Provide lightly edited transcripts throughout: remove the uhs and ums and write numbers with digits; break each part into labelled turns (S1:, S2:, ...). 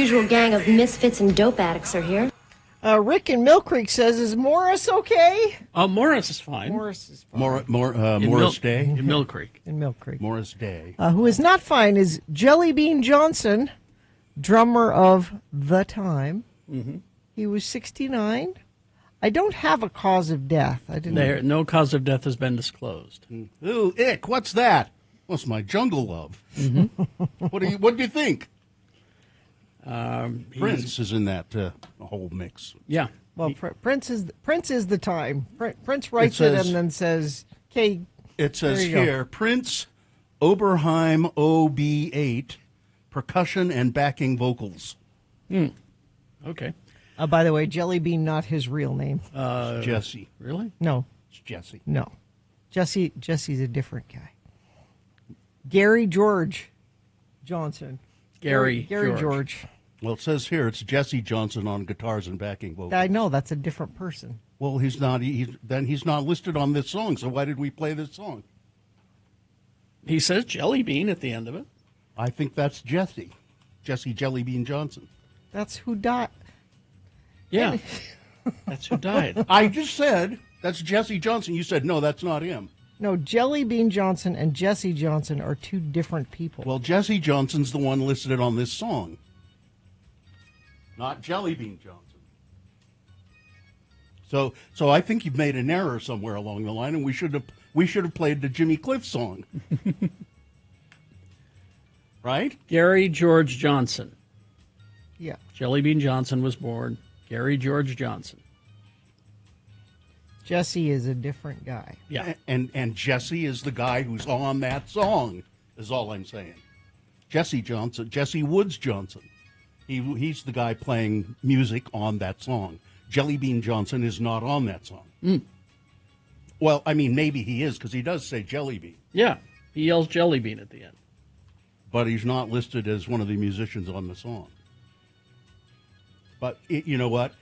S1: usual gang of misfits and dope addicts are here.
S2: Rick in Mill Creek says, is Morris okay?
S3: Morris is fine.
S2: Morris is fine.
S4: Morris Day?
S3: In Mill Creek.
S2: In Mill Creek.
S4: Morris Day.
S2: Who is not fine is Jelly Bean Johnson, drummer of The Time.
S3: Mm-hmm.
S2: He was 69. I don't have a cause of death.
S3: No cause of death has been disclosed.
S4: Ooh, ick, what's that? What's my jungle love?
S3: Mm-hmm.
S4: What do you think? Prince is in that whole mix.
S3: Yeah.
S2: Well, Prince is The Time. Prince writes it and then says, "Okay."
S4: It says here, Prince Oberheim OB8, percussion and backing vocals.
S3: Okay.
S2: By the way, Jelly Bean, not his real name.
S4: Jesse.
S3: Really?
S2: No.
S4: It's Jesse.
S2: No. Jesse's a different guy. Gary George Johnson.
S3: Gary
S2: George.
S4: Well, it says here it's Jesse Johnson on guitars and backing vocals.
S2: I know, that's a different person.
S4: Well, he's not listed on this song, so why did we play this song?
S3: He says Jelly Bean at the end of it.
S4: I think that's Jesse. Jesse Jelly Bean Johnson.
S2: That's who died.
S3: Yeah. That's who died.
S4: I just said that's Jesse Johnson. You said, no, that's not him.
S2: No, Jelly Bean Johnson and Jesse Johnson are two different people.
S4: Well, Jesse Johnson's the one listed on this song, not Jelly Bean Johnson. So I think you've made an error somewhere along the line, and we should have played the Jimmy Cliff song, right?
S3: Gary George Johnson.
S2: Yeah.
S3: Jelly Bean Johnson was born. Gary George Johnson.
S2: Jesse is a different guy.
S3: Yeah.
S4: And Jesse is the guy who's on that song, is all I'm saying. Jesse Woods Johnson. He's the guy playing music on that song. Jelly Bean Johnson is not on that song. Well, I mean, maybe he is, because he does say Jelly Bean.
S3: Yeah. He yells Jelly Bean at the end.
S4: But he's not listed as one of the musicians on the song. But you know what?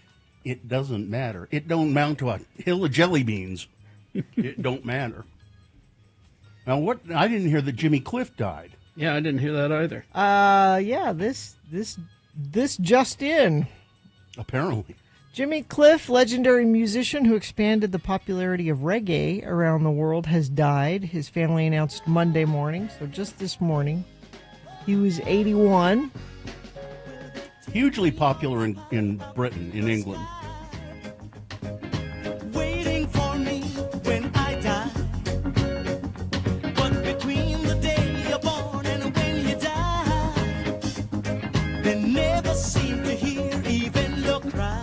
S4: It doesn't matter. It don't amount to a hill of jelly beans. It don't matter. Now, what? I didn't hear that Jimmy Cliff died.
S3: Yeah, I didn't hear that either.
S2: Yeah, this just in.
S4: Apparently.
S2: Jimmy Cliff, legendary musician who expanded the popularity of reggae around the world, has died. His family announced Monday morning, so just this morning. He was 81.
S4: Hugely popular in Britain, in England.
S5: Waiting for me when I die. But between the day you're born and when you die, they never seem to hear even your cry.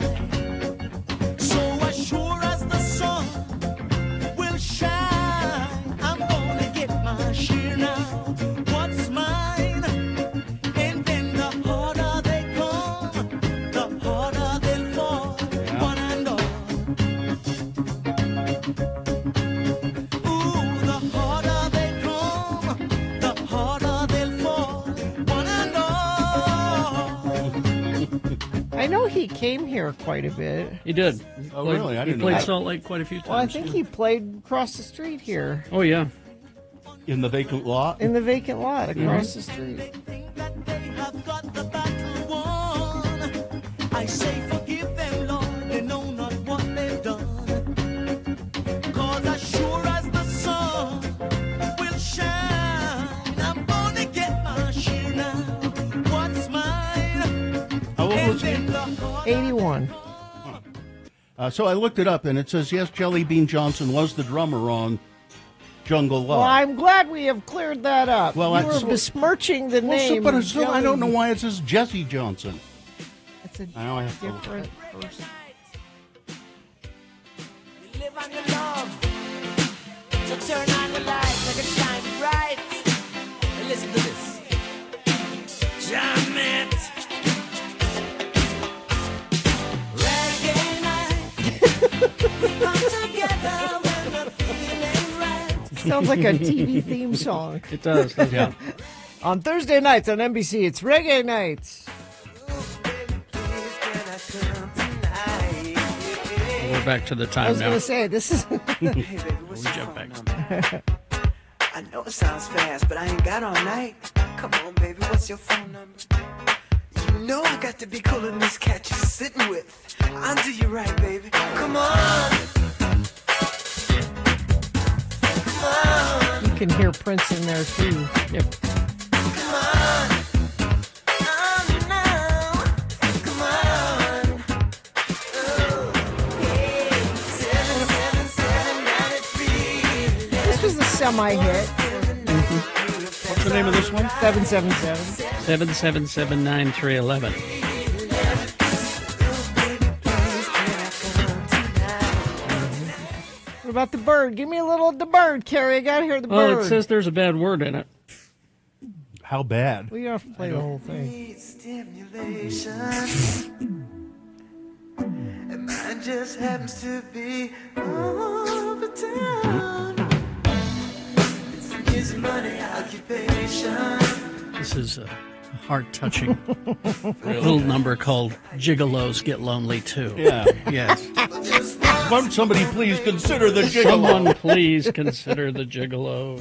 S5: So as sure as the sun will shine, I'm gonna get my share now. What's mine? And then the harder they come, the harder they'll fall. One and all. Ooh, the harder they come, the harder they'll fall. One and all.
S2: I know he came here quite a bit.
S3: He did.
S4: Oh, really? I didn't know
S3: He played
S4: that.
S3: Salt Lake quite a few times.
S2: Well, I think he played across the street here.
S3: Oh, yeah.
S4: In the vacant lot?
S2: In the vacant lot across the street.
S5: Think that they have got the battle won. I say forgive them, Lord, they know not what they've done. 'Cause as sure as the sun will shine, I'm gonna get my share now. What's mine?
S4: How old was he?
S5: And then the harder
S2: 81.
S4: So I looked it up, and it says, yes, Jelly Bean Johnson was the drummer on Jungle Love.
S2: Well, I'm glad we have cleared that up.
S4: Well,
S2: you were besmirching the name.
S4: But it's, I
S2: Jelly
S4: don't know
S2: Bean.
S4: why it says Jesse Johnson.
S2: It's a
S4: Now I have to look.
S2: different person.
S5: you live on your love. So turn on the lights, make it shine bright. And listen to this. Jammit. Reggae night. We come together when the feeling right.
S2: Sounds like a TV theme song.
S3: It does. doesn't
S4: Yeah.
S3: it?
S2: On Thursday nights on NBC, it's Reggae Nights.
S3: We're back to the
S2: I
S3: time
S2: was
S3: now.
S2: going to say, this is...
S5: Hey, baby, what's
S3: We
S5: your
S3: jump
S5: phone
S3: back.
S5: number? I know it sounds fast, but I ain't got all night. Come on, baby, what's your phone number? You know I got to be cool in this cat you're sitting with. I'll do you right, baby. Come on. Come on.
S2: You can hear Prince in there too.
S3: Yep.
S5: Come on. Oh, no. Come on. Oh, hey. 777-93.
S2: This was a semi-hit.
S4: What's the name of this one?
S2: 777.
S3: 777-9311.
S2: What about the bird? Give me a little of the bird, Carrie. I gotta hear the
S3: Well,
S2: bird.
S3: it says there's a bad word in it.
S4: How bad?
S2: We have to play the whole thing.
S5: Need stimulation. And mine just happens to be overtime. It's an easy money occupation.
S3: This is a heart-touching little number called Gigolos Get Lonely Too.
S4: Yeah.
S3: Yes.
S4: Won't somebody please consider the gigolo?
S3: Someone please consider the gigolo.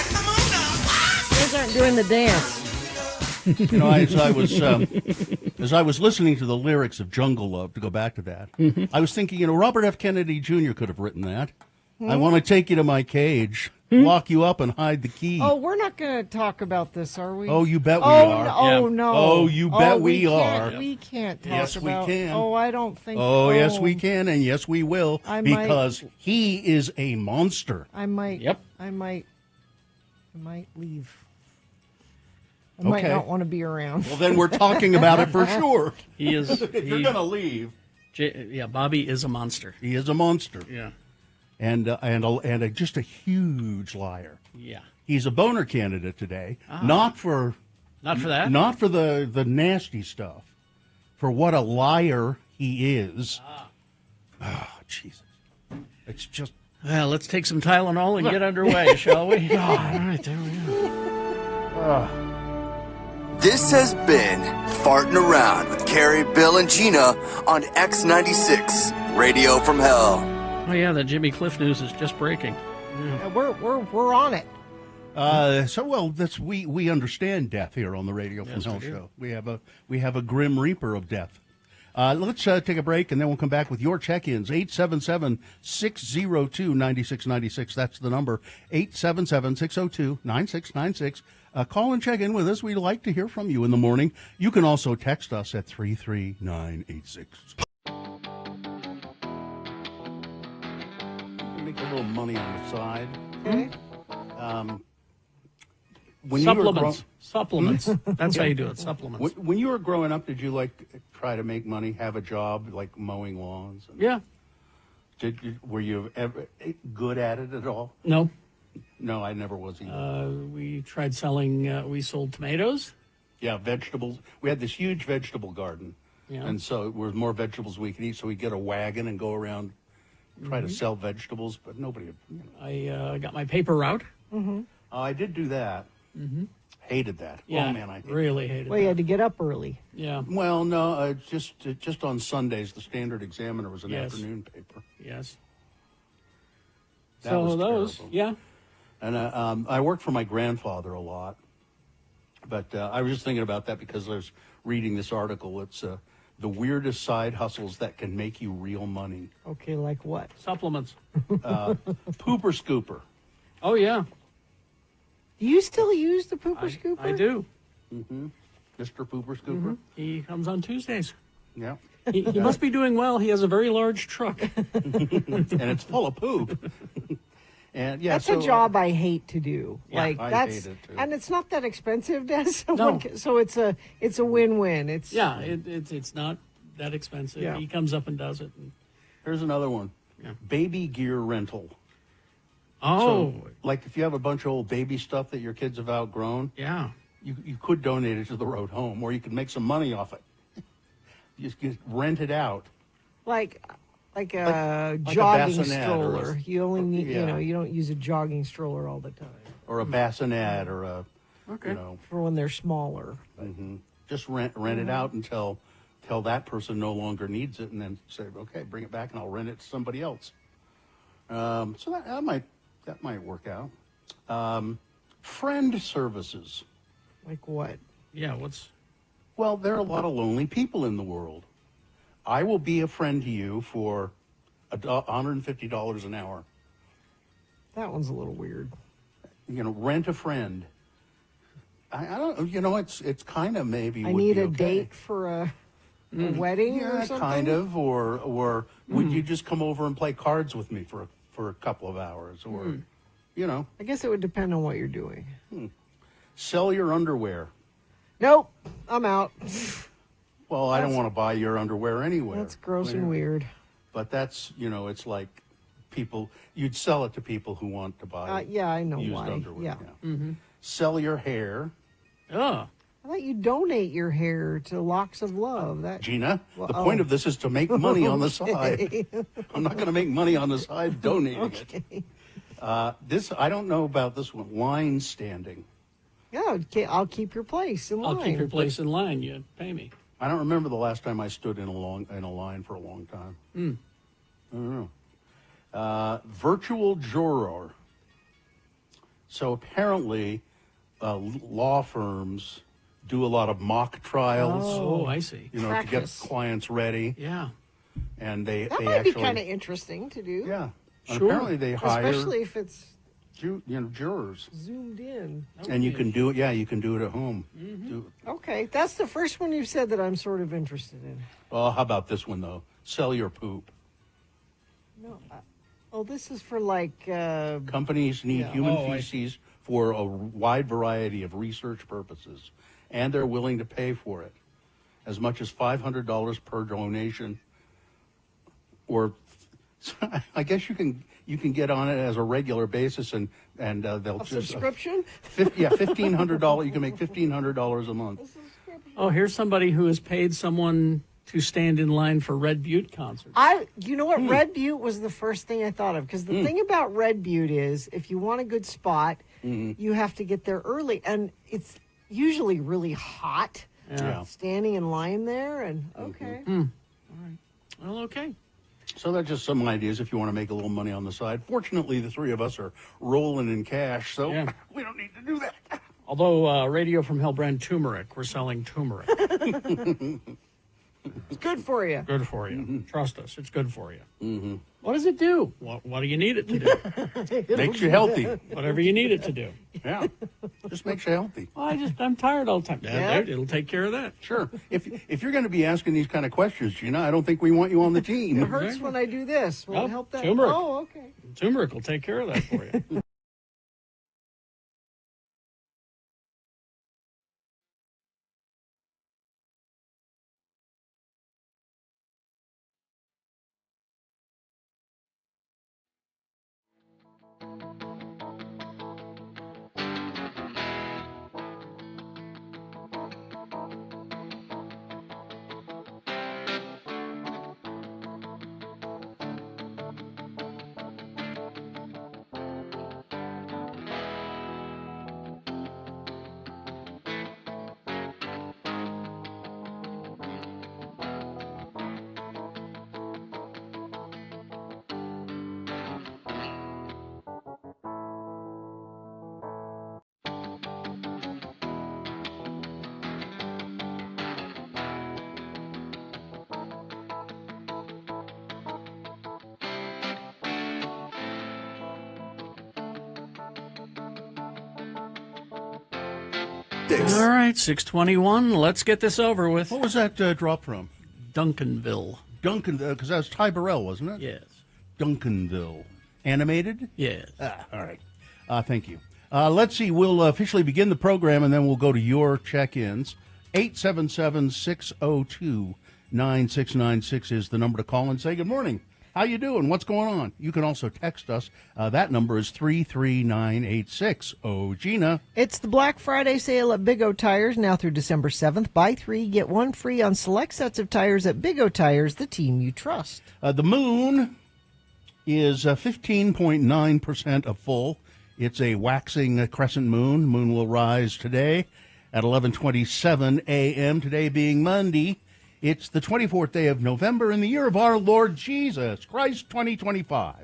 S2: You guys aren't doing the dance.
S4: You know, as I was listening to the lyrics of Jungle Love, to go back to that, I was thinking, Robert F. Kennedy Jr. could have written that. I want to take you to my cage, lock you up, and hide the key.
S2: Oh, we're not going to talk about this, are we?
S4: Oh, you bet we
S2: Oh,
S4: are.
S2: no, oh,
S3: Yeah.
S2: no.
S4: Oh, you bet we
S2: can't-
S4: are.
S2: We can't talk
S4: Yes, we
S2: about.
S4: can.
S2: Oh, I don't think.
S4: Oh, yes, we can, and yes, we will,
S2: I might-
S4: because he is a monster.
S2: I might.
S3: Yep.
S2: I might leave. I might
S4: Okay.
S2: not want to be around.
S4: Well, then we're talking about it for sure.
S3: He is.
S4: If you're going to leave,
S3: Yeah, Bobby is a monster.
S4: he is a monster,
S3: Yeah.
S4: and just a huge liar.
S3: Yeah.
S4: He's a boner candidate today, not for
S3: Not for that?
S4: not for the nasty stuff, for what a liar he is. Oh, Jesus. It's just
S3: Well, let's take some Tylenol and get underway, shall we? All right, there we go.
S6: This has been Farting Around with Carrie, Bill, and Gina on X96, Radio from Hell.
S3: Oh, yeah, the Jimmy Cliff news is just breaking.
S2: Yeah, we're on it.
S4: that's we understand death here on the Radio from Hell show. We have a grim reaper of death. Let's take a break, and then we'll come back with your check-ins. 877-602-9696. That's the number, 877-602-9696. Call and check in with us. We'd like to hear from you in the morning. You can also text us at 33986. Make a little money on the side.
S2: Okay.
S4: When you were
S3: Supplements. Supplements. That's how you do it. Supplements.
S4: When you were growing up, did you try to make money, have a job like mowing lawns?
S3: Yeah.
S4: Were you ever good at it at all?
S3: No.
S4: No, I never was either.
S3: We tried selling, we sold tomatoes.
S4: Yeah, vegetables. We had this huge vegetable garden,
S3: Yeah.
S4: and so there were more vegetables we could eat. So we'd get a wagon and go around, try to sell vegetables, but nobody.
S3: I got my paper route.
S4: I did do that. Hated that.
S3: Yeah.
S4: Oh man, I hated
S3: really hated
S2: Well, you
S3: that.
S2: had to get up early.
S3: Yeah.
S4: Well, no, just on Sundays, the Standard Examiner was an
S3: Yes.
S4: afternoon paper.
S3: Yes.
S4: That
S3: So
S4: was
S3: those,
S4: terrible.
S3: yeah.
S4: And I worked for my grandfather a lot, but I was just thinking about that because I was reading this article. It's the weirdest side hustles that can make you real money.
S2: Okay, like what?
S3: Supplements.
S4: Pooper scooper.
S3: Oh, yeah.
S2: Do you still use the pooper scooper?
S3: I do.
S4: Mr. Pooper scooper.
S3: He comes on Tuesdays.
S4: Yeah.
S3: He must be doing well. He has a very large truck.
S4: And it's full of poop. And yeah,
S2: That's
S4: so,
S2: a job I hate to do.
S3: Yeah,
S2: like
S4: I
S2: that's
S4: hate it, too.
S2: and it's not that expensive, Des.
S3: No.
S2: So it's a win-win. It's
S3: Yeah, it's not that expensive.
S2: Yeah.
S3: He comes up and does it. And,
S4: Here's another one.
S3: Yeah.
S4: Baby gear rental.
S3: oh,
S4: So, like if you have a bunch of old baby stuff that your kids have outgrown,
S3: yeah.
S4: you could donate it to the road home, or you could make some money off it. You just rent it out.
S2: like a
S4: like a
S2: jogging
S4: bassinet or
S2: stroller.
S4: a-
S2: You only need
S4: yeah.
S2: you don't use a jogging stroller all the time
S4: Or a bassinet, or a,
S3: Okay.
S2: for when they're smaller.
S4: just rent
S2: Mm-hmm.
S4: it out until that person no longer needs it, and then say, okay, bring it back, and I'll rent it to somebody else. So that might work out. Friend services.
S2: Like what?
S3: Yeah, what's...
S4: Well, there are a lot of lonely people in the world. I will be a friend to you for $150 an hour.
S2: That one's a little weird.
S4: Rent a friend. I don't. It's kind of maybe.
S2: I
S4: would
S2: need
S4: be
S2: a
S4: okay.
S2: date for a wedding or
S4: Yeah,
S2: something.
S4: kind of. Or would you just come over and play cards with me for a couple of hours? Or,
S2: I guess it would depend on what you're doing.
S4: sell your underwear.
S2: Nope, I'm out.
S4: Well, I don't want to buy your underwear anywhere.
S2: That's gross and weird.
S4: But that's, it's like people, you'd sell it to people who want to buy
S2: Yeah, I know
S4: used
S2: why.
S4: underwear.
S2: Yeah.
S3: Mm-hmm.
S4: Sell your hair.
S3: Oh.
S2: I thought you donate your hair to Locks of Love.
S4: Gina, the point of this is to make money on the side. I'm not going to make money on the side donating it. I don't know about this one. Line standing.
S2: Yeah, I'll keep your place in line.
S3: I'll keep your place in line. You pay me.
S4: I don't remember the last time I stood in a line for a long time. I don't know. Virtual juror. So apparently, law firms do a lot of mock trials.
S3: Oh, I see.
S4: To get
S2: Practice.
S4: clients ready,
S3: Yeah.
S4: and they
S2: That
S4: they
S2: might
S4: actually
S2: be kind of interesting to do.
S4: yeah. And
S3: Sure.
S4: apparently they hire
S2: Especially if it's
S4: jurors,
S2: zoomed in.
S4: and you can do it. Yeah, you can do it at home.
S2: Okay, that's the first one you've said that I'm sort of interested in.
S4: Well, how about this one though? Sell your poop.
S2: No, this is for like.
S4: Companies need
S2: Yeah.
S4: human
S3: Oh, I
S4: feces for a wide variety of research purposes, and they're willing to pay for it, as much as $500 per donation. Or, I guess you can get on it as a regular basis, and they'll
S2: A
S4: just
S2: subscription?
S4: $1,500. You can make $1,500 a month.
S3: Oh, here's somebody who has paid someone to stand in line for Red Butte concerts.
S2: You know what? Red Butte was the first thing I thought of. Because the thing about Red Butte is if you want a good spot, you have to get there early. And it's usually really hot.
S4: Yeah.
S2: Standing in line there. And okay.
S3: Well, okay.
S4: So that's just some ideas if you want to make a little money on the side. Fortunately, the three of us are rolling in cash, so
S3: Yeah.
S4: we don't need to do that.
S3: Although Radio from Hell brand turmeric, we're selling turmeric.
S2: It's good for you.
S3: Good for you. Trust us, it's good for you. What does it do? What do you need it to do?
S4: Makes you healthy.
S3: Whatever you need it to do.
S4: Yeah, just makes you healthy.
S3: Well, I'm tired all the time.
S2: Yeah.
S3: It'll take care of that.
S4: Sure. If you're going to be asking these kind of questions, Gina, I don't think we want you on the
S2: It
S4: team.
S2: hurts when I do this. Will
S3: Oh,
S2: it help that?
S3: turmeric.
S2: Oh, okay.
S3: Turmeric will take care of that for you. All right, 6:21. Let's get this over with.
S4: What was that drop from?
S3: Duncanville.
S4: Duncanville, because that was Ty Burrell, wasn't it?
S3: Yes.
S4: Duncanville. Animated?
S3: Yes.
S4: All right. Thank you. Let's see. We'll officially begin the program, and then we'll go to your check-ins. 877-602-9696 is the number to call and say good morning. How you doing? What's going on? You can also text us. That number is 33986. Oh, Gina.
S2: It's the Black Friday sale at Big O Tires now through December 7th. Buy 3, get 1 free on select sets of tires at Big O Tires, the team you trust.
S4: The moon is 15.9% of full. It's a waxing crescent moon. Moon will rise today at 11:27 a.m., today being Monday. It's the 24th day of November in the year of our Lord Jesus Christ, 2025.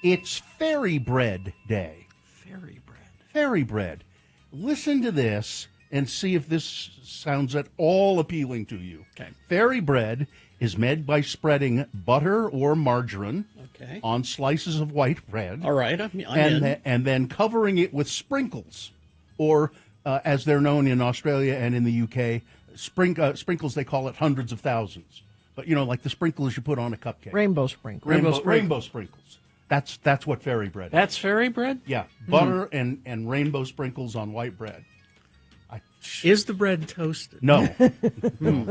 S4: It's Fairy Bread Day.
S3: Fairy bread.
S4: Fairy bread. Listen to this and see if this sounds at all appealing to you.
S3: Okay.
S4: Fairy bread is made by spreading butter or margarine
S3: Okay.
S4: on slices of white bread.
S3: All right. I'm in.
S4: And then covering it with sprinkles, or as they're known in Australia and in the UK, sprinkles. They call it hundreds of thousands. But like the sprinkles you put on a cupcake.
S2: Rainbow sprinkle.
S4: Rainbow sprinkles. That's what fairy bread is.
S3: That's fairy bread?
S4: Yeah, butter and rainbow sprinkles on white bread.
S3: Is the bread toasted?
S4: No,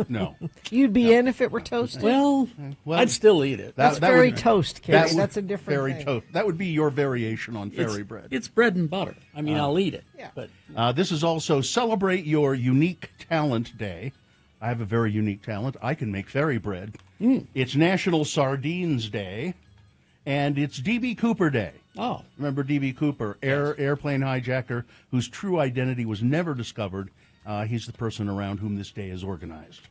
S4: no.
S2: You'd be in if it were toasted.
S3: Well, I'd still eat it.
S2: That's fairy toast, Carrie.
S4: would-
S2: That's a different
S4: fairy
S2: thing.
S4: toast. That would be your variation on fairy bread.
S3: It's bread and butter. I mean, I'll eat it.
S2: Yeah.
S3: But
S4: This is also Celebrate Your Unique Talent Day. I have a very unique talent. I can make fairy bread. It's National Sardines Day, and it's D.B. Cooper Day.
S3: oh,
S4: Remember D.B. Cooper, airplane hijacker, whose true identity was never discovered. He's the person around whom this day is organized.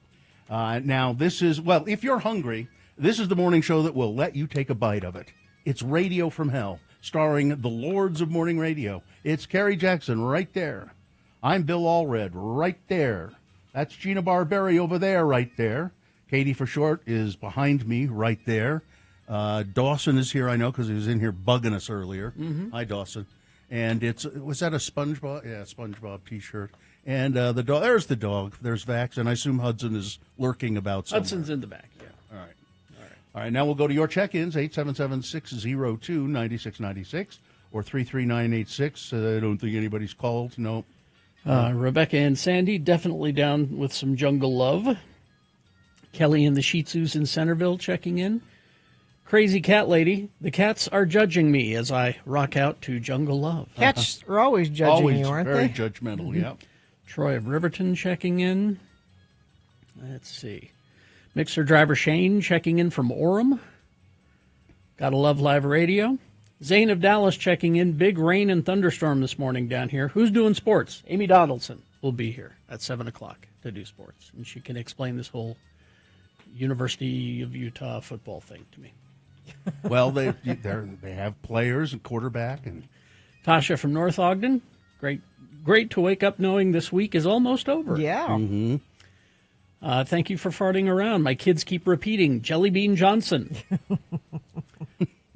S4: Now, this is, well, if you're hungry, this is the morning show that will let you take a bite of it. It's Radio from Hell, starring the Lords of Morning Radio. It's Carrie Jackson right there. I'm Bill Allred right there. That's Gina Barberi over there right there. Katie for short is behind me right there. Dawson is here, I know, because he was in here bugging us earlier. Hi, Dawson. And was that a SpongeBob? Yeah, SpongeBob T-shirt. And the dog. There's the dog. There's Vax, and I assume Hudson is lurking about somewhere.
S3: Hudson's in the back. Yeah.
S4: All right. Now we'll go to your check-ins, 877-602-9696 or 33986. I don't think anybody's called. No.
S3: Rebecca and Sandy definitely down with some jungle love. Kelly and the Shih Tzus in Centerville checking in. Crazy Cat Lady, the cats are judging me as I rock out to Jungle Love.
S2: Cats are always judging
S4: Always
S2: you, aren't
S4: very
S2: they?
S4: judgmental, yeah.
S3: Troy of Riverton checking in. Let's see. Mixer driver Shane checking in from Orem. Gotta love live radio. Zane of Dallas checking in. Big rain and thunderstorm this morning down here. Who's doing sports? Amy Donaldson will be here at 7 o'clock to do sports. And she can explain this whole University of Utah football thing to me.
S4: Well, they have players and quarterback. And
S3: Tasha from North Ogden. Great to wake up knowing this week is almost over.
S2: Yeah.
S3: Thank you for farting around. My kids keep repeating, Jelly Bean Johnson.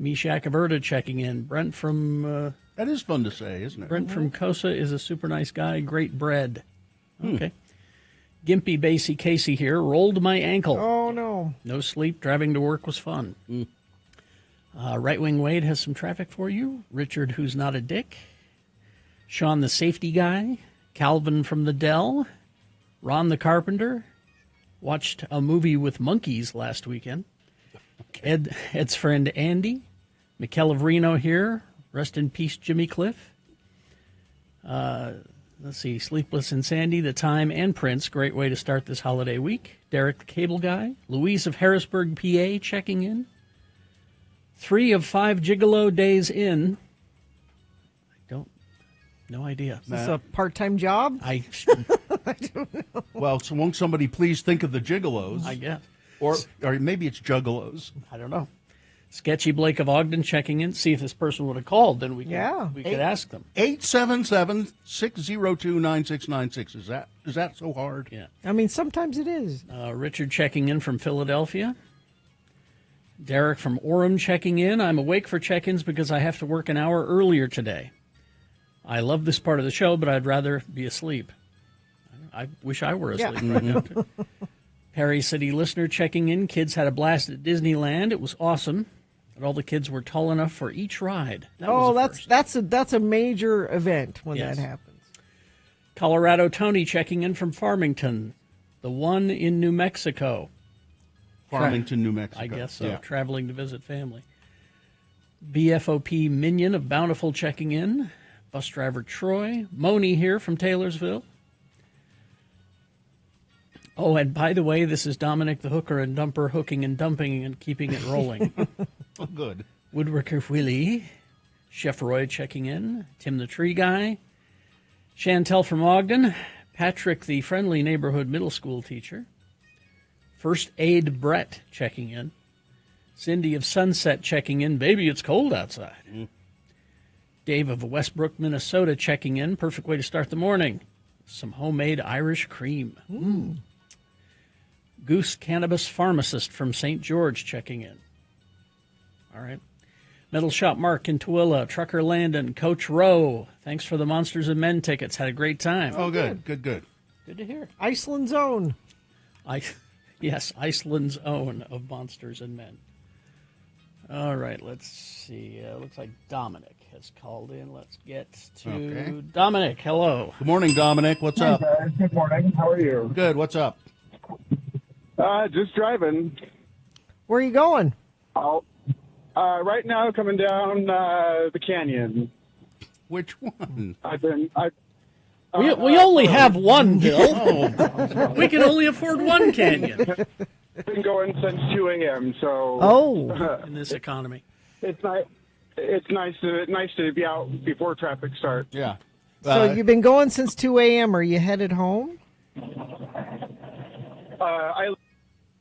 S3: Mishak Averta checking in. Brent from
S4: that is fun to say, isn't it?
S3: Brent from Kosa is a super nice guy. Great bread. Okay. Gimpy Basie Casey here. Rolled my ankle.
S2: Oh, no.
S3: No sleep. Driving to work was fun. Right Wing Wade has some traffic for you. Richard, who's not a dick. Sean, the safety guy. Calvin from the Dell. Ron the carpenter. Watched a movie with monkeys last weekend. Ed's friend Andy. Mikkel of Reno here. Rest in peace, Jimmy Cliff. Let's see. Sleepless in Sandy, The Time, and Prince. Great way to start this holiday week. Derek the Cable Guy. Louise of Harrisburg, PA, checking in. 3 of 5 Gigolo days in. No idea.
S2: Is this a part-time job?
S4: Well, so won't somebody please think of the gigolos?
S3: I guess.
S4: Or maybe it's juggalos.
S3: I don't know. Sketchy Blake of Ogden checking in. See if this person would have called, then we could ask them.
S4: 877-602-9696. Is that so hard?
S3: Yeah.
S2: I mean, sometimes it is.
S3: Richard checking in from Philadelphia. Derek from Orem checking in. I'm awake for check-ins because I have to work an hour earlier today. I love this part of the show, but I'd rather be asleep. I wish I were asleep right now. Too. Perry City listener checking in. Kids had a blast at Disneyland. It was awesome. But all the kids were tall enough for each ride.
S2: That's a major event when that happens.
S3: Colorado Tony checking in from Farmington, the one in New Mexico.
S4: Farmington, New Mexico.
S3: I guess so.
S4: Yeah.
S3: Traveling to visit family. BFOP Minion of Bountiful checking in. Bus driver Troy. Moni here from Taylorsville. Oh, and by the way, this is Dominic the Hooker and Dumper hooking and dumping and keeping it rolling.
S4: Oh, good.
S3: Woodworker Willie. Chef Roy checking in. Tim the Tree Guy. Chantel from Ogden. Patrick the friendly neighborhood middle school teacher. First Aid Brett checking in. Cindy of Sunset checking in. Baby, it's cold outside. Dave of Westbrook, Minnesota checking in. Perfect way to start the morning. Some homemade Irish cream. Goose Cannabis Pharmacist from St. George checking in. All right. Metal Shop Mark in Tooele. Trucker Landon. Coach Rowe. Thanks for the Monsters and Men tickets. Had a great time.
S4: Oh, good. Good
S3: Good to hear.
S2: Iceland's own.
S3: Yes, Iceland's own of Monsters and Men. All right, let's see. Looks like Dominic has called in. Let's get to Dominic. Hello.
S4: Good morning, Dominic. What's up?
S7: Guys. Good morning. How are you?
S4: Good. What's up?
S7: Just driving.
S2: Where are you going?
S7: Right now, coming down the canyon.
S4: Which one?
S3: We only have one, Bill. We can only afford one canyon
S7: I've been going since 2 a.m. So
S3: in this economy.
S7: it's nice. It's nice to be out before traffic starts.
S4: Yeah.
S2: So you've been going since 2 a.m. Are you headed home?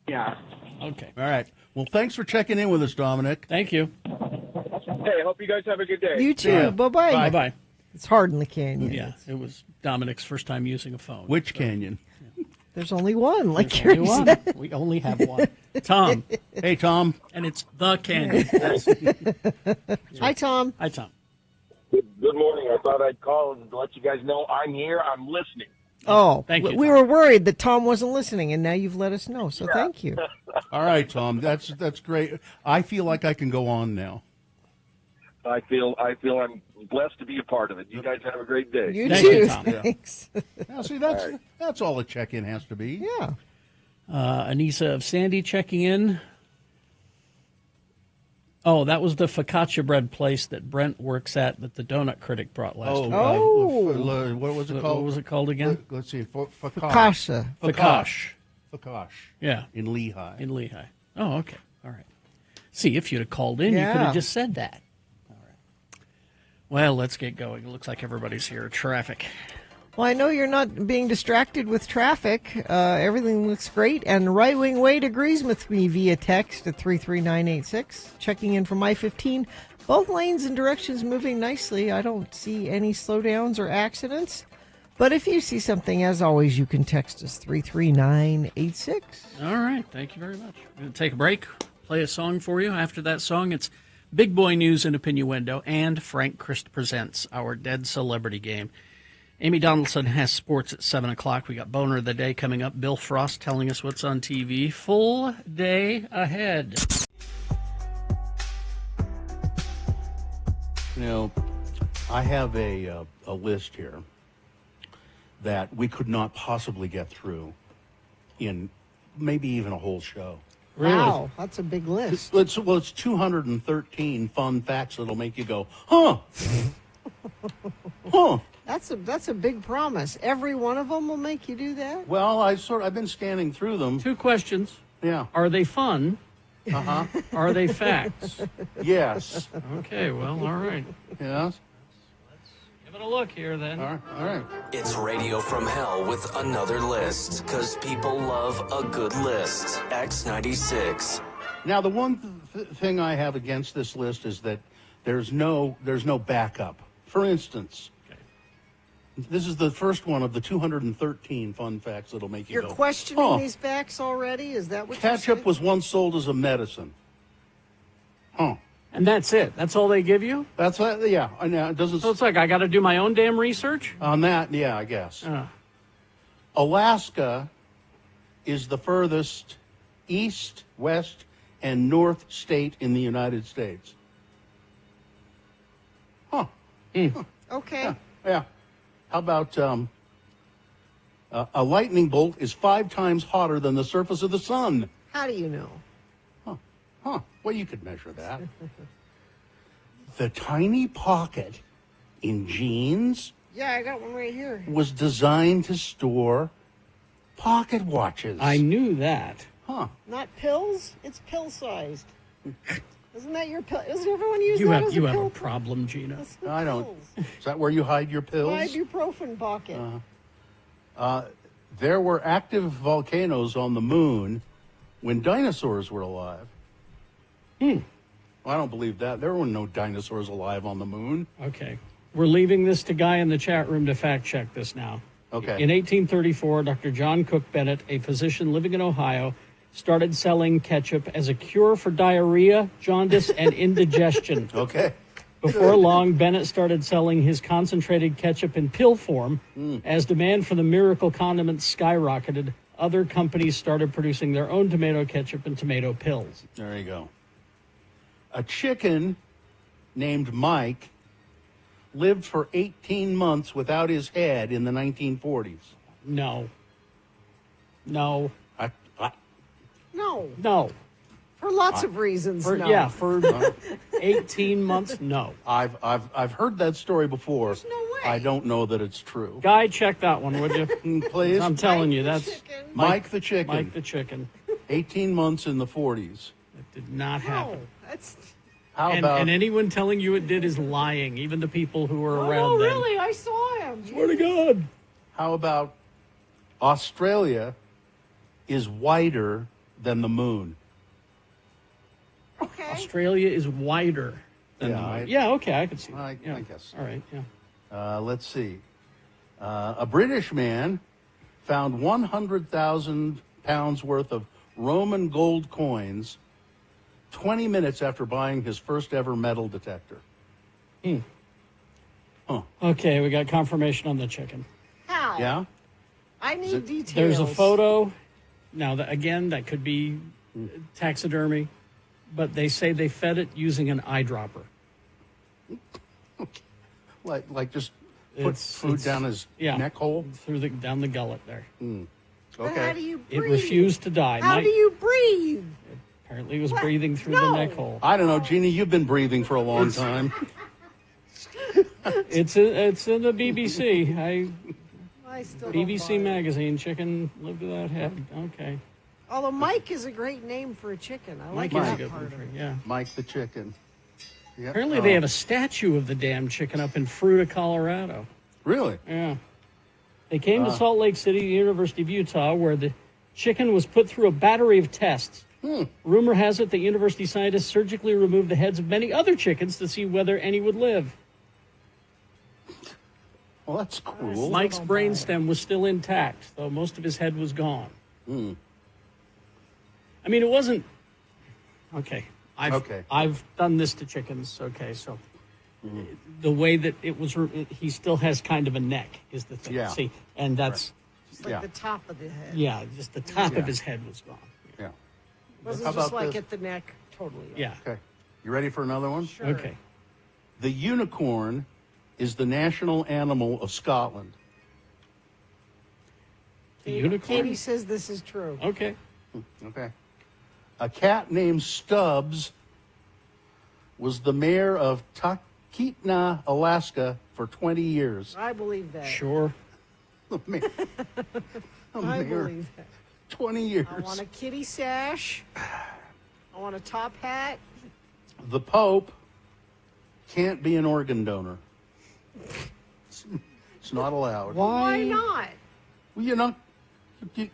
S7: Yeah.
S3: Okay.
S4: All right. Well, thanks for checking in with us, Dominic.
S3: Thank you.
S7: Hey, hope you guys have a good day.
S2: You too.
S4: Yeah.
S2: Bye-bye.
S3: Bye-bye.
S2: It's hard in the canyon.
S3: Yeah, it was Dominic's first time using a phone.
S4: Which canyon?
S2: There's only one, like
S3: Only
S2: you
S3: one.
S2: said.
S3: We only have one. Tom.
S4: Hey, Tom.
S3: And it's the canyon.
S2: Hi, Tom.
S3: Hi, Tom.
S8: Good morning. I thought I'd call and let you guys know I'm here. I'm listening.
S2: Oh,
S3: Thank you,
S2: we
S3: Tom.
S2: were worried that Tom wasn't listening, and now you've let us know, so thank you.
S4: All right, Tom. That's great. I feel like I can go on now.
S8: I feel I'm blessed to be a part of it. You guys have a great day.
S2: You
S3: Thank
S2: too.
S3: you, Tom.
S2: Thanks.
S4: Yeah, see, that's all a check-in has to be.
S2: Yeah.
S3: Anissa of Sandy checking in. Oh, that was the focaccia bread place that Brent works at that the donut critic brought last week.
S4: What was it called?
S3: What was it called again?
S4: Let's see.
S2: Casa.
S3: Focaccia.
S4: Fakash.
S3: Yeah,
S4: In Lehigh.
S3: in Lehigh. Oh, okay. All right. See, if you'd have called in, you
S2: Yeah.
S3: could have just said that. All right. Well, let's get going. It looks like everybody's here. Traffic.
S2: Well, I know you're not being distracted with traffic. Everything looks great, and Right Wing Wade agrees with me via text at 33986. Checking in from I-15. Both lanes and directions moving nicely. I don't see any slowdowns or accidents. But if you see something, as always, you can text us 33986.
S3: All right. Thank you very much. We're going to take a break, play a song for you. After that song, it's Big Boy News and Opinioendo and Frank Christ Presents, our Dead Celebrity Game. Amy Donaldson has sports at 7 o'clock. We got Boner of the Day coming up. Bill Frost telling us what's on TV. Full day ahead.
S4: You know, I have a list here that we could not possibly get through in maybe even a whole show.
S2: Wow, that's a big list.
S4: It's 213 fun facts that'll make you go, huh? Huh?
S2: That's a big promise. Every one of them will make you do that?
S4: Well, I've been scanning through them.
S3: 2 questions.
S4: Yeah.
S3: Are they fun?
S4: Uh-huh.
S3: Are they facts?
S4: Yes.
S3: Okay, well, all right.
S4: Yes.
S3: Give it a look here, then.
S4: All right.
S6: It's Radio from Hell with another list, because people love a good list. X96.
S4: Now, the one thing I have against this list is that there's no backup. For instance, this is the first one of the 213 fun facts that'll make you
S2: You're
S4: go,
S2: questioning
S4: huh.
S2: these facts already? Is that what
S4: Ketchup
S2: you're saying?
S4: was once sold as a medicine. Huh.
S3: And that's it? That's all they give you?
S4: That's what, yeah. I know it doesn't.
S3: So it's like I got to do my own damn research?
S4: On that, yeah, I guess. Alaska is the furthest east, west, and north state in the United States. Huh.
S2: Okay.
S4: Yeah. How about a lightning bolt is 5 times hotter than the surface of the sun?
S2: How do you know?
S4: Huh. Well, you could measure that. The tiny pocket in jeans
S2: Yeah, I got one right here.
S4: was designed to store pocket watches.
S3: I knew that.
S4: Huh.
S2: Not pills? It's pill-sized. Isn't that your pill? Doesn't everyone use
S3: You
S2: that
S3: have
S2: as
S3: you
S2: a
S3: have
S2: pill?
S3: a problem, Gina.
S2: That's for
S4: I don't.
S2: pills.
S4: Is that where you hide your pills?
S2: Ibuprofen pocket.
S4: There were active volcanoes on the moon when dinosaurs were alive. Well, I don't believe that. There were no dinosaurs alive on the moon.
S3: Okay. We're leaving this to Guy in the chat room to fact check this now.
S4: Okay.
S3: In 1834, Dr. John Cook Bennett, a physician living in Ohio, started selling ketchup as a cure for diarrhea, jaundice, and indigestion.
S4: Okay.
S3: Before long, Bennett started selling his concentrated ketchup in pill form. As demand for the miracle condiments skyrocketed, other companies started producing their own tomato ketchup and tomato pills.
S4: There you go. A chicken named Mike lived for 18 months without his head in the 1940s.
S3: No.
S2: No. For lots of reasons, no.
S3: Yeah, for 18 months, no.
S4: I've heard that story before.
S2: There's no way.
S4: I don't know that it's true.
S3: Guy, check that one, would you?
S4: Please.
S3: I'm telling you, that's
S4: Mike the chicken.
S3: Mike the chicken.
S4: 18 months in the 40s.
S3: It did not happen.
S2: No, that's...
S4: How
S3: And,
S4: about
S3: and anyone telling you it did is lying, even the people who were around
S2: Oh,
S3: then.
S2: really? I saw him.
S3: Swear to God.
S4: how about Australia is wider than the moon?
S2: Okay.
S3: Australia is wider than
S4: Yeah,
S3: the moon.
S4: I-
S3: Yeah, okay, I can see that.
S4: I
S3: Yeah.
S4: guess.
S3: All right, yeah.
S4: Let's see. A British man found 100,000 pounds worth of Roman gold coins 20 minutes after buying his first ever metal detector.
S3: Okay, we got confirmation on the chicken.
S2: How?
S4: Yeah?
S2: I need details.
S3: There's a photo. Now, again, that could be taxidermy, but they say they fed it using an eyedropper.
S4: Like just put
S3: It's-
S4: food
S3: it's-
S4: down his
S3: yeah.
S4: neck hole?
S3: Down the gullet there.
S2: But
S4: Okay.
S2: how do you
S3: It
S2: breathe?
S3: refused to die.
S2: How do you breathe?
S3: Apparently, it was
S2: What?
S3: breathing through
S2: No.
S3: the neck hole.
S4: I don't know, Jeannie, you've been breathing for a long time.
S3: It's in the BBC.
S2: I still don't
S3: BBC
S2: buy it.
S3: magazine. Chicken lived without head. Okay.
S2: Although Mike is a great name for a chicken. I like
S3: Mike is a
S2: that
S3: good
S2: part
S3: one
S2: of
S3: for
S2: it.
S3: yeah.
S4: Mike the chicken. Yep.
S3: Apparently, they have a statue of the damn chicken up in Fruita, Colorado.
S4: Really?
S3: Yeah. They came to Salt Lake City, the University of Utah, where the chicken was put through a battery of tests. Rumor has it that university scientists surgically removed the heads of many other chickens to see whether any would live.
S4: Well, that's cruel.
S3: Mike's brainstem was still intact, though most of his head was gone. I mean, it wasn't... Okay.
S4: Okay.
S3: I've done this to chickens, okay, so... The way that it was... He still has kind of a neck, is the thing.
S4: Yeah.
S3: See, and that's...
S2: Just like
S4: Yeah.
S2: the top of the head.
S3: Yeah, just the top
S4: Yeah.
S3: of his head was gone.
S4: Yeah.
S2: Wasn't
S4: How
S2: just
S4: about
S2: like
S4: this?
S2: at the neck. Totally.
S3: Yeah.
S4: Okay. You ready for another one?
S2: Sure.
S3: Okay.
S4: The unicorn is the national animal of Scotland.
S3: The unicorn?
S2: Katie says this is true.
S3: Okay.
S4: Okay. A cat named Stubbs was the mayor of Talkeetna, Alaska for 20 years.
S2: I believe that.
S3: Sure.
S4: The mayor,
S2: I believe that.
S4: 20 years.
S2: I want a kitty sash. I want a top hat.
S4: The Pope can't be an organ donor. It's not allowed.
S2: Why not?
S4: Well, you know,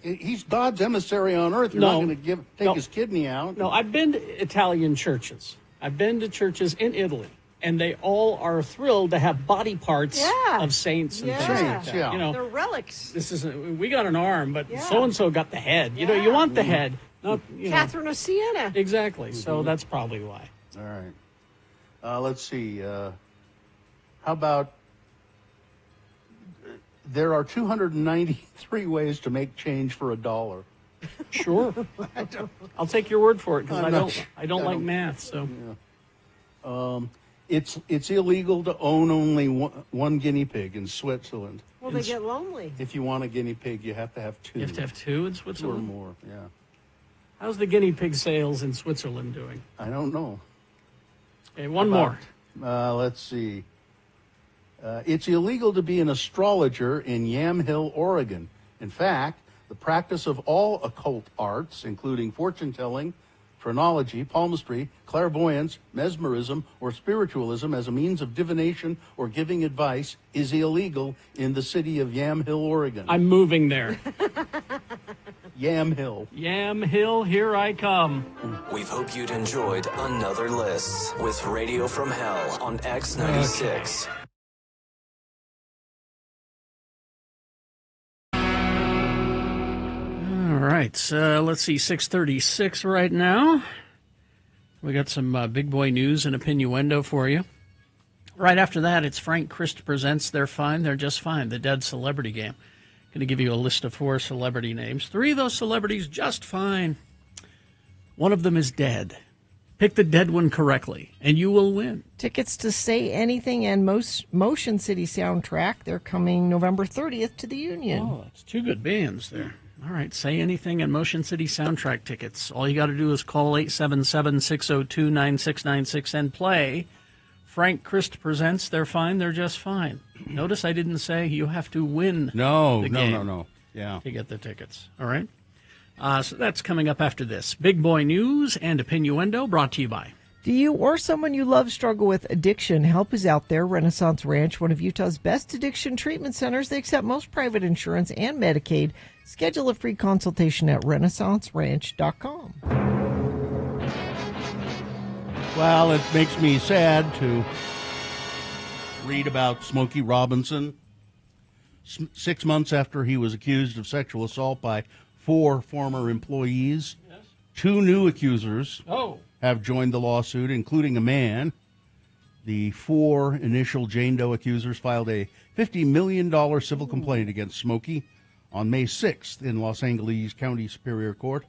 S4: he's God's emissary on earth. You're
S3: No.
S4: not going to take
S3: No.
S4: his kidney out.
S3: No, I've been to Italian churches. I've been to churches in Italy, and they all are thrilled to have body parts
S2: Yeah.
S3: of saints and
S2: Yeah.
S3: things like
S4: Saints,
S3: that.
S4: yeah.
S3: You know,
S2: They're relics.
S3: this isn't. We got an arm, but
S2: Yeah.
S3: so and so got the head. You know, you
S2: Yeah.
S3: want the head, not you know.
S2: Catherine of Siena.
S3: Exactly. So that's probably why.
S4: All right. Let's see. How about there are 293 ways to make change for $1.
S3: Sure. I'll take your word for it because
S4: I'm
S3: I
S4: not
S3: don't.
S4: sure.
S3: I don't
S4: I
S3: like
S4: don't-
S3: math. So
S4: It's illegal to own only one guinea pig in Switzerland.
S2: Well, they get lonely.
S4: If you want a guinea pig, you have to have two.
S3: you have to have two in
S4: two or
S3: Switzerland.
S4: more. Yeah.
S3: How's the guinea pig sales in Switzerland doing?
S4: I don't know.
S3: Okay, one more.
S4: Let's see. It's illegal to be an astrologer in Yamhill, Oregon. In fact, the practice of all occult arts, including fortune-telling, phrenology, palmistry, clairvoyance, mesmerism, or spiritualism as a means of divination or giving advice, is illegal in the city of Yamhill, Oregon.
S3: I'm moving there.
S4: Yam Hill.
S3: Yam Hill, here I come.
S9: We hope you'd enjoyed another list with Radio from Hell on X96.
S3: All right, so let's see, 6:36 right now. We got some big boy news and opinioendo for you. Right after that, it's Frank Christ Presents They're Fine, They're Just Fine, the Dead Celebrity Game. Going to give you a list of 4 celebrity names. 3 of those celebrities just fine. One of them is dead. Pick the dead one correctly, and you will win.
S2: Tickets to Say Anything and Motion City Soundtrack, they're coming November 30th to the Union.
S3: Oh, that's 2 good bands there. All right, Say Anything and Motion City Soundtrack tickets. All you got to do is call 877-602-9696 and play. Frank Christ Presents They're Fine, They're Just Fine. Notice I didn't say you have to win
S4: No.
S3: Yeah. To get the tickets. All right? So that's coming up after this. Big boy news and opinioendo brought to you by.
S2: Do you or someone you love struggle with addiction? Help is out there. Renaissance Ranch, one of Utah's best addiction treatment centers. They accept most private insurance and Medicaid. Schedule a free consultation at renaissanceranch.com.
S4: Well, it makes me sad to read about Smokey Robinson. 6 months after he was accused of sexual assault by 4 former employees, 2 new accusers have joined the lawsuit, including a man. The 4 initial Jane Doe accusers filed a $50 million civil complaint against Smokey on May 6th in Los Angeles County Superior Court.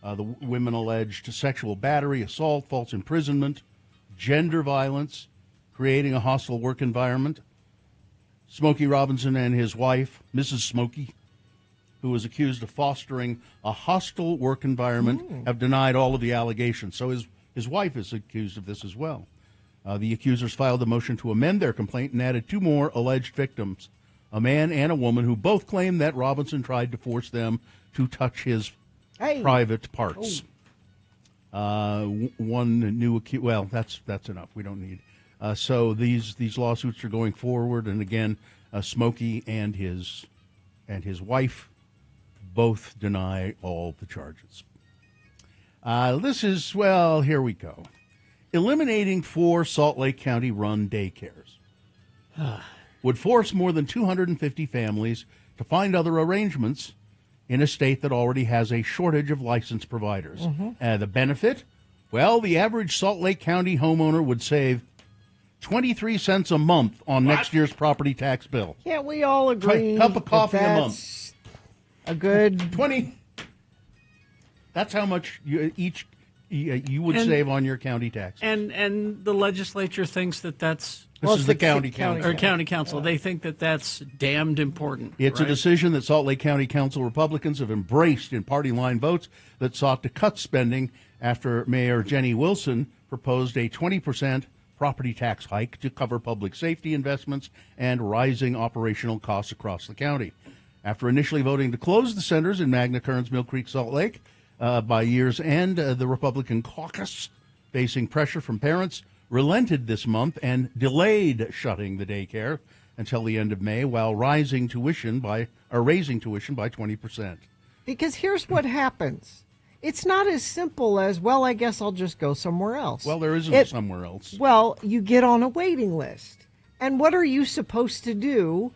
S4: The women alleged sexual battery, assault, false imprisonment, gender violence, creating a hostile work environment. Smokey Robinson and his wife, Mrs. Smokey, who was accused of fostering a hostile work environment, have denied all of the allegations. So his wife is accused of this as well. The accusers filed a motion to amend their complaint and added 2 more alleged victims, a man and a woman, who both claim that Robinson tried to force them to touch his private parts. One new accused. Well, that's enough. We don't need. So these lawsuits are going forward, and again, Smokey and his wife both deny all the charges. This is, well, here we go. Eliminating 4 Salt Lake County-run daycares would force more than 250 families to find other arrangements in a state that already has a shortage of licensed providers. The benefit? Well, the average Salt Lake County homeowner would save 23 cents a month on next year's property tax bill.
S2: Can't we all agree?
S4: Cup of coffee a month.
S2: A good
S4: 20. That's how much you would save on your county tax.
S3: And the legislature thinks that that's...
S4: This is the county council.
S3: Or county council. Yeah. They think that that's damned important.
S4: It's a decision that Salt Lake County Council Republicans have embraced in party line votes that sought to cut spending after Mayor Jenny Wilson proposed a 20% property tax hike to cover public safety investments and rising operational costs across the county. After initially voting to close the centers in Magna Kearns, Mill Creek, Salt Lake by year's end, the Republican caucus, facing pressure from parents, relented this month and delayed shutting the daycare until the end of May, while raising tuition by 20%.
S2: Because here's what happens. It's not as simple as, well, I guess I'll just go somewhere else.
S4: Well, there isn't somewhere else.
S2: Well, you get on a waiting list. And what are you supposed to do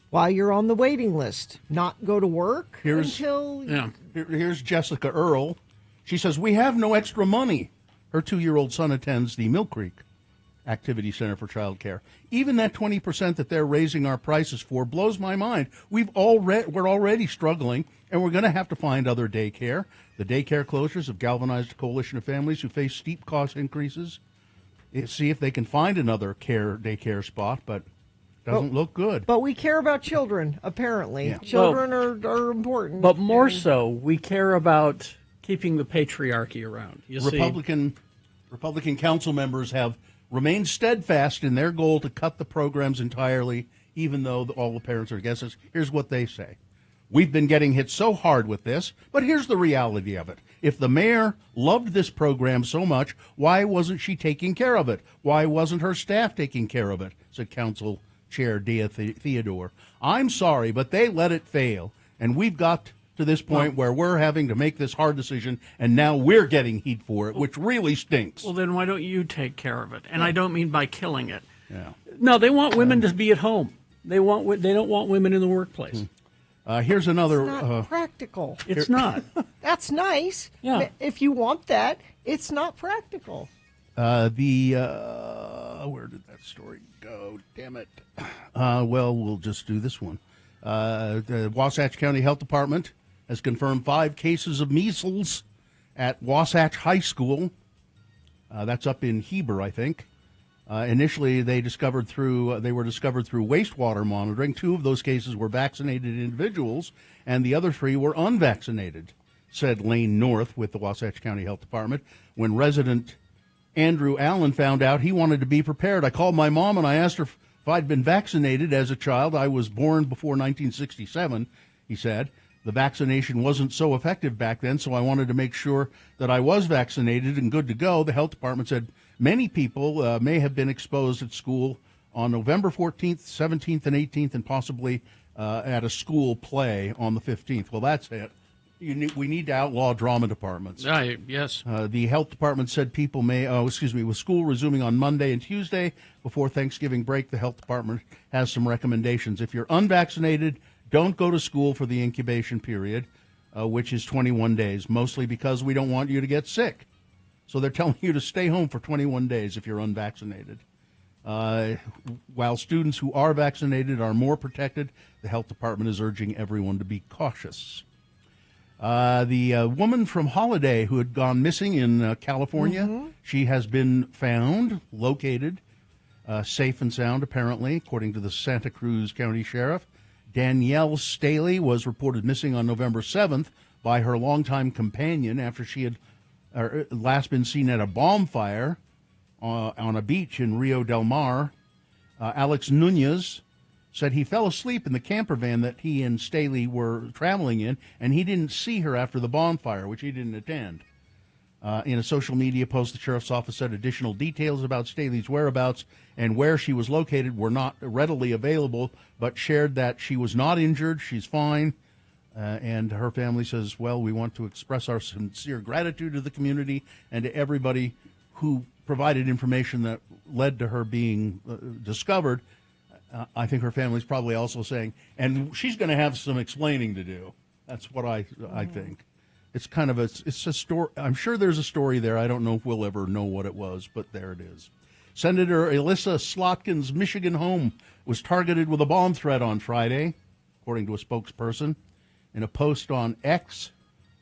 S2: while you're on the waiting list? Not go to work until...
S3: Yeah.
S4: Here's Jessica Earle. She says, we have no extra money. Her 2-year-old son attends the Mill Creek Activity Center for Child Care. Even that 20% that they're raising our prices for blows my mind. We're already struggling, and we're going to have to find other daycare. The daycare closures have galvanized a coalition of families who face steep cost increases. See if they can find another daycare spot, but doesn't look good.
S2: But we care about children, apparently. Yeah. Children are important.
S3: But more so, we care about keeping the patriarchy around.
S4: Republican council members have remained steadfast in their goal to cut the programs entirely, even though all the parents are against us. Here's what they say. We've been getting hit so hard with this, but here's the reality of it. If the mayor loved this program so much, why wasn't she taking care of it? Why wasn't her staff taking care of it? Said Council Chair Dea Theodore. I'm sorry, but they let it fail, and we've got to this point where we're having to make this hard decision, and now we're getting heat for it, which really stinks.
S3: Well, then why don't you take care of it? And I don't mean by killing it.
S4: Yeah.
S3: No, they want women to be at home. They don't want women in the workplace.
S4: Here's another.
S2: It's not practical.
S3: It's not.
S2: That's nice.
S3: Yeah.
S2: If you want that, it's not practical.
S4: Where did that story go? Damn it. Well, we'll just do this one. The Wasatch County Health Department has confirmed 5 cases of measles at Wasatch High School. That's up in Heber, I think. Initially, they were discovered through wastewater monitoring. 2 of those cases were vaccinated individuals, and the other 3 were unvaccinated, said Lane North with the Wasatch County Health Department. When resident Andrew Allen found out, he wanted to be prepared. I called my mom and I asked her if I'd been vaccinated as a child. I was born before 1967, he said. The vaccination wasn't so effective back then, so I wanted to make sure that I was vaccinated and good to go. The health department said many people may have been exposed at school on November 14th, 17th, and 18th, and possibly at a school play on the 15th. Well, that's it. We need to outlaw drama departments.
S3: Yes.
S4: The health department said people may, with school resuming on Monday and Tuesday before Thanksgiving break, the health department has some recommendations. If you're unvaccinated, don't go to school for the incubation period, which is 21 days, mostly because we don't want you to get sick. So they're telling you to stay home for 21 days if you're unvaccinated. While students who are vaccinated are more protected, the health department is urging everyone to be cautious. The woman from Holiday who had gone missing in California, she has been found, located, safe and sound, apparently, according to the Santa Cruz County Sheriff. Danielle Staley was reported missing on November 7th by her longtime companion after she had last been seen at a bonfire on a beach in Rio del Mar. Alex Nunez said he fell asleep in the camper van that he and Staley were traveling in, and he didn't see her after the bonfire, which he didn't attend. In a social media post, the sheriff's office said additional details about Staley's whereabouts and where she was located were not readily available, but shared that she was not injured, she's fine, and her family says, well, we want to express our sincere gratitude to the community and to everybody who provided information that led to her being discovered. I think her family's probably also saying, and she's going to have some explaining to do. That's what I think. It's kind of it's a story. I'm sure there's a story there. I don't know if we'll ever know what it was, but there it is. Senator Elissa Slotkin's Michigan home was targeted with a bomb threat on Friday, according to a spokesperson. In a post on X,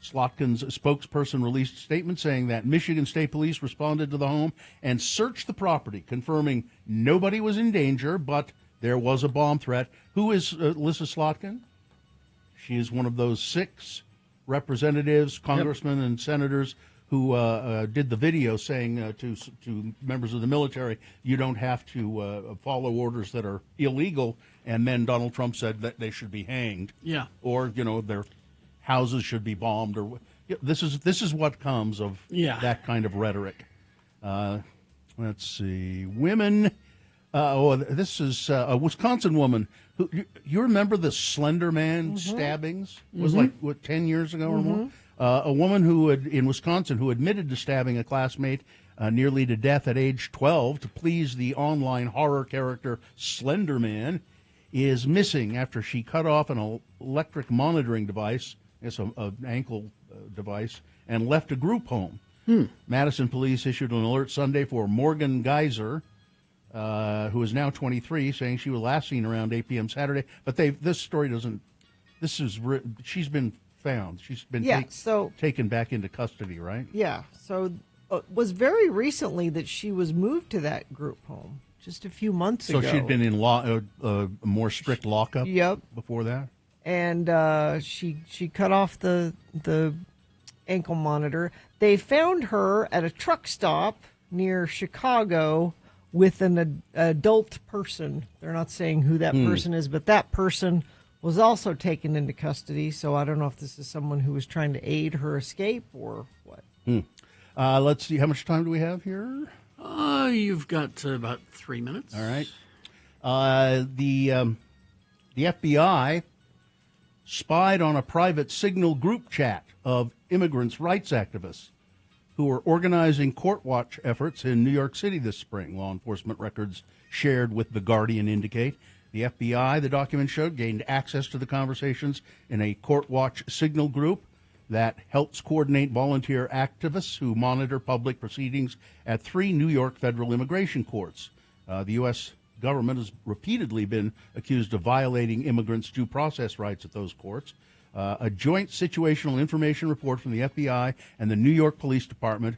S4: Slotkin's spokesperson released a statement saying that Michigan State Police responded to the home and searched the property, confirming nobody was in danger, but there was a bomb threat. Who is Elissa Slotkin? She is one of those 6 representatives, congressmen, and senators who did the video saying to members of the military, you don't have to follow orders that are illegal. And then Donald Trump said that they should be hanged.
S3: Yeah.
S4: Or, their houses should be bombed. Or this is what comes of that kind of rhetoric. Let's see. Women. This is a Wisconsin woman who, you remember the Slender Man stabbings? It was like, 10 years ago or more? A woman in Wisconsin who admitted to stabbing a classmate nearly to death at age 12 to please the online horror character Slender Man is missing after she cut off an electric monitoring device, it's an ankle device, and left a group home. Madison police issued an alert Sunday for Morgan Geyser, who is now 23, saying she was last seen around 8 p.m. Saturday. But this story doesn't. She's been found. She's been taken back into custody, right?
S2: Yeah. So it was very recently that she was moved to that group home, just a few months ago.
S4: So she'd been in a more strict lockup.
S2: Yep.
S4: Before that.
S2: And she cut off the ankle monitor. They found her at a truck stop near Chicago with an adult person. They're not saying who that person is, but that person was also taken into custody. So I don't know if this is someone who was trying to aid her escape or what.
S4: Let's see. How much time do we have here?
S3: You've got about 3 minutes.
S4: All right. The FBI spied on a private Signal group chat of immigrants' rights activists who are organizing court watch efforts in New York City this spring. Law enforcement records shared with The Guardian indicate the FBI, the document showed, gained access to the conversations in a court watch Signal group that helps coordinate volunteer activists who monitor public proceedings at 3 New York federal immigration courts. The U.S. government has repeatedly been accused of violating immigrants' due process rights at those courts. A joint situational information report from the FBI and the New York Police Department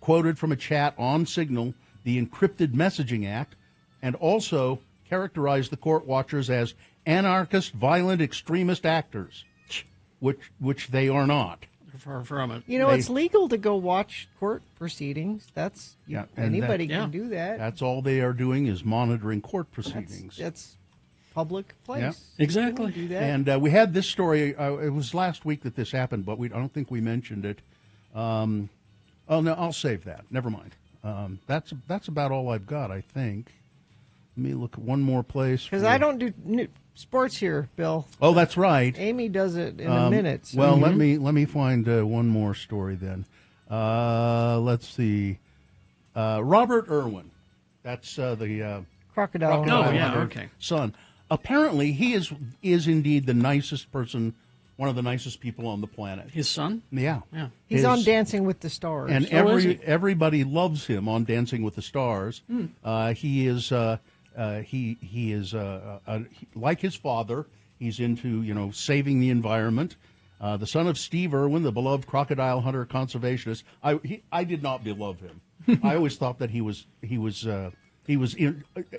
S4: quoted from a chat on Signal the Encrypted Messaging Act and also characterized the court watchers as anarchist, violent, extremist actors, which they are not.
S3: Far from it.
S2: You know, it's legal to go watch court proceedings. That's anybody can do that.
S4: That's all they are doing is monitoring court proceedings.
S2: That's public place.
S4: Yeah.
S3: Exactly.
S2: Do that.
S4: And we had this story. It was last week that this happened, but I don't think we mentioned it. Oh no, I'll save that. Never mind. That's about all I've got, I think. Let me look at one more place.
S2: Because I don't do sports here, Bill.
S4: Oh, that's right.
S2: Amy does it in a minute. So.
S4: Well, let me find one more story then. Let's see. Robert Irwin. That's the
S2: Crocodile.
S3: Okay.
S4: son. Apparently, he is indeed the nicest person, one of the nicest people on the planet.
S3: His son?
S4: Yeah.
S2: He's on Dancing with the Stars.
S4: And
S3: is he?
S4: everybody loves him on Dancing with the Stars. He is like his father. He's into saving the environment. The son of Steve Irwin, the beloved crocodile hunter conservationist. I did not beloved him. I always thought that he was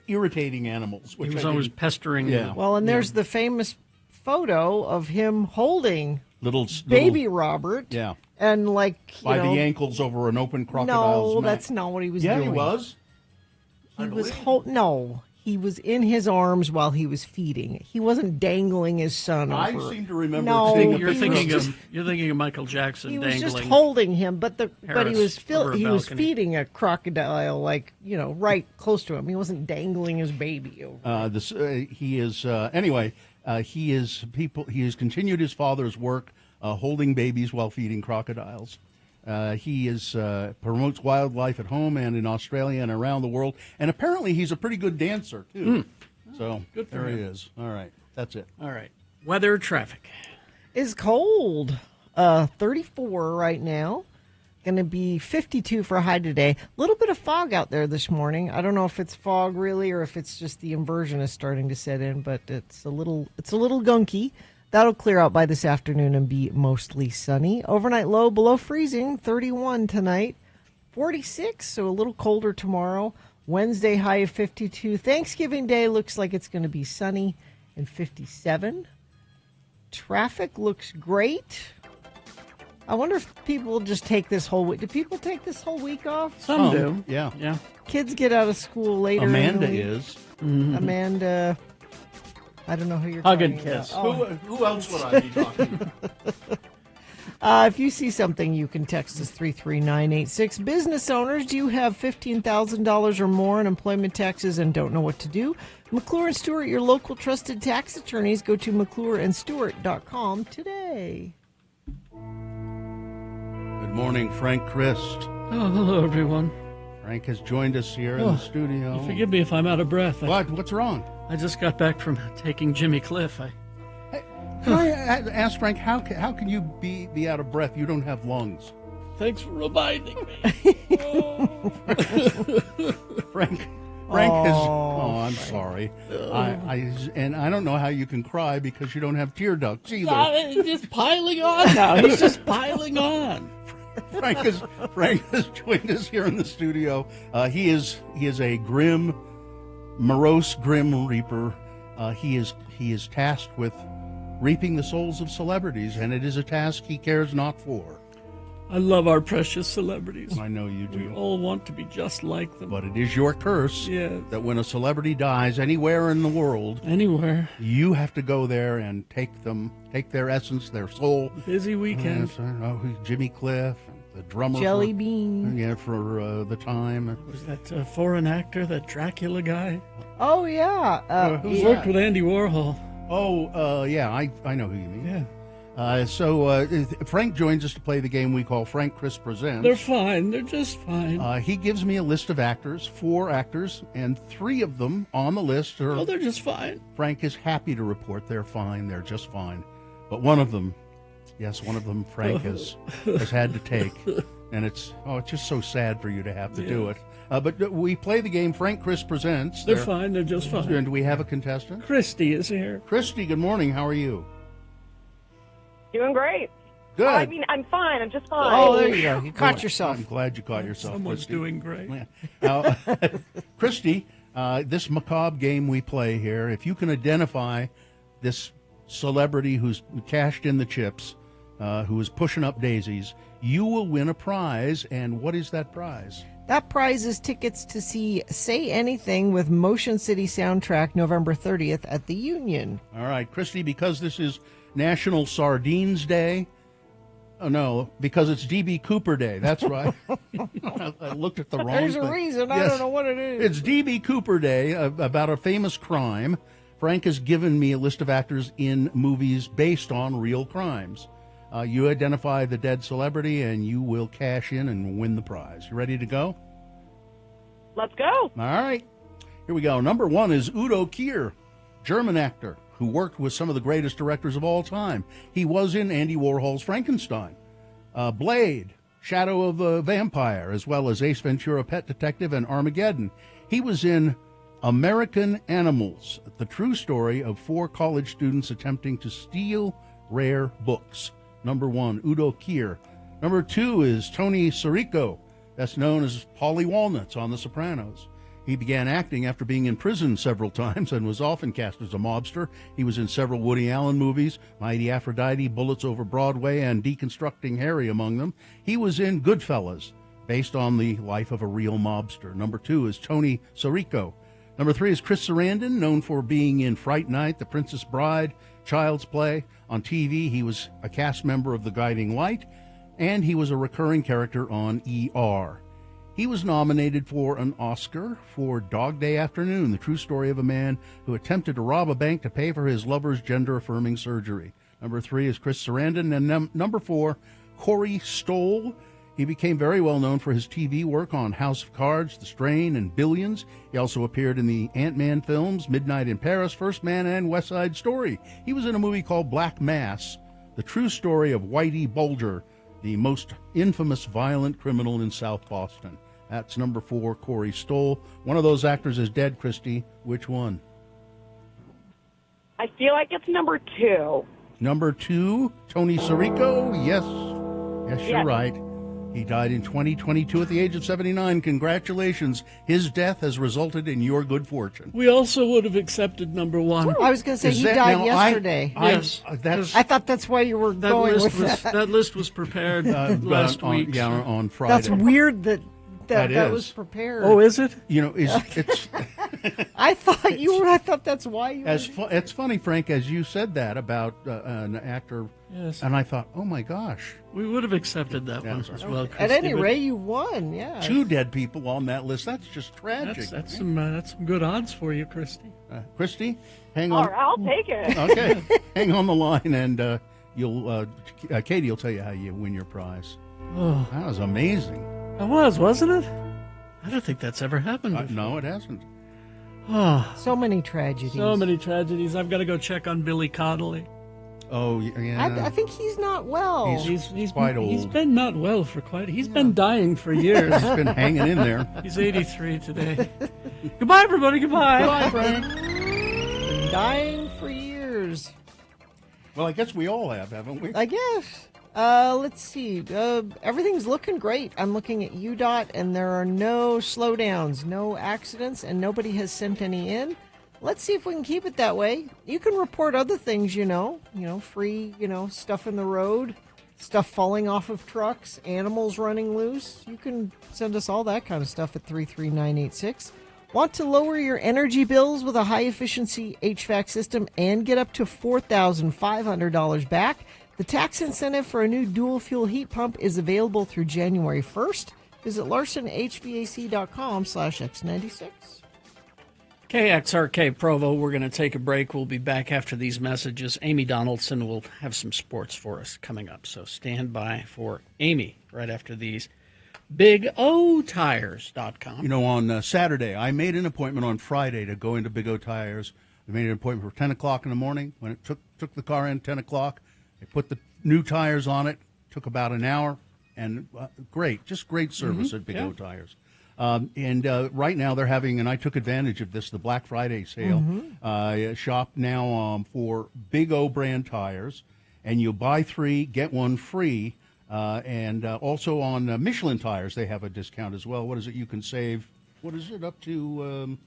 S4: irritating animals.
S3: He was always pestering.
S4: Yeah.
S2: Well, and there's the famous photo of him holding
S4: little
S2: baby Robert.
S4: Yeah.
S2: And
S4: by the ankles over an open crocodile's
S2: No,
S4: neck.
S2: that's not what he was
S4: Yeah,
S2: doing.
S4: he was.
S2: He was in his arms while he was feeding. He wasn't dangling his son
S4: I
S2: over.
S4: seem to remember.
S2: No,
S4: seeing a
S3: You're
S4: picture
S3: thinking of Michael Jackson
S2: he
S3: dangling.
S2: was just holding him, but he
S3: Harris over a
S2: he was
S3: balcony.
S2: feeding a crocodile right close to him. He wasn't dangling his baby over.
S4: He is anyway. He has continued his father's work, holding babies while feeding crocodiles. He promotes wildlife at home and in Australia and around the world, and apparently he's a pretty good dancer too. So
S3: Good for
S4: there he
S3: him.
S4: is. All right, that's it.
S3: All right. Weather, traffic.
S2: It's cold. 34 right now. Going to be 52 for a high today. A little bit of fog out there this morning. I don't know if it's fog really or if it's just the inversion is starting to set in, but it's a little gunky. That'll clear out by this afternoon and be mostly sunny. Overnight low below freezing, 31 tonight. 46, so a little colder tomorrow. Wednesday high of 52. Thanksgiving Day looks like it's going to be sunny and 57. Traffic looks great. I wonder if people just take this whole week. Do people take this whole week off?
S3: Some do.
S4: Yeah.
S3: Yeah.
S2: Kids get out of school later.
S4: Amanda
S2: in the week.
S4: is.
S2: Amanda. I don't know who you're
S3: Hugging
S2: talking
S3: kiss.
S2: about. Oh.
S4: Who else would I be talking to?
S2: If you see something, you can text us 33986. Business owners, do you have $15,000 or more in employment taxes and don't know what to do? McClure and Stewart, your local trusted tax attorneys. Go to McClureandStewart.com today.
S4: Good morning, Frank Christ.
S3: Oh, hello, everyone.
S4: Frank has joined us here in the studio.
S3: Forgive me if I'm out of breath.
S4: What's wrong?
S3: I just got back from taking Jimmy Cliff.
S4: Can I ask Frank, how can you be out of breath? You don't have lungs.
S3: Thanks for reminding me.
S4: Frank is. Oh, I'm sorry. I don't know how you can cry because you don't have tear ducts either.
S3: He's just piling on now. He's just piling on.
S4: Frank has joined us here in the studio. He is a morose grim reaper. He is tasked with reaping the souls of celebrities, and it is a task he cares not for.
S3: I love our precious celebrities.
S4: I know you
S3: We
S4: do.
S3: all want to be just like them.
S4: But it is your curse that when a celebrity dies anywhere in the world,
S3: Anywhere.
S4: you have to go there and take their essence, their soul.
S3: Busy weekend.
S4: Jimmy Cliff, the drummer.
S2: Jelly Bean.
S4: Yeah, for the time.
S3: Was that foreign actor, that Dracula guy?
S2: Oh, yeah.
S3: Who worked with Andy Warhol?
S4: Yeah, I know who you mean. Yeah. Frank joins us to play the game we call Frank Chris Presents.
S3: They're fine. They're just fine.
S4: He gives me a list of actors, 4 actors, and 3 of them on the list are...
S3: Oh, they're just fine.
S4: Frank is happy to report they're fine. They're just fine. But one of them, Frank has had to take. And it's just so sad for you to have to do it. But we play the game Frank Chris Presents.
S3: They're fine. They're just fine.
S4: And do we have a contestant?
S3: Christy is here.
S4: Christy, good morning. How are you?
S10: Doing great.
S4: Good.
S10: I mean, I'm fine. I'm just fine.
S2: Oh, there you go. You caught yourself.
S4: I'm glad you caught yourself,
S3: Someone's
S4: Christy.
S3: doing great.
S4: Yeah. Now, Christy, this macabre game we play here, if you can identify this celebrity who's cashed in the chips, who is pushing up daisies, you will win a prize. And what is that prize?
S2: That prize is tickets to see Say Anything with Motion City Soundtrack November 30th at the Union.
S4: All right, Christy, because this is National Sardines Day. Oh, no, because it's D.B. Cooper Day. That's right. I looked at the wrong
S2: There's
S4: thing.
S2: a reason. I
S4: Yes.
S2: don't know what it is.
S4: It's D.B. Cooper Day, about a famous crime. Frank has given me a list of actors in movies based on real crimes. You identify the dead celebrity, and you will cash in and win the prize. You ready to go?
S10: Let's go.
S4: All right. Here we go. Number 1 is Udo Kier, German actor who worked with some of the greatest directors of all time. He was in Andy Warhol's Frankenstein, Blade, Shadow of a Vampire, as well as Ace Ventura, Pet Detective, and Armageddon. He was in American Animals, the true story of 4 college students attempting to steal rare books. Number 1, Udo Kier. Number 2 is Tony Sirico, best known as Paulie Walnuts on The Sopranos. He began acting after being in prison several times and was often cast as a mobster. He was in several Woody Allen movies, Mighty Aphrodite, Bullets Over Broadway, and Deconstructing Harry among them. He was in Goodfellas, based on the life of a real mobster. Number 2 is Tony Sirico. Number 3 is Chris Sarandon, known for being in Fright Night, The Princess Bride, Child's Play. On TV, he was a cast member of The Guiding Light, and he was a recurring character on ER. He was nominated for an Oscar for Dog Day Afternoon, the true story of a man who attempted to rob a bank to pay for his lover's gender-affirming surgery. Number 3 is Chris Sarandon. And number 4, Corey Stoll. He became very well known for his TV work on House of Cards, The Strain, and Billions. He also appeared in the Ant-Man films, Midnight in Paris, First Man, and West Side Story. He was in a movie called Black Mass, the true story of Whitey Bulger, the most infamous violent criminal in South Boston. That's number 4, Corey Stoll. One of those actors is dead, Christy. Which one?
S10: I feel like it's number 2.
S4: Number 2, Tony Sirico. Yes, you're
S10: Yes.
S4: right. He died in 2022 at the age of 79. Congratulations. His death has resulted in your good fortune.
S3: We also would have accepted number 1.
S2: I was going to say
S4: Is
S2: he
S4: that-
S2: died
S4: now,
S2: yesterday.
S3: Yes.
S2: I thought that's why you were going with that.
S3: That list was prepared last week.
S4: On Friday.
S2: That's weird that
S4: That is.
S2: was prepared.
S3: Oh, is it?
S4: You know, it's
S2: I thought you were. I thought that's why you.
S4: it's funny, Frank, as you said that about an actor,
S3: Yes.
S4: and I thought, oh my gosh,
S3: We would have accepted that one
S4: sorry.
S3: as well.
S2: At
S3: Christy,
S2: any
S3: but
S2: rate, you won. Yeah.
S4: 2 dead people on that list. That's just tragic.
S3: that's some good odds for you, Christy.
S4: Christy, hang
S10: All
S4: on.
S10: right, I'll take it.
S4: Okay, hang on the line, and you'll Katie will tell you how you win your prize.
S3: Oh,
S4: That was amazing.
S3: it was, wasn't it? I don't think that's ever happened before.
S4: No, it hasn't.
S3: Oh,
S2: So many tragedies.
S3: so many tragedies. I've got to go check on Billy Connolly.
S4: Oh, yeah.
S2: I think he's not well.
S4: He's quite old.
S3: He's been not well for quite. He's been dying for years.
S4: He's been hanging in there.
S3: He's 83 today. Goodbye, everybody. Goodbye.
S4: Goodbye, Frank.
S2: Been dying for years.
S4: Well, I guess we all have, haven't we?
S2: I guess. Let's see. Everything's looking great. I'm looking at UDOT, and there are no slowdowns, no accidents, and nobody has sent any in. Let's see if we can keep it that way. You can report other things, free, stuff in the road, stuff falling off of trucks, animals running loose. You can send us all that kind of stuff at 33986. Want to lower your energy bills with a high-efficiency HVAC system and get up to $4,500 back? The tax incentive for a new dual-fuel heat pump is available through January 1st. Visit LarsonHVAC.com/X96.
S3: KXRK Provo, we're going to take a break. We'll be back after these messages. Amy Donaldson will have some sports for us coming up, so stand by for Amy right after these. BigOTires.com.
S4: You know, on Saturday, I made an appointment on Friday to go into Big O Tires. I made an appointment for 10 o'clock in the morning. When it took the car in 10 o'clock, they put the new tires on it. Took about an hour, and great service at Big O Tires. And right now they're having, and I took advantage of this, the Black Friday sale. Shop now for Big O brand tires, and you buy 3, get 1 free. And also on Michelin tires, they have a discount as well. What is it? You can save, what is it, up to,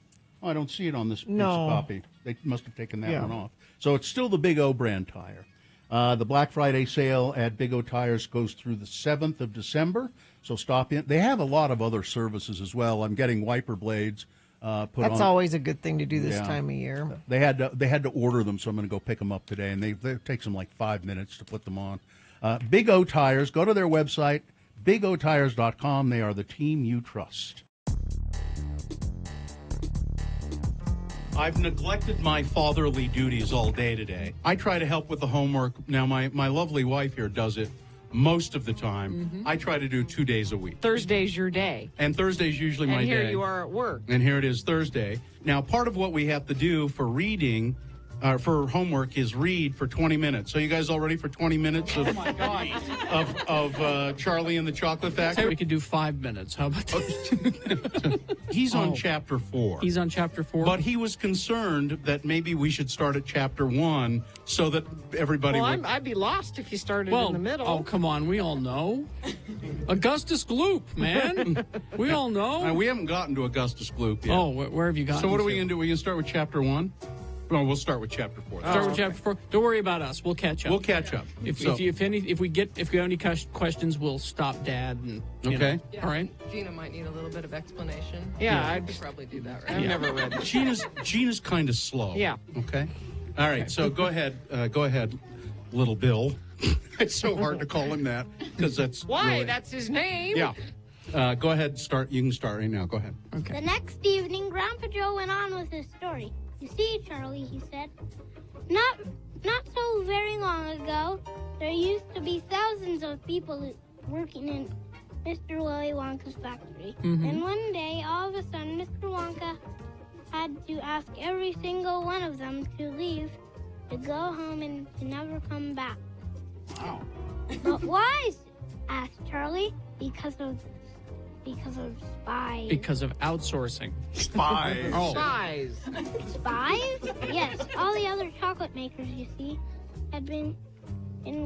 S4: I don't see it on this piece of copy. They must have taken that one off. So it's still the Big O brand tire. The Black Friday sale at Big O Tires goes through the 7th of December, so stop in. They have a lot of other services as well. I'm getting wiper blades put on.
S2: That's always a good thing to do this time of year.
S4: They had to order them, so I'm going to go pick them up today, and it takes them like 5 minutes to put them on. Big O Tires, go to their website, bigotires.com. They are the team you trust.
S11: I've neglected my fatherly duties all day today. I try to help with the homework. Now, my lovely wife here does it most of the time. I try to do 2 days a week.
S12: Thursday's your day.
S11: And Thursday's usually my day.
S12: And here you are at work.
S11: And here it is Thursday. Now, part of what we have to do for reading, for homework, is read for 20 minutes. So you guys all ready for 20 minutes of, of Charlie and the Chocolate Factory?
S3: We could do 5 minutes. How about that?
S11: He's on chapter 4.
S3: He's on chapter 4?
S11: But he was concerned that maybe we should start at chapter 1 so that everybody would...
S12: I'd be lost if you started in the middle.
S3: Oh, come on. We all know. Augustus Gloop, man. We all know.
S11: We haven't gotten to Augustus Gloop yet.
S3: Oh, where have you gotten
S11: So what are we
S3: to?
S11: going to do? We're going to start with chapter 1? Well, we'll start with chapter 4.
S3: Start with chapter 4. Don't worry about us. We'll catch up.
S11: We'll catch up.
S3: If we have any questions, we'll stop Dad. And
S11: okay.
S3: Yeah. All right.
S13: Gina might need a little bit of explanation.
S12: Yeah,
S13: I'd probably do that. Right?
S12: I've never read that.
S11: Gina's kind of slow.
S12: Yeah.
S11: Okay. All right. So go ahead, little Bill. It's so hard to call him that because that's
S12: why
S11: really...
S12: that's his name.
S11: Yeah. Go ahead. Start. You can start right now. Go ahead.
S14: Okay. The next evening, Grandpa Joe went on with his story. You see, Charlie, he said, not so very long ago, there used to be thousands of people working in Mr. Willy Wonka's factory. And one day, all of a sudden, Mr. Wonka had to ask every single one of them to leave, to go home and to never come back.
S11: Wow.
S14: But why? Asked Charlie. Because of spies.
S3: Because of outsourcing.
S11: Spies.
S3: Oh.
S12: Spies.
S14: Spies? Yes, all the other chocolate makers, you see, had been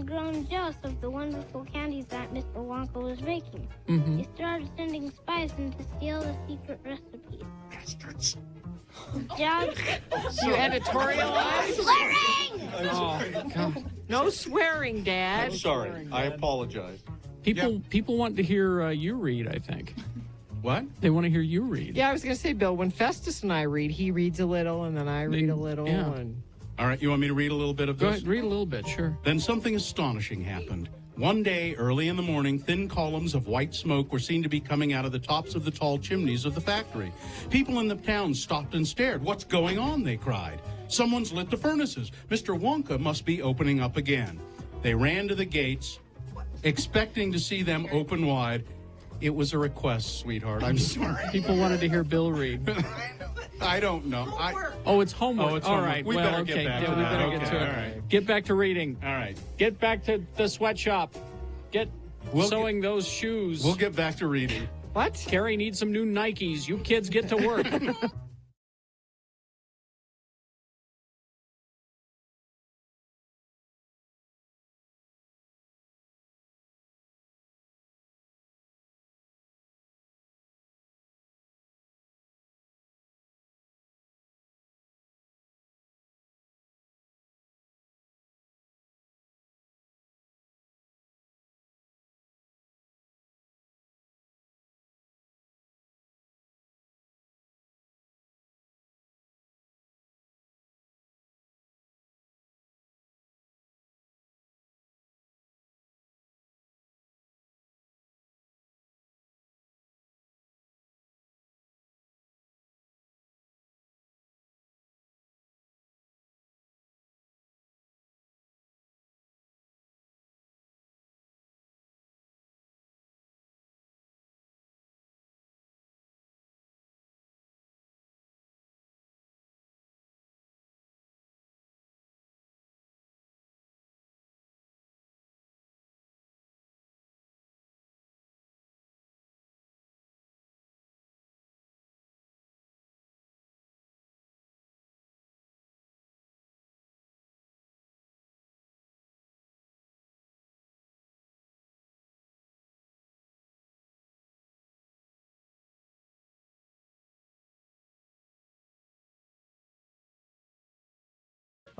S14: grown jealous of the wonderful candies that Mr. Wonka was making. They started sending spies in to steal the secret recipes.
S11: Bastards.
S14: Jobs.
S12: You editorialize?
S14: Swearing!
S12: Oh, God. No swearing, Dad.
S11: I'm sorry. I apologize.
S3: People want to hear you read, I think.
S11: What?
S3: They want to hear you read.
S12: Yeah, I was going to say, Bill, when Festus and I read, he reads a little, and then I read a little.
S3: Yeah.
S12: And...
S11: All right, you want me to read a little bit of this?
S3: Go ahead, read a little bit, sure.
S11: Then something astonishing happened. One day, early in the morning, thin columns of white smoke were seen to be coming out of the tops of the tall chimneys of the factory. People in the town stopped and stared. What's going on? They cried. Someone's lit the furnaces. Mr. Wonka must be opening up again. They ran to the gates, expecting to see them open wide. It was a request, sweetheart. I'm sorry.
S3: People wanted to hear Bill read.
S11: I don't know.
S3: It's homework.
S11: Oh, it's
S3: all
S11: homework.
S3: right.
S11: We
S3: well,
S11: better
S3: okay.
S11: get back to
S3: we
S11: that.
S3: better
S11: Okay,
S3: get to it.
S11: all right.
S3: Get back to reading.
S11: All right.
S3: Get back to the sweatshop. Get sewing those shoes.
S11: We'll get back to reading.
S12: What?
S3: Carrie needs some new Nikes. You kids get to work.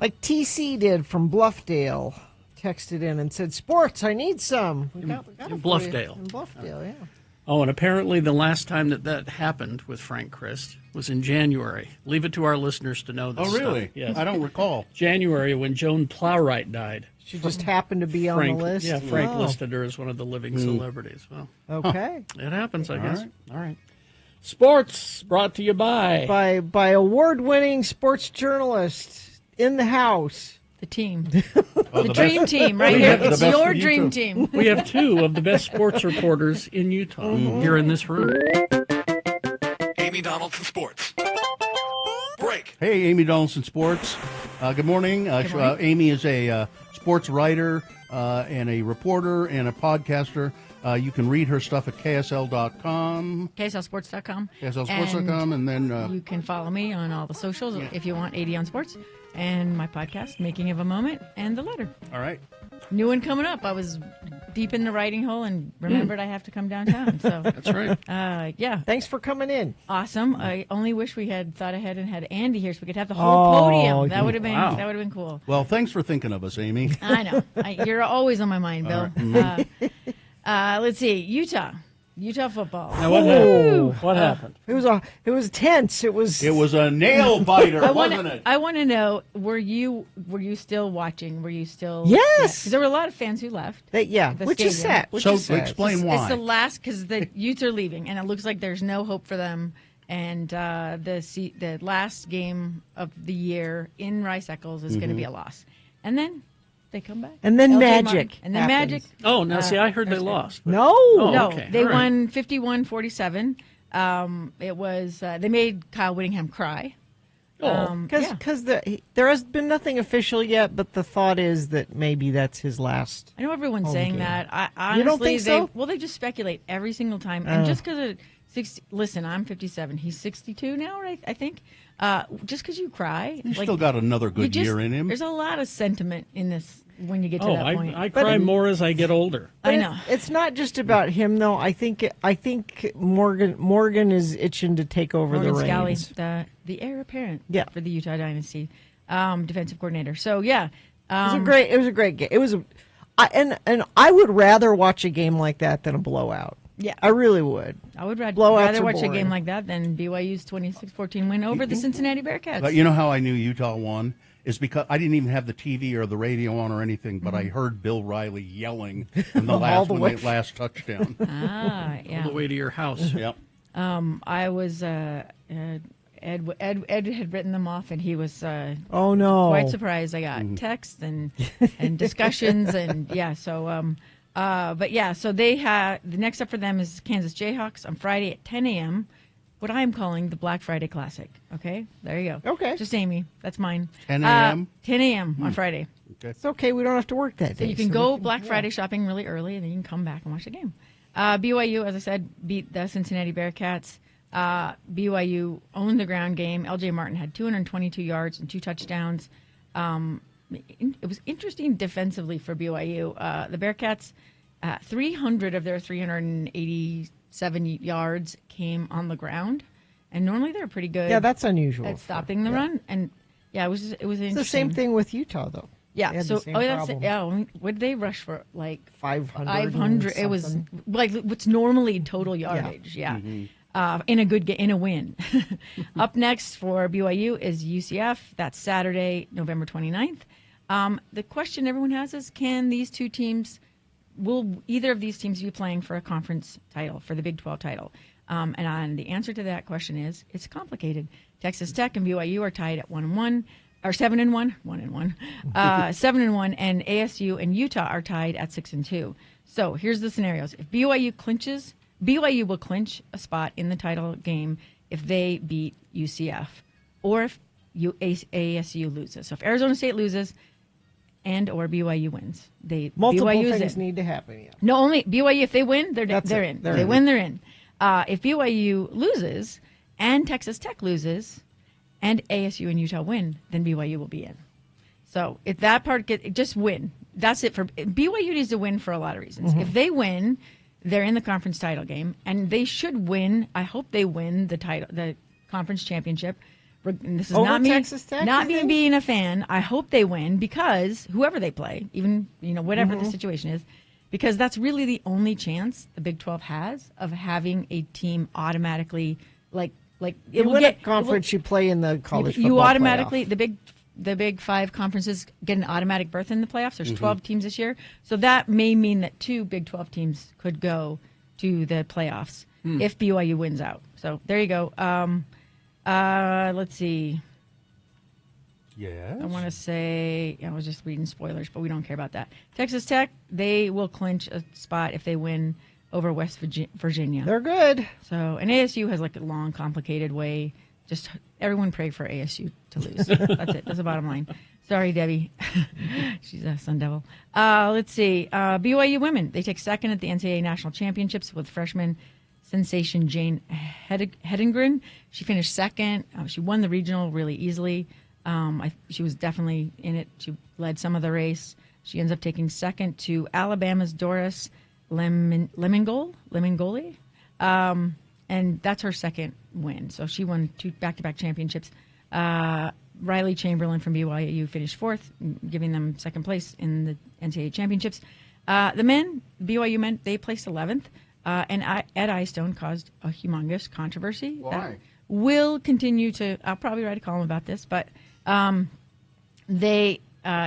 S2: Like TC did from Bluffdale. Texted in and said, "Sports, I need some." We got
S3: in
S2: it for you.
S3: Bluffdale.
S2: In Bluffdale, yeah.
S3: Oh, and apparently the last time that happened with Frank Christ was in January. Leave it to our listeners to know this
S4: Oh, really?
S3: stuff. Yes.
S4: I don't recall.
S3: January, when Joan Plowright died.
S2: She just happened to be on
S3: Frank,
S2: the list.
S3: Yeah, Frank
S2: Oh.
S3: listed her as one of the living celebrities. Well,
S2: Okay.
S3: it happens, I
S2: All
S3: guess.
S2: right.
S3: All right. Sports brought to you by
S2: by award-winning sports journalist in the house.
S12: The team.
S3: Oh,
S12: the dream team, right
S3: We
S12: here.
S3: have the
S12: It's
S3: best-
S12: your
S3: you
S12: dream
S3: too.
S12: team.
S3: We have two of the best sports reporters in Utah here in this room.
S15: Amy Donaldson Sports. Break.
S4: Hey, Amy Donaldson Sports. Good morning.
S15: Good morning.
S4: Amy is a sports writer and a reporter and a podcaster. You can read her stuff at KSL.com.
S12: KSLSports.com.
S4: KSLSports.com, and then
S12: you can follow me on all the socials if you want. 80 on Sports and my podcast, Making of a Moment, and The Letter.
S4: all right.
S12: New one coming up. I was deep in the writing hole and remembered I have to come downtown. So
S3: That's right.
S12: Yeah.
S2: Thanks for coming in.
S12: Awesome. I only wish we had thought ahead and had Andy here so we could have the whole podium. That would have been
S4: wow.
S12: that would have been cool.
S4: Well, thanks for thinking of us, Amy.
S12: I know. You're always on my mind, Bill.
S4: All right.
S12: Let's see. Utah football.
S3: Now, what happened? What happened?
S2: It was tense. It was
S4: a nail biter,
S12: wasn't it? I want to know, were you still watching? Were you still?
S2: Yes.
S12: 'Cause there were a lot of fans who left.
S2: Yeah,
S12: the
S2: which is
S12: stadium.
S2: sad. Which is sad.
S4: explain
S12: It's the last because the Utes are leaving, and it looks like there's no hope for them. And the last game of the year in Rice Eccles is going to be a loss, and then they come back.
S2: And then
S12: LJ
S2: magic
S12: Martin. And then
S2: happens.
S12: magic.
S3: Oh, now see, I heard they lost. but-
S2: No.
S3: Oh,
S12: No,
S3: okay.
S12: they
S3: All right.
S12: won 51-47. It was they made Kyle Whittingham cry.
S2: Because there has been nothing official yet, but the thought is that maybe that's his last.
S12: I know everyone's
S2: home
S12: saying
S2: game.
S12: that. I honestly,
S2: You don't think so?
S12: They just speculate every single time. And just because of 60, listen, I'm 57. He's 62 now, right? I think. Just because you cry,
S4: He's still got another
S12: you
S4: good
S12: just-
S4: year in him.
S12: There's a lot of sentiment in this when you get to
S3: Oh,
S12: that point.
S3: I cry more as I get older.
S2: But
S12: I know.
S2: it's not just about him, though. I think Morgan is itching to take over
S12: Morgan
S2: the
S12: Scally,
S2: reins.
S12: the heir apparent for the Utah Dynasty, defensive coordinator. So yeah,
S2: It was a great game. It was, and I would rather watch a game like that than a blowout.
S12: Yeah.
S2: I really would.
S12: I would rather
S2: Blowouts are
S12: watch a
S2: boring.
S12: game like that than BYU's 26-14 win over the Cincinnati Bearcats.
S4: But you know how I knew Utah won? Is because I didn't even have the TV or the radio on or anything, but I heard Bill Riley yelling in the last touchdown.
S12: Yeah.
S3: All the way to your house.
S4: Yep.
S12: I was Ed had written them off, and he was
S2: Oh, no.
S12: quite surprised. I got texts and discussions, and yeah. So but yeah. So they have the next up for them is Kansas Jayhawks on Friday at 10 a.m. What I am calling the Black Friday Classic. Okay, there you go.
S2: Okay,
S12: just Amy. That's mine.
S4: 10 a.m.?
S12: 10 a.m. on Friday.
S4: Okay.
S2: It's okay. We don't have to work that
S12: So
S2: day.
S12: you can go Black Friday shopping really early, and then you can come back and watch the game. BYU, as I said, beat the Cincinnati Bearcats. BYU owned the ground game. LJ Martin had 222 yards and 2 touchdowns. It was interesting defensively for BYU. The Bearcats, 300 of their 387 yards came on the ground, and normally they're pretty good.
S2: Yeah, that's unusual
S12: at stopping the run. And yeah, it was interesting.
S2: It's the same thing with Utah, though. They
S12: Yeah.
S2: had
S12: So
S2: the same problem.
S12: what did they rush for? Like
S2: 500.
S12: 500. It was like what's normally total yardage. Yeah. In a good in a win. Up next for BYU is UCF. That's Saturday, November 29th. The question everyone has is, can these two teams, will either of these teams be playing for a conference title, for the Big 12 title? And the answer to that question is, it's complicated. Texas Tech and BYU are tied at 1-1, or 7-1, 1-1, 7-1, and ASU and Utah are tied at 6-2. So here's the scenarios. If BYU clinches, BYU will clinch a spot in the title game if they beat UCF, or if ASU loses. So if Arizona State loses and or BYU wins,
S2: Multiple
S12: BYU's
S2: things
S12: in.
S2: need to happen. Yeah.
S12: No, only BYU. If they win, they're
S2: That's
S12: they're
S2: it.
S12: in.
S2: They're
S12: They
S2: in.
S12: win, they're in. If BYU loses and Texas Tech loses and ASU and Utah win, then BYU will be in. So if that part just win. That's it for BYU needs to win for a lot of reasons.
S2: Mm-hmm.
S12: If they win, they're in the conference title game, and they should win. I hope they win the title, the conference championship, And this is
S2: Over
S12: not me,
S2: Texas Tech,
S12: not
S2: you
S12: me
S2: think?
S12: being a fan. I hope they win because whoever they play, even whatever
S2: Mm-hmm.
S12: the situation is, because that's really the only chance the Big 12 has of having a team automatically like
S2: You win a conference, you play in the college football
S12: you automatically
S2: playoff.
S12: the big 5 conferences get an automatic berth in the playoffs. There's
S2: Mm-hmm.
S12: 12 teams this year, so that may mean that 2 Big 12 teams could go to the playoffs if BYU wins out. So there you go. Let's see.
S4: Yes.
S12: I want to say, I was just reading spoilers, but we don't care about that. Texas Tech, they will clinch a spot if they win over West Virginia.
S2: They're good.
S12: So, and ASU has like a long, complicated way. Just everyone pray for ASU to lose. That's it. That's the bottom line. Sorry, Debbie. She's a Sun Devil. Let's see. BYU women, they take second at the NCAA National Championships with freshman sensation Jane Hedengren. She finished second. She won the regional really easily. She was definitely in it. She led some of the race. She ends up taking second to Alabama's Doris Lemingoli. And that's her second win. So she won 2 back-to-back championships. Riley Chamberlain from BYU finished fourth, giving them second place in the NCAA championships. The men, BYU men, they placed 11th. And Ed Eyestone caused a humongous controversy.
S4: Why?
S12: That will continue to. I'll probably write a column about this, but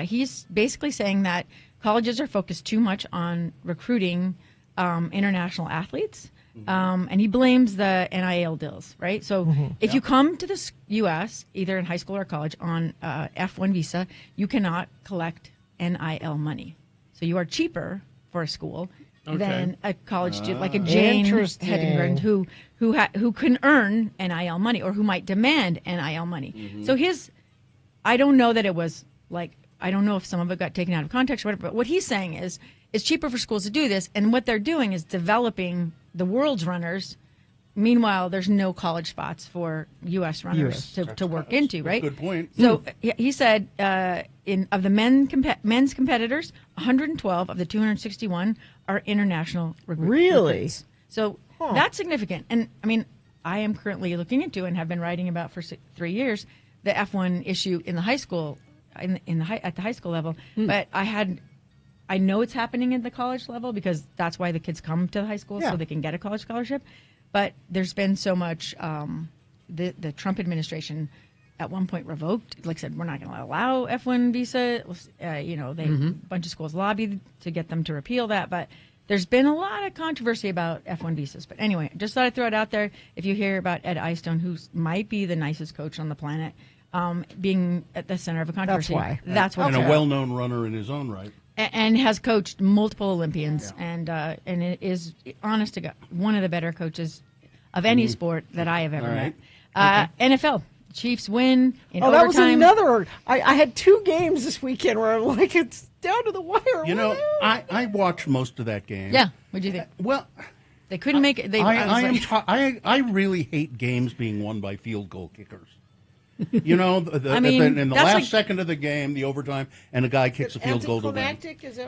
S12: he's basically saying that colleges are focused too much on recruiting international athletes, and he blames the NIL deals. Right, so if you come to the U.S. either in high school or college on F1 visa, you cannot collect NIL money. So you are cheaper for a school than a college student like a Jane
S2: Interesting.
S12: Hedengren who can earn NIL money or who might demand NIL money. So I don't know that it was like, I don't know if some of it got taken out of context or whatever, but what he's saying is it's cheaper for schools to do this, and what they're doing is developing the world's runners. Meanwhile, there's no college spots for U.S. runners to work into, right?
S4: Good point.
S12: So he said of the men's competitors, 112 of the 261 are international
S2: Really?
S12: recruits. So that's significant. And I mean, I am currently looking into and have been writing about for 3 years the F1 issue in the high school, at the high school level. But I know it's happening at the college level because that's why the kids come to the high school so they can get a college scholarship. But there's been so much. The Trump administration at one point revoked, like I said, we're not going to allow F1 visa. A bunch of schools lobbied to get them to repeal that. But there's been a lot of controversy about F1 visas. But anyway, just thought I'd throw it out there. If you hear about Ed Eyestone, who might be the nicest coach on the planet, being at the center of a controversy. That's why.
S4: And a well-known runner in his own right.
S12: And has coached multiple Olympians, and it is, honest to God, one of the better coaches of any sport that I have ever met. NFL Chiefs win in overtime.
S2: That was another. I had 2 games this weekend where I'm like, it's down to the wire.
S4: You know, I watched most of that game.
S12: Yeah, what do you think?
S4: Well,
S12: they couldn't make it.
S4: I really hate games being won by field goal kickers. You know, in the last second of the game, the overtime, and a guy kicks a field goal to win.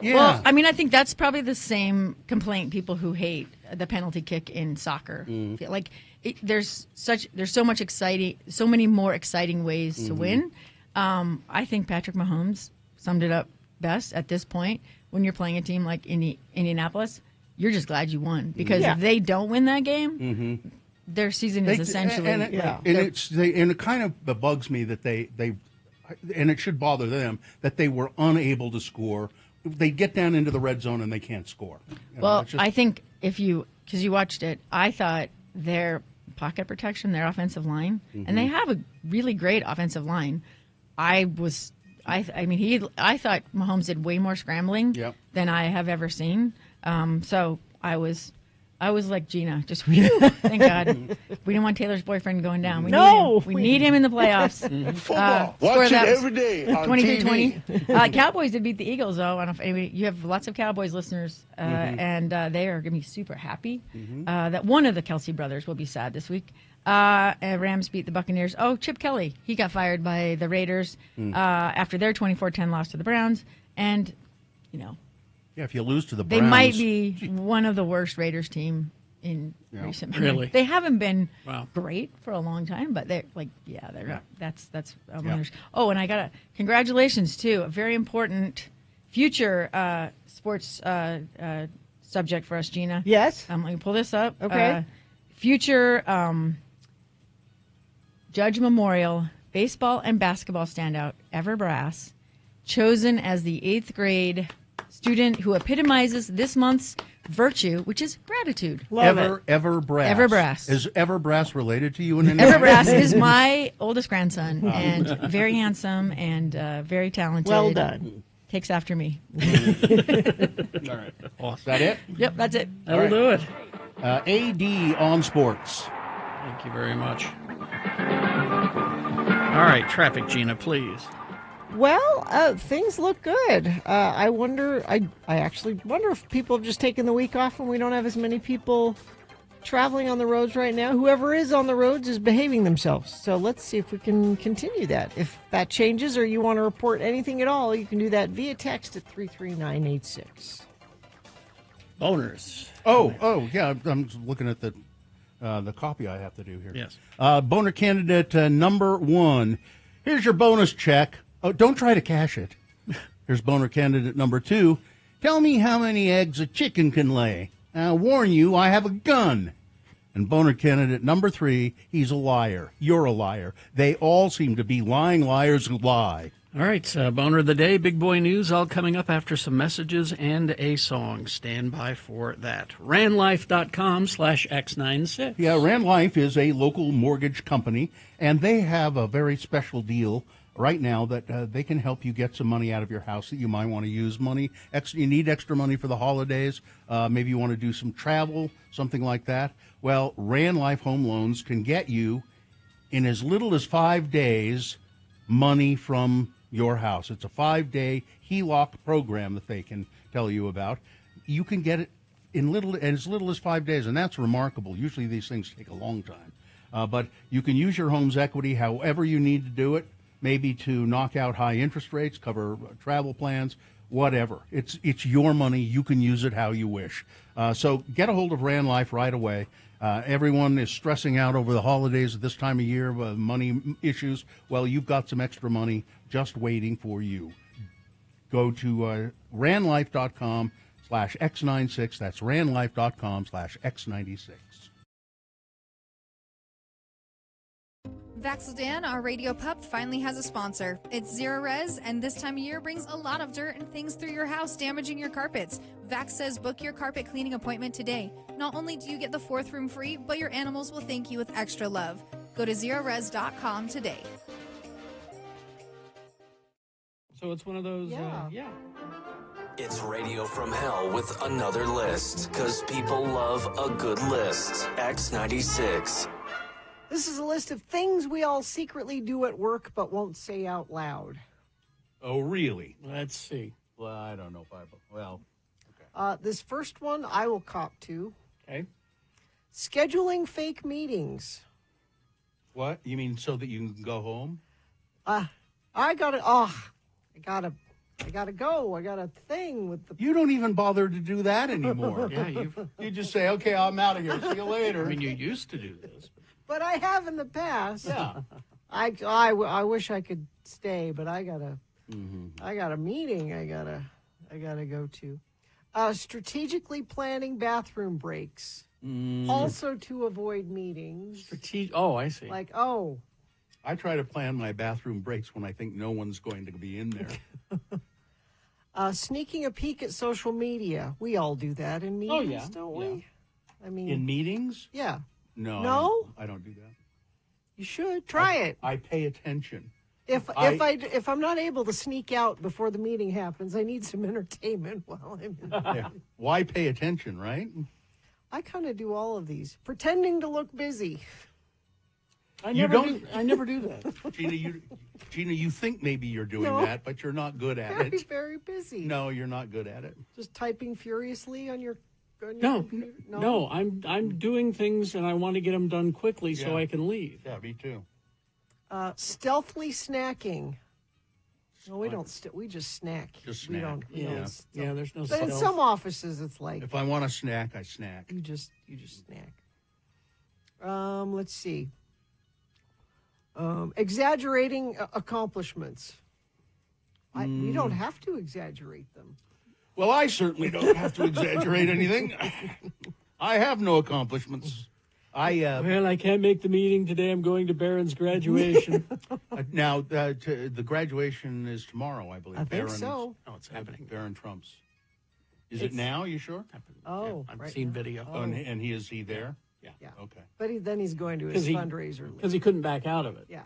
S2: Yeah.
S12: Well, I mean, I think that's probably the same complaint people who hate the penalty kick in soccer. Feel like there's so many more exciting ways to win. I think Patrick Mahomes summed it up best at this point. When you're playing a team like Indianapolis, you're just glad you won because if they don't win that game. Their season is essentially,
S4: and it kind of bugs me that they and it should bother them that they were unable to score. They get down into the red zone and they can't score.
S12: I think because you watched it, I thought their pocket protection, their offensive line, and they have a really great offensive line. I thought Mahomes did way more scrambling than I have ever seen. So I was like Gina, just whew, thank God. We didn't want Taylor's boyfriend going down. We need him in the playoffs.
S16: Football. Watch it every day on
S12: 22-20. Cowboys did beat the Eagles, though. I don't know if you have lots of Cowboys listeners, and they are going to be super happy that one of the Kelsey brothers will be sad this week. Rams beat the Buccaneers. Oh, Chip Kelly. He got fired by the Raiders after their 24-10 loss to the Browns. And,
S4: if you lose to the Browns,
S12: they might be one of the worst Raiders team in recent
S3: Really?
S12: memory. They haven't been
S3: Wow.
S12: great for a long time, but they're like, that's
S3: Yeah.
S12: Oh, and I got congratulations too. A very important future sports subject for us, Gina.
S2: Yes.
S12: Let me pull this up.
S2: Okay.
S12: Future Judge Memorial baseball and basketball standout Ever Brass, chosen as the 8th grade student who epitomizes this month's virtue, which is gratitude.
S4: Everbrass.
S12: Everbrass.
S4: Is Everbrass related to you in any
S12: Everbrass is my oldest grandson, and very handsome and very talented.
S2: Well done.
S12: Takes after me.
S4: All right. Is that it?
S12: Yep, that's it.
S3: That'll do it.
S4: AD on sports.
S3: Thank you very much. All right, traffic, Gina, please.
S2: Well, things look good. I actually wonder if people have just taken the week off and we don't have as many people traveling on the roads right now. Whoever is on the roads is behaving themselves. So let's see if we can continue that. If that changes or you want to report anything at all, you can do that via text at 33986.
S3: Boners.
S4: Oh, yeah. I'm looking at the copy I have to do here.
S3: Yes.
S4: Boner candidate number 1. Here's your bonus check. Oh, don't try to cash it. Here's boner candidate number 2. Tell me how many eggs a chicken can lay. I'll warn you, I have a gun. And boner candidate number 3, he's a liar. You're a liar. They all seem to be lying liars who lie.
S3: All right, boner of the day, big boy news, all coming up after some messages and a song. Stand by for that. Ranlife.com/X96.
S4: Yeah, Rand Life is a local mortgage company, and they have a very special deal right now that they can help you get some money out of your house that you might want to use. You need extra money for the holidays. Maybe you want to do some travel, something like that. Well, Rand Life Home Loans can get you, in as little as 5 days, money from your house. It's a 5-day HELOC program that they can tell you about. You can get it in as little as 5 days, and that's remarkable. Usually these things take a long time. But you can use your home's equity however you need to do it, maybe to knock out high interest rates, cover travel plans, whatever. It's your money. You can use it how you wish. So get a hold of Rand Life right away. Everyone is stressing out over the holidays at this time of year, money issues. Well, you've got some extra money just waiting for you. Go to randlife.com/X96. That's randlife.com/X96.
S17: Vaxildan, our radio pup, finally has a sponsor. It's Zero Res, and this time of year brings a lot of dirt and things through your house, damaging your carpets. Vax says book your carpet cleaning appointment today. Not only do you get the 4th room free, but your animals will thank you with extra love. Go to zerores.com today.
S3: So it's one of those, yeah.
S9: It's Radio from Hell with another list, because people love a good list. X96.
S2: This is a list of things we all secretly do at work but won't say out loud.
S4: Oh, really?
S3: Let's see.
S4: Well, I don't know if okay.
S2: This first one I will cop to.
S3: Okay.
S2: Scheduling fake meetings.
S4: What? You mean so that you can go home?
S2: I gotta go. I got a thing with the...
S4: You don't even bother to do that anymore.
S3: Yeah,
S4: you just say, okay, I'm out of here. See you later.
S3: I mean, you used to do this.
S2: But I have in the past.
S4: Yeah.
S2: I wish I could stay, but I got a meeting I gotta go to. Strategically planning bathroom breaks. Also to avoid meetings.
S3: Oh, I see.
S2: Like,
S4: I try to plan my bathroom breaks when I think no one's going to be in there.
S2: Sneaking a peek at social media. We all do that in meetings, don't we?
S4: Yeah.
S2: I mean,
S4: in meetings?
S2: Yeah.
S4: No? I don't do that.
S2: You should try it.
S4: I pay attention.
S2: If I'm not able to sneak out before the meeting happens, I need some entertainment while I'm in
S4: yeah. Why pay attention, right?
S2: I kind of do all of these. Pretending to look busy.
S3: I never do that.
S4: Gina, you think maybe you're doing that, but you're not good at it.
S2: Very busy.
S4: No, you're not good at it.
S2: Just typing furiously on your
S3: computer? No, I'm doing things and I want to get them done quickly so I can leave.
S4: Yeah, me too.
S2: Stealthily snacking. No, we don't. We just snack.
S4: Just
S2: We
S4: snack.
S2: don't. We
S3: Yeah.
S2: don't
S3: Yeah, there's no
S2: But in
S3: self.
S2: some offices, it's like
S4: If I want a snack, I snack.
S2: you just snack. Let's see. Exaggerating accomplishments. We don't have to exaggerate them.
S4: Well, I certainly don't have to exaggerate anything. I have no accomplishments.
S3: Well, I can't make the meeting today. I'm going to Barron's graduation.
S4: Now, the graduation is tomorrow, I believe.
S2: I think
S4: Barron's-
S2: so.
S3: Oh, it's happening.
S4: Barron Trump's. Is it now? You sure?
S2: Oh,
S3: I've
S2: right
S3: seen
S2: now.
S3: video.
S4: Oh, and is he there?
S3: Yeah.
S2: Yeah.
S4: Okay.
S2: But then he's going to his
S3: Because he-
S2: fundraiser.
S3: Because he couldn't back out of it.
S2: Yeah.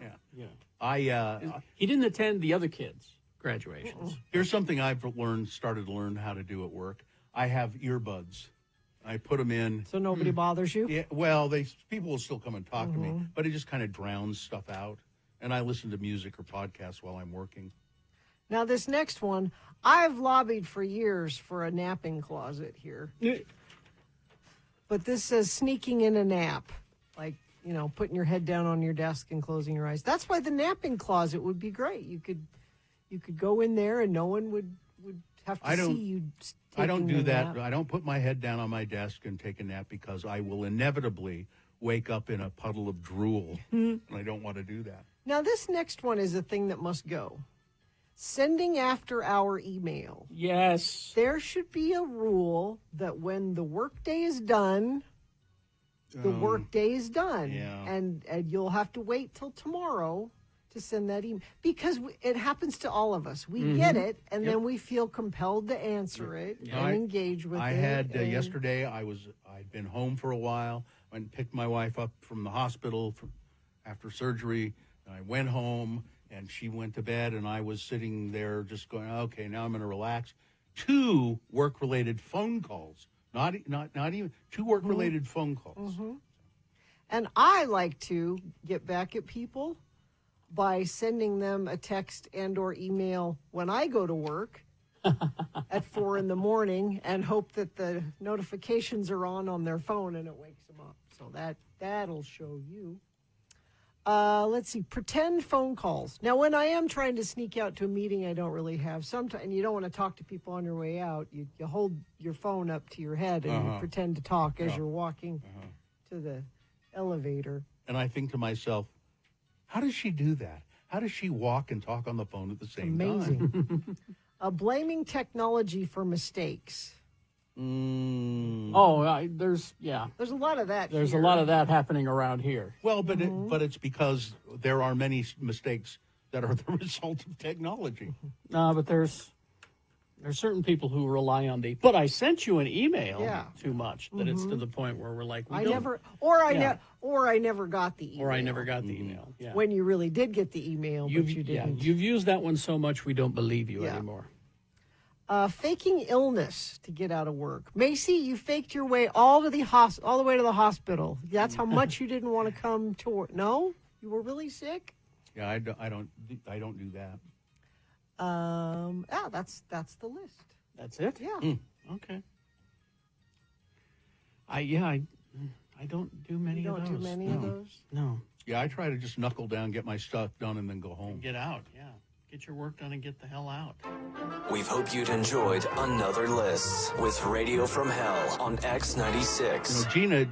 S4: Yeah.
S3: He didn't attend the other kids' graduations.
S4: Here's something I've started to learn how to do at work. I have earbuds. I put them in.
S2: So nobody bothers you?
S4: Yeah, well, people will still come and talk to me,
S2: Mhm.
S4: but it just kind of drowns stuff out. And I listen to music or podcasts while I'm working.
S2: Now, this next one, I've lobbied for years for a napping closet here. But this says sneaking in a nap, like, putting your head down on your desk and closing your eyes. That's why the napping closet would be great. You could go in there and no one would have to see you.
S4: I don't
S2: taking
S4: do
S2: the
S4: that.
S2: nap.
S4: I don't put my head down on my desk and take a nap because I will inevitably wake up in a puddle of drool. And I don't want to do that.
S2: Now, this next one is a thing that must go. Sending after-hour email.
S3: Yes.
S2: There should be a rule that when the workday is done, the workday is done.
S4: yeah.
S2: And you'll have to wait till tomorrow to send that email. Because it happens to all of us. We get it, and then we feel compelled to answer it and engage with
S4: I
S2: it.
S4: had
S2: and-
S4: yesterday. I'd been home for a while. Went and picked my wife up from the hospital after surgery. And I went home, and she went to bed, and I was sitting there just going, okay, now I'm going to relax. 2 work-related phone calls. Not even 2 work-related phone calls.
S2: And I like to get back at people by sending them a text and or email when I go to work at 4 a.m. and hope that the notifications are on their phone and it wakes them up. So that'll show you. Let's see, pretend phone calls. Now, when I am trying to sneak out to a meeting I don't really have, sometimes, and you don't want to talk to people on your way out, you hold your phone up to your head and you pretend to talk as you're walking to the elevator.
S4: And I think to myself, how does she do that? How does she walk and talk on the phone at the same time?
S2: Amazing. Blaming technology for mistakes.
S3: Oh, there's
S2: There's a lot of that.
S3: There's
S2: here.
S3: a lot of that happening around here.
S4: Well, but it's because there are many mistakes that are the result of technology.
S3: No, but there's certain people who rely on but I sent you an email too much that it's to the point where we're like,
S2: I
S3: don't.
S2: never got the email.
S3: Or I never got the email. Yeah.
S2: When you really did get the email, but you didn't.
S3: You've used that one so much we don't believe you
S2: Yeah.
S3: anymore.
S2: Faking illness to get out of work. Macy, you faked your way all the way to the hospital. That's how much you didn't want to come to work. No, you were really sick.
S4: Yeah, I don't do that.
S2: That's the list.
S3: That's it.
S2: Yeah.
S3: Okay. I don't do many
S2: You
S3: of
S2: don't
S3: those.
S2: do many
S3: no.
S2: of those?
S3: No.
S4: Yeah, I try to just knuckle down, get my stuff done, and then go home.
S3: Get out. Yeah. Get your work done and get the hell out.
S9: We hope you'd enjoyed another list with Radio from Hell on X96.
S4: Gina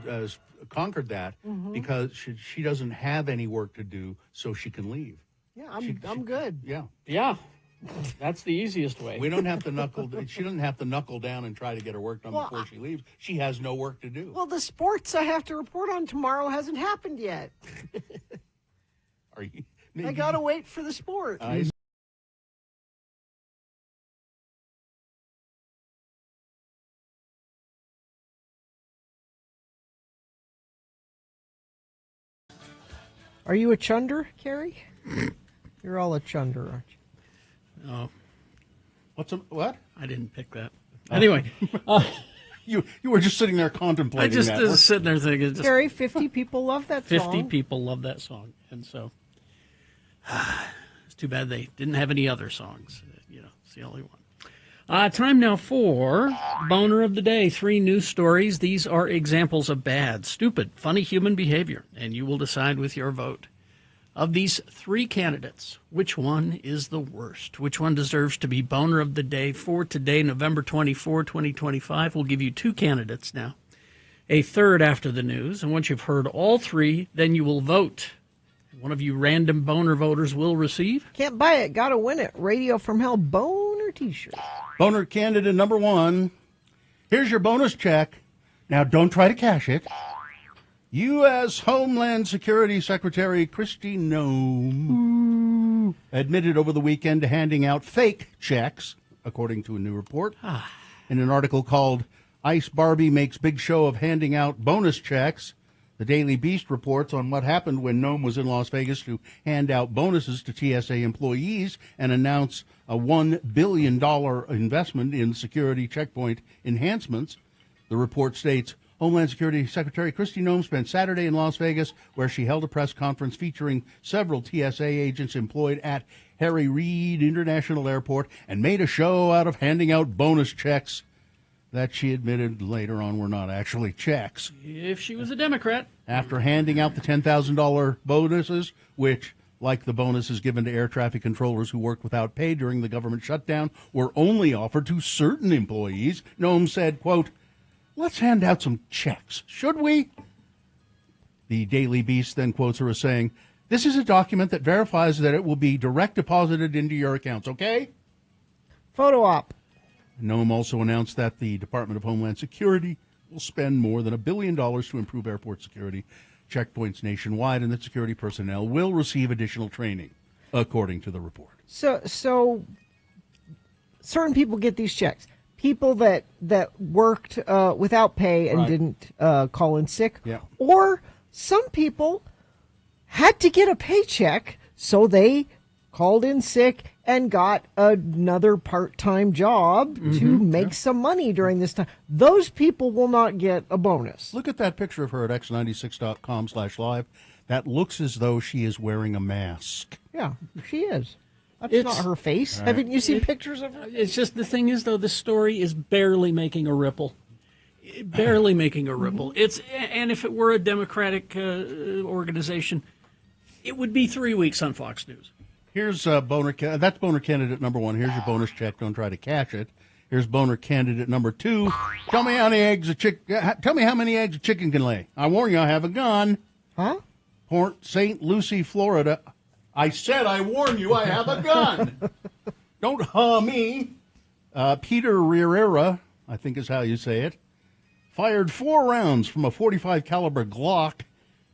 S4: conquered that because she doesn't have any work to do, so she can leave.
S2: Yeah, I'm good.
S4: Yeah.
S3: Yeah. That's the easiest way.
S4: We don't have to knuckle. She doesn't have to knuckle down and try to get her work done
S2: Well,
S4: before she leaves. She has no work to do.
S2: Well, the sports I have to report on tomorrow hasn't happened yet.
S4: Are you?
S2: I gotta wait for the sport. Are you a chunder, Carrie? You're all a chunder, aren't you?
S3: Oh.
S4: What?
S3: I didn't pick that.
S4: Oh.
S3: Anyway.
S4: You were just sitting there contemplating
S3: I just
S4: that.
S3: was sitting there thinking.
S2: Carrie, 50 people love that
S3: 50
S2: song.
S3: 50 people love that song. And so it's too bad they didn't have any other songs. It's the only one. Time now for Boner of the Day. 3 news stories. These are examples of bad, stupid, funny human behavior, and you will decide with your vote. Of these three candidates, which one is the worst? Which one deserves to be boner of the day for today, November 24, 2025? We'll give you two candidates now, a third after the news. And once you've heard all three, then you will vote. One of you random boner voters will receive.
S2: Can't buy it, gotta win it. Radio from Hell boner t-shirt.
S4: Boner candidate number one. Here's your bonus check. Now don't try to cash it. U.S. Homeland Security Secretary Kristi Noem admitted over the weekend to handing out fake checks, according to a new report. In an article called Ice Barbie Makes Big Show of Handing Out Bonus Checks, the Daily Beast reports on what happened when Noem was in Las Vegas to hand out bonuses to TSA employees and announce a $1 billion investment in security checkpoint enhancements. The report states, Homeland Security Secretary Kristi Noem spent Saturday in Las Vegas, where she held a press conference featuring several TSA agents employed at Harry Reid International Airport and made a show out of handing out bonus checks that she admitted later on were not actually checks.
S3: If she was a Democrat.
S4: After handing out the $10,000 bonuses, which, like the bonuses given to air traffic controllers who worked without pay during the government shutdown, were only offered to certain employees, Noem said, quote, let's hand out some checks, should we? The Daily Beast then quotes her as saying, this is a document that verifies that it will be direct deposited into your accounts, okay?
S2: Photo op.
S4: Noem also announced that the Department of Homeland Security will spend more than $1 billion to improve airport security checkpoints nationwide, and that security personnel will receive additional training, according to the report.
S2: So certain people get these checks. People that worked without pay and didn't call in sick.
S4: Yeah.
S2: Or some people had to get a paycheck, so they called in sick and got another part-time job to make some money during this time. Those people will not get a bonus.
S4: Look at that picture of her at x96.com/live. That looks as though she is wearing a mask.
S2: Yeah, she is. That's not her face.
S4: Right.
S2: Haven't you seen pictures of her?
S3: It's just the thing is, though, the story is barely making a ripple. Barely making a ripple. And if it were a Democratic organization, it would be 3 weeks on Fox News.
S4: Here's that's boner candidate number one. Here's your bonus check. Don't try to cash it. Here's boner candidate number two. Tell me how many eggs a chicken can lay. I warn you, I have a gun.
S2: Huh?
S4: Port St. Lucie, Florida. I said, I warn you, I have a gun. Don't me. Peter Riera, I think is how you say it, fired 4 rounds from a .45 caliber Glock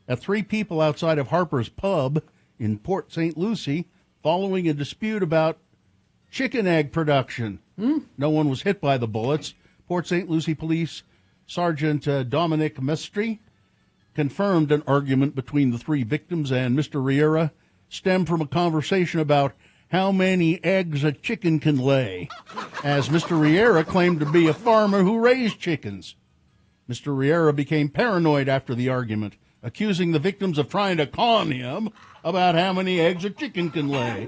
S4: at 3 people outside of Harper's Pub in Port St. Lucie following a dispute about chicken egg production. No one was hit by the bullets. Port St. Lucie Police Sergeant Dominic Mestri confirmed an argument between the 3 victims and Mr. Riera stemmed from a conversation about how many eggs a chicken can lay, as Mr. Riera claimed to be a farmer who raised chickens. Mr. Riera became paranoid after the argument, accusing the victims of trying to con him about how many eggs a chicken can lay.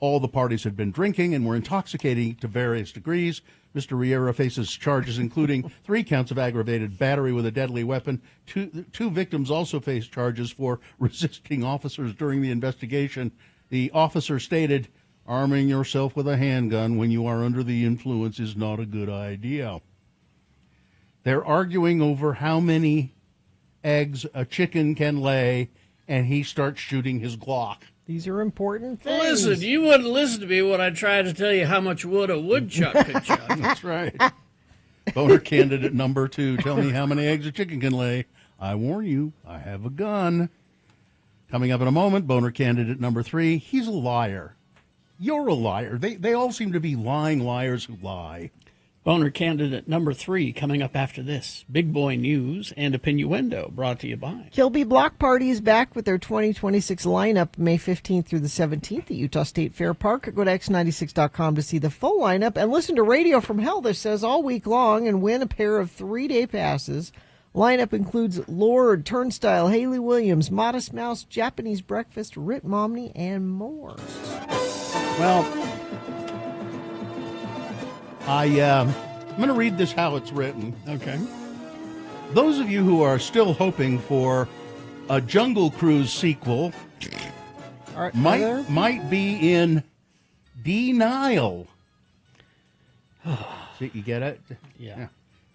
S4: All the parties had been drinking and were intoxicating to various degrees. Mr. Riera faces charges including 3 counts of aggravated battery with a deadly weapon. Two victims also face charges for resisting officers during the investigation. The officer stated, arming yourself with a handgun when you are under the influence is not a good idea. They're arguing over how many eggs a chicken can lay, and he starts shooting his Glock.
S2: These are important things.
S3: Listen, you wouldn't listen to me when I tried to tell you how much wood a woodchuck could chuck.
S4: That's right. Boner candidate number 2. Tell me how many eggs a chicken can lay. I warn you, I have a gun. Coming up in a moment, boner candidate number 3. He's a liar. You're a liar. They all seem to be lying liars who lie.
S3: Boner candidate number 3 coming up after this. Big Boy News and Opinioendo brought to you by
S2: Kilby Block Party is back with their 2026 lineup May 15th through the 17th at Utah State Fair Park. Go to x96.com to see the full lineup and listen to Radio from Hell that says all week long and win a pair of 3-day passes. Lineup includes Lord, Turnstile, Haley Williams, Modest Mouse, Japanese Breakfast, Rit Momney, and more.
S4: Well, I'm going to read this how it's written.
S3: Okay.
S4: Those of you who are still hoping for a Jungle Cruise sequel might be in denial. See, you get it?
S3: Yeah.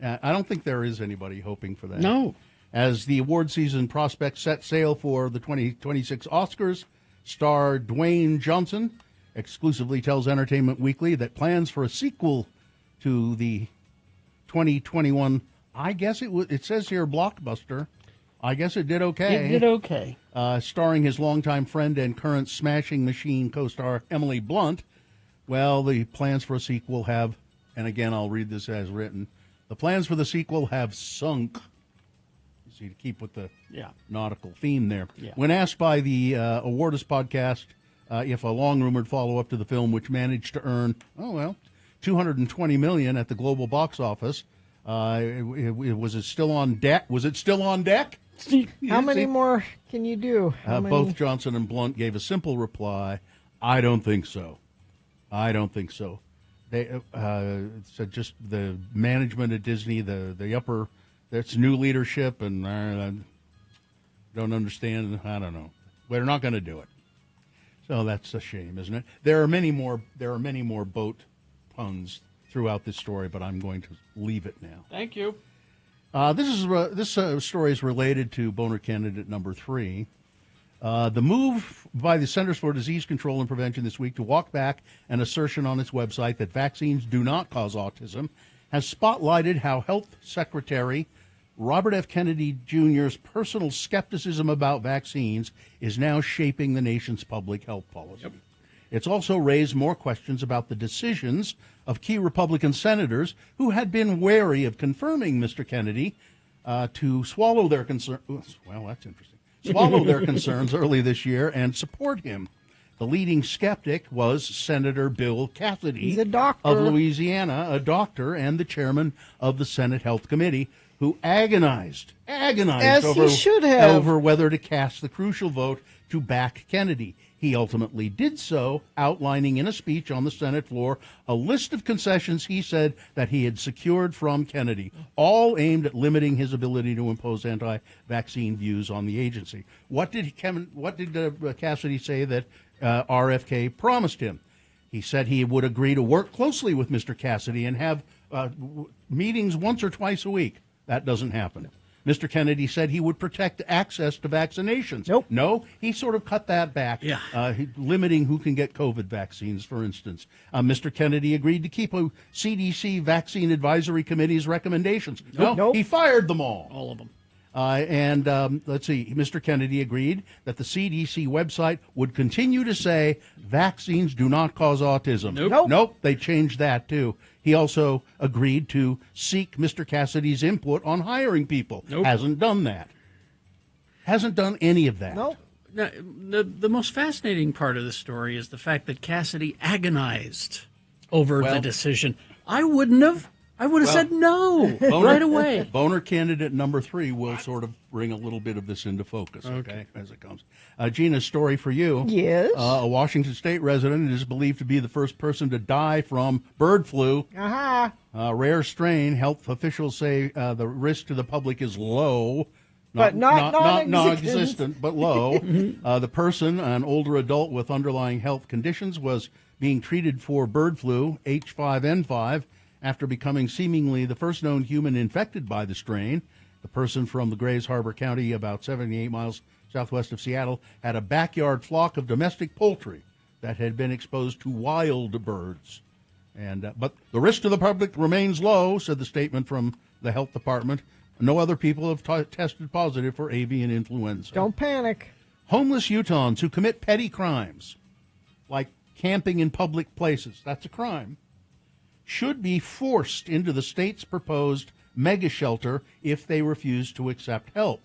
S4: I don't think there is anybody hoping for that.
S3: No.
S4: As the award season prospects set sail for the 2026 Oscars, star Dwayne Johnson exclusively tells Entertainment Weekly that plans for a sequel to the 2021, I guess it says here, blockbuster. I guess it did okay.
S3: It did okay.
S4: Starring his longtime friend and current Smashing Machine co-star Emily Blunt. Well, the plans for a sequel have, and again, I'll read this as written, the plans for the sequel have sunk. See, to keep with the nautical theme there.
S3: Yeah.
S4: When asked by the Awardist podcast if a long-rumored follow-up to the film, which managed to earn, $220 million at the global box office, was it still on deck? Was it still on deck?
S2: How many more can you do?
S4: Both Johnson and Blunt gave a simple reply, I don't think so. I don't think so. They said just the management at Disney, the upper, that's new leadership, and don't understand. I don't know. They're not going to do it. So that's a shame, isn't it? There are many more boat puns throughout this story, but I'm going to leave it now.
S3: Thank you.
S4: This story is related to boner candidate number 3. The move by the Centers for Disease Control and Prevention this week to walk back an assertion on its website that vaccines do not cause autism has spotlighted how Health Secretary Robert F. Kennedy Jr.'s personal skepticism about vaccines is now shaping the nation's public health policy. Yep. It's also raised more questions about the decisions of key Republican senators who had been wary of confirming Mr. Kennedy to swallow their concerns. Well, that's interesting. Swallow their concerns early this year and support him. The leading skeptic was Senator Bill Cassidy
S2: He's a doctor.
S4: of Louisiana, a doctor and the chairman of the Senate Health Committee, who agonized
S2: As he should have.
S4: over whether to cast the crucial vote to back Kennedy. He ultimately did so, outlining in a speech on the Senate floor a list of concessions he said that he had secured from Kennedy, all aimed at limiting his ability to impose anti-vaccine views on the agency. What did Cassidy say that RFK promised him? He said he would agree to work closely with Mr. Cassidy and have meetings once or twice a week. That doesn't happen. Mr. Kennedy said he would protect access to vaccinations.
S2: Nope.
S4: No, he sort of cut that back, limiting who can get COVID vaccines, for instance. Mr. Kennedy agreed to keep a CDC Vaccine Advisory Committee's recommendations. No, he fired them all.
S3: All of them.
S4: Let's see, Mr. Kennedy agreed that the CDC website would continue to say vaccines do not cause autism. Nope, they changed that too. He also agreed to seek Mr. Cassidy's input on hiring people. Hasn't done that. Hasn't done any of that.
S2: Nope.
S3: Now, the most fascinating part of the story is the fact that Cassidy agonized over the decision. I wouldn't have. I would have said no right away.
S4: Boner candidate number 3 will sort of bring a little bit of this into focus, okay, as it comes. Gina, story for you.
S2: Yes.
S4: A Washington State resident is believed to be the first person to die from bird flu. Rare strain. Health officials say the risk to the public is low.
S2: But not
S4: non-existent, but low. The person, an older adult with underlying health conditions, was being treated for bird flu, H5N5, after becoming seemingly the first known human infected by the strain. The person from the Grays Harbor County, about 78 miles southwest of Seattle, had a backyard flock of domestic poultry that had been exposed to wild birds. But the risk to the public remains low, said the statement from the health department. No other people have tested positive for avian influenza.
S2: Don't panic.
S4: Homeless Utahns who commit petty crimes, like camping in public places, that's a crime, should be forced into the state's proposed mega shelter if they refuse to accept help.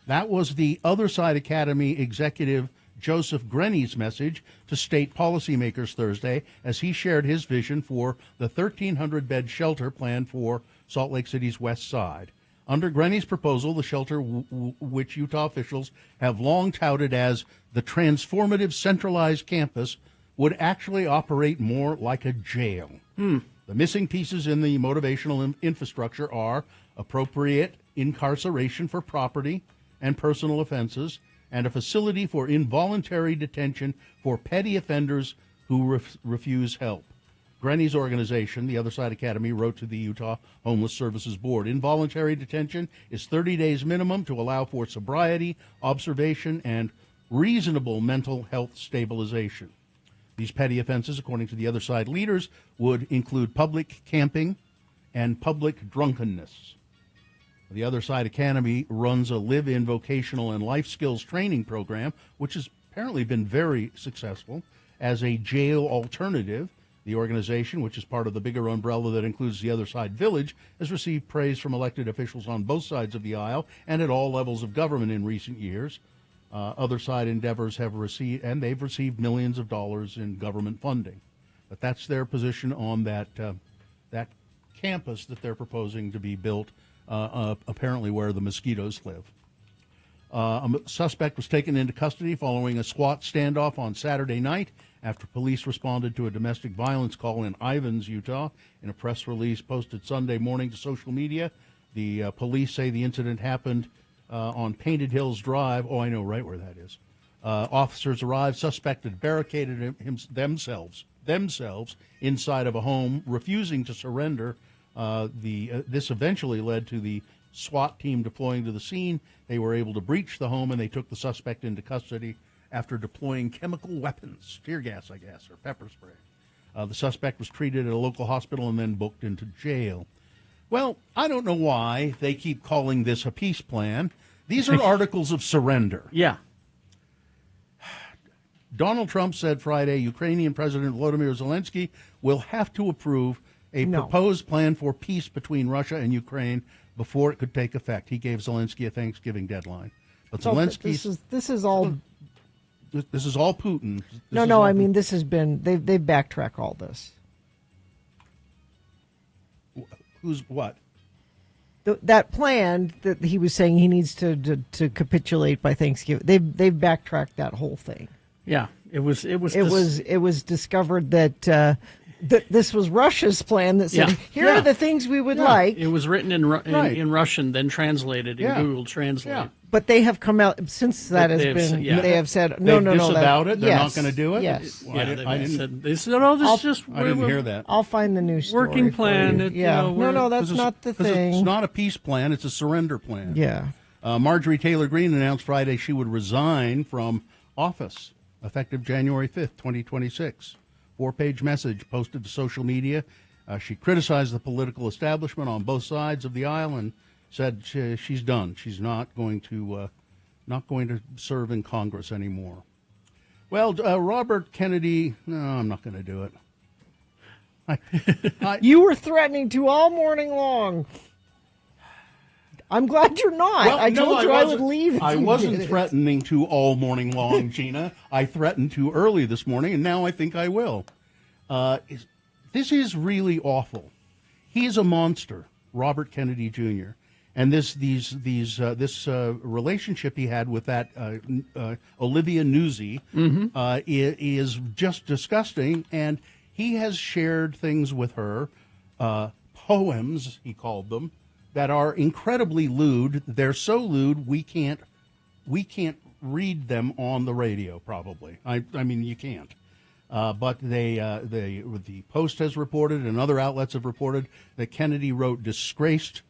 S4: That was the Other Side Academy executive Joseph Grenny's message to state policymakers Thursday as he shared his vision for the 1,300-bed shelter planned for Salt Lake City's west side. Under Grenny's proposal, the shelter, which Utah officials have long touted as the transformative centralized campus, would actually operate more like a jail. The missing pieces in the motivational infrastructure are appropriate incarceration for property and personal offenses, and a facility for involuntary detention for petty offenders who refuse help. Grenny's organization, the Other Side Academy, wrote to the Utah Homeless Services Board. Involuntary detention is 30 days minimum to allow for sobriety, observation, and reasonable mental health stabilization. These petty offenses, according to the Other Side leaders, would include public camping and public drunkenness. The Other Side Academy runs a live-in vocational and life skills training program, which has apparently been very successful as a jail alternative. The organization, which is part of the bigger umbrella that includes the Other Side Village, has received praise from elected officials on both sides of the aisle and at all levels of government in recent years. Other Side endeavors have received, and they've received millions of dollars in government funding. But that's their position on that that campus that they're proposing to be built, apparently where the mosquitoes live. A suspect was taken into custody following a SWAT standoff on Saturday night after police responded to a domestic violence call in Ivins, Utah. In a press release posted Sunday morning to social media, the police say the incident happened on Painted Hills Drive. Oh, I know right where that is. Officers arrived. Suspect had barricaded themselves inside of a home, refusing to surrender. This eventually led to the SWAT team deploying to the scene. They were able to breach the home, and they took the suspect into custody after deploying chemical weapons, tear gas, I guess, or pepper spray. The suspect was treated at a local hospital and then booked into jail. Well, I don't know why they keep calling this a peace plan. These are articles of surrender.
S3: Yeah.
S4: Donald Trump said Friday Ukrainian President Volodymyr Zelensky will have to approve a proposed plan for peace between Russia and Ukraine before it could take effect. He gave Zelensky a Thanksgiving deadline. But Zelensky...
S2: This is all...
S4: This is all Putin.
S2: I mean, this has been... They've backtracked all this.
S4: Who's what?
S2: That plan that he was saying he needs to capitulate by Thanksgiving. They've backtracked that whole thing.
S3: Yeah, it was
S2: discovered that this was Russia's plan that said, here are the things we would like.
S3: It was written in Russian, then translated in Google Translate.
S2: Yeah. But they have come out since that has been. They have said no.
S4: Disavowed it. They're not going to do it.
S2: Yes.
S4: Well,
S3: They said, "Oh, this is just."
S4: I didn't hear that.
S2: I'll find the news story.
S3: Working plan.
S2: That's not the thing.
S4: It's not a peace plan. It's a surrender plan.
S2: Yeah.
S4: Marjorie Taylor Greene announced Friday she would resign from office effective January 5th, 2026. 4-page message posted to social media. She criticized the political establishment on both sides of the aisle and said she's done. She's not going to serve in Congress anymore. Well, Robert Kennedy, no, I'm not going to do it.
S2: You were threatening to all morning long. I'm glad you're not.
S4: Well,
S2: I told you I would leave.
S4: I wasn't threatening to all morning long, Gina. I threatened to early this morning, and now I think I will. This is really awful. He is a monster, Robert Kennedy Jr. And this relationship he had with that Olivia Nuzzi is just disgusting. And he has shared things with her, poems he called them, that are incredibly lewd. They're so lewd we can't read them on the radio. Probably, I mean you can't. But the Post has reported and other outlets have reported that Kennedy wrote disgraced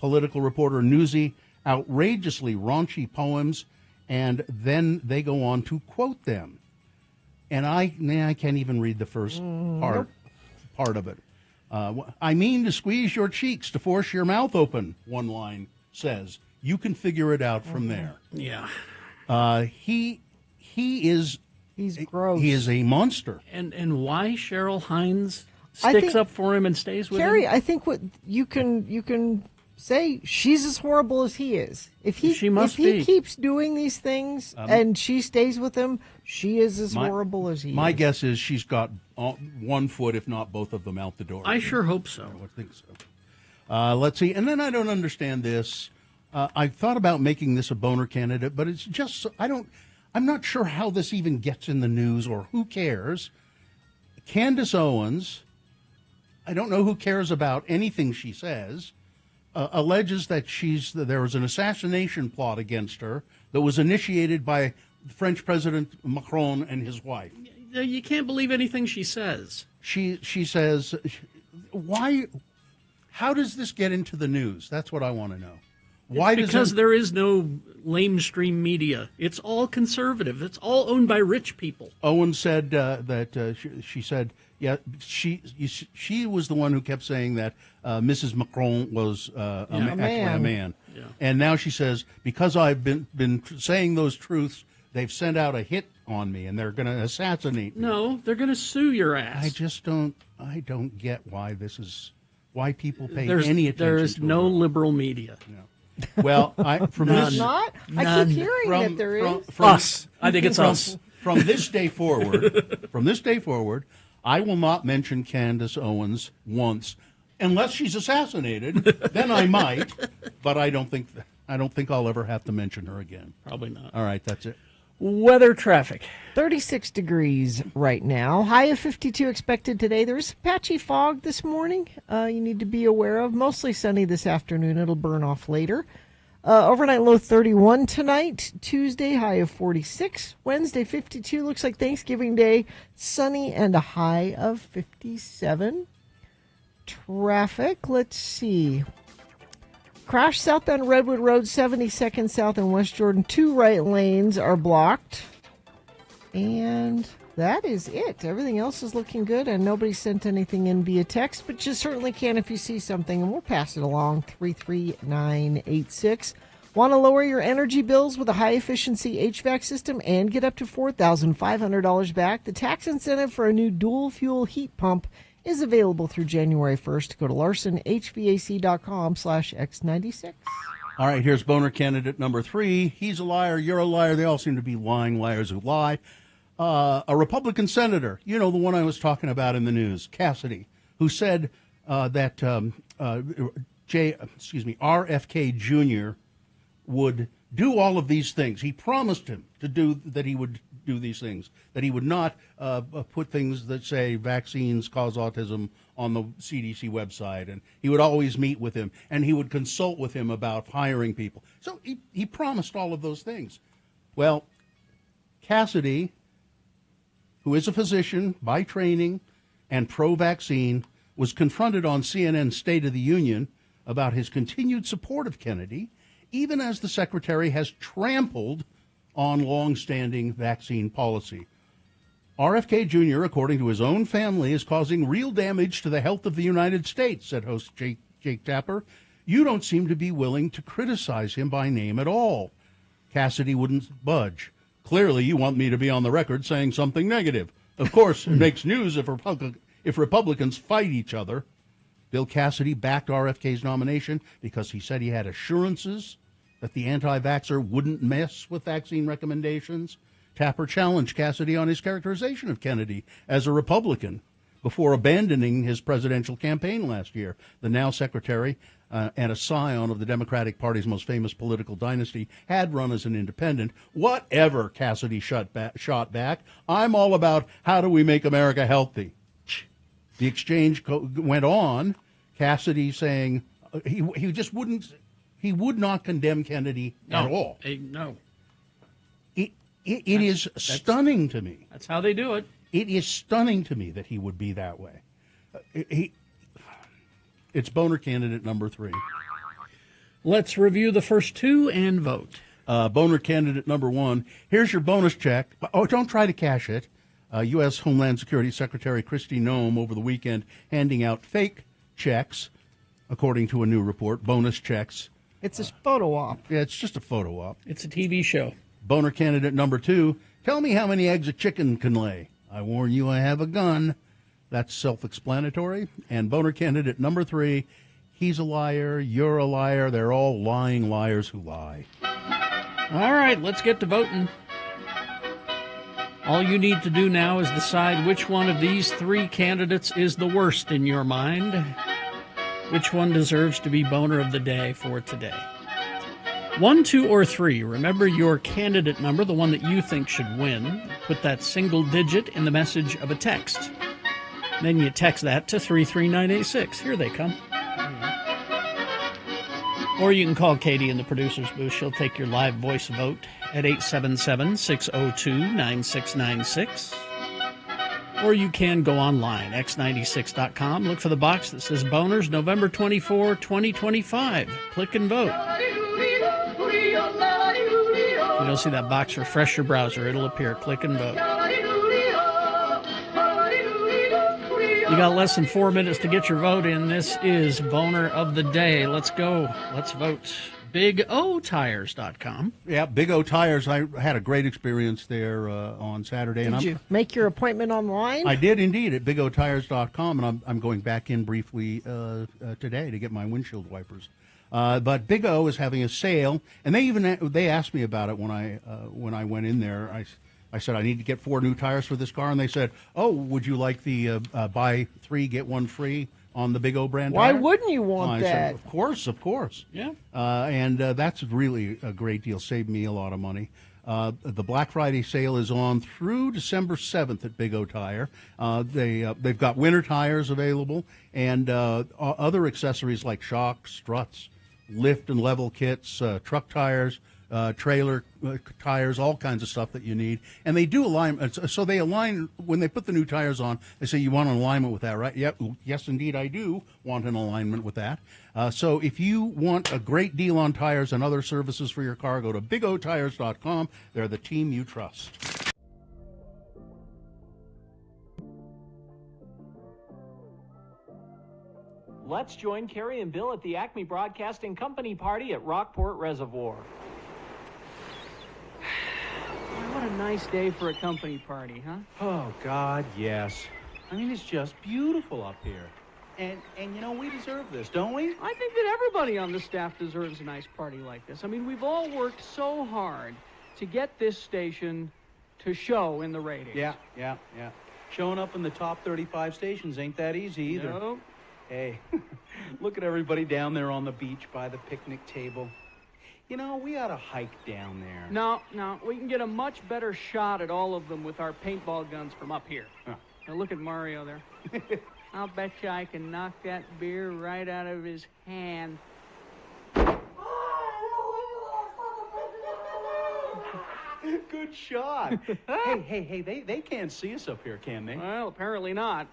S4: political reporter Nuzzi outrageously raunchy poems, and then they go on to quote them. And I can't even read the first part of it. I mean to squeeze your cheeks to force your mouth open, one line says. You can figure it out from there.
S3: Yeah.
S4: He's
S2: gross.
S4: He is a monster.
S3: And why Cheryl Hines sticks up for him and stays with
S2: Carrie,
S3: him?
S2: I think what you can say, she's as horrible as he is. If he keeps doing these things and she stays with him, she is as horrible as he is.
S4: My guess is she's got one foot, if not both of them, out the door.
S3: I sure hope so.
S4: I think so. Let's see. And then I don't understand this. I thought about making this a boner candidate, but it's just I'm not sure how this even gets in the news or who cares. Candace Owens, I don't know who cares about anything she says, alleges that there was an assassination plot against her that was initiated by French President Macron and his wife.
S3: You can't believe anything she says.
S4: She says, why? How does this get into the news? That's what I want to know. Why?
S3: Because there is no lamestream media. It's all conservative. It's all owned by rich people.
S4: Owen said that she said, yeah, she was the one who kept saying that Mrs. Macron was actually a man.
S3: Yeah.
S4: And now she says, because I've been saying those truths, they've sent out a hit on me and they're going to assassinate me.
S3: No, they're going to sue your ass.
S4: I don't get why people pay
S3: There's
S4: any attention
S3: There is
S4: to
S3: no
S4: her.
S3: liberal media.
S4: Well,
S2: There's not? I keep hearing that there is.
S3: Us. I think it's us.
S4: From this day forward, I will not mention Candace Owens once, unless she's assassinated. Then I might, but I don't think I'll ever have to mention her again.
S3: Probably not.
S4: All right, that's it.
S3: Weather traffic.
S2: 36 degrees right now. High of 52 expected today. There is patchy fog this morning you need to be aware of. Mostly sunny this afternoon. It'll burn off later. Overnight low 31 tonight. Tuesday, high of 46. Wednesday, 52. Looks like Thanksgiving Day. Sunny and a high of 57. Traffic, let's see. Crash southbound Redwood Road, 72nd South and West Jordan. 2 right lanes are blocked. And that is it. Everything else is looking good, and nobody sent anything in via text, but you certainly can if you see something, and we'll pass it along. 33986. Want to lower your energy bills with a high-efficiency HVAC system and get up to $4,500 back? The tax incentive for a new dual-fuel heat pump is available through January 1st. Go to LarsonHVAC.com/X96.
S4: All right, here's boner candidate number 3. He's a liar, you're a liar. They all seem to be lying liars who lie. A Republican senator, the one I was talking about in the news, Cassidy, who said that RFK Jr. would do all of these things. He promised him that he would do these things, that he would not put things that say vaccines cause autism on the CDC website, and he would always meet with him, and he would consult with him about hiring people. So he promised all of those things. Well, Cassidy, who is a physician by training and pro-vaccine, was confronted on CNN's State of the Union about his continued support of Kennedy, even as the secretary has trampled on long-standing vaccine policy. RFK Jr., according to his own family, is causing real damage to the health of the United States, said host Jake Tapper. You don't seem to be willing to criticize him by name at all. Cassidy wouldn't budge. Clearly, you want me to be on the record saying something negative. Of course, it makes news if Republicans fight each other. Bill Cassidy backed RFK's nomination because he said he had assurances that the anti-vaxxer wouldn't mess with vaccine recommendations. Tapper challenged Cassidy on his characterization of Kennedy as a Republican before abandoning his presidential campaign last year. The now secretary and a scion of the Democratic Party's most famous political dynasty had run as an independent. Whatever, Cassidy shot back. I'm all about how do we make America healthy. The exchange went on, Cassidy saying he just wouldn't. He would not condemn Kennedy at all.
S3: No.
S4: It is stunning to me.
S3: That's how they do it.
S4: It is stunning to me that he would be that way. It's boner candidate number 3.
S3: Let's review the first 2 and vote.
S4: Boner candidate number 1. Here's your bonus check. Oh, don't try to cash it. U.S. Homeland Security Secretary Kristi Noem over the weekend handing out fake checks, according to a new report, bonus checks.
S2: It's a photo op.
S4: Yeah, it's just a photo op.
S3: It's a TV show.
S4: Boner candidate number 2. Tell me how many eggs a chicken can lay. I warn you, I have a gun. That's self-explanatory. And boner candidate number 3. He's a liar. You're a liar. They're all lying liars who lie.
S3: All right, let's get to voting. All you need to do now is decide which one of these 3 candidates is the worst in your mind. Which one deserves to be boner of the day for today? 1, 2, or 3. Remember your candidate number, the one that you think should win. Put that single digit in the message of a text. Then you text that to 33986. Here they come. Or you can call Katie in the producer's booth. She'll take your live voice vote at 877-602-9696. Or you can go online, x96.com. Look for the box that says Boners, November 24, 2025. Click and vote. If you don't see that box, refresh your browser. It'll appear. Click and vote. You got less than 4 minutes to get your vote in. This is Boner of the Day. Let's go. Let's vote. BigOTires.com.
S4: Yeah, Big O Tires. I had a great experience there on Saturday.
S2: Did you make your appointment online?
S4: I did indeed at BigOTires.com, and I'm going back in briefly today to get my windshield wipers. But Big O is having a sale, and they asked me about it when I went in there. I said I need to get 4 new tires for this car, and they said, "Oh, would you like the buy 3 get 1 free on the Big O brand
S2: Why
S4: tire?"
S2: wouldn't you want
S4: I
S2: that?
S4: said, of course.
S3: Yeah.
S4: And that's really a great deal. Saved me a lot of money. The Black Friday sale is on through December 7th at Big O Tire. They've got winter tires available and other accessories like shocks, struts, lift and level kits, truck tires, trailer tires, all kinds of stuff that you need. And they do alignment. So they align, when they put the new tires on, they say, you want an alignment with that, right? Yep. Yes, indeed, I do want an alignment with that. So if you want a great deal on tires and other services for your car, go to BigOTires.com. They're the team you trust.
S18: Let's join Carrie and Bill at the Acme Broadcasting Company party at Rockport Reservoir. What a nice day for a company party, huh?
S19: Oh, God, yes. I mean, it's just beautiful up here. And you know, we deserve this, don't we?
S18: I think that everybody on the staff deserves a nice party like this. I mean, we've all worked so hard to get this station to show in the ratings.
S19: Yeah. Showing up in the top 35 stations ain't that easy either.
S18: No.
S19: Hey, look at everybody down there on the beach by the picnic table. You know, we ought to hike down there.
S18: No, we can get a much better shot at all of them with our paintball guns from up here.
S19: Huh.
S18: Now look at Mario there. I'll bet you I can knock that beer right out of his hand.
S19: Good shot. hey, they can't see us up here, can they?
S18: Well, apparently not.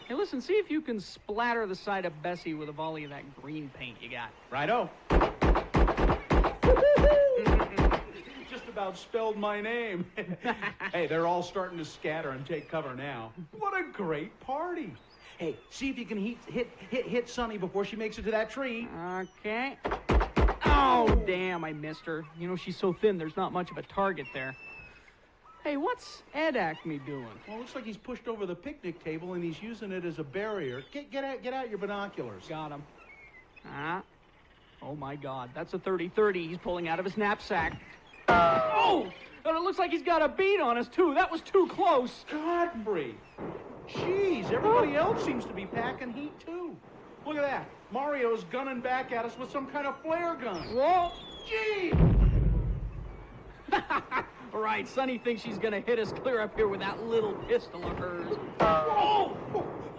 S18: Hey, listen, see if you can splatter the side of Bessie with a volley of that green paint you got.
S19: Righto. Just about spelled my name. Hey, they're all starting to scatter and take cover now. What a great party. Hey, see if you can hit Sonny before she makes it to that tree.
S18: Okay. Oh, damn, I missed her. You know, she's so thin, there's not much of a target there. Hey, what's Ed Acme doing?
S19: Well, it looks like he's pushed over the picnic table and he's using it as a barrier. Get out your binoculars.
S18: Got him. Oh, my God. That's a 30-30 he's pulling out of his knapsack. Oh! And it looks like he's got a bead on us, too. That was too close.
S19: Godfrey! Jeez, everybody else seems to be packing heat, too. Look at that. Mario's gunning back at us with some kind of flare gun.
S18: Whoa!
S19: Gee!
S18: All right, Sonny thinks she's going to hit us clear up here with that little pistol of hers.
S19: Oh!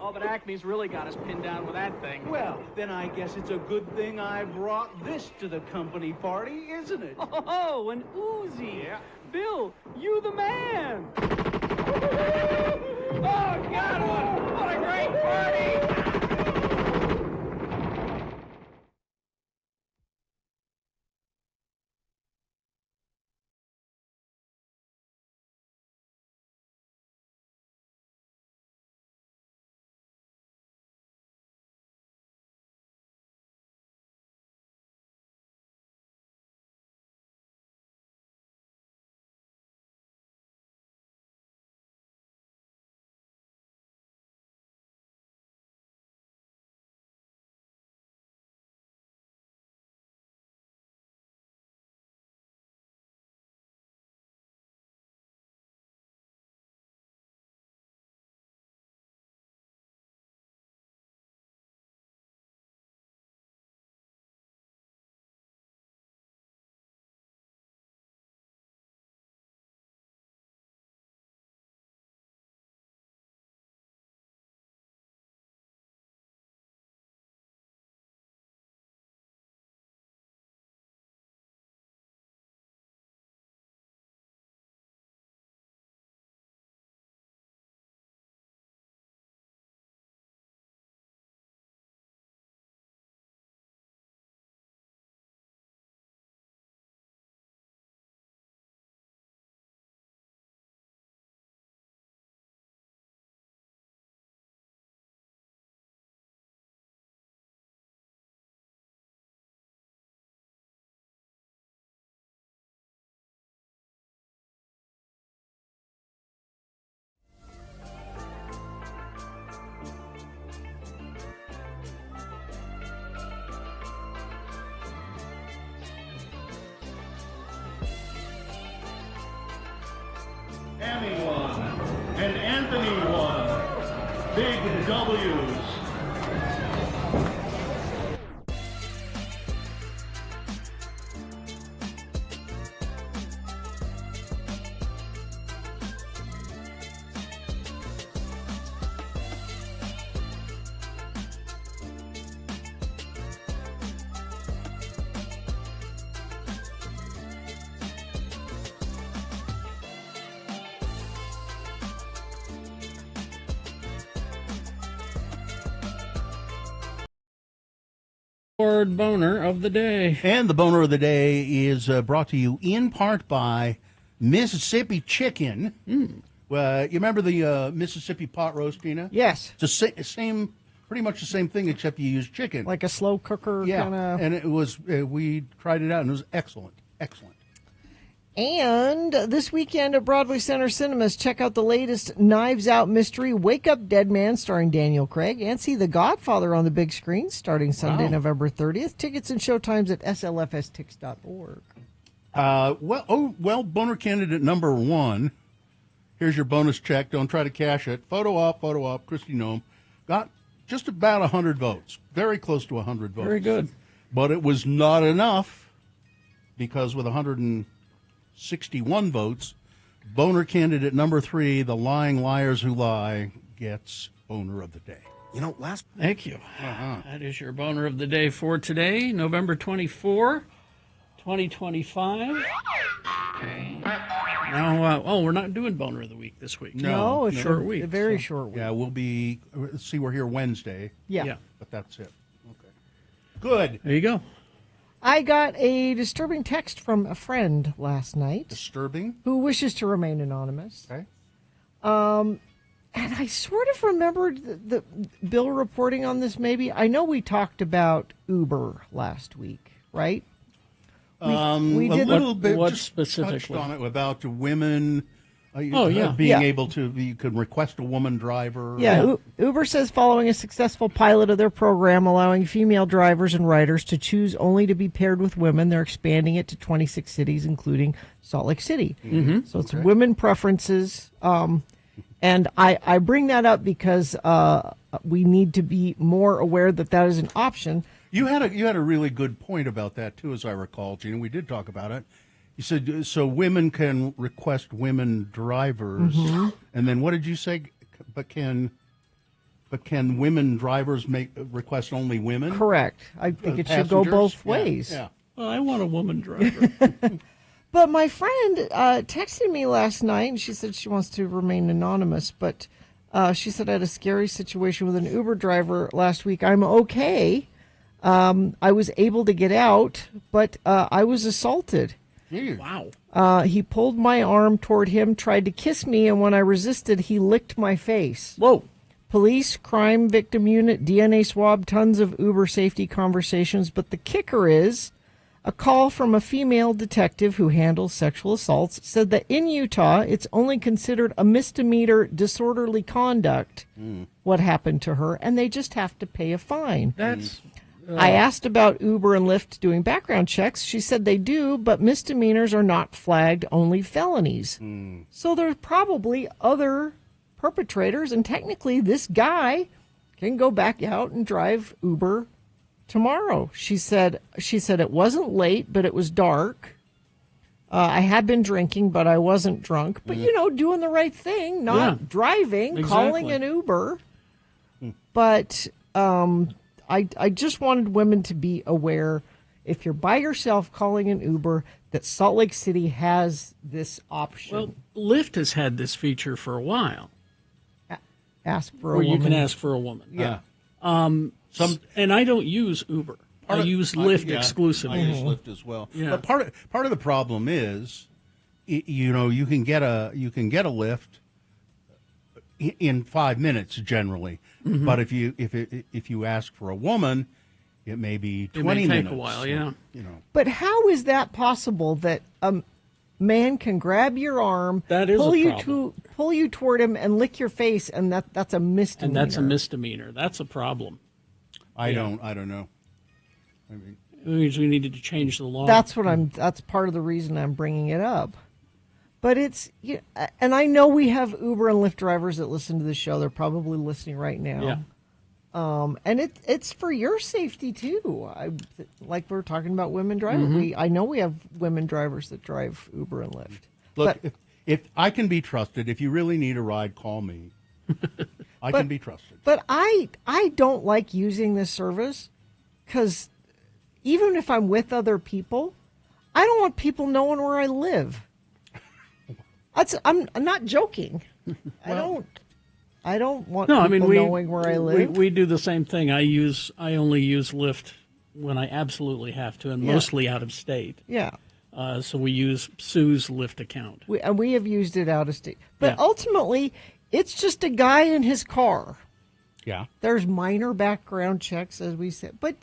S18: Oh, but Acme's really got us pinned down with that thing.
S19: Well, then I guess it's a good thing I brought this to the company party, isn't it?
S18: Oh, an Uzi.
S19: Yeah.
S18: Bill, you the man. Oh, God, what a great party.
S19: Big W's.
S3: Boner of the day.
S4: And the boner of the day is brought to you in part by Mississippi Chicken. You remember the Mississippi pot roast, Tina?
S2: Yes.
S4: It's the same, pretty much the same thing, except you use chicken.
S2: Like a slow cooker kind of.
S4: And it was, we tried it out, and it was excellent. Excellent.
S2: And this weekend at Broadway Center Cinemas, check out the latest Knives Out mystery, Wake Up Dead Man, starring Daniel Craig, and see The Godfather on the big screen starting Sunday, November 30th. Tickets and showtimes at slfstix.org.
S4: Well, boner candidate number 1. Here's your bonus check. Don't try to cash it. Photo op. Christy Nome got just about 100 votes. Very close to 100 votes.
S3: Very good.
S4: But it was not enough because with 161 votes, boner candidate number 3, the Lying Liars Who Lie, gets boner of the day.
S9: You know, last...
S3: Thank you. That is your boner of the day for today, November 24, 2025. Now, we're not doing boner of the week this week.
S4: No,
S2: it's
S3: short
S2: a
S3: week.
S2: very short week.
S4: Yeah, we'll be, let's see, we're here Wednesday.
S2: Yeah.
S4: But that's it. Okay. Good.
S3: There you go.
S2: I got a disturbing text from a friend last night.
S4: Disturbing?
S2: Who wishes to remain anonymous.
S4: Okay.
S2: And I sort of remembered the Bill reporting on this, maybe. I know we talked about Uber last week, right?
S4: We did a little bit.
S3: What
S4: just
S3: specifically?
S4: touched on it about women.
S3: Yeah.
S4: Being able to, you could request a woman driver.
S2: Yeah, Uber says following a successful pilot of their program allowing female drivers and riders to choose only to be paired with women, they're expanding it to 26 cities, including Salt Lake City.
S3: Mm-hmm.
S2: So it's women preferences. And I bring that up because we need to be more aware that that is an option.
S4: You had a really good point about that, too, as I recall, Gina. We did talk about it. You said, so women can request women drivers.
S2: Mm-hmm.
S4: And then what did you say? But can women drivers request only women?
S2: Correct. I think it should go both ways.
S4: Yeah.
S3: Well, I want a woman driver.
S2: But my friend texted me last night, and she said she wants to remain anonymous, but she said I had a scary situation with an Uber driver last week. I'm okay. I was able to get out, but I was assaulted.
S3: Wow.
S2: He pulled my arm toward him, tried to kiss me, and when I resisted, he licked my face.
S3: Whoa.
S2: Police, crime victim unit, DNA swab, tons of Uber safety conversations, but the kicker is a call from a female detective who handles sexual assaults said that in Utah, it's only considered a misdemeanor disorderly conduct, what happened to her, and they just have to pay a fine.
S3: That's...
S2: I asked about Uber and Lyft doing background checks. She said they do, but misdemeanors are not flagged, only felonies. So there's probably other perpetrators, and technically this guy can go back out and drive Uber tomorrow. She said it wasn't late, but it was dark. I had been drinking, but I wasn't drunk. But, doing the right thing, not driving, calling an Uber. But I just wanted women to be aware, if you're by yourself calling an Uber, that Salt Lake City has this option.
S3: Well, Lyft has had this feature for a while.
S2: Ask for a
S3: where
S2: woman.
S3: you can ask for a woman.
S2: Yeah.
S3: And I don't use Uber. I use Lyft exclusively.
S4: I use Lyft as well.
S3: Yeah.
S4: But part of the problem is, you can get a Lyft in 5 minutes generally.
S3: Mm-hmm.
S4: But if you ask for a woman, it may be 20 minutes.
S3: It may take a while, yeah.
S2: But how is that possible that a man can grab your arm,
S3: that is
S2: pull you toward him, and lick your face, and that's a misdemeanor?
S3: And that's a misdemeanor. That's a problem.
S4: I don't know. I mean,
S3: it means we needed to change the law.
S2: That's part of the reason I'm bringing it up. But it's, and I know we have Uber and Lyft drivers that listen to the show. They're probably listening right now.
S3: Yeah.
S2: And it's for your safety too. Like we were talking about women driving.
S3: Mhm.
S2: I know we have women drivers that drive Uber and Lyft.
S4: Look,
S2: But-
S4: if I can be trusted, if you really need a ride, call me. I can be trusted.
S2: But I don't like using this service because even if I'm with other people, I don't want people knowing where I live. I'm not joking. I don't want people knowing where I live.
S3: We do the same thing. I only use Lyft when I absolutely have to, and
S2: Yeah.
S3: mostly out of state.
S2: Yeah.
S3: So we use Sue's Lyft account.
S2: We have used it out of state. But
S3: Yeah.
S2: ultimately, it's just a guy in his car.
S4: Yeah.
S2: There's minor background checks, as we said. But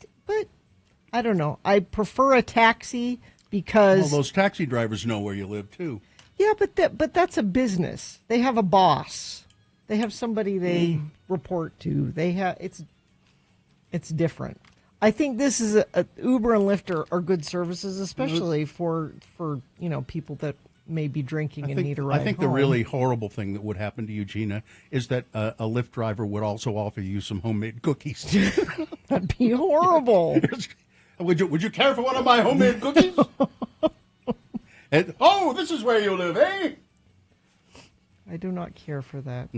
S2: I don't know. I prefer a taxi because...
S4: Well, those taxi drivers know where you live, too.
S2: Yeah, but that's a business. They have a boss. They have somebody they report to. They have it's different. I think this is a Uber and Lyft are good services, especially for people that may be drinking and need a ride
S4: I think
S2: home.
S4: the really horrible thing that would happen to you, Gina, is that a Lyft driver would also offer you some homemade cookies.
S2: That'd be horrible.
S4: Would you care for one of my homemade cookies? And, this is where you live, eh?
S2: I do not care for that.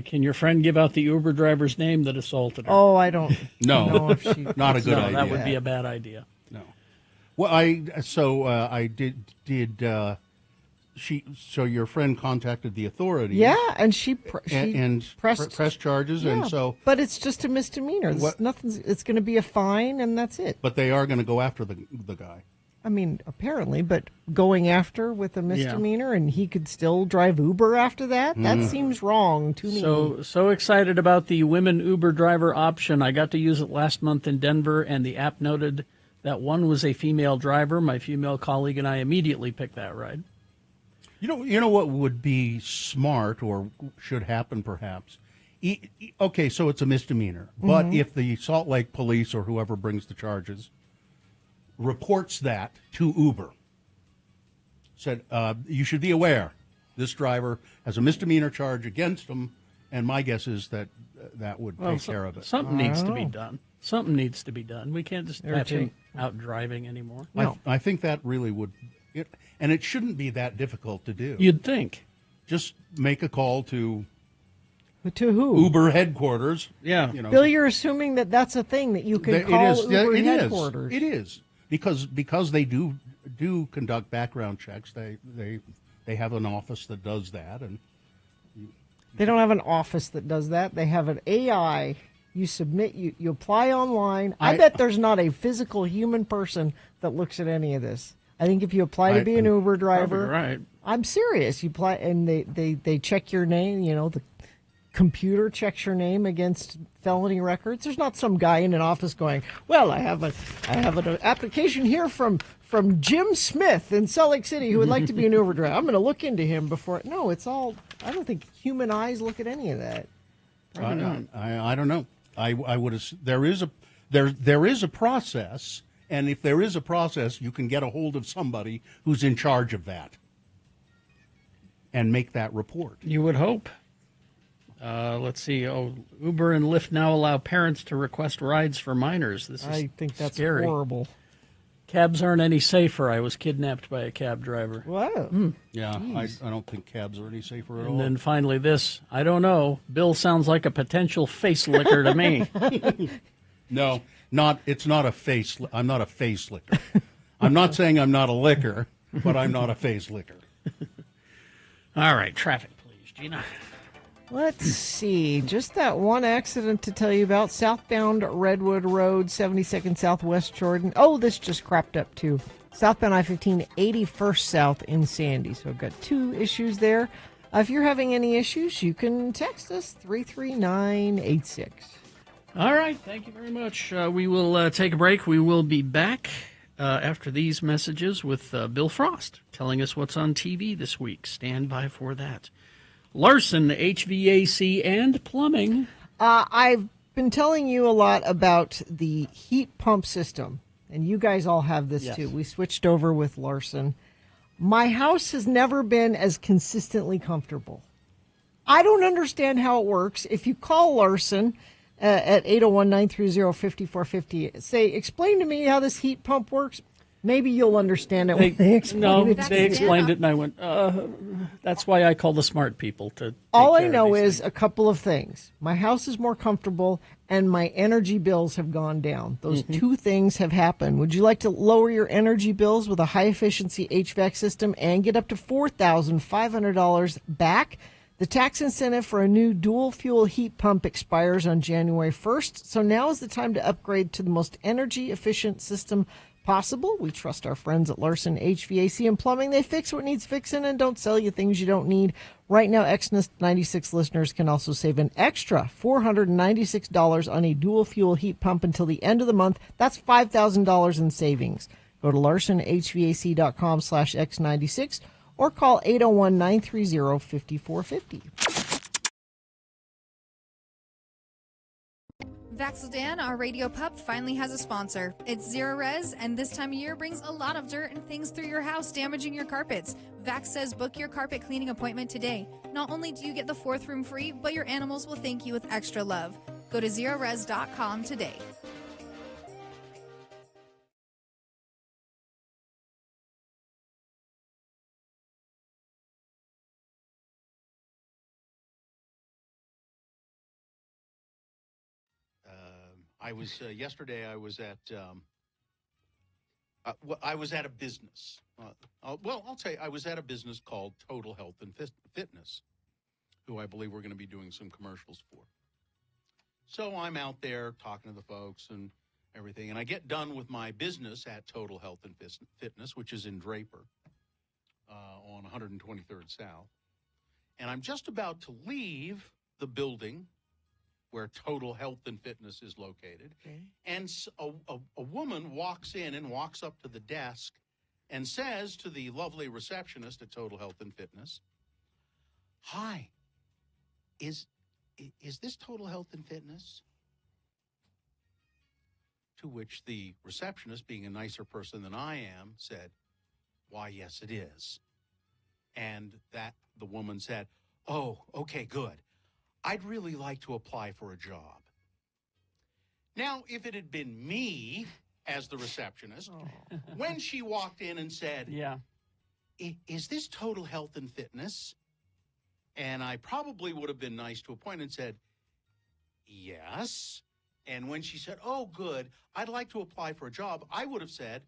S3: Can your friend give out the Uber driver's name that assaulted her?
S2: Oh, I don't
S4: No,
S2: know if she...
S4: not a good
S3: No,
S4: idea.
S3: that would be a bad idea.
S4: No. Well, I did. So your friend contacted the authorities.
S2: Yeah, and she
S4: pressed charges,
S2: Yeah,
S4: and so.
S2: but it's just a misdemeanor. It's going to be a fine, and that's it.
S4: But they are going to go after the guy.
S2: I mean, apparently, but going after with a misdemeanor, and he could still drive Uber after that? That seems wrong to me.
S3: So excited about the women Uber driver option. I got to use it last month in Denver, and the app noted that one was a female driver. My female colleague and I immediately picked that ride.
S4: You know what would be smart or should happen perhaps? Okay, so it's a misdemeanor. But
S2: Mhm.
S4: if the Salt Lake police or whoever brings the charges reports that to Uber, said, you should be aware this driver has a misdemeanor charge against him, and my guess is that that would take care of it.
S3: Something needs to be done. Something needs to be done. We can't just have him out driving anymore.
S4: I think that really would, and it shouldn't be that difficult to do.
S3: You'd think.
S4: Just make a call to
S2: who?
S4: Uber headquarters.
S3: Yeah.
S2: Bill, you're assuming that that's a thing that you can call Uber headquarters.
S4: It is because they do conduct background checks. They have an office that does that, and
S2: They don't have an office that does that. They have an AI. You submit, you apply online. I bet there's not a physical human person that looks at any of this. I think if you apply to be an Uber driver,
S3: right.
S2: I'm serious. You apply and they check your name. The computer checks your name against felony records. There's not some guy in an office going, "Well, I have an application here from Jim Smith in Salt Lake City who would like to be an Uber driver. I'm going to look into him before." No, it's all. I don't think human eyes look at any of that.
S4: I don't know. I would. There is a process, and if there is a process, you can get a hold of somebody who's in charge of that and make that report.
S3: You would hope. Let's see. Uber and Lyft now allow parents to request rides for minors. This is
S2: I think that's
S3: scary.
S2: horrible.
S3: Cabs aren't any safer. I was kidnapped by a cab driver.
S2: Wow.
S4: Yeah, I don't think cabs are any safer at all.
S3: And then finally this. I don't know. Bill sounds like a potential face licker to me.
S4: No, it's not a face. I'm not a face licker. I'm not saying I'm not a licker, but I'm not a face licker.
S3: All right, traffic, please, Gina.
S2: Let's see. Just that one accident to tell you about. Southbound Redwood Road, 72nd Southwest Jordan. Oh, this just crapped up too. Southbound I-15, 81st South in Sandy. So I've got two issues there. If you're having any issues, you can text us 33986.
S3: All right, thank you very much. We will take a break. We will be back after these messages with Bill Frost telling us what's on TV this week. Stand by for that. Larson, HVAC and plumbing.
S2: I've been telling you a lot about the heat pump system, and you guys all have this
S3: Yes.
S2: too. We switched over with Larson. My house has never been as consistently comfortable. I don't understand how it works. If you call Larson at 801-930-5450, say, explain to me how this heat pump works. Maybe you'll understand it when they explain it.
S3: They explained it, and I went, that's why I call the smart people to.
S2: All I know is a couple of things. My house is more comfortable, and my energy bills have gone down. Those two things have happened. Would you like to lower your energy bills with a high-efficiency HVAC system and get up to $4,500 back? The tax incentive for a new dual-fuel heat pump expires on January 1st, so now is the time to upgrade to the most energy-efficient system possible. We trust our friends at Larson HVAC and Plumbing. They fix what needs fixing and don't sell you things you don't need. Right now, X96 listeners can also save an extra $496 on a dual-fuel heat pump until the end of the month. That's $5,000 in savings. Go to larsonhvac.com/X96 or call 801-930-5450.
S17: Vaxildan, our radio pup, finally has a sponsor. It's Zero Res, and this time of year brings a lot of dirt and things through your house, damaging your carpets. Vax says book your carpet cleaning appointment today. Not only do you get the 4th room free, but your animals will thank you with extra love. Go to zerores.com today.
S11: I was yesterday. I was at I was at a business. Well, I'll tell you, I was at a business called Total Health and Fitness, who I believe we're going to be doing some commercials for. So I'm out there talking to the folks and everything, and I get done with my business at Total Health and Fitness, which is in Draper on 123rd South, and I'm just about to leave the building where Total Health and Fitness is located. Okay. And a woman walks in and walks up to the desk and says to the lovely receptionist at Total Health and Fitness, "Hi, is this Total Health and Fitness?" To which the receptionist, being a nicer person than I am, said, "Why, yes, it is." And that the woman said, "Oh, okay, good. I'd really like to apply for a job." Now, if it had been me as the receptionist, when she walked in and said, "Is this Total Health and Fitness?" And I probably would have been nice to a point and said, "Yes." And when she said, "Oh, good, I'd like to apply for a job," I would have said,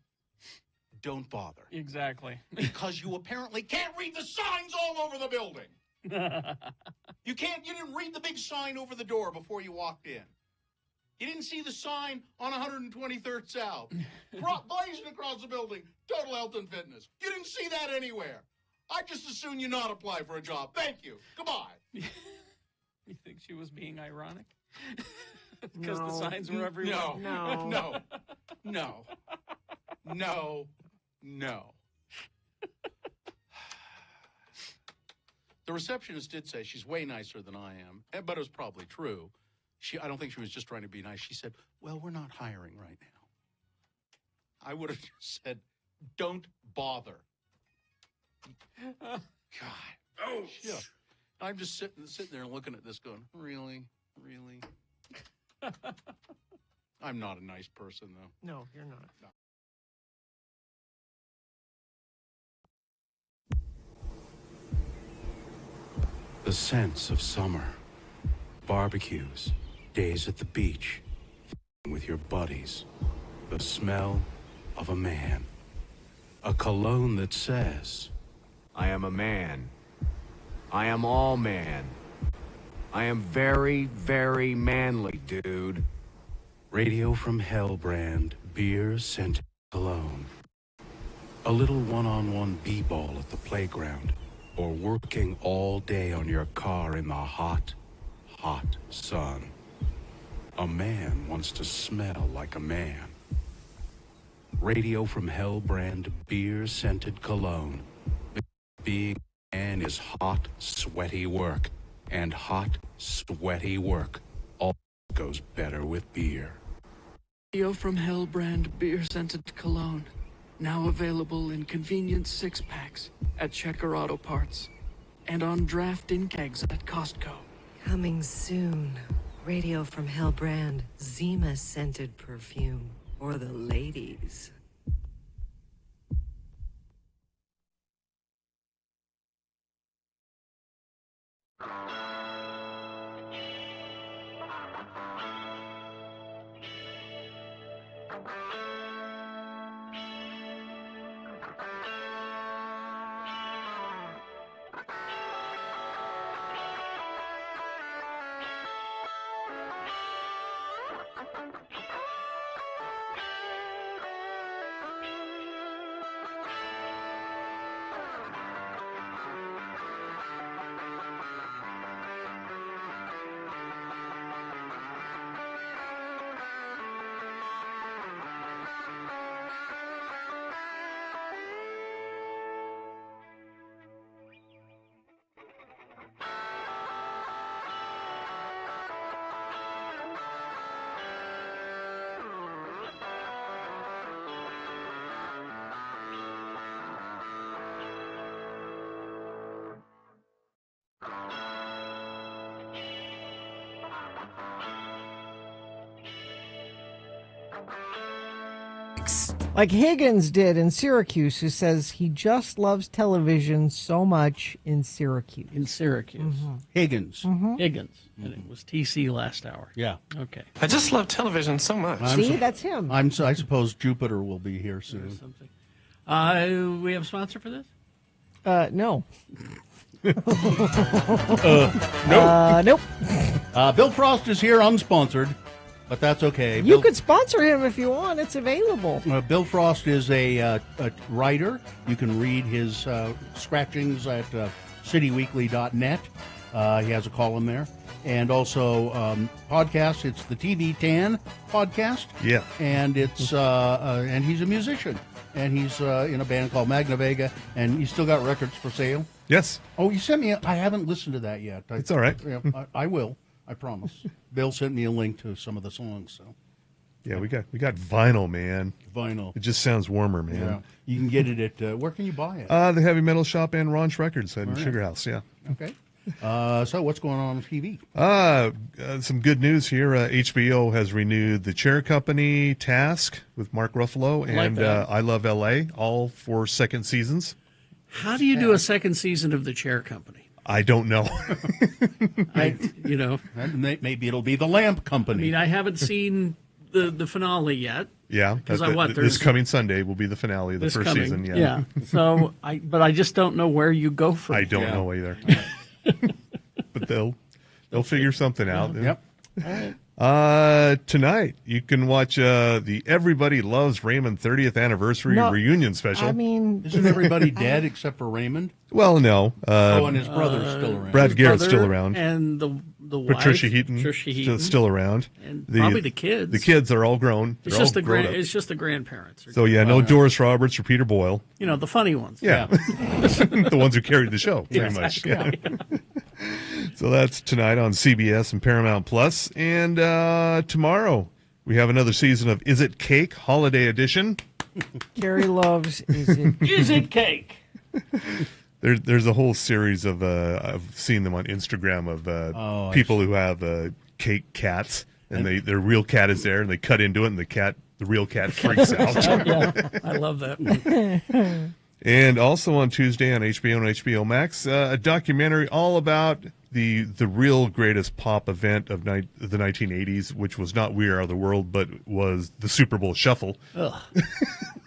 S11: "Don't bother."
S3: Exactly.
S11: Because you apparently can't read the signs all over the building. You didn't read the big sign over the door before you walked in. You didn't see the sign on 123rd South, blazing across the building, Total Health and Fitness. You didn't see that anywhere. I just as soon you not apply for a job. Thank you. Goodbye.
S3: You think she was being ironic? Because the signs were everywhere.
S11: No. The receptionist did say she's way nicer than I am, but it was probably true. I don't think she was just trying to be nice. She said, "Well, we're not hiring right now." I would have just said, "Don't bother." God. Oh, shit. I'm just sitting there looking at this going, really? I'm not a nice person, though.
S2: No, you're not.
S11: No. The sense of summer, barbecues, days at the beach, with your buddies, the smell of a man, a cologne that says,
S20: "I am a man. I am all man. I am very, very manly, dude."
S11: Radio from Hell brand beer scented cologne. A little one-on-one b-ball at the playground, or working all day on your car in the hot, hot sun. A man wants to smell like a man. Radio from Hell brand beer scented cologne. Being a man is hot, sweaty work, and hot, sweaty work all goes better with beer.
S3: Radio from Hell brand beer scented cologne.
S21: Now available in convenient 6-packs at Checker Auto Parts and on draft in kegs at Costco.
S22: Coming soon. Radio from Hell brand Zima scented perfume for the ladies.
S2: Like Higgins did in Syracuse, who says he just loves television so much in Syracuse.
S3: In Syracuse.
S4: Higgins.
S3: Higgins. And it was TC last hour.
S4: Yeah.
S3: Okay.
S23: I just love television so much.
S2: See, that's him.
S4: I suppose Jupiter will be here soon.
S3: We have a sponsor for this?
S2: No.
S4: Nope. Bill Frost is here unsponsored, but that's okay.
S2: You could sponsor him if you want. It's available.
S4: Bill Frost is a writer. You can read his scratchings at cityweekly.net. He has a column there. And also podcasts. It's the TV Tan podcast.
S24: Yeah.
S4: And it's and he's a musician. And he's in a band called Magna Vega. And he's still got records for sale.
S24: Yes.
S4: Oh, you sent me. I haven't listened to that yet.
S24: It's all right.
S4: Yeah, I will. I promise. Bill sent me a link to some of the songs. So.
S24: Yeah, we got vinyl, man.
S4: Vinyl.
S24: It just sounds warmer, man.
S4: Yeah. You can get it at where can you buy it?
S24: The Heavy Metal Shop and Raunch Records in
S4: All right.
S24: Sugar House. Yeah.
S4: Okay. So what's going on TV?
S24: Some good news here. HBO has renewed The Chair Company, Task with Mark Ruffalo, and I Love L.A., all for second seasons.
S3: How do you do a second season of The Chair Company?
S24: I don't know.
S4: Maybe it'll be The Lamp Company.
S3: I mean, I haven't seen the finale yet.
S24: Yeah, this coming Sunday will be the finale of the first season. Yeah.
S3: So, but I just don't know where you go from.
S24: I don't know either. But they'll figure something out.
S4: Yep.
S24: Tonight you can watch the Everybody Loves Raymond 30th Anniversary Reunion Special.
S2: I mean,
S4: isn't everybody dead except for Raymond?
S24: Well, no.
S4: And his brother's still around.
S24: Brad Garrett's still around.
S3: And the wife,
S24: Patricia Heaton, still around.
S3: And probably the kids.
S24: The kids are all grown.
S3: It's just the grandparents.
S24: So no Doris Roberts or Peter Boyle.
S3: The funny ones.
S24: Yeah. The ones who carried the show, pretty much. Yeah. So that's tonight on CBS and Paramount Plus. And tomorrow we have another season of Is It Cake? Holiday Edition.
S2: Carrie loves Is It
S3: Is It Cake?
S24: There's a whole series of I've seen them on Instagram of people who have cake cats, and their real cat is there, and they cut into it, and the real cat freaks out.
S3: Yeah, I love that.
S24: And also on Tuesday on HBO and HBO Max, a documentary all about the real greatest pop event of the 1980s, which was not We Are the World, but was the Super Bowl Shuffle.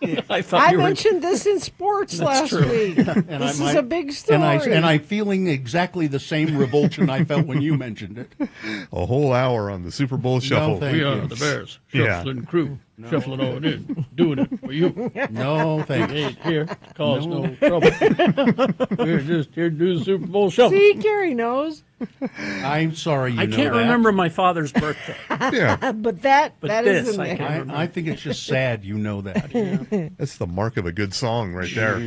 S2: I mentioned this in sports last week. This is a big story.
S4: And I'm feeling exactly the same revulsion I felt when you mentioned it.
S24: A whole hour on the Super Bowl Shuffle.
S3: We are the Bears. Shuffling crew. No. Shuffling on in. Doing it for you.
S4: No, thank you.
S3: Ain't here. Cause no trouble. We're just here to do the Super Bowl Shuffle.
S2: See, Gary knows.
S4: I'm sorry
S3: I can't remember my father's birthday.
S2: Yeah. But that is in there.
S4: I think it's just sad you know that.
S24: Yeah. That's the mark of a good song right there.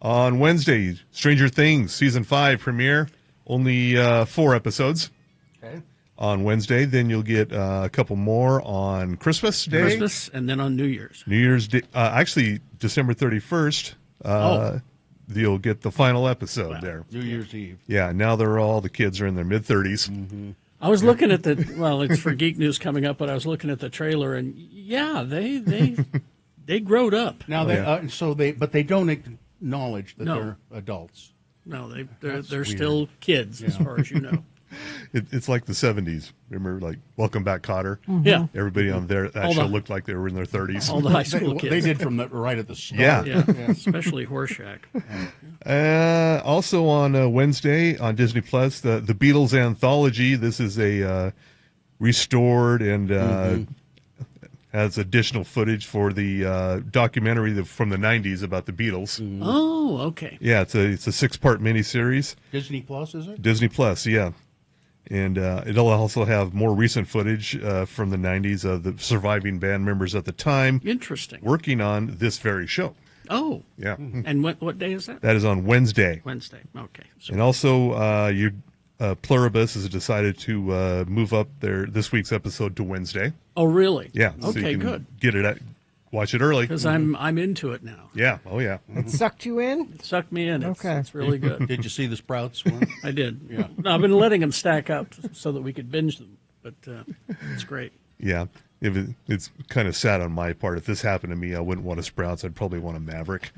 S24: On Wednesday, Stranger Things Season 5 premiere. Only 4 episodes.
S4: Okay.
S24: on Wednesday. Then you'll get a couple more on Christmas Day.
S3: Christmas, and then on New Year's.
S24: New Year's Day. Actually, December 31st. You'll get the final episode there.
S4: New Year's Eve.
S24: Yeah, now the kids are in their mid-30s.
S4: Mm-hmm.
S3: I was looking at it's for Geek News coming up, but I was looking at the trailer, and yeah, they growed up.
S4: Now but they don't acknowledge that they're adults.
S3: No, they're still kids as far as you know.
S24: It's like the 70s. Remember, like Welcome Back, Kotter?
S3: Mm-hmm. Yeah.
S24: Everybody on that show looked like they were in their 30s.
S3: All the high school kids.
S4: They did from right at the start.
S24: Yeah.
S3: Especially Horseshack.
S24: Also on Wednesday on Disney Plus, the Beatles anthology. This is a restored and has additional footage for the documentary from the 90s about the Beatles.
S3: Oh, okay.
S24: Yeah, it's a 6-part miniseries.
S4: Disney Plus, is it?
S24: Disney Plus, yeah. And it'll also have more recent footage from the 90s of the surviving band members at the time.
S3: Interesting.
S24: Working on this very show.
S3: Oh.
S24: Yeah.
S3: And what day is that?
S24: That is on Wednesday.
S3: Wednesday, okay.
S24: And also, Pluribus has decided to move up this week's episode to Wednesday.
S3: Oh, really?
S24: Yeah.
S3: Okay,
S24: so you can
S3: good.
S24: Watch it early.
S3: Because I'm into it now.
S24: Yeah. Oh, yeah.
S2: It sucked you in?
S3: It sucked me in.
S2: Okay.
S3: It's really good.
S4: Did you see the Sprouts one?
S3: I did.
S4: Yeah.
S3: No, I've been letting them stack up so that we could binge them, but it's great.
S24: Yeah. It's kind of sad on my part. If this happened to me, I wouldn't want a Sprouts. I'd probably want a Maverick.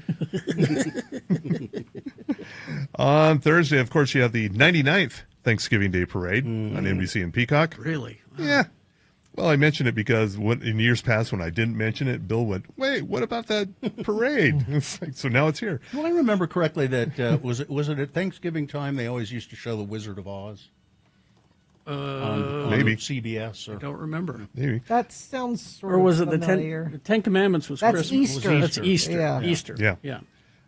S24: On Thursday, of course, you have the 99th Thanksgiving Day Parade on NBC and Peacock.
S3: Really? Wow.
S24: Yeah. Well, I mentioned it because in years past when I didn't mention it, Bill went, wait, what about that parade? So now it's here.
S4: Do I remember correctly that was it at Thanksgiving time they always used to show The Wizard of Oz? On
S24: maybe
S4: CBS.
S3: I don't remember.
S24: Maybe.
S2: That sounds sort
S3: or was
S2: of
S3: it
S2: familiar.
S3: the Ten Commandments was
S2: That's
S3: Christmas?
S2: Easter.
S3: That's Easter.
S2: Yeah.
S3: Easter.
S24: Yeah.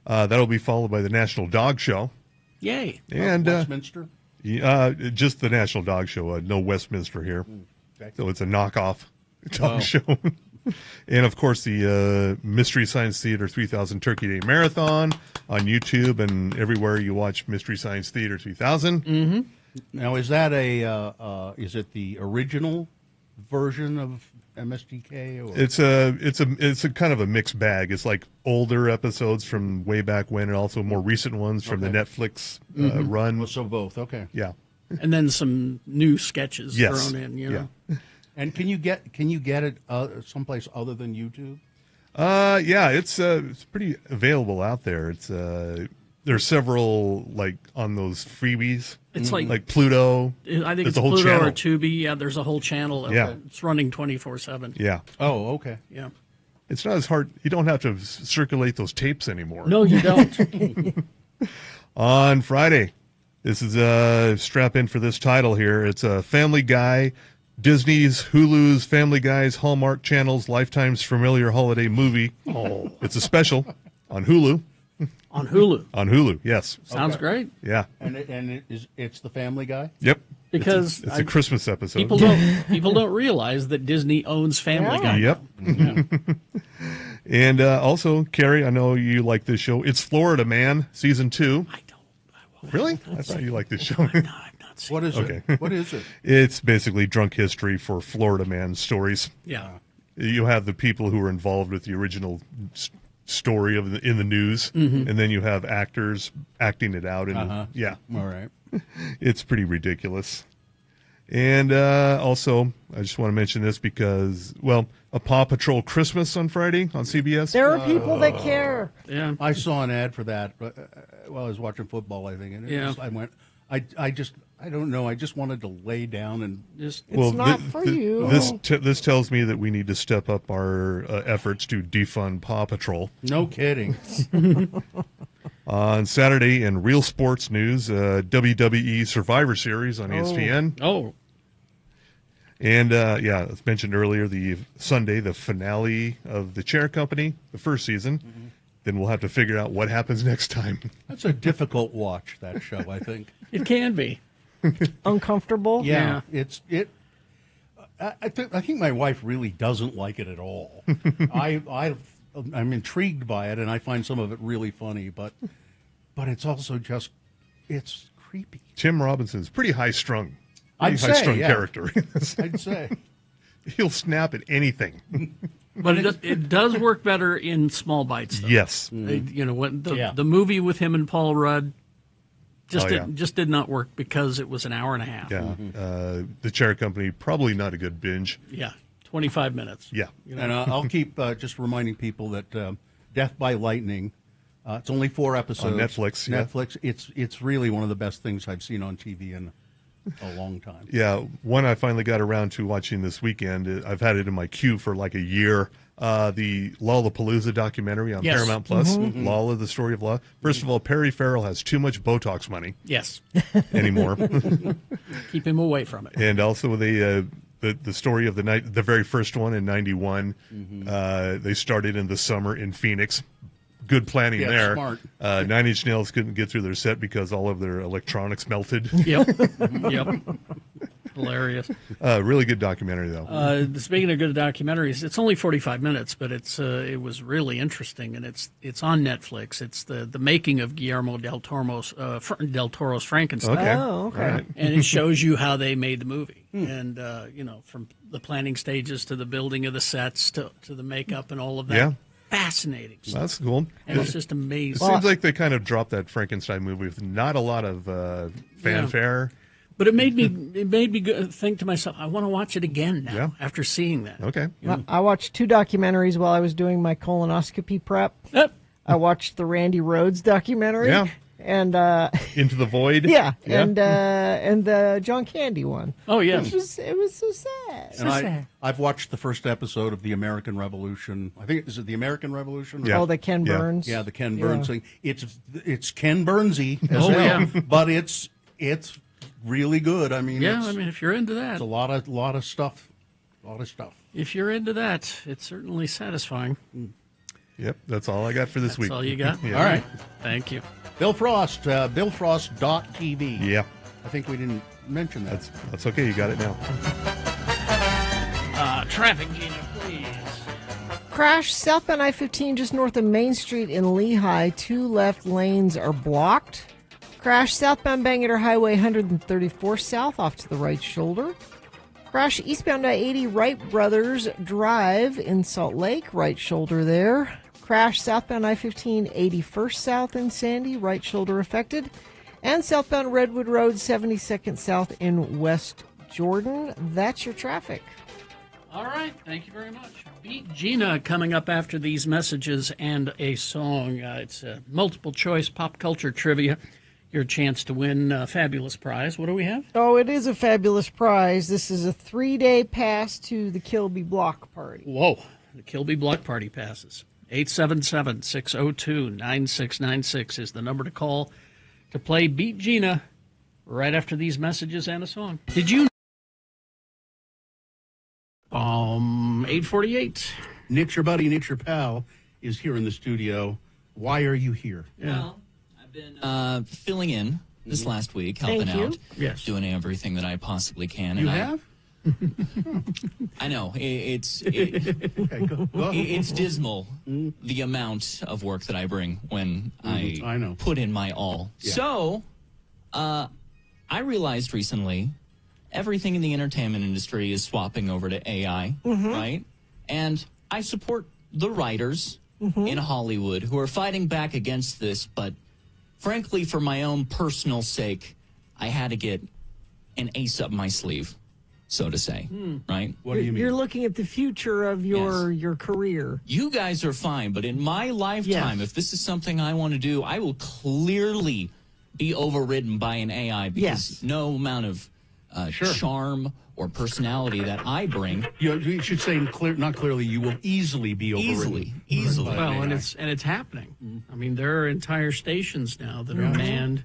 S24: That'll be followed by the National Dog Show.
S3: Yay.
S24: And
S4: Westminster?
S24: Just the National Dog Show. No Westminster here.
S4: Okay.
S24: So it's a knockoff dog show. And, of course, the Mystery Science Theater 3000 Turkey Day Marathon on YouTube and everywhere you watch Mystery Science Theater 3000.
S3: Mm-hmm.
S4: Now, is that is it the original version of MSDK? Or?
S24: It's a kind of a mixed bag. It's like older episodes from way back when and also more recent ones from the Netflix run.
S4: Well, so both, okay.
S24: Yeah.
S3: And then some new sketches thrown in, you know.
S24: Yeah.
S4: And can you get it someplace other than YouTube?
S24: Yeah, it's pretty available out there. It's there's several like on those freebies.
S3: It's like
S24: Pluto.
S3: I think it's
S24: a whole
S3: Pluto
S24: channel.
S3: or Tubi. Yeah, there's a whole channel.
S24: Yeah.
S3: It's running 24/7.
S24: Yeah.
S4: Oh, okay.
S3: Yeah.
S24: It's not as hard. You don't have to circulate those tapes anymore.
S3: No, you don't.
S24: On Friday, this is strap in for this title here. It's a Family Guy, Disney's, Hulu's, Family Guy's, Hallmark Channel's, Lifetime's familiar holiday movie.
S3: Oh.
S24: It's a special on Hulu.
S3: On Hulu.
S24: On Hulu, yes.
S3: Sounds great.
S24: Yeah.
S4: And it's the Family Guy?
S24: Yep.
S3: Because
S24: it's a Christmas episode.
S3: People don't realize that Disney owns Family Guy.
S24: Yep.
S3: Yeah.
S24: And also, Carrie, I know you like this show. It's Florida Man, season 2.
S3: I don't.
S24: Really? I thought you liked this show.
S3: I've not seen
S4: What is
S24: Okay.
S4: it? What is it?
S24: It's basically drunk history for Florida Man stories.
S3: Yeah.
S24: You have the people who are involved with the original story in the news,
S3: Mhm.
S24: and then you have actors acting it out. Yeah.
S4: All right.
S24: It's pretty ridiculous. And also, I just want to mention this because, well, a Paw Patrol Christmas on Friday on CBS.
S2: There are people that care.
S3: Yeah.
S4: I saw an ad for that while I was watching football, I think. And I went, I don't know. I just wanted to lay down and
S3: just.
S2: It's not for you.
S24: This tells me that we need to step up our efforts to defund Paw Patrol.
S4: No kidding.
S24: On Saturday, in real sports news, WWE Survivor Series on ESPN.
S3: Oh.
S24: And, as mentioned earlier, the Sunday, the finale of The Chair Company, the first season. Mm-hmm. Then we'll have to figure out what happens next time.
S4: That's a difficult watch, that show, I think.
S3: It can be.
S2: Uncomfortable?
S4: Yeah. I think my wife really doesn't like it at all. I'm intrigued by it, and I find some of it really funny, but it's also just, it's creepy.
S24: Tim Robinson's pretty high-strung.
S4: I'd
S24: high
S4: say,
S24: strung
S4: yeah.
S24: character.
S4: I'd say.
S24: He'll snap at anything.
S3: But it does work better in small bites, though.
S24: Yes.
S3: You know, when the movie with him and Paul Rudd just did not work because it was an hour and a half.
S24: Yeah. The Chair Company, probably not a good binge.
S3: Yeah. 25 minutes.
S24: Yeah.
S3: You know?
S4: And I'll keep just reminding people that Death by Lightning, it's only 4 episodes.
S24: On Netflix, yeah.
S4: Netflix. It's really one of the best things I've seen on TV in a long time.
S24: Yeah, one I finally got around to watching this weekend. I've had it in my queue for like a year. The Lollapalooza documentary on Paramount Plus. Lolla, the story of Lolla. First of all, Perry Farrell has too much Botox money.
S3: Yes.
S24: Anymore.
S3: Keep him away from it.
S24: And also the story of the very first one in '91. They started in the summer in Phoenix. Good planning there.
S4: Smart.
S24: 9 Inch Nails couldn't get through their set because all of their electronics melted.
S3: Yep. Hilarious.
S24: Really good documentary, though.
S3: Speaking of good documentaries, it's only 45 minutes, but it was really interesting, and it's on Netflix. It's the making of Guillermo del Toro's Frankenstein.
S24: Okay.
S2: Oh, okay.
S24: All right.
S3: And it shows you how they made the movie, and from the planning stages to the building of the sets to the makeup and all of that.
S24: Yeah.
S3: Fascinating.
S24: That's cool.
S3: And it's just
S24: It
S3: amazing.
S24: seems like they kind of dropped that Frankenstein movie with not a lot of fanfare.
S3: But it made me think to myself, I want to watch it again now after seeing that.
S24: Okay.
S2: I watched 2 documentaries while I was doing my colonoscopy prep.
S3: Yep.
S2: I watched the Randy Rhoads documentary.
S24: Yeah.
S2: And
S24: Into the Void.
S2: yeah, and the John Candy one.
S3: Oh yeah,
S2: it was so sad.
S4: And I've watched the first episode of the American Revolution. I think is it the American Revolution?
S2: Yeah. Oh, the Ken Burns.
S4: Yeah, the Ken Burns thing. It's Ken Burnsy as
S3: Oh,
S4: hell,
S3: yeah.
S4: but it's really good. I mean,
S3: if you're into that,
S4: it's a lot of stuff.
S3: If you're into that, it's certainly satisfying.
S24: Yep, that's all I got for this week.
S3: That's all you got?
S24: Yeah.
S3: All right. Thank you.
S4: Bill Frost, BillFrost.tv.
S24: Yeah.
S4: I think we didn't mention that.
S24: That's okay. You got it now.
S3: Traffic, Gina, please.
S2: Crash southbound I-15 just north of Main Street in Lehigh. 2 left lanes are blocked. Crash southbound Bangor Highway 134 south off to the right shoulder. Crash eastbound I-80 Wright Brothers Drive in Salt Lake, right shoulder there. Crash southbound I-15 81st south in Sandy, right shoulder affected. And southbound Redwood Road 72nd south in West Jordan. That's your traffic.
S3: All right. Thank you very much. Beat Gina coming up after these messages and a song. It's a multiple choice pop culture trivia. Your chance to win a fabulous prize. What do we have?
S2: Oh, it is a fabulous prize. This is a 3-day pass to the Kilby Block Party.
S3: Whoa. The Kilby Block Party passes. 877-602-9696 is the number to call to play Beat Gina right after these messages and a song. Did you 848.
S4: Nick, your buddy, Nick, your pal, is here in the studio. Why are you here?
S1: Well, I've been filling in this last week, helping
S2: Thank you.
S1: out, doing everything that I possibly can.
S4: You
S1: and
S4: have?
S1: I know it's
S4: Okay, go.
S1: it's dismal the amount of work that I bring when
S4: I know.
S1: put in my all.
S4: Yeah.
S1: So, I realized recently everything in the entertainment industry is swapping over to AI, right? And I support the writers in Hollywood who are fighting back against this, but frankly, for my own personal sake, I had to get an ace up my sleeve, so to say, right?
S4: What do you mean?
S2: You're looking at the future of your career.
S1: You guys are fine, but in my lifetime, if this is something I want to do, I will clearly be overridden by an AI because no amount of charm or personality that I bring.
S4: You should say not clearly. You will easily be overridden.
S1: Easily.
S3: Well, and it's happening. I mean, there are entire stations now that are manned.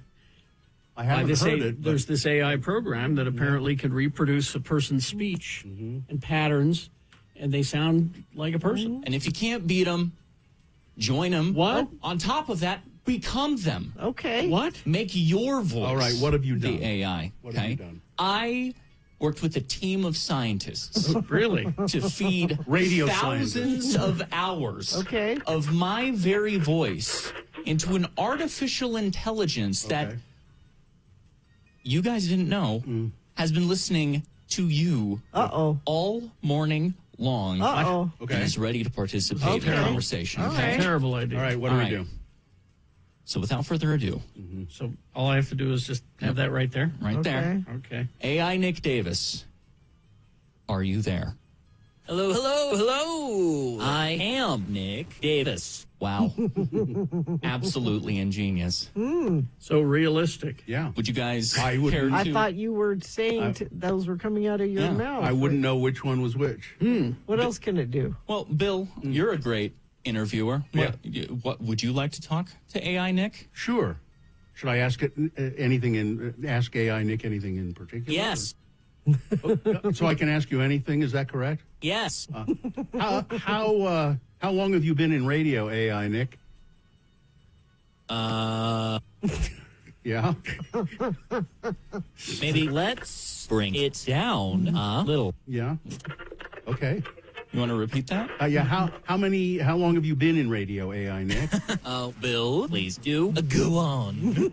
S4: I haven't heard it.
S3: There's this AI program that apparently can reproduce a person's speech and patterns, and they sound like a person.
S1: And if you can't beat them, join them.
S3: What?
S1: On top of that, become them.
S2: Okay.
S3: What?
S1: Make your voice.
S4: All right, what have you done?
S1: The AI.
S4: What have you done?
S1: I worked with a team of scientists.
S3: Really?
S1: To feed
S4: Radio
S1: thousands of hours of my very voice into an artificial intelligence that you guys didn't know has been listening to you all morning long.
S4: Okay.
S1: And is ready to participate in the conversation.
S3: All right. Terrible idea.
S4: All right, what do we do?
S1: So without further ado.
S3: So all I have to do is just have that right there?
S1: Right there.
S3: Okay.
S1: AI Nick Davis, are you there?
S5: Hello, hello, hello. I am Nick Davis.
S1: Wow. Absolutely ingenious.
S3: So realistic.
S4: Yeah.
S1: Would you guys
S4: I would.
S1: care to...
S2: I thought you were saying those were coming out of your mouth.
S4: I wouldn't know which one was which.
S2: What else can it do?
S1: Well, Bill, you're a great interviewer. What would you like to talk to AI Nick?
S4: Sure. Should I ask it ask AI Nick anything in particular?
S5: Yes.
S4: So I can ask you anything, is that correct?
S5: Yes.
S4: How long have you been in radio, AI Nick? Yeah.
S5: Maybe let's bring it down a little.
S4: Yeah. Okay.
S1: You want to repeat that?
S4: Yeah. How long have you been in radio, AI Nick?
S5: Bill, please do. Go on.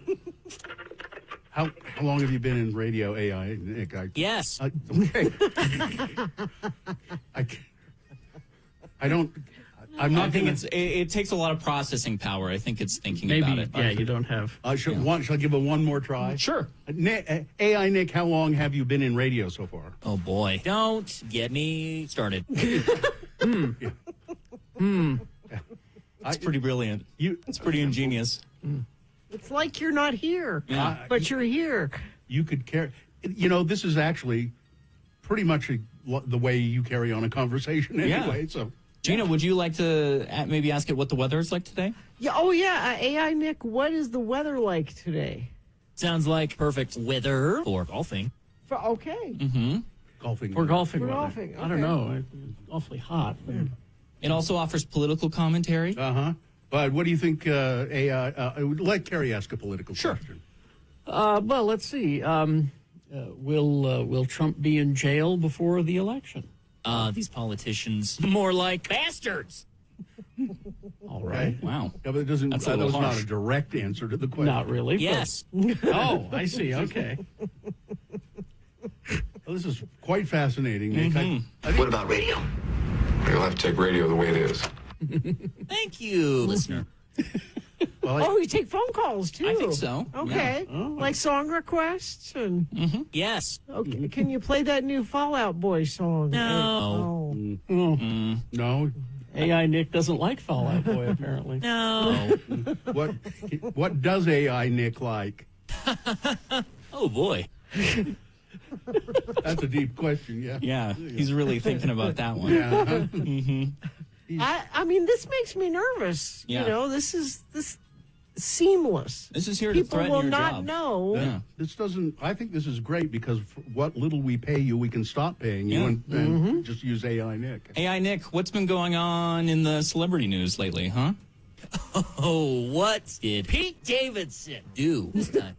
S4: How long have you been in radio, AI Nick?
S5: Yes.
S4: Okay. I'm not
S1: I think
S4: gonna,
S1: it takes a lot of processing power. I think it's thinking about it.
S3: Yeah, you don't have.
S4: shall I give it one more try?
S1: Sure.
S4: AI Nick, how long have you been in radio so far?
S5: Oh boy. Don't get me started.
S1: It's pretty brilliant. It's pretty ingenious.
S2: It's like you're not here, but you're here.
S4: You could carry. This is actually pretty much the way you carry on a conversation anyway. So,
S1: Gina, would you like to maybe ask it what the weather is like today?
S2: Yeah. Oh, yeah. AI Nick, what is the weather like today?
S5: Sounds like perfect weather for golfing.
S2: Okay.
S1: Mm-hmm.
S4: Golfing.
S3: For golfing.
S2: For
S3: weather.
S2: golfing,
S3: I don't know. It's awfully hot.
S1: It also offers political commentary.
S4: But what do you think, AI? Let Carrie ask a political question.
S3: Well, let's see. Will Trump be in jail before the election?
S5: These politicians, more like bastards.
S3: All right.
S1: Wow.
S4: Yeah, but it doesn't.
S1: That's a
S4: That
S1: little
S4: was not
S1: harsh.
S4: a direct answer to the question.
S3: Not really.
S5: Yes.
S3: Oh, I see. Okay.
S4: Well, this is quite fascinating, Nick.
S6: What about radio? You'll have to take radio the way it is.
S5: Thank you, listener.
S2: Oh, you take phone calls too.
S1: I think so.
S2: Okay, like song requests and.
S5: Yes.
S2: Okay, can you play that new Fallout Boy song?
S5: No.
S4: No.
S3: AI Nick doesn't like Fall Out Boy, apparently.
S5: No.
S4: What does AI Nick like?
S5: Oh boy.
S4: That's a deep question. Yeah.
S1: Yeah, he's really thinking about that one.
S4: Yeah.
S2: I mean, this makes me nervous.
S1: Yeah.
S2: You know, this is seamless.
S1: This is here to
S2: People
S1: threaten
S2: will
S1: your
S2: not
S1: job.
S2: know.
S1: Yeah.
S4: This doesn't. I think this is great because for what little we pay you, we can stop paying you and just use AI Nick.
S1: AI Nick, what's been going on in the celebrity news lately, huh?
S5: Oh, what did Pete Davidson do this time?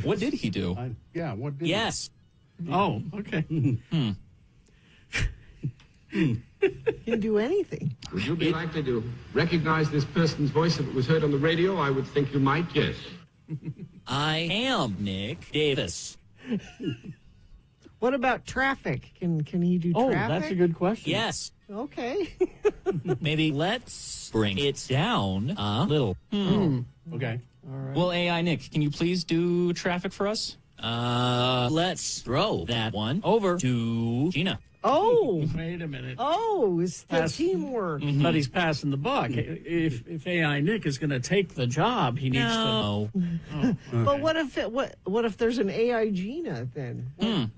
S1: What did he do?
S4: What did
S5: Yes.
S3: Oh, okay.
S2: Can do anything.
S7: Would you be likely to recognize this person's voice if it was heard on the radio? I would think you might, yes.
S5: I am Nick Davis.
S2: What about traffic? Can he do
S3: Oh,
S2: traffic?
S3: that's a good question.
S5: Yes.
S2: Okay.
S5: Maybe let's bring it down a little.
S4: Okay.
S3: All right.
S1: Well, AI Nick, can you please do traffic for us?
S5: Let's throw that one over to Gina.
S2: Oh.
S3: Wait a minute.
S2: Oh, it's the
S3: Pass.
S2: teamwork.
S3: But he's passing the buck. If AI Nick is going to take the job, he needs
S5: No.
S3: to.
S2: But what if there's an AI Gina then?
S1: Do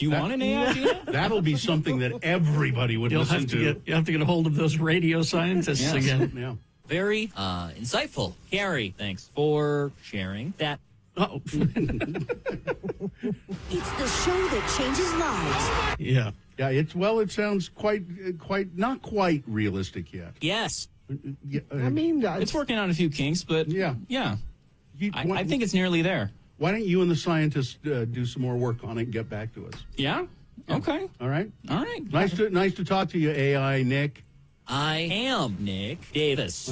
S1: you want an AI Gina?
S4: That'll be something that everybody would listen to.
S3: You have to get a hold of those radio scientists again.
S4: Yeah.
S5: Very insightful. Carrie, thanks for sharing that.
S3: Oh.
S8: It's the show that changes lives.
S3: Yeah.
S4: Yeah. It sounds quite not quite realistic yet.
S5: Yes.
S4: Yeah,
S2: I mean,
S1: It's working on a few kinks, but yeah. I think it's nearly there.
S4: Why don't you and the scientists do some more work on it and get back to us?
S1: Yeah? Okay.
S4: All right.
S1: All right.
S4: Nice to talk to you, AI Nick.
S5: I am Nick Davis.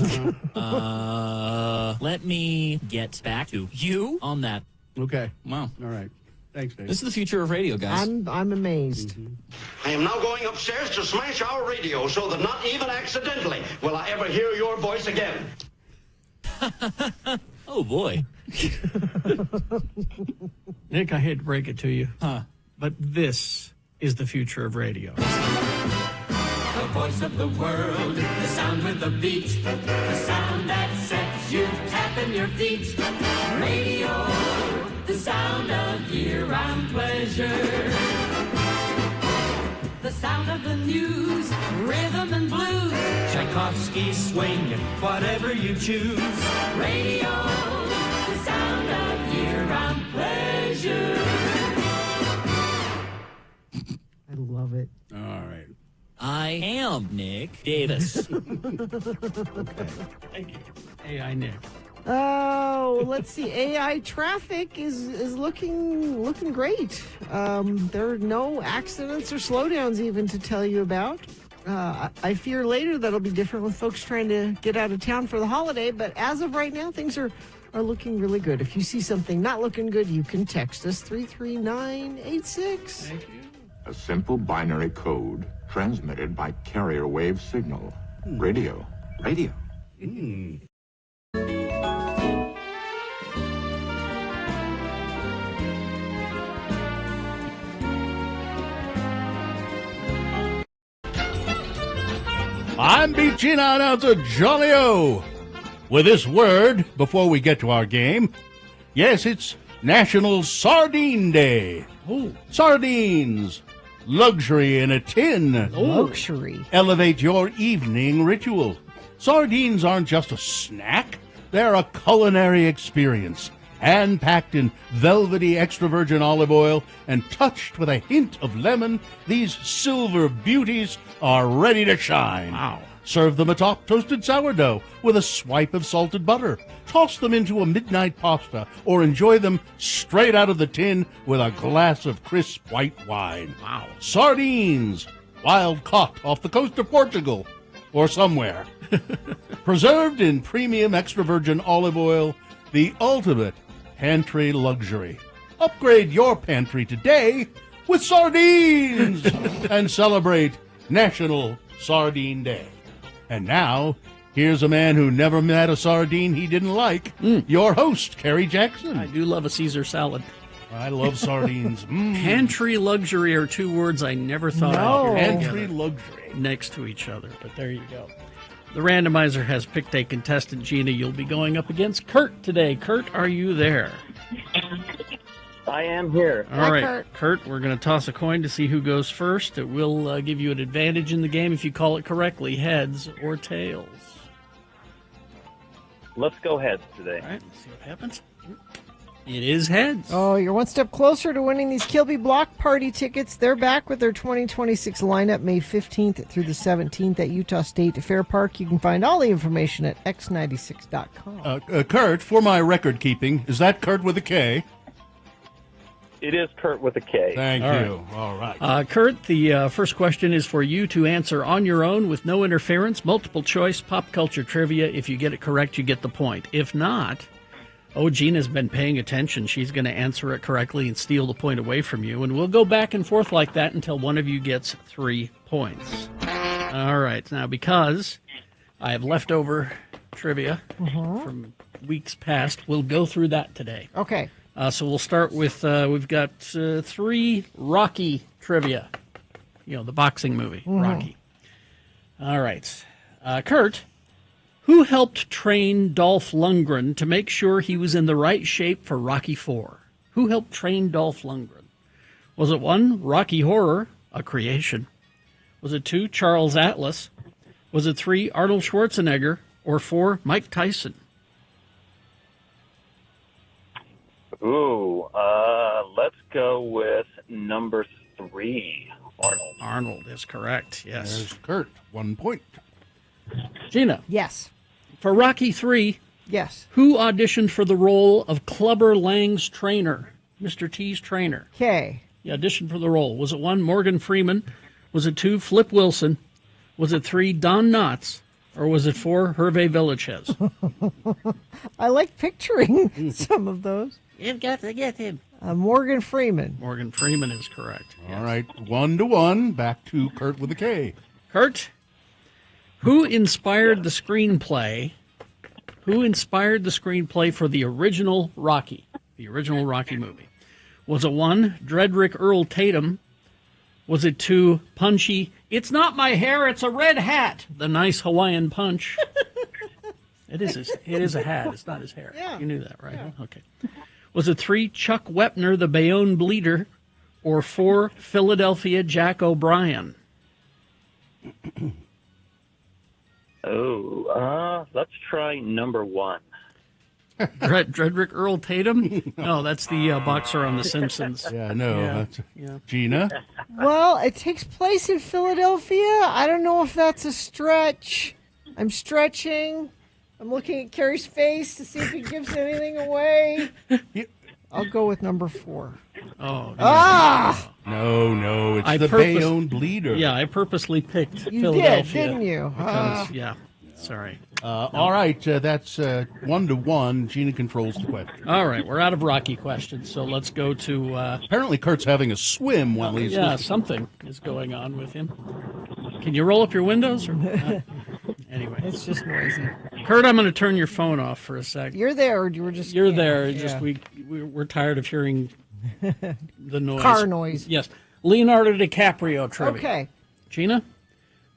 S5: Let me get back to you on that.
S11: Okay.
S1: Wow.
S11: All right. Thanks, Dave.
S1: This is the future of radio, guys.
S2: I'm amazed.
S16: I am now going upstairs to smash our radio so that not even accidentally will I ever hear your voice again.
S1: Oh, boy.
S3: Nick, I hate to break it to you, but this is the future of radio.
S10: The voice of the world, the sound with the beat, the sound that sets you tapping your feet. Radio, the sound of year-round pleasure. The sound of the news, rhythm and blues. Tchaikovsky's swing, whatever you choose. Radio, the sound of year-round pleasure.
S2: I love it.
S11: All right.
S5: I am Nick Davis.
S3: Okay. Thank you. AI Nick.
S2: Oh, let's see. AI traffic is looking great. There are no accidents or slowdowns even to tell you about. I fear later that'll be different with folks trying to get out of town for the holiday. But as of right now, things are looking really good. If you see something not looking good, you can text us 33986.
S3: Thank you.
S6: A simple binary code transmitted by carrier wave signal. Radio. Radio.
S4: I'm Beat Chino announcer Johnny O. With this word, before we get to our game, yes, it's National Sardine Day.
S3: Oh,
S4: sardines, luxury in a tin.
S2: Luxury.
S4: Elevate your evening ritual. Sardines aren't just a snack, they're a culinary experience. Hand-packed in velvety extra virgin olive oil and touched with a hint of lemon, these silver beauties are ready to shine.
S3: Wow.
S4: Serve them atop toasted sourdough with a swipe of salted butter. Toss them into a midnight pasta or enjoy them straight out of the tin with a glass of crisp white wine.
S3: Wow.
S4: Sardines, wild caught off the coast of Portugal or somewhere. Preserved in premium extra virgin olive oil, the ultimate pantry luxury. Upgrade your pantry today with sardines and celebrate National Sardine Day. And now, here's a man who never met a sardine he didn't like, your host, Kerry Jackson.
S3: I do love a Caesar salad.
S4: I love sardines.
S3: Pantry luxury are two words I never thought I'd hear
S4: Pantry
S3: together
S4: luxury.
S3: next to each other, but there you go. The randomizer has picked a contestant. Gina, you'll be going up against Kurt today. Kurt, are you there?
S13: I am here.
S3: All right, Kurt, we're going to toss a coin to see who goes first. It will give you an advantage in the game if you call it correctly, heads or tails.
S13: Let's go heads today.
S3: All right, let's see what happens. It is heads.
S2: Oh, you're one step closer to winning these Kilby Block Party tickets. They're back with their 2026 lineup May 15th through the 17th at Utah State Fair Park. You can find all the information at x96.com.
S4: Kurt, for my record keeping, is that Kurt with a K?
S13: It is Kurt with a K.
S4: Thank you. All right.
S3: Kurt, the first question is for you to answer on your own with no interference, multiple choice, pop culture trivia. If you get it correct, you get the point. If not, Gina's been paying attention. She's going to answer it correctly and steal the point away from you. And we'll go back and forth like that until one of you gets 3 points. All right. Now, because I have leftover trivia from weeks past, we'll go through that today.
S2: Okay.
S3: So we'll start with, we've got 3 Rocky trivia. You know, the boxing movie, Rocky. All right. Kurt, who helped train Dolph Lundgren to make sure he was in the right shape for Rocky IV? Who helped train Dolph Lundgren? Was it 1, Rocky Horror, a creation? Was it 2, Charles Atlas? Was it 3, Arnold Schwarzenegger? Or 4, Mike Tyson?
S13: Ooh, let's go with number 3, Arnold.
S3: Arnold is correct, yes.
S4: There's Kurt, 1 point.
S3: Gina.
S2: Yes.
S3: For Rocky III,
S2: yes.
S3: Who auditioned for the role of Clubber Lang's trainer, Mr. T's trainer?
S2: Okay.
S3: He auditioned for the role. Was it 1, Morgan Freeman? Was it 2, Flip Wilson? Was it 3, Don Knotts? Or was it 4, Hervé Villachez?
S2: I like picturing some of those.
S3: You've got to get him.
S2: Morgan Freeman.
S3: Morgan Freeman is correct.
S4: All right, 1-1. Back to Kurt with a K.
S3: Kurt, who inspired the screenplay? Who inspired the screenplay for the original Rocky? The original Rocky movie. Was it 1, Dredrick Earl Tatum? Was it 2, Punchy, "It's not my hair, it's a red hat"? The nice Hawaiian punch. It is a hat. It's not his hair.
S2: Yeah.
S3: You knew that, right? Yeah. Okay. Was it 3, Chuck Wepner, the Bayonne Bleeder? Or 4, Philadelphia Jack O'Brien?
S13: Let's try number 1.
S3: Dredrick Earl Tatum? No, that's the boxer on The Simpsons.
S4: Yeah, no.
S3: Yeah.
S4: That's Gina?
S2: Well, it takes place in Philadelphia. I don't know if that's a stretch. I'm stretching. I'm looking at Carrie's face to see if he gives anything away. I'll go with number 4.
S3: Oh,
S4: No, it's the Bayonne Bleeder.
S3: Yeah, I purposely picked
S2: You
S3: Philadelphia.
S2: did, didn't you?
S3: Because, sorry.
S4: All right, that's 1-1. Gina controls the question.
S3: All right, we're out of Rocky questions, so let's go to...
S4: Apparently Kurt's having a swim while he's listening.
S3: Something is going on with him. Can you roll up your windows? Or anyway.
S2: It's just noisy.
S3: Kurt, I'm going to turn your phone off for a second.
S2: You're there, or you were just...
S3: You're there.
S2: Yeah.
S3: Just we're tired of hearing the noise.
S2: Car noise.
S3: Yes. Leonardo DiCaprio trivia.
S2: Okay.
S3: Gina,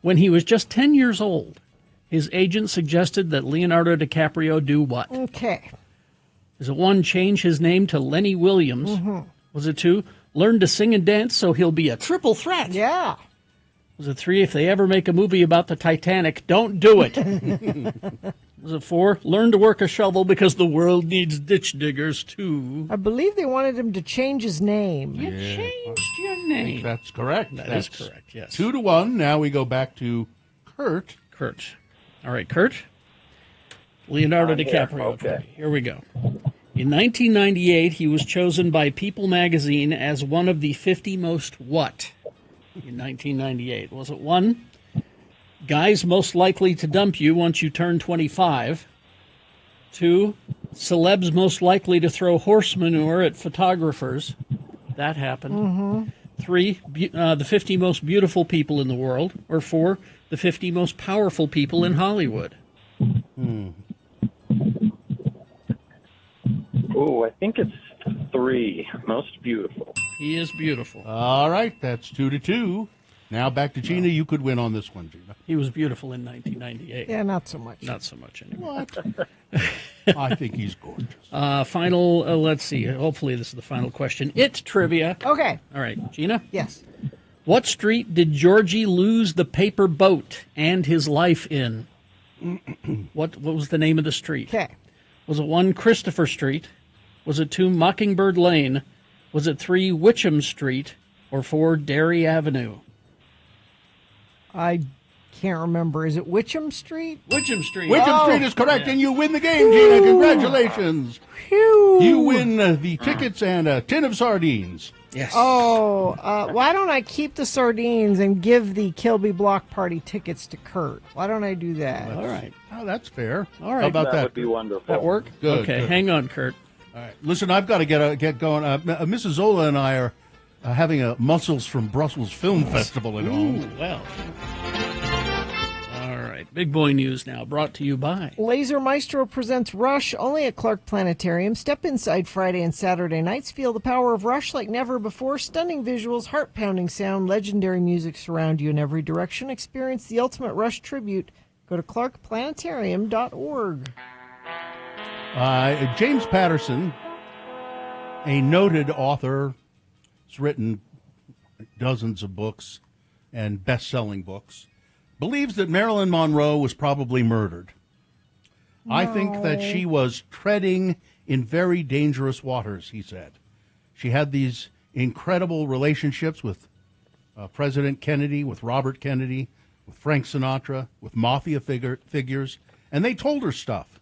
S3: when he was just 10 years old, his agent suggested that Leonardo DiCaprio do what?
S2: Okay.
S3: Was it 1, change his name to Lenny Williams?
S2: Mm-hmm.
S3: Was it 2, learn to sing and dance so he'll be a triple threat?
S2: Yeah.
S3: Was it 3, if they ever make a movie about the Titanic, don't do it? Was it 4, learn to work a shovel because the world needs ditch diggers too?
S2: I believe they wanted him to change his name.
S3: You changed your name.
S4: That's correct.
S3: That's correct, yes.
S4: 2-1. Now we go back to Kurt.
S3: All right, Kurt. Leonardo
S13: I'm here.
S3: DiCaprio.
S13: Okay.
S3: Here we go. In 1998, he was chosen by People magazine as one of the 50 most what? In 1998. Was it 1, guys most likely to dump you once you turn 25? 2, celebs most likely to throw horse manure at photographers? That happened.
S2: Mm-hmm.
S3: 3, the 50 most beautiful people in the world? Or 4, the 50 most powerful people in Hollywood?
S13: Ooh, I think it's 3, most beautiful.
S3: He is beautiful.
S4: All right, that's 2-2. Now back to Gina. You could win on this one, Gina.
S3: He was beautiful in 1998.
S2: Yeah, not so much.
S3: Not so much anymore.
S4: What? I think he's gorgeous.
S3: Final, let's see. Hopefully this is the final question. It trivia.
S2: Okay.
S3: All right, Gina?
S2: Yes.
S3: What street did Georgie lose the paper boat and his life in? What was the name of the street?
S2: Okay.
S3: Was it 1, Christopher Street? Was it 2, Mockingbird Lane? Was it 3, Witcham Street? Or 4, Derry Avenue?
S2: I can't remember. Is it Witcham Street?
S3: Witcham Street.
S4: Witcham Street is correct, and you win the game, Gina. Congratulations.
S2: Phew.
S4: You win the tickets and a tin of sardines.
S3: Yes.
S2: Oh, why don't I keep the sardines and give the Kilby Block Party tickets to Kurt? Why don't I do that?
S3: All right.
S4: Oh, that's fair.
S3: All right.
S4: How about that?
S13: Would be wonderful.
S3: That work?
S4: Good,
S3: Okay,
S4: good.
S3: hang on, Kurt.
S4: All right. Listen, I've got to get going. Mrs. Zola and I are having a Muscles from Brussels Film Festival at home.
S3: Ooh, well. All right. Big boy news now, brought to you by...
S2: Laser Maestro presents Rush only at Clark Planetarium. Step inside Friday and Saturday nights. Feel the power of Rush like never before. Stunning visuals, heart-pounding sound, legendary music surround you in every direction. Experience the ultimate Rush tribute. Go to clarkplanetarium.org.
S4: James Patterson, a noted author, has written dozens of books and best-selling books, believes that Marilyn Monroe was probably murdered.
S2: No.
S4: I think that she was treading in very dangerous waters, he said. She had these incredible relationships with President Kennedy, with Robert Kennedy, with Frank Sinatra, with mafia figures, and they told her stuff,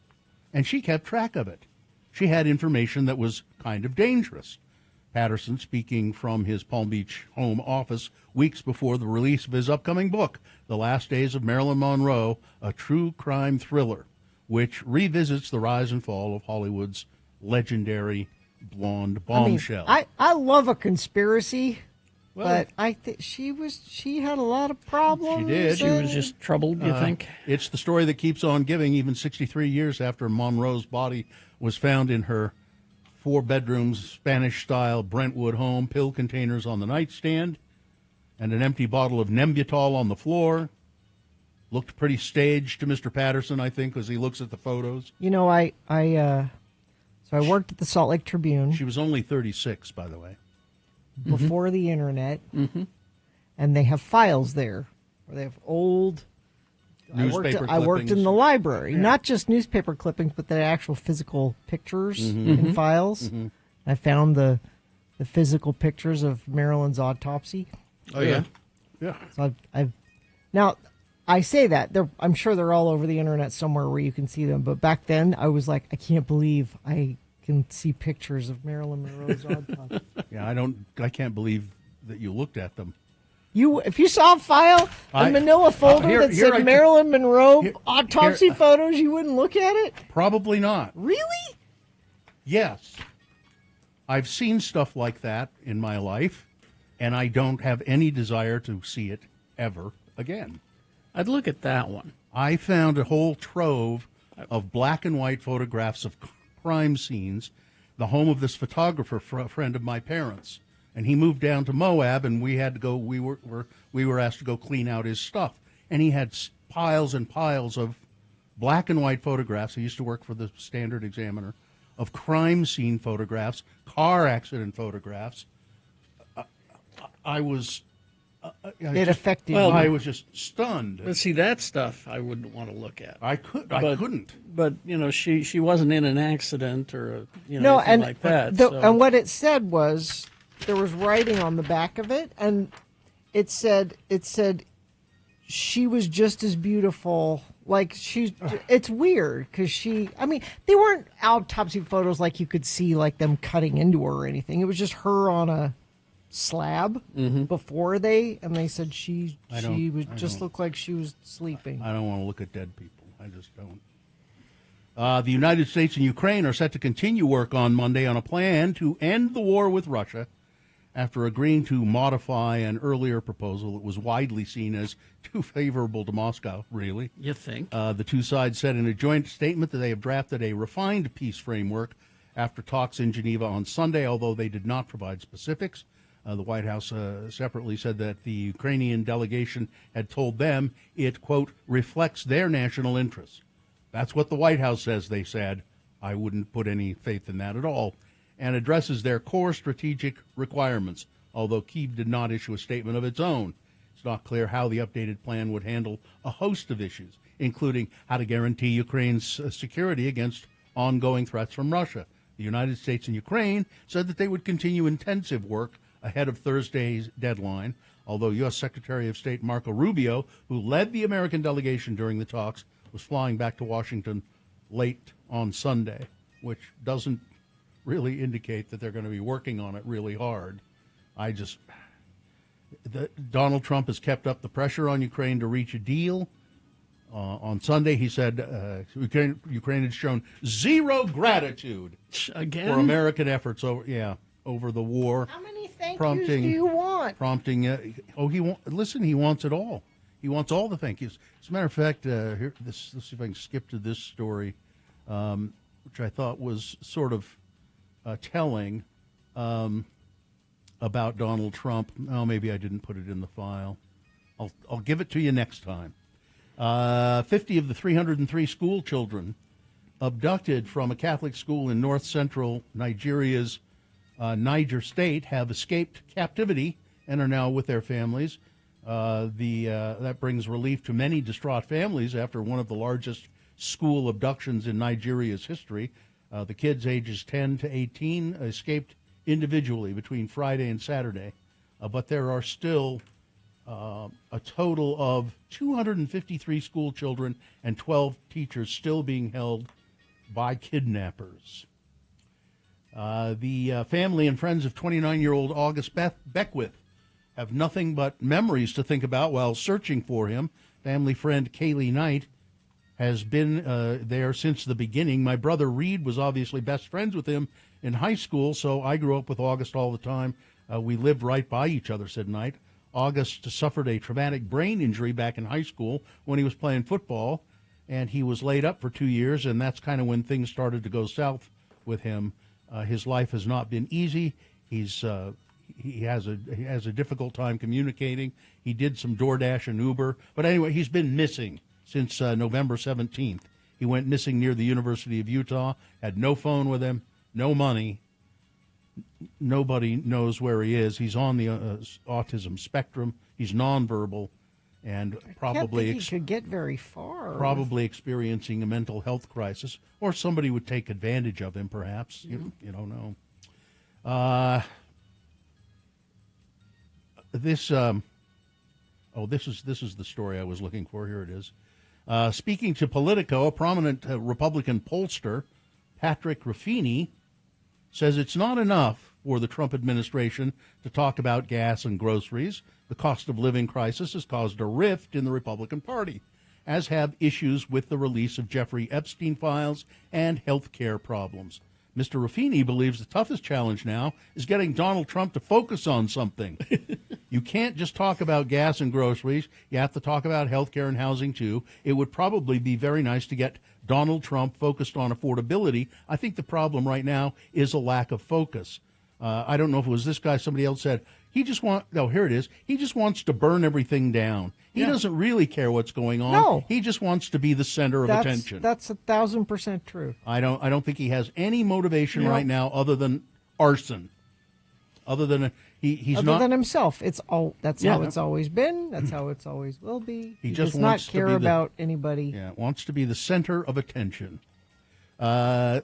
S4: and she kept track of it. She had information that was kind of dangerous. Patterson, speaking from his Palm Beach home office weeks before the release of his upcoming book, The Last Days of Marilyn Monroe, a true crime thriller, which revisits the rise and fall of Hollywood's legendary blonde bombshell.
S2: I love a conspiracy,
S4: Well-
S2: but I think she had a lot of problems.
S4: She did.
S3: She was just troubled, you think?
S4: It's the story that keeps on giving, even 63 years after Monroe's body was found in her 4-bedroom Spanish-style Brentwood home, pill containers on the nightstand, and an empty bottle of Nembutal on the floor. Looked pretty staged to Mr. Patterson, I think, as he looks at the photos.
S2: You know, so I worked at the Salt Lake Tribune.
S4: She was only 36, by the way.
S2: Before the internet, and they have files there where they have old.
S4: Newspaper
S2: I worked in
S4: clippings.
S2: the library,
S4: Yeah.
S2: not just newspaper clippings, but the actual physical pictures
S4: Mhm.
S2: and files.
S4: Mhm.
S2: I found the physical pictures of Marilyn's autopsy.
S4: Oh, yeah. Yeah.
S2: So I've now I say that I'm sure they're all over the internet somewhere where you can see them. But back then, I was like, I can't believe I can see pictures of Marilyn Monroe's autopsy.
S4: Yeah, I can't believe that you looked at them.
S2: If you saw a file, a manila folder that said Marilyn Monroe autopsy photos, you wouldn't look at it?
S4: Probably not.
S2: Really?
S4: Yes. I've seen stuff like that in my life, and I don't have any desire to see it ever again.
S3: I'd look at that one.
S4: I found a whole trove of black and white photographs of crime scenes, the home of this photographer, a friend of my parents. And he moved down to Moab, and we had to go. We were asked to go clean out his stuff, and he had piles and piles of black and white photographs. He used to work for the Standard Examiner, of crime scene photographs, car accident photographs. I was.
S2: It affected you.
S4: I was just stunned.
S3: But see, that stuff I wouldn't want to look at.
S4: I couldn't.
S3: But she wasn't in an accident or anything like that.
S2: And what it said was there was writing on the back of it, and it said she was just as beautiful. Like it's weird because they weren't autopsy photos like you could see like them cutting into her or anything. It was just her on a slab before they said she looked like she was sleeping.
S4: I don't want to look at dead people. I just don't. The United States and Ukraine are set to continue work on Monday on a plan to end the war with Russia after agreeing to modify an earlier proposal that was widely seen as too favorable to Moscow, really.
S3: You think?
S4: The two sides said in a joint statement that they have drafted a refined peace framework after talks in Geneva on Sunday, although they did not provide specifics. The White House separately said that the Ukrainian delegation had told them it, quote, reflects their national interests. That's what the White House says, they said. I wouldn't put any faith in that at all. And addresses their core strategic requirements, although Kyiv did not issue a statement of its own. It's not clear how the updated plan would handle a host of issues, including how to guarantee Ukraine's security against ongoing threats from Russia. The United States and Ukraine said that they would continue intensive work ahead of Thursday's deadline, although U.S. Secretary of State Marco Rubio, who led the American delegation during the talks, was flying back to Washington late on Sunday, which doesn't really indicate that they're going to be working on it really hard. Donald Trump has kept up the pressure on Ukraine to reach a deal. On Sunday, he said Ukraine had shown zero gratitude
S3: again
S4: for American efforts over the war.
S2: How many thank yous do you want?
S4: He wants it all. He wants all the thank yous. As a matter of fact, let's see if I can skip to this story, which I thought was sort of telling about Donald Trump. Oh, maybe I didn't put it in the file. I'll give it to you next time. 50 of the 303 school children abducted from a Catholic school in north-central Nigeria's Niger State have escaped captivity and are now with their families. That brings relief to many distraught families after one of the largest school abductions in Nigeria's history. The kids ages 10 to 18 escaped individually between Friday and Saturday, but there are still a total of 253 school children and 12 teachers still being held by kidnappers. The family and friends of 29-year-old August Beckwith have nothing but memories to think about while searching for him. Family friend Kaylee Knight has been there since the beginning. My brother Reed was obviously best friends with him in high school, so I grew up with August all the time. We lived right by each other, said Knight. August suffered a traumatic brain injury back in high school when he was playing football, and he was laid up for 2 years, and that's kind of when things started to go south with him. His life has not been easy. He has a difficult time communicating. He did some DoorDash and Uber, but anyway, he's been missing since November 17th. He went missing near the University of Utah, had no phone with him, no money. Nobody knows where he is. He's on the autism spectrum. He's nonverbal, and probably
S2: he could get very far.
S4: Probably experiencing a mental health crisis, or somebody would take advantage of him. Perhaps you don't know. This is the story I was looking for. Here it is. Speaking to Politico, a prominent Republican pollster, Patrick Ruffini, says it's not enough for the Trump administration to talk about gas and groceries. The cost of living crisis has caused a rift in the Republican Party, as have issues with the release of Jeffrey Epstein files and health care problems. Mr. Ruffini believes the toughest challenge now is getting Donald Trump to focus on something. You can't just talk about gas and groceries. You have to talk about health care and housing, too. It would probably be very nice to get Donald Trump focused on affordability. I think the problem right now is a lack of focus. I don't know if it was this guy, somebody else said, here it is. He just wants to burn everything down. He doesn't really care what's going on.
S2: No.
S4: He just wants to be the center of attention.
S2: That's 1,000% true.
S4: I don't think he has any motivation right now other than arson. Other than he's
S2: other
S4: not
S2: than himself. That's how it's always been. That's how it's always will be.
S4: He
S2: does
S4: just
S2: not
S4: wants
S2: care
S4: to be
S2: about anybody.
S4: Yeah, wants to be the center of attention. The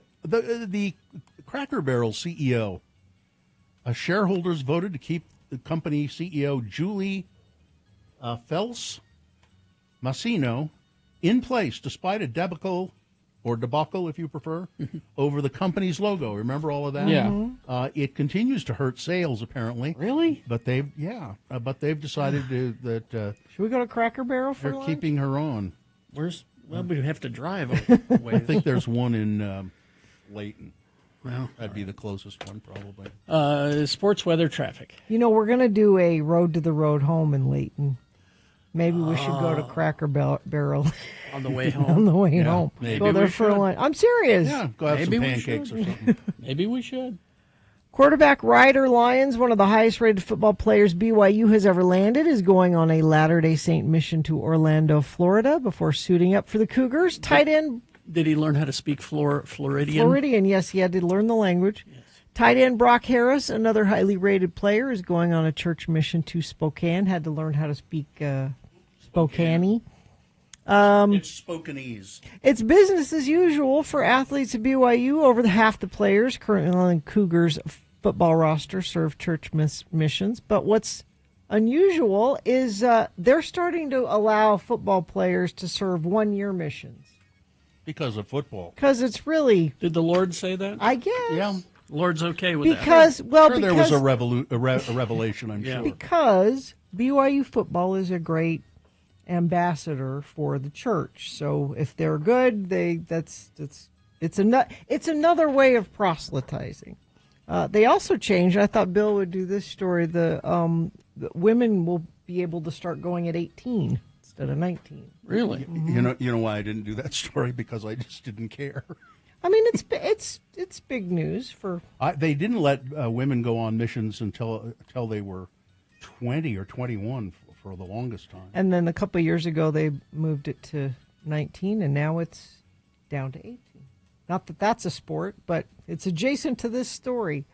S4: Cracker Barrel CEO, shareholders voted to keep the company CEO Julie Fels Massino in place despite a debacle, if you prefer, over the company's logo. Remember all of that?
S3: Yeah.
S4: It continues to hurt sales, apparently.
S3: Really?
S4: But they've decided that
S2: should we go to Cracker Barrel for
S4: they're
S2: lunch?
S4: keeping her on.
S3: Well, we have to drive away.
S4: I think there's one in Layton.
S3: Well,
S4: that'd be the closest one, probably.
S3: Sports weather traffic.
S2: We're going to do a road to the road home in Layton. Maybe we should go to Cracker Barrel
S3: on the way home.
S2: on the way home.
S4: Maybe
S2: go there
S4: we
S2: for
S4: should.
S2: lunch. I'm serious.
S4: Yeah, go have
S3: Maybe
S4: some
S3: we
S4: pancakes
S3: should.
S4: or something.
S3: Maybe we should.
S2: Quarterback Ryder Lyons, one of the highest-rated football players BYU has ever landed, is going on a Latter-day Saint mission to Orlando, Florida, before suiting up for the Cougars. Tight end.
S3: Did he learn how to speak Floridian?
S2: Floridian, yes, he had to learn the language. Yes. Tight end Brock Harris, another highly rated player, is going on a church mission to Spokane. Had to learn how to speak Spokane.
S4: It's Spokanese.
S2: It's business as usual for athletes at BYU. Over half the players currently on the Cougars football roster serve church missions. But what's unusual is they're starting to allow football players to serve one-year missions.
S4: Because of football.
S2: Because it's really...
S3: Did the Lord say that?
S2: I guess.
S4: Yeah.
S3: Lord's okay with that.
S2: Because
S4: there was a revelation, I'm sure.
S2: Because BYU football is a great ambassador for the church. So if they're good, it's another way of proselytizing. They also changed. I thought Bill would do this story. The women will be able to start going at 18 instead of 19.
S3: Really?
S2: Mm-hmm.
S4: You know why I didn't do that story? Because I just didn't care.
S2: I mean, it's big news for.
S4: They didn't let women go on missions until they were 20 or 21 for the longest time.
S2: And then a couple of years ago, they moved it to 19, and now it's down to 18. Not that that's a sport, but it's adjacent to this story.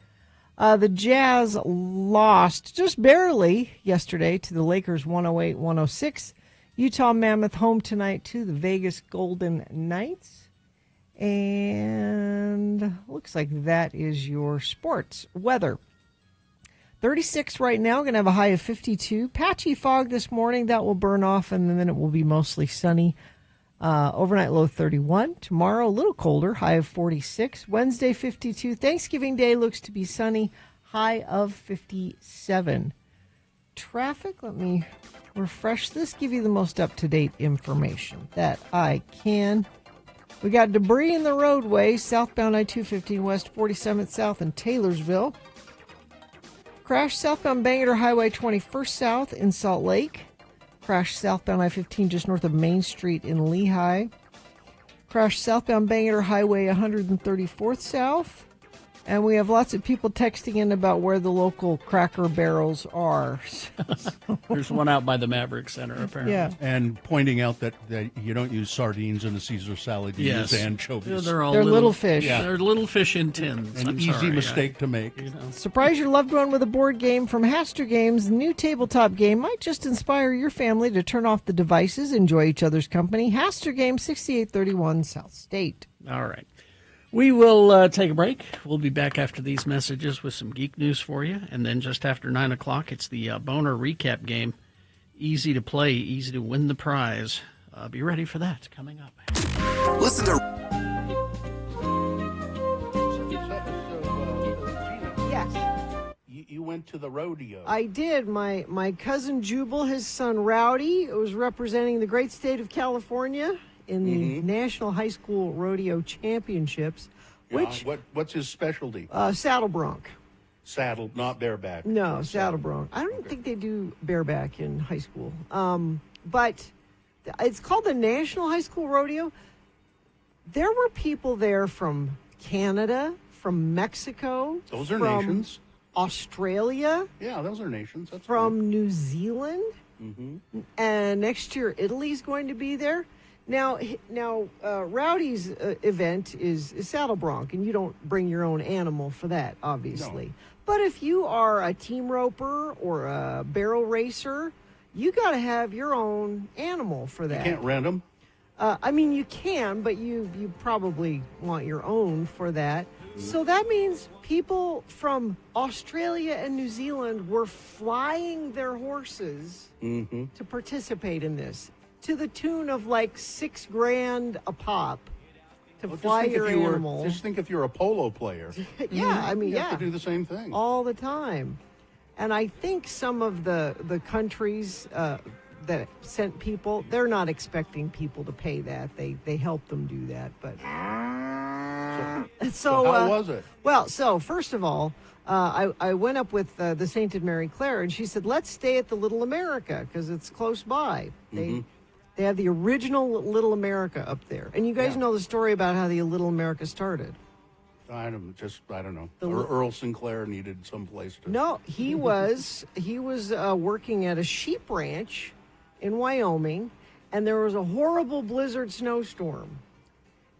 S2: The Jazz lost just barely yesterday to the Lakers 108-106. Utah Mammoth home tonight to the Vegas Golden Knights. And looks like that is your sports weather. 36 right now, going to have a high of 52. Patchy fog this morning. That will burn off, and then it will be mostly sunny. Overnight low 31. Tomorrow, a little colder, high of 46. Wednesday, 52. Thanksgiving Day looks to be sunny, high of 57. Traffic, let me refresh this, give you the most up-to-date information that I can. We got debris in the roadway, southbound I-215 west, 47th south in Taylorsville. Crash southbound Bangor Highway 21st south in Salt Lake. Crash southbound I-15 just north of Main Street in Lehigh. Crash southbound Bangor Highway 134th south. And we have lots of people texting in about where the local Cracker Barrels are.
S3: There's one out by the Maverick Center, apparently.
S2: Yeah.
S4: And pointing out that you don't use sardines in a Caesar salad, you
S3: Yes.
S4: use anchovies.
S3: They're
S2: little fish.
S4: Yeah.
S3: They're little fish in tins.
S4: An
S3: I'm
S4: easy
S3: sorry,
S4: mistake to make.
S2: Surprise your loved one with a board game from Haster Games. The new tabletop game might just inspire your family to turn off the devices, enjoy each other's company. Haster Games, 6831 South State.
S3: All right. We will take a break. We'll be back after these messages with some geek news for you. And then just after 9 o'clock, it's the Boner recap game. Easy to play, easy to win the prize. Be ready for that coming up.
S9: Listen to
S2: Yes.
S4: You went to the rodeo.
S2: I did. My cousin Jubal, his son Rowdy, was representing the great state of California in the National High School Rodeo Championships, which
S4: what's his specialty?
S2: saddle bronc.
S4: Saddle, not bareback.
S2: No, saddle bronc. I don't think they do bareback in high school. But it's called the National High School Rodeo. There were people there from Canada, from Mexico.
S4: Those are
S2: from
S4: nations.
S2: Australia.
S4: Yeah, those are nations. That's
S2: from New Zealand.
S4: Mm-hmm.
S2: And next year, Italy's going to be there. Now, Rowdy's event is saddle bronc, and you don't bring your own animal for that, obviously.
S4: No.
S2: But if you are a team roper or a barrel racer, you got to have your own animal for that.
S4: You can't rent them?
S2: I mean, you can, but you probably want your own for that. So that means people from Australia and New Zealand were flying their horses to participate in this, to the tune of like $6,000 a pop to fly your animal.
S4: Just think if you're a polo player.
S2: Yeah, I mean,
S4: you have
S2: yeah.
S4: to do the same thing.
S2: All the time. And I think some of the countries that sent people, they're not expecting people to pay that. They help them do that. But so
S4: how was it?
S2: Well, so first of all, I went up with the Sainted Mary Claire, and she said, let's stay at the Little America because it's close by. They have the original Little America up there. And you guys know the story about how the Little America started.
S4: I don't know. Earl Sinclair needed some place to.
S2: No, he was working at a sheep ranch in Wyoming, and there was a horrible blizzard snowstorm.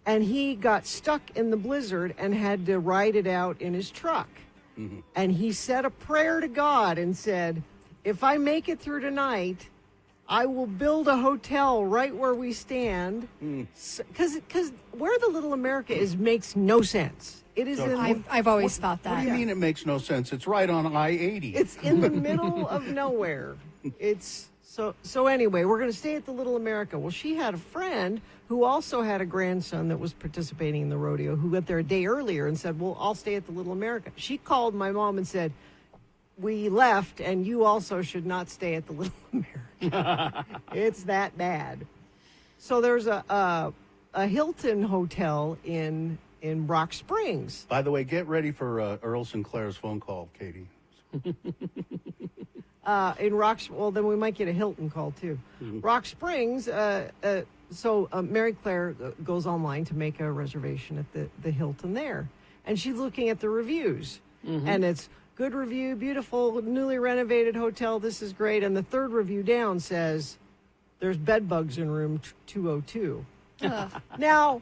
S2: And he got stuck in the blizzard and had to ride it out in his truck. And he said a prayer to God and said, if I make it through tonight, I will build a hotel right where we stand. Because where the Little America is makes no sense. It is.
S17: I've always thought that.
S4: What do you mean it makes no sense? It's right on I-80.
S2: It's in the middle of nowhere. It's so anyway, we're going to stay at the Little America. Well, she had a friend who also had a grandson that was participating in the rodeo who went there a day earlier and said, well, I'll stay at the Little America. She called my mom and said, we left, and you also should not stay at the Little America. It's that bad. So there's a Hilton hotel in Rock Springs.
S4: By the way, get ready for Earl Sinclair's phone call, Katie.
S2: Well, then we might get a Hilton call too. Rock Springs. So Mary Claire goes online to make a reservation at the Hilton there, and she's looking at the reviews, and it's good review, beautiful, newly renovated hotel. This is great. And the third review down says there's bed bugs in room 202. Now,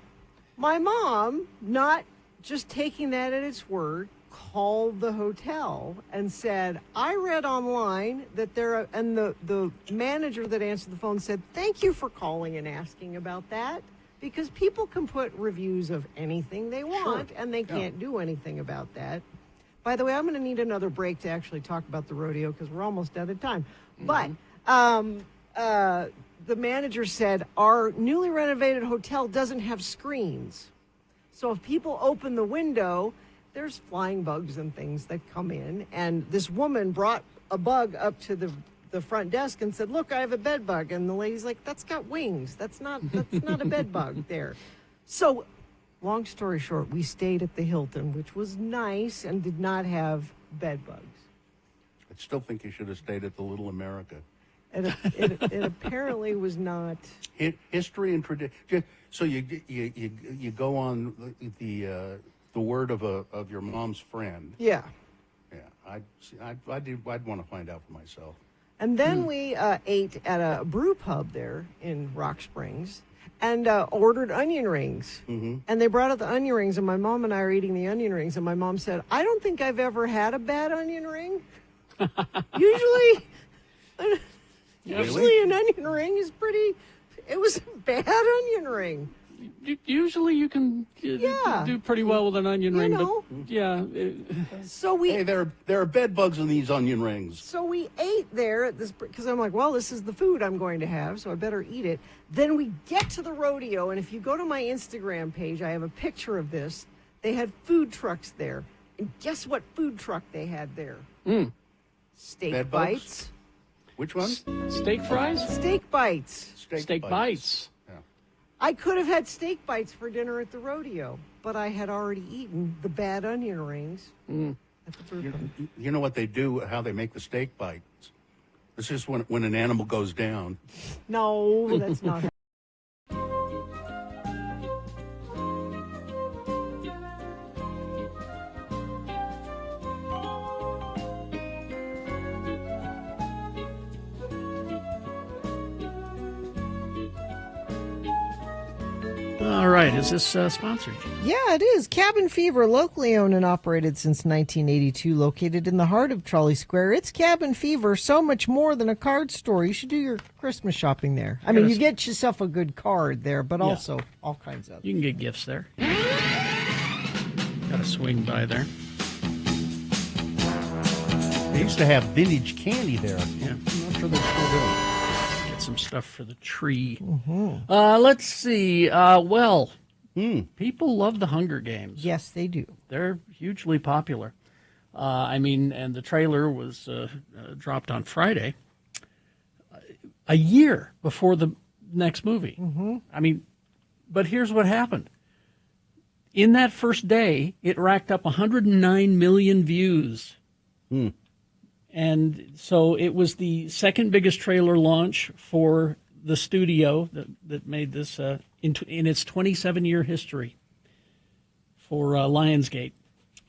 S2: my mom, not just taking that at its word, called the hotel and said, I read online that and the manager that answered the phone said, thank you for calling and asking about that, because people can put reviews of anything they want, and they can't do anything about that. By the way, I'm going to need another break to actually talk about the rodeo because we're almost out of time. But the manager said, our newly renovated hotel doesn't have screens. So if people open the window, there's flying bugs and things that come in. And this woman brought a bug up to the front desk and said, look, I have a bed bug. And the lady's like, that's got wings. That's not a bed bug there. So, long story short, we stayed at the Hilton, which was nice and did not have bed bugs.
S4: I still think you should have stayed at the Little America.
S2: It apparently was not.
S4: History and tradition. So you go on the word of your mom's friend.
S2: Yeah.
S4: Yeah, I'd want to find out for myself.
S2: And then we ate at a brew pub there in Rock Springs and ordered onion rings.
S4: Mm-hmm.
S2: And they brought out the onion rings, and my mom and I are eating the onion rings. And my mom said, I don't think I've ever had a bad onion ring. Usually an onion ring is pretty. It was a bad onion ring.
S3: Usually you can do pretty well with an onion ring,
S2: know.
S3: but yeah.
S2: So we.
S4: Hey, there are bed bugs in these onion rings.
S2: So we ate there at this because I'm like, well, this is the food I'm going to have, so I better eat it. Then we get to the rodeo, and if you go to my Instagram page, I have a picture of this. They had food trucks there, and guess what food truck they had there? Steak
S4: Bed
S2: bites.
S4: bugs? Which one?
S3: Steak fries?
S2: Steak bites.
S3: Steak bites.
S2: I could have had steak bites for dinner at the rodeo, but I had already eaten the bad onion rings at the brew pub.
S4: You know what they do? How they make the steak bites? It's just when an animal goes down.
S2: No, that's not.
S3: All right, is this sponsored?
S2: Yeah, it is. Cabin Fever, locally owned and operated since 1982, located in the heart of Trolley Square. It's Cabin Fever, so much more than a card store. You should do your Christmas shopping there. I mean, you get yourself a good card there, but also all kinds of.
S3: You can get gifts there. Got to swing by there.
S4: They used to have vintage candy there.
S3: Yeah,
S4: I'm not sure they're still doing it.
S3: Get some stuff for the tree.
S2: Mm-hmm.
S3: Let's see. People love the Hunger Games.
S2: Yes, they do.
S3: They're hugely popular. And the trailer was dropped on Friday, a year before the next movie.
S2: Mm-hmm.
S3: But here's what happened. In that first day, it racked up 109 million views. And so it was the second biggest trailer launch for the studio that made this in its 27-year history for Lionsgate.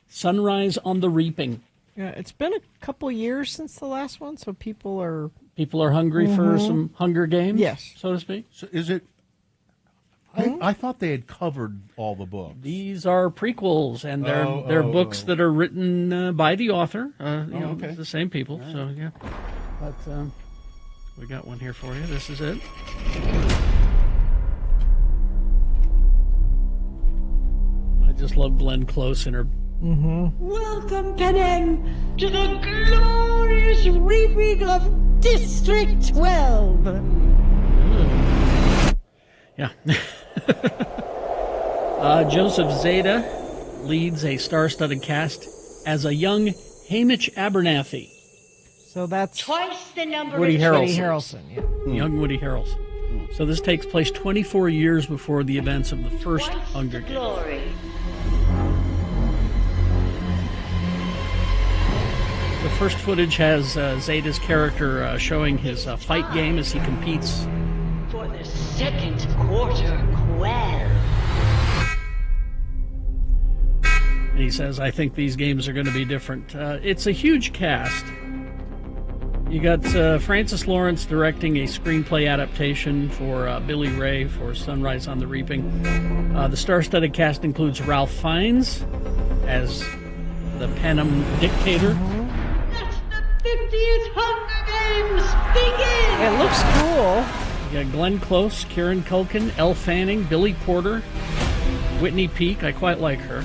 S3: Sunrise on the Reaping.
S2: Yeah, it's been a couple years since the last one, so people are
S3: hungry for some Hunger Games,
S2: yes,
S3: so to speak.
S4: So is it? I thought they had covered all the books.
S3: These are prequels, and they're books that are written by the author. Okay. The same people. Right. So yeah, but we got one here for you. This is it. I just love Glenn Close in her.
S10: Welcome, Penang, to the glorious reaping of District 12.
S3: Yeah. Joseph Zada leads a star-studded cast as a young Hamish Abernathy.
S2: So that's
S10: twice the number
S3: Woody
S10: of
S3: Harrelson. Young Woody Harrelson. So this takes place 24 years before the events of the first Hunger Games.
S10: glory.
S3: The first footage has Zada's character showing his fight game as he competes.
S10: For the second quarter quell.
S3: And he says, I think these games are going to be different. It's a huge cast. You got Francis Lawrence directing a screenplay adaptation for Billy Ray for Sunrise on the Reaping. The star-studded cast includes Ralph Fiennes as the Panem dictator.
S10: That's the 50th Hunger Games begin!
S2: It looks cool.
S3: You got Glenn Close, Kieran Culkin, Elle Fanning, Billy Porter, Whitney Peak, I quite like her,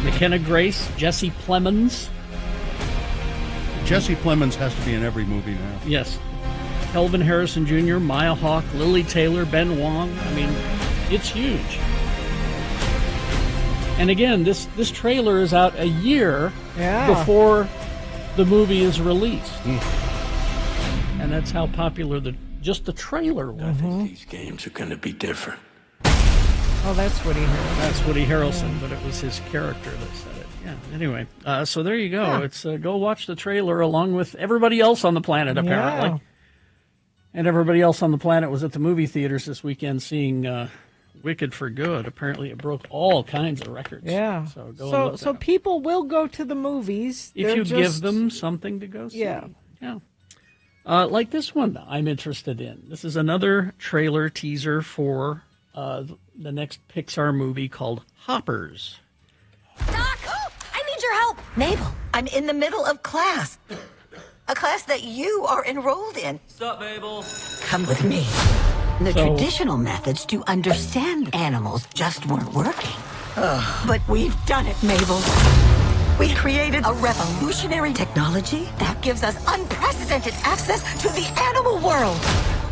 S3: McKenna Grace, Jesse Plemons.
S4: Jesse Plemons has to be in every movie now.
S3: Yes. Kelvin Harrison Jr., Maya Hawke, Lily Taylor, Ben Wong. I mean, it's huge. And again, this trailer is out a year before the movie is released. And that's how popular just the trailer was.
S12: I think these games are going to be different.
S2: Oh, that's Woody Harrelson.
S3: That's Woody Harrelson, but it was his character that said it. Yeah. Anyway, so there you go.
S2: Yeah.
S3: It's go watch the trailer along with everybody else on the planet, apparently.
S2: Yeah.
S3: And everybody else on the planet was at the movie theaters this weekend seeing Wicked for Good. Apparently, it broke all kinds of records.
S2: Yeah.
S3: So go and look
S2: So
S3: that up.
S2: people will go to the movies
S3: If
S2: They're
S3: you
S2: just-
S3: give them something to go see.
S2: Yeah.
S3: Yeah. Like this one I'm interested in. This is another trailer teaser for the next Pixar movie called Hoppers.
S8: Doc, I need your help. Mabel, I'm in the middle of class. A class that you are enrolled in.
S5: Sup, Mabel?
S8: Come with me. The
S3: So-
S8: traditional methods to understand animals just weren't working. But we've done it, Mabel. We created a revolutionary technology that gives us unprecedented access to the animal world.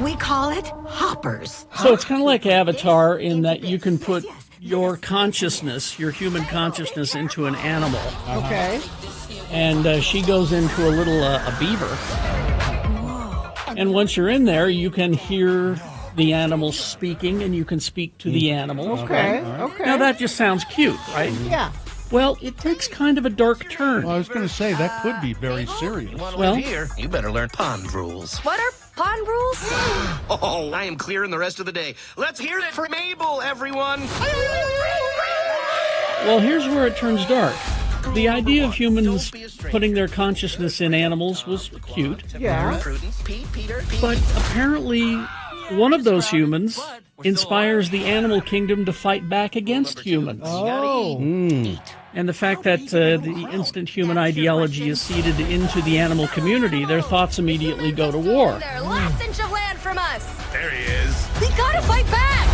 S8: We call it hoppers.
S3: So it's kind of like Avatar in that you can put your consciousness, your human consciousness, into an animal.
S2: Okay.
S3: And she goes into a little a beaver. And once you're in there, you can hear the animals speaking, and you can speak to the animals.
S2: Okay.
S3: Now that just sounds cute, right?
S2: Yeah.
S3: Well, it takes kind of a dark turn.
S4: Well, I was going to say that could be very serious.
S3: Well,
S12: here, you better learn pond rules.
S8: What are pond rules?
S12: Oh, I am clearing the rest of the day. Let's hear it for Mabel, everyone.
S3: well, here's where it turns dark. The idea of humans putting their consciousness in animals was cute.
S2: Yeah.
S3: But apparently, one of those humans inspires the animal kingdom to fight back against humans.
S2: Oh.
S3: And the fact that the instant human ideology is seeded into the animal community, their thoughts immediately go to war.
S8: Their last inch of land from us.
S12: There he is.
S8: We gotta fight back.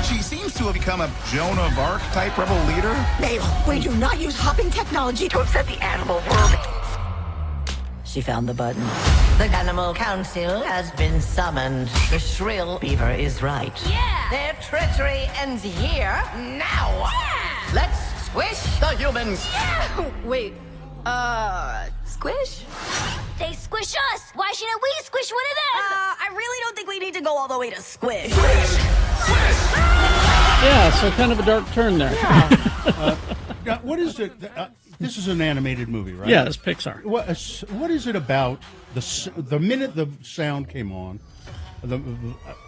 S12: She seems to have become a Joan of Arc type rebel leader.
S8: Mabel, we do not use hopping technology to upset the animal world. She found the button. The Animal Council has been summoned. The shrill beaver is right.
S10: Yeah!
S8: Their treachery ends here. Now!
S10: Yeah!
S8: Let's squish the humans!
S10: Yeah! Wait,
S8: Squish?
S10: they squish us! Why shouldn't we squish one of them?
S8: I really don't think we need to go all the way to squish.
S3: Yeah, so kind of a dark turn there.
S4: Now, what is it? This is an animated movie, right?
S3: Yeah, it's Pixar.
S4: What is it about the minute the sound came on?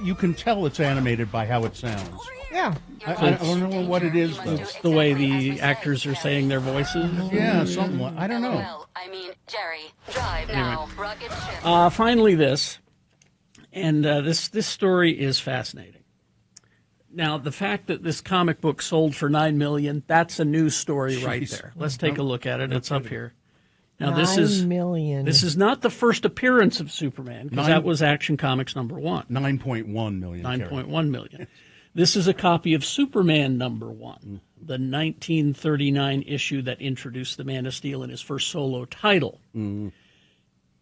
S4: You can tell it's animated by how it sounds.
S2: Yeah.
S4: I don't know what it is, though.
S3: It's the way the actors are saying their voices.
S4: Yeah, something like, I don't know.
S8: Well, I mean, Jerry, drive now. Rocket ship.
S3: Finally, this. And this story is fascinating. Now, the fact that this comic book sold for $9 million, that's a news story right
S4: Jeez.
S3: there. Let's take a look at it. It's up here. Now,
S2: $9 million.
S3: This is not the first appearance of Superman, because that was Action Comics #1.
S4: 9.1 million.
S3: 9.1 million. This is a copy of Superman #1, the 1939 issue that introduced the Man of Steel in his first solo title.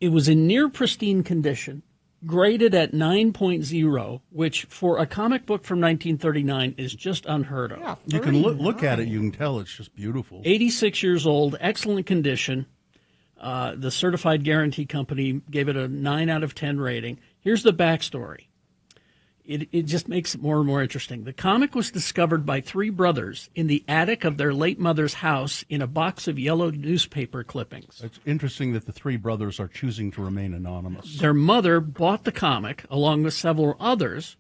S3: It was in near pristine condition, graded at 9.0, which for a comic book from 1939 is just unheard of.
S2: Yeah,
S4: You can look at it. You can tell it's just beautiful.
S3: 86 years old, excellent condition. The Certified Guarantee Company gave it a 9 out of 10 rating. Here's the backstory. It just makes it more and more interesting. The comic was discovered by three brothers in the attic of their late mother's house in a box of yellow newspaper clippings.
S4: It's interesting that the three brothers are choosing to remain anonymous.
S3: Their mother bought the comic, along with several others,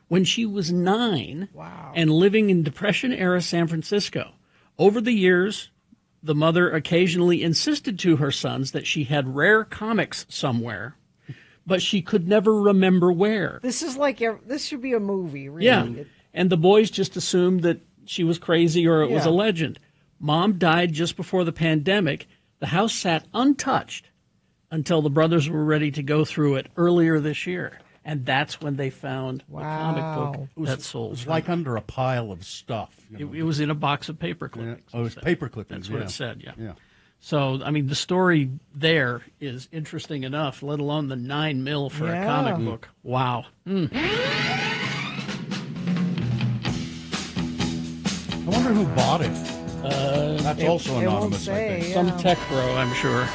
S3: when she was 9 and living in Depression-era San Francisco. Over the years, the mother occasionally insisted to her sons that she had rare comics somewhere, but she could never remember where.
S2: This is like this should be a movie, really.
S3: Yeah, and the boys just assumed that she was crazy or it was a legend. Mom died just before the pandemic. The house sat untouched until the brothers were ready to go through it earlier this year. And that's when they found the comic book that sold.
S4: It was like under a pile of stuff.
S3: It was in a box of paper clippings.
S4: Yeah. Oh, it was paper clippings.
S3: That's what it said, yeah.
S4: Yeah.
S3: So, I mean, the story there is interesting enough, let alone the $9 million for a comic book. Wow.
S4: I wonder who bought it. That's also anonymous, I think.
S3: Some tech bro, I'm sure.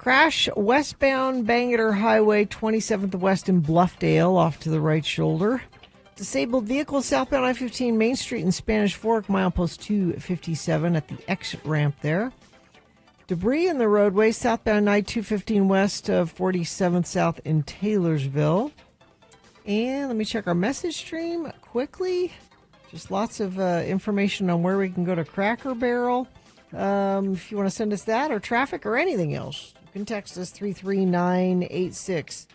S2: Crash westbound Bangor Highway 27th West in Bluffdale off to the right shoulder. Disabled vehicle southbound I-15 Main Street in Spanish Fork, milepost 257 at the exit ramp there. Debris in the roadway southbound I-215 west of 47th South in Taylorsville. And let me check our message stream quickly. Just lots of information on where we can go to Cracker Barrel. If you want to send us that or traffic or anything else, you can text us 33986.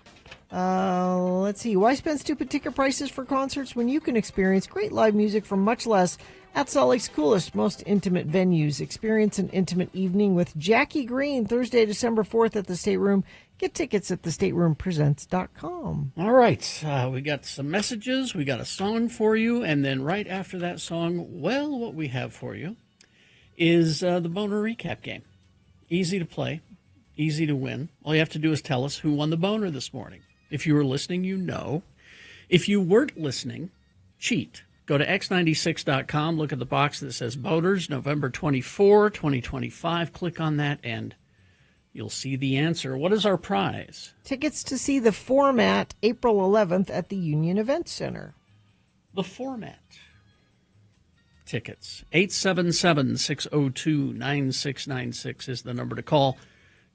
S2: Let's see. Why spend stupid ticket prices for concerts when you can experience great live music for much less at Salt Lake's coolest, most intimate venues? Experience an intimate evening with Jackie Green Thursday, December 4th at the Stateroom. Get tickets at thestateroompresents.com.
S3: All right. We got some messages. We got a song for you. And then right after that song, well, what we have for you is the Boner Recap game. Easy to play, easy to win. All you have to do is tell us who won the Boner this morning. If you were listening, you know. If you weren't listening, cheat. Go to x96.com, look at the box that says Boners, November 24, 2025. Click on that, and you'll see the answer. What is our prize?
S2: Tickets to see the Format April 11th at the Union Event Center.
S3: The Format. Tickets. 877-602-9696 is the number to call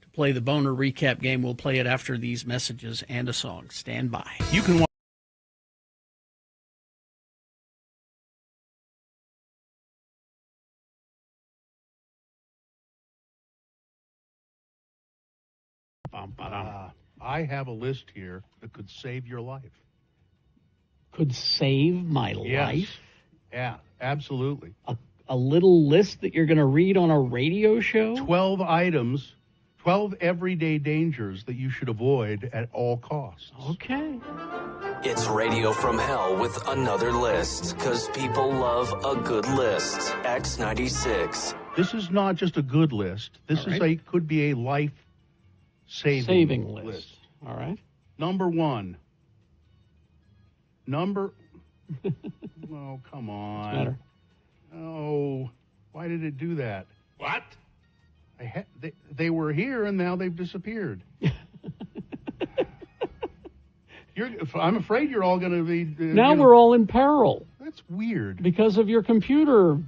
S3: to play the Boner Recap game. We'll play it after these messages and a song. Stand by.
S4: You can watch. I have a list here that could save your life.
S3: Could save my
S4: Yes.
S3: life?
S4: Yeah, absolutely.
S3: A little list that you're going to read on a radio show?
S4: 12 items, 12 everyday dangers that you should avoid at all costs.
S3: Okay.
S9: It's Radio from Hell with another list, because people love a good list. X96.
S4: This is not just a good list. This is could be a life-saving
S3: list. All right.
S4: Number one. Oh, come on.
S3: Better.
S4: Oh, why did it do that?
S11: What?
S4: They were here and now they've disappeared. I'm afraid you're all going to be...
S3: now we're all in peril.
S4: That's weird.
S3: Because of your computer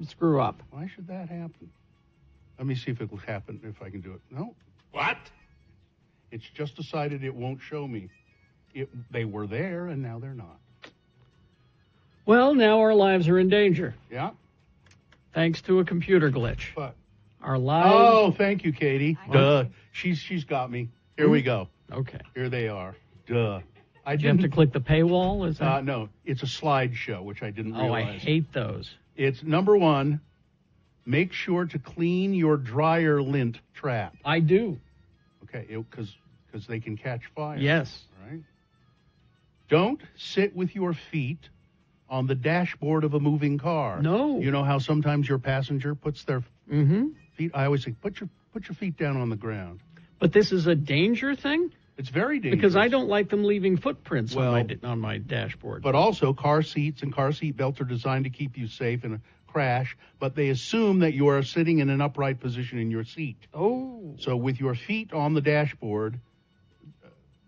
S3: screw up.
S4: Why should that happen? Let me see if it will happen, if I can do it. No.
S11: What?
S4: It's just decided it won't show me. They were there and now they're not.
S3: Well, now our lives are in danger.
S4: Yeah.
S3: Thanks to a computer glitch.
S4: But
S3: our lives...
S4: Oh, thank you, Katie. Duh. She's got me. Here we go.
S3: Okay.
S4: Here they are. Duh.
S3: Did you have to click the paywall? Is that...
S4: No, it's a slideshow, which I didn't realize.
S3: Oh, I hate those.
S4: It's number one, make sure to clean your dryer lint trap.
S3: I do.
S4: Okay, because they can catch fire.
S3: Yes.
S4: Right? Don't sit with your feet on the dashboard of a moving car.
S3: No.
S4: You know how sometimes your passenger puts their feet... I always say, put your feet down on the ground.
S3: But this is a danger thing?
S4: It's very dangerous.
S3: Because I don't like them leaving footprints on my dashboard.
S4: But also, car seats and car seat belts are designed to keep you safe in a crash, but they assume that you are sitting in an upright position in your seat.
S3: Oh.
S4: So with your feet on the dashboard,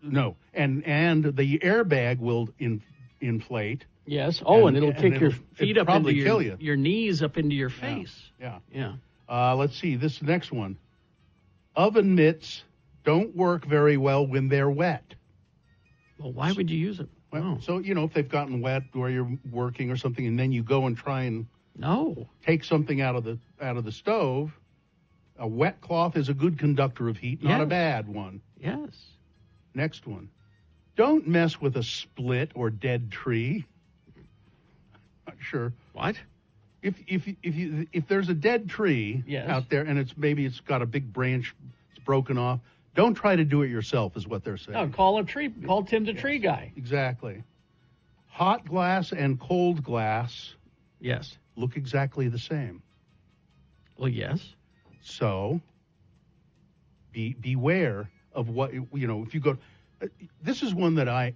S4: no. And the airbag will inflate.
S3: Yes. Oh, and it'll kick your feet up into
S4: kill
S3: your knees up into your face.
S4: Yeah.
S3: Yeah.
S4: Let's see. This next one. Oven mitts don't work very well when they're wet.
S3: Well, why would you use it?
S4: Well, so, if they've gotten wet where you're working or something, and then you go and try and take something out of the stove, a wet cloth is a good conductor of heat, not a bad one.
S3: Yes.
S4: Next one. Don't mess with a split or dead tree. Not sure.
S3: What?
S4: If there's a dead tree out there and it's got a big branch, it's broken off, don't try to do it yourself, is what they're saying.
S3: No, call Tim the tree guy.
S4: Exactly. Hot glass and cold glass look exactly the same.
S3: Well, yes.
S4: So beware of what, if you go, this is one that let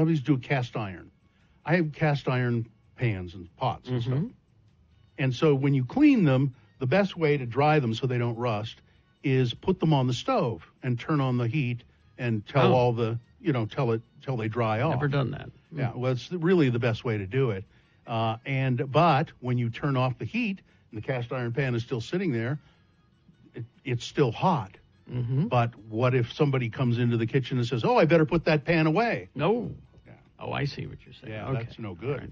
S4: me just do a cast iron. I have cast iron pans and pots and stuff. And so when you clean them, the best way to dry them so they don't rust is put them on the stove and turn on the heat and tell all the, till they dry off.
S3: Never done that.
S4: Yeah, well, it's really the best way to do it. But when you turn off the heat and the cast iron pan is still sitting there, it's still hot.
S3: Mm-hmm.
S4: But what if somebody comes into the kitchen and says, "Oh, I better put that pan away"?
S3: No. Yeah. Oh, I see what you're saying.
S4: Yeah,
S3: okay.
S4: that's no good.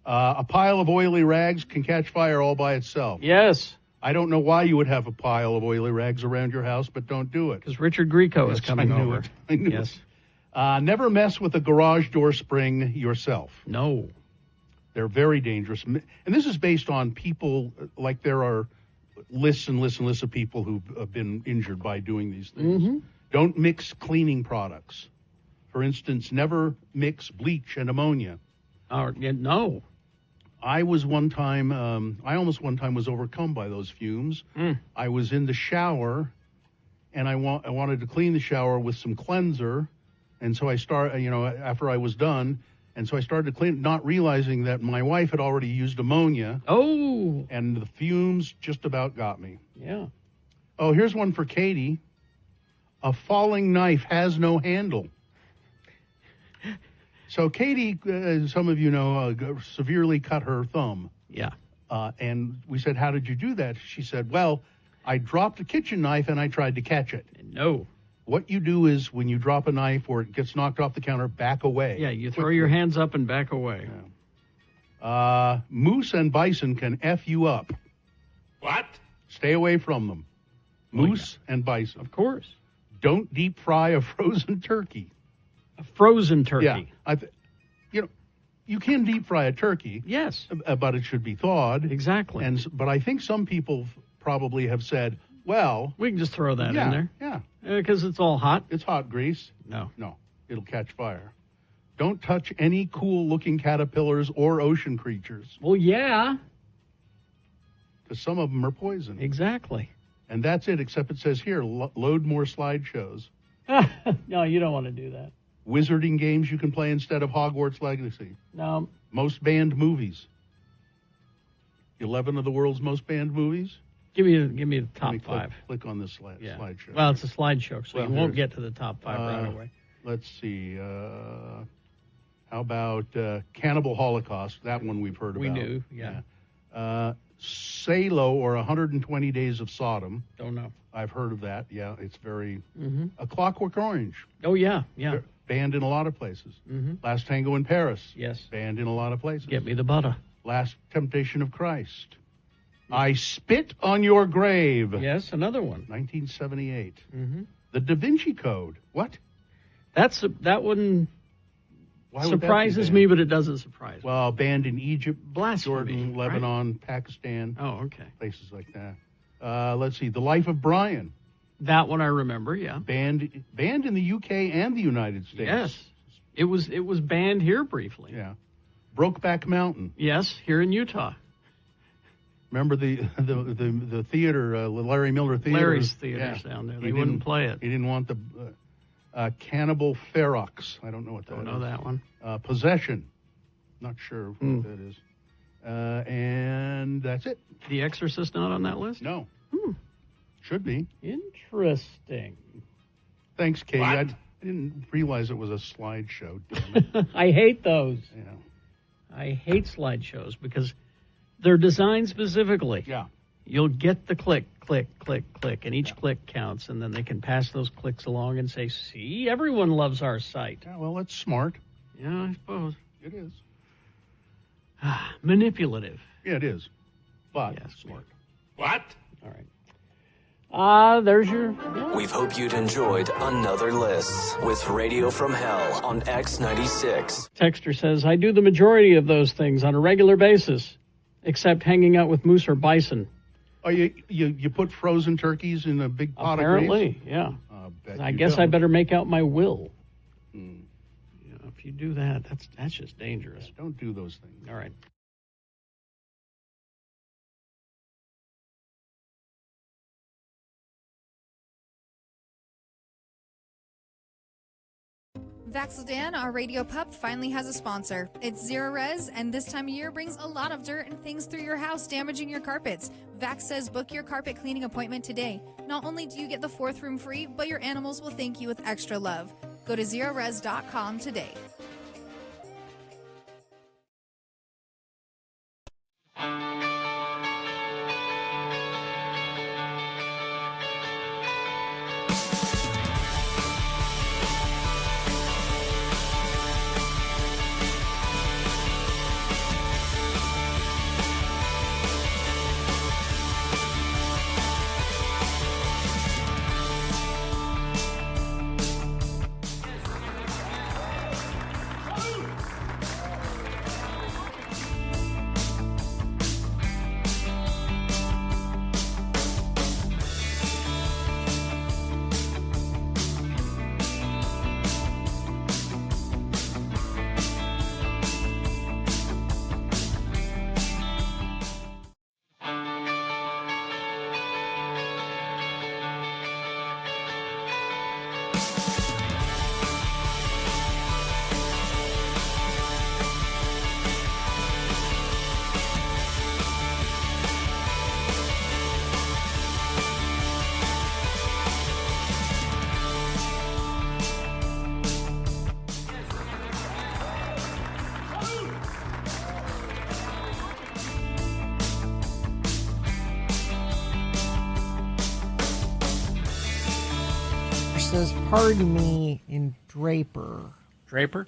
S4: Right. A pile of oily rags can catch fire all by itself.
S3: Yes.
S4: I don't know why you would have a pile of oily rags around your house, but don't do it.
S3: Because Richard Grieco is coming over.
S4: I knew
S3: yes.
S4: it. Never mess with a garage door spring yourself.
S3: No.
S4: They're very dangerous. And this is based on people, like there are lists and lists and lists of people who have been injured by doing these things.
S3: Mm-hmm.
S4: Don't mix cleaning products. For instance, never mix bleach and ammonia.
S3: No.
S4: I almost one time was overcome by those fumes. I was in the shower, and I wanted to clean the shower with some cleanser, and so I after I was done, and so I started to clean, not realizing that my wife had already used ammonia.
S3: Oh.
S4: And the fumes just about got me.
S3: Yeah.
S4: Oh, here's one for Katie. A falling knife has no handle. So Katie, as some of you know, severely cut her thumb.
S3: Yeah.
S4: And we said, "How did you do that?" She said, "Well, I dropped a kitchen knife and I tried to catch it."
S3: No.
S4: What you do is when you drop a knife or it gets knocked off the counter, back away.
S3: Yeah, you throw your hands up and back away.
S4: Yeah. Moose and bison can F you up.
S7: What?
S4: Stay away from them. Moose and bison.
S3: Of course.
S4: Don't deep fry a frozen turkey.
S3: A frozen turkey.
S4: Yeah. You can deep fry a turkey.
S3: Yes.
S4: But it should be thawed.
S3: Exactly.
S4: But I think some people probably have said, well,
S3: we can just throw that in there.
S4: Yeah.
S3: Because it's all hot.
S4: It's hot grease.
S3: No.
S4: It'll catch fire. Don't touch any cool-looking caterpillars or ocean creatures.
S3: Well, yeah.
S4: Because some of them are poison.
S3: Exactly.
S4: And that's it, except it says here, load more slideshows.
S3: No, you don't want to do that.
S4: Wizarding games you can play instead of Hogwarts Legacy.
S3: No.
S4: Most banned movies. 11 of the world's most banned movies.
S3: Give me the top five.
S4: Click on this slideshow.
S3: Well, it's a slideshow, so you won't get to the top five right away.
S4: Let's see. How about Cannibal Holocaust? That one we've heard about.
S3: We do, yeah.
S4: Salo, or 120 Days of Sodom.
S3: Don't know.
S4: I've heard of that. Yeah, it's very... A Clockwork Orange.
S3: Oh, yeah.
S4: Banned in a lot of places.
S3: Mm-hmm.
S4: Last Tango in Paris.
S3: Yes.
S4: Banned in a lot of places.
S3: Get me the butter.
S4: Last Temptation of Christ. I Spit on Your Grave.
S3: Yes, another one.
S4: 1978.
S3: Mm-hmm.
S4: The Da Vinci Code. What?
S3: That one
S4: Why would
S3: surprises
S4: that be
S3: me,
S4: banned?
S3: but it doesn't surprise me.
S4: Well, banned in Egypt,
S3: Blasphemy,
S4: Jordan,
S3: right?
S4: Lebanon, Pakistan.
S3: Oh, okay.
S4: Places like that. Let's see. The Life of Brian.
S3: That one I remember, yeah.
S4: Banned in the UK and the United States.
S3: Yes. It was banned here briefly.
S4: Yeah. Brokeback Mountain.
S3: Yes, here in Utah.
S4: Remember the theater, Larry Miller Theater?
S3: Larry's Theater's down there. They wouldn't play it.
S4: He didn't want the Cannibal Ferox. I don't know what that is.
S3: Don't know that one.
S4: Possession. Not sure what that is. And that's it.
S3: The Exorcist not on that list?
S4: No. Should be.
S3: Interesting.
S4: Thanks, Katie.
S3: What?
S4: I didn't realize it was a slideshow. Damn it.
S3: I hate those.
S4: Yeah.
S3: I hate slideshows because they're designed specifically.
S4: Yeah.
S3: You'll get the click, click, click, click, and each click counts, and then they can pass those clicks along and say, see, everyone loves our site.
S4: Yeah, well, that's smart.
S3: Yeah, I suppose.
S4: It is.
S3: Manipulative.
S4: Yeah, it is. But
S3: yes,
S4: smart.
S7: What?
S3: All right. There's your...
S9: We hope you'd enjoyed another list with Radio from Hell on X96.
S3: Texter says, I do the majority of those things on a regular basis, except hanging out with moose or bison.
S4: Oh, you put frozen turkeys in a big pot
S3: Apparently,
S4: of grease?
S3: yeah. I guess I better make out my will. If you do that, that's just dangerous.
S4: Yeah, don't do those things.
S3: All right.
S17: Vaxildan, our radio pup, finally has a sponsor. It's Zero Res, and this time of year brings a lot of dirt and things through your house, damaging your carpets. Vax says book your carpet cleaning appointment today. Not only do you get the 4th room free, but your animals will thank you with extra love. Go to zerores.com today.
S2: Says, pardon me, in Draper.
S3: Draper?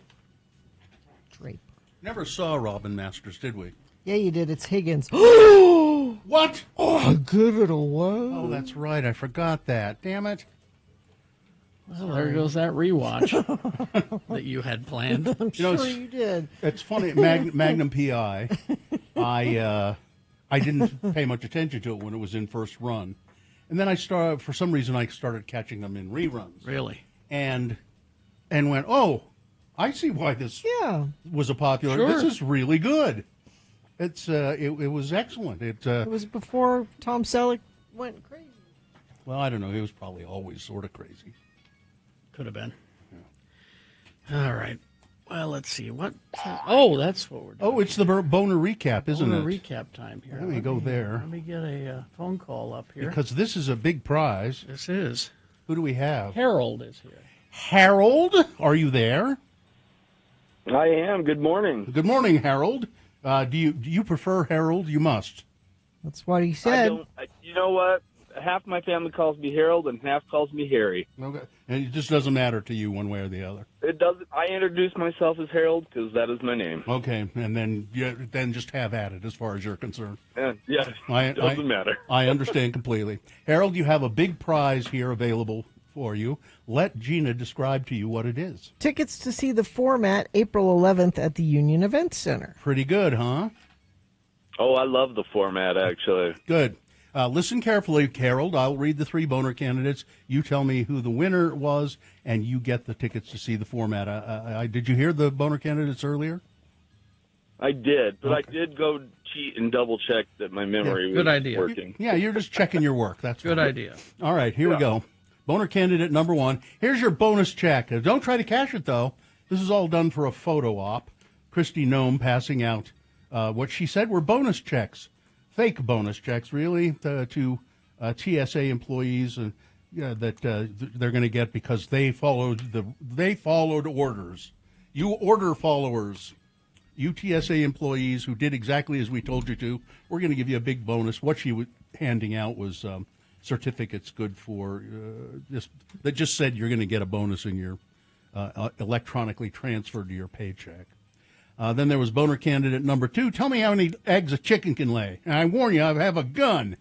S2: Draper.
S4: Never saw Robin Masters, did we?
S2: Yeah, you did. It's Higgins.
S4: What?
S2: Oh, how good it was.
S4: Oh, that's right. I forgot that. Damn it.
S3: Well, there goes that rewatch that you had planned.
S2: I'm sure you did.
S4: It's funny. Magnum PI. I didn't pay much attention to it when it was in first run. And then for some reason, I started catching them in reruns.
S3: Really?
S4: And went, oh, I see why this was a popular.
S3: Sure.
S4: This is really good. It was excellent. It
S2: was before Tom Selleck went crazy.
S4: Well, I don't know. He was probably always sort of crazy.
S3: Could have been. Yeah. All right. Well, let's see. What? Oh, that's what we're doing.
S4: Oh, it's the Boner recap, isn't
S3: Boner
S4: it?
S3: recap time here.
S4: Let me go there.
S3: Let me get a phone call up here.
S4: Because this is a big prize.
S3: This is.
S4: Who do we have?
S3: Harold is here.
S4: Harold, are you there?
S14: I am. Good morning.
S4: Good morning, Harold. Do you prefer Harold? You must.
S2: That's what he said.
S14: You know what? Half my family calls me Harold and half calls me Harry.
S4: Okay. And it just doesn't matter to you one way or the other.
S14: It doesn't. I introduce myself as Harold because that is my name.
S4: Okay, and then just have at it as far as you're concerned.
S14: Yeah, it doesn't matter.
S4: I understand completely. Harold, you have a big prize here available for you. Let Gina describe to you what it is.
S2: Tickets to see the format April 11th at the Union Event Center.
S4: Pretty good, huh?
S14: Oh, I love the format, actually.
S4: Good. Listen carefully, Harold. I'll read the 3 boner candidates. You tell me who the winner was, and you get the tickets to see the format. Did you hear the boner candidates earlier?
S14: I did, but
S4: Okay.
S14: I did go cheat and double-check that my memory was working.
S4: Yeah, you're just checking your work. That's
S3: Good
S4: fine.
S3: idea.
S4: All right, here we go. Boner candidate number 1. Here's your bonus check. Don't try to cash it, though. This is all done for a photo op. Christy Nome passing out what she said were bonus checks. Fake bonus checks, really, to TSA employees that they're going to get because they followed orders. You order followers, you TSA employees who did exactly as we told you to. We're going to give you a big bonus. What she was handing out was certificates good for that just said you're going to get a bonus in your electronically transferred to your paycheck. Then there was boner candidate number 2. Tell me how many eggs a chicken can lay. And I warn you, I have a gun.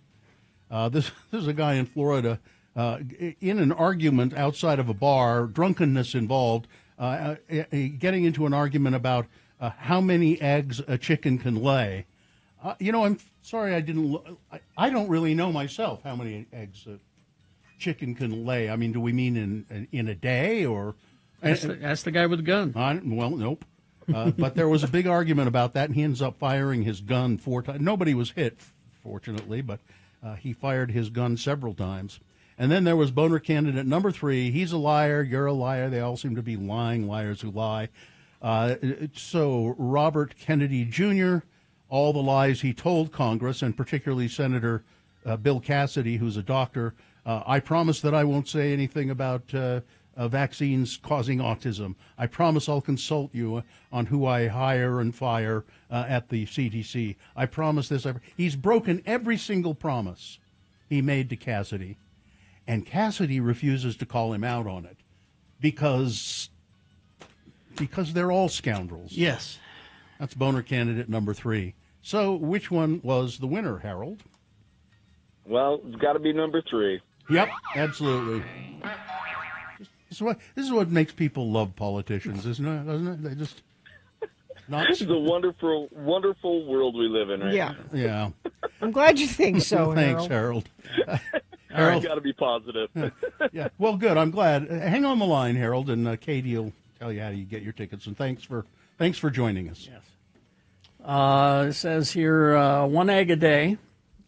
S4: This is a guy in Florida in an argument outside of a bar, drunkenness involved, getting into an argument about how many eggs a chicken can lay. I'm sorry I don't really know myself how many eggs a chicken can lay. I mean, do we mean in a day or?
S3: That's the guy with the gun.
S4: Well, nope. But there was a big argument about that, and he ends up firing his gun 4 times. Nobody was hit, fortunately, but he fired his gun several times. And then there was boner candidate number 3. He's a liar. You're a liar. They all seem to be lying liars who lie. So Robert Kennedy Jr., all the lies he told Congress, and particularly Senator Bill Cassidy, who's a doctor. I promise that I won't say anything about vaccines causing autism. I promise I'll consult you on who I hire and fire at the CDC. I promise this. He's broken every single promise he made to Cassidy. And Cassidy refuses to call him out on it because they're all scoundrels.
S3: Yes.
S4: That's boner candidate number 3. So which one was the winner, Harold?
S14: Well, it's got to be number 3.
S4: Yep, absolutely. This is what makes people love politicians, isn't it? Doesn't it? They just not.
S14: It's a wonderful, wonderful world we live in right
S2: Yeah.
S14: now.
S4: Yeah.
S2: I'm glad you think so.
S4: Thanks,
S2: Harold.
S4: Harold.
S14: Harold, got to be positive.
S4: Yeah. Well, good. I'm glad. Hang on the line, Harold, and Katie will tell you how you get your tickets. And thanks for joining us.
S3: Yes. It says here 1 egg a day.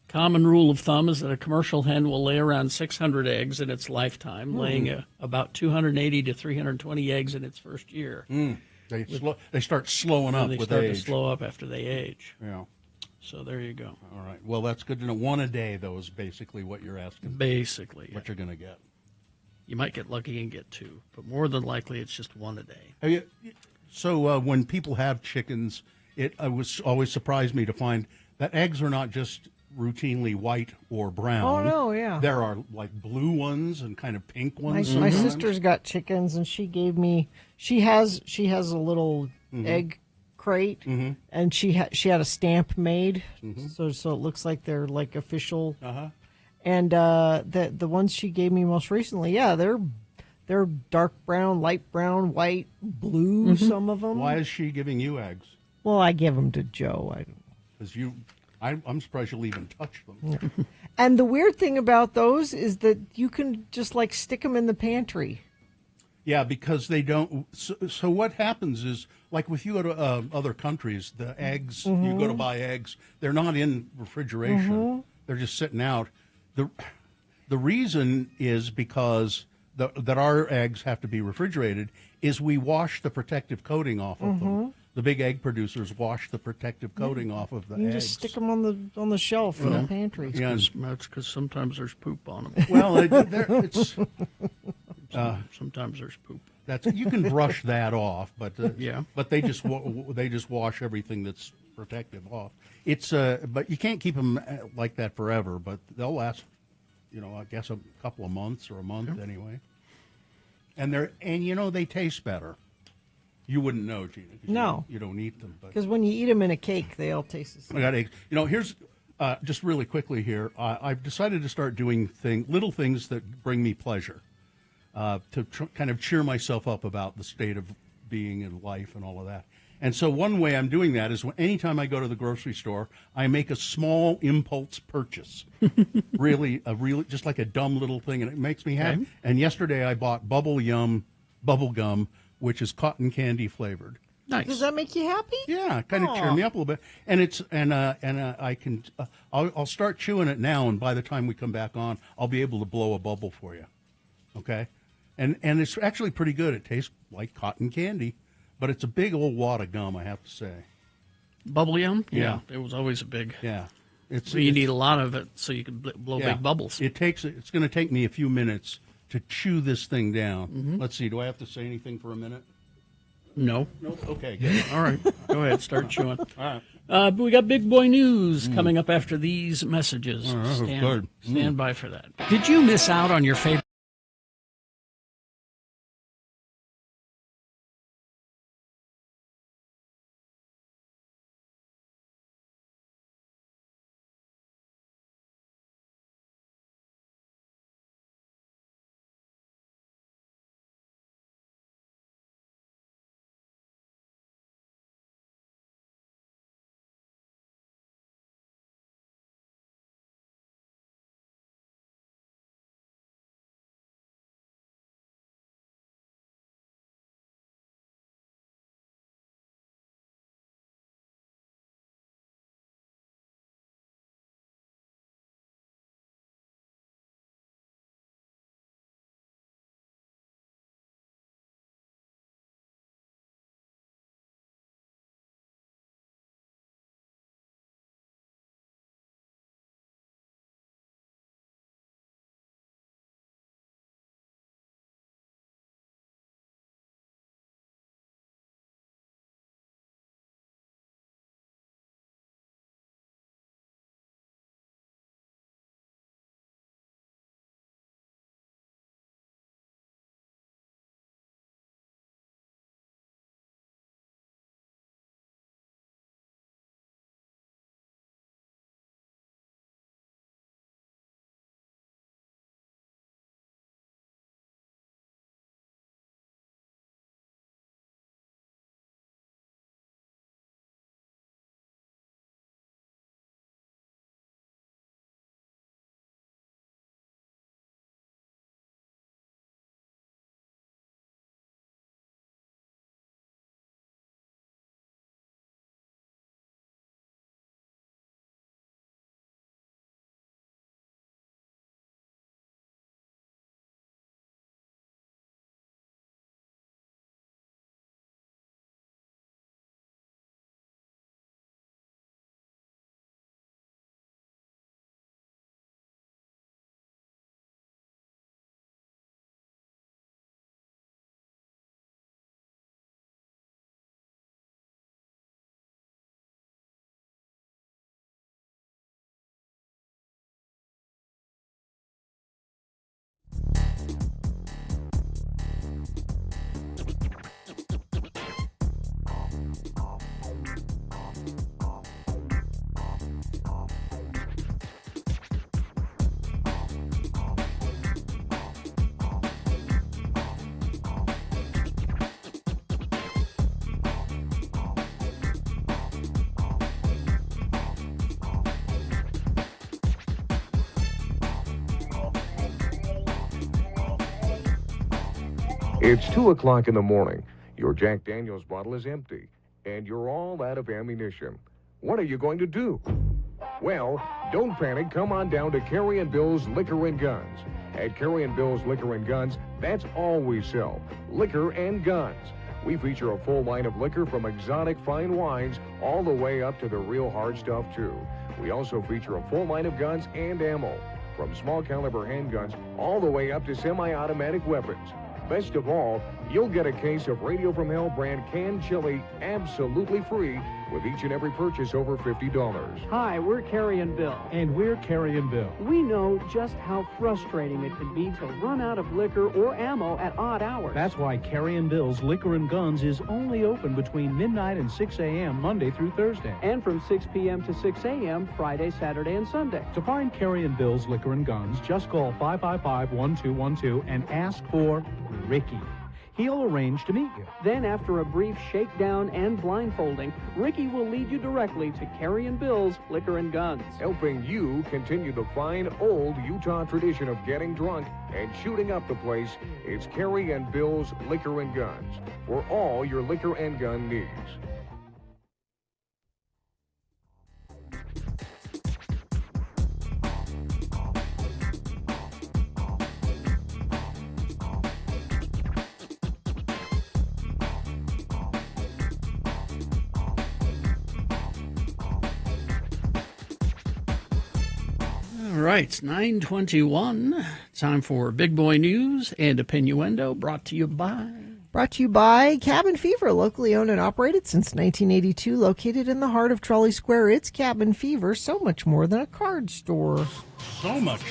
S3: Common rule of thumb is that a commercial hen will lay around 600 eggs in its lifetime, laying about 280 to 320 eggs in its first year.
S4: They start slowing up
S3: they
S4: with
S3: start
S4: age.
S3: to slow up after they age.
S4: Yeah.
S3: So there you go.
S4: All right. Well, that's good to know. 1 a day, though, is basically what you're asking.
S3: Basically,
S4: what you're going to get.
S3: You might get lucky and get 2, but more than likely it's just 1 a day.
S4: So when people have chickens, it was always surprised me to find that eggs are not just routinely white or brown.
S2: Oh, no, yeah.
S4: There are like blue ones and kind of pink ones.
S2: My sister's got chickens, and she gave me. She has a little egg crate, and she had a stamp made, so it looks like they're like official. And the ones she gave me most recently, yeah, they're dark brown, light brown, white, blue. Some of them.
S4: Why is she giving you eggs?
S2: Well, I give them to Joe.
S4: Because I'm surprised you'll even touch them.
S2: Yeah. And the weird thing about those is that you can just like stick them in the pantry.
S4: Yeah, because they don't. So what happens is, like if you go to other countries, the eggs, you go to buy eggs, they're not in refrigeration. They're just sitting out. The reason is because that our eggs have to be refrigerated is we wash the protective coating off of them. The big egg producers wash the protective coating off of the eggs.
S2: You just stick them on the shelf in the pantry.
S4: Yeah,
S3: that's because sometimes there's poop on them.
S4: Well, it's
S3: sometimes there's poop.
S4: You can brush that off, but
S3: yeah.
S4: But they just wash everything that's protective off. It's but you can't keep them like that forever. But they'll last, I guess a couple of months or a month anyway. And they taste better. You wouldn't know, Gina.
S2: No,
S4: you don't eat them.
S2: Because when you eat them in a cake, they all taste the same.
S4: I got eggs. Here's just really quickly here. I've decided to start doing little things that bring me pleasure, to kind of cheer myself up about the state of being in life and all of that. And so one way I'm doing that is anytime I go to the grocery store, I make a small impulse purchase. really, just like a dumb little thing, and it makes me happy.
S3: Okay.
S4: And yesterday I bought Bubble Gum, which is cotton candy flavored.
S3: Nice.
S2: Does that make you happy?
S4: Yeah, kind of cheer me up a little bit. And I can I'll start chewing it now, and by the time we come back on, I'll be able to blow a bubble for you. Okay, and it's actually pretty good. It tastes like cotton candy, but it's a big old wad of gum, I have to say.
S3: Bubble yum?
S4: Yeah.
S3: It was always a big.
S4: Yeah.
S3: So you need a lot of it so you can blow big bubbles.
S4: It's going to take me a few minutes to chew this thing down. Let's see. Do I have to say anything for a minute?
S3: No.
S4: No. Okay. Good.
S3: All right. Go ahead. Start chewing.
S4: All right.
S3: But we got big boy news coming up after these messages.
S4: All right,
S3: Stand by for that. Did you miss out on your favorite?
S15: It's 2 o'clock in the morning. Your Jack Daniels bottle is empty, and you're all out of ammunition. What are you going to do? Well, don't panic. Come on down to Carrie and Bill's Liquor and Guns. At Carrie and Bill's Liquor and Guns, that's all we sell, liquor and guns. We feature a full line of liquor from exotic fine wines all the way up to the real hard stuff, too. We also feature a full line of guns and ammo, from small caliber handguns all the way up to semi-automatic weapons. Best of all, you'll get a case of Radio from Hell brand canned chili absolutely free with each and every purchase over $50.
S18: Hi, we're Carrie and Bill.
S19: And we're Carrie and Bill.
S18: We know just how frustrating it can be to run out of liquor or ammo at odd hours.
S19: That's why Carrie and Bill's Liquor and Guns is only open between midnight and 6 a.m. Monday through Thursday.
S18: And from 6 p.m. to 6 a.m. Friday, Saturday, and Sunday.
S19: To find Carrie and Bill's Liquor and Guns, just call 555-1212 and ask for Ricky. He'll arrange to meet you.
S18: Then, after a brief shakedown and blindfolding, Ricky will lead you directly to Carrie and Bill's Liquor and Guns.
S15: Helping you continue the fine old Utah tradition of getting drunk and shooting up the place, it's Carrie and Bill's Liquor and Guns for all your liquor and gun needs.
S3: All right, it's 9:21. Time for Big Boy News and Opinioendo, brought to you by
S2: Cabin Fever, locally owned and operated since 1982, located in the heart of Trolley Square. It's Cabin Fever, so much more than a card store.
S4: So much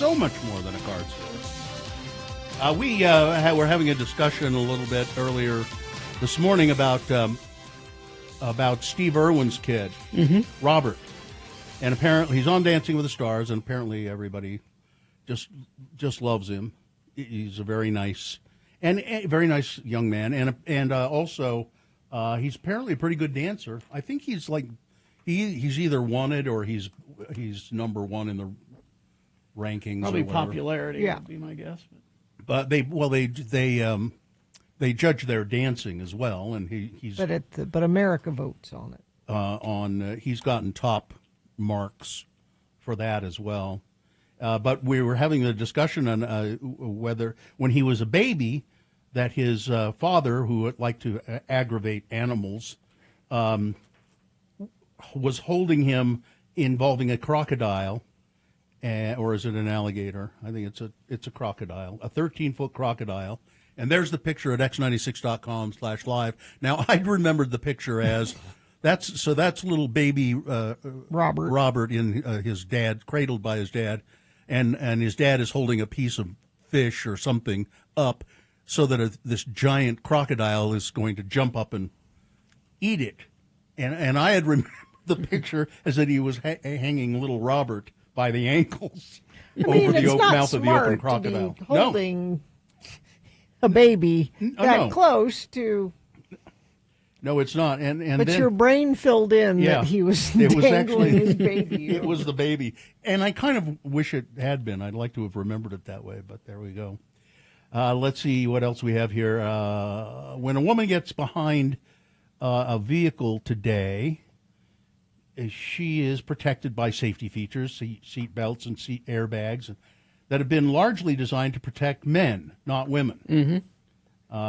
S4: more than a card store. We were having a discussion a little bit earlier this morning about Steve Irwin's kid, Robert. And apparently he's on Dancing with the Stars, and apparently everybody just loves him. He's a very nice young man, and also he's apparently a pretty good dancer. I think he's like he's either wanted or he's number one in the rankings.
S3: Probably
S4: or whatever.
S3: popularity would be my guess.
S4: But they judge their dancing as well, and he's
S2: but America votes on it.
S4: He's gotten top marks for that as well. But we were having a discussion on whether, when he was a baby, that his father, who would like to aggravate animals, was holding him involving a crocodile, or is it an alligator? I think it's a crocodile, a 13-foot crocodile. And there's the picture at x96.com/live. Now, I remembered the picture as... That's little baby Robert in his dad, cradled by his dad, and his dad is holding a piece of fish or something up so that this giant crocodile is going to jump up and eat it. And I had remembered the picture as that he was hanging little Robert by the ankles over the mouth of the open crocodile.
S2: To be holding a baby that close to...
S4: No, it's not.
S2: But then, your brain filled in that he was dangling his baby.
S4: It was the baby. And I kind of wish it had been. I'd like to have remembered it that way, but there we go. Let's see what else we have here. When a woman gets behind a vehicle today, she is protected by safety features, seat belts and seat airbags, that have been largely designed to protect men, not women.
S3: Mm-hmm.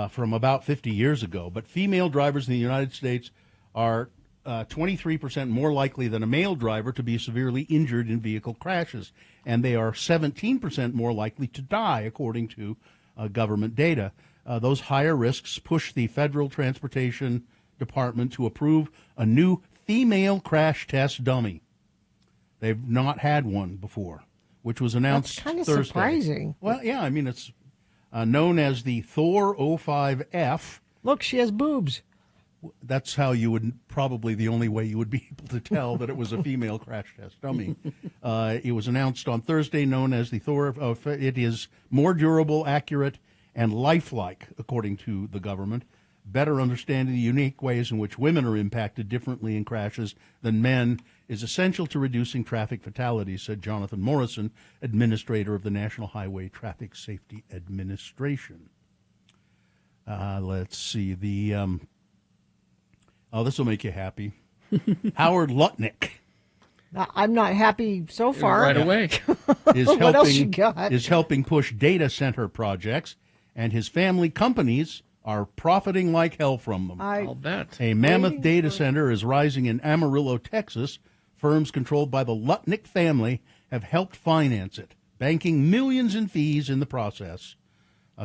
S4: From about 50 years ago. But female drivers in the United States are 23% more likely than a male driver to be severely injured in vehicle crashes, and they are 17% more likely to die, according to government data. Those higher risks push the Federal Transportation Department to approve a new female crash test dummy. They've not had one before, which was announced Thursday.
S2: That's kind of surprising.
S4: Well, yeah, I mean, it's... known as the Thor 05F.
S2: Look, she has boobs.
S4: That's how you would, probably the only way you would be able to tell that it was a female crash test dummy. It was announced on Thursday, known as the Thor. It is more durable, accurate, and lifelike, according to the government. Better understanding the unique ways in which women are impacted differently in crashes than men is essential to reducing traffic fatalities, said Jonathan Morrison, administrator of the National Highway Traffic Safety Administration. Let's see. This will make you happy. Howard Lutnick.
S2: I'm not happy so far.
S3: Right away.
S2: What else you got?
S4: Is helping push data center projects, and his family companies are profiting like hell from them.
S3: I'll bet.
S4: A mammoth data center is rising in Amarillo, Texas. Firms controlled by the Lutnick family have helped finance it, banking millions in fees in the process.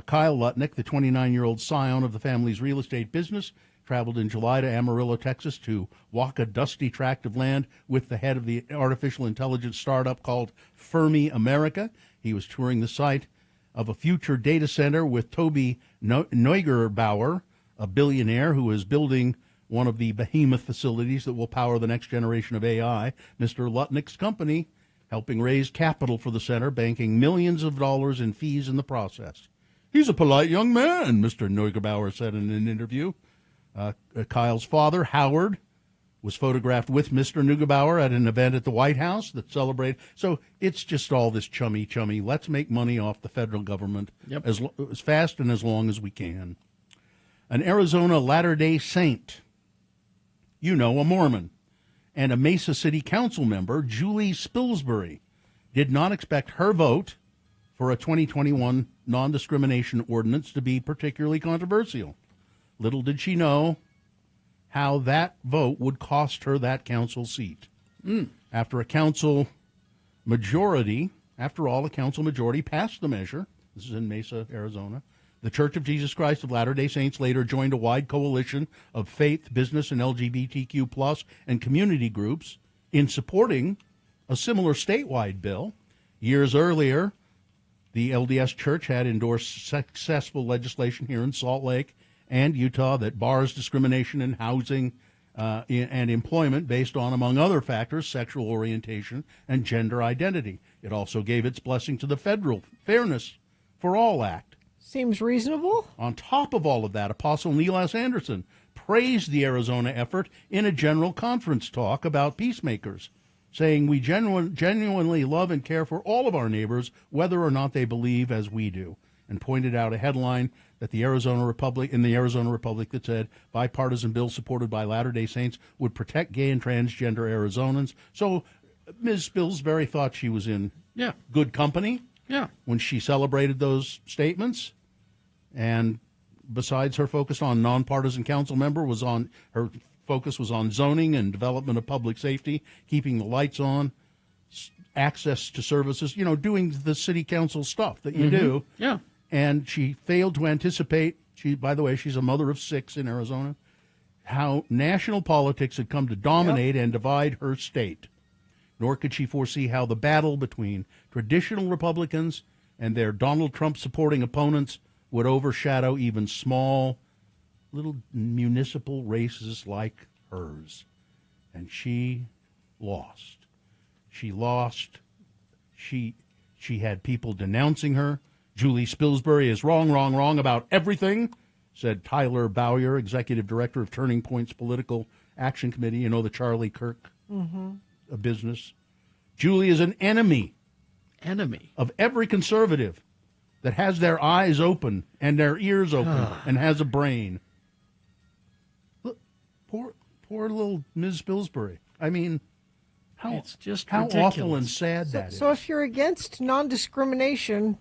S4: Kyle Lutnick, the 29-year-old scion of the family's real estate business, traveled in July to Amarillo, Texas to walk a dusty tract of land with the head of the artificial intelligence startup called Fermi America. He was touring the site of a future data center with Toby Neugebauer, a billionaire who is building one of the behemoth facilities that will power the next generation of AI. Mr. Lutnick's company helping raise capital for the center, banking millions of dollars in fees in the process. He's a polite young man, Mr. Neugebauer said in an interview. Kyle's father, Howard, was photographed with Mr. Neugebauer at an event at the White House that celebrated. So it's just all this chummy. Let's make money off the federal government as fast and as long as we can. An Arizona Latter-day Saint, a Mormon, and a Mesa City Council member, Julie Spilsbury, did not expect her vote for a 2021 non-discrimination ordinance to be particularly controversial. Little did she know how that vote would cost her that council seat. After a council majority passed the measure. This is in Mesa, Arizona. The Church of Jesus Christ of Latter-day Saints later joined a wide coalition of faith, business, and LGBTQ plus and community groups in supporting a similar statewide bill. Years earlier, the LDS Church had endorsed successful legislation here in Salt Lake and Utah that bars discrimination in housing and employment based on, among other factors, sexual orientation and gender identity. It also gave its blessing to the federal Fairness for All Act.
S2: Seems reasonable.
S4: On top of all of that, Apostle Neil S. Anderson praised the Arizona effort in a general conference talk about peacemakers, saying we genuinely love and care for all of our neighbors, whether or not they believe as we do, and pointed out a headline that the Arizona Republic that said bipartisan bill supported by Latter-day Saints would protect gay and transgender Arizonans. So Ms. Spilsbury thought she was in good company when she celebrated those statements. And besides her focus on nonpartisan council member, her focus was on zoning and development of public safety, keeping the lights on, access to services, doing the city council stuff that you do.
S3: Yeah.
S4: And she failed to anticipate, by the way, she's a mother of 6 in Arizona, how national politics had come to dominate and divide her state. Nor could she foresee how the battle between traditional Republicans and their Donald Trump supporting opponents would overshadow even small little municipal races like hers. And she lost. She lost. She had people denouncing her. Julie Spilsbury is wrong about everything, said Tyler Bowyer, executive director of Turning Point's Political Action Committee, the Charlie Kirk business. Julie is an enemy of every conservative that has their eyes open and their ears open and has a brain. Look, poor little Ms. Spilsbury. I mean,
S3: it's just
S4: how
S3: ridiculous.
S4: awful and sad that is.
S2: So if you're against non-discrimination,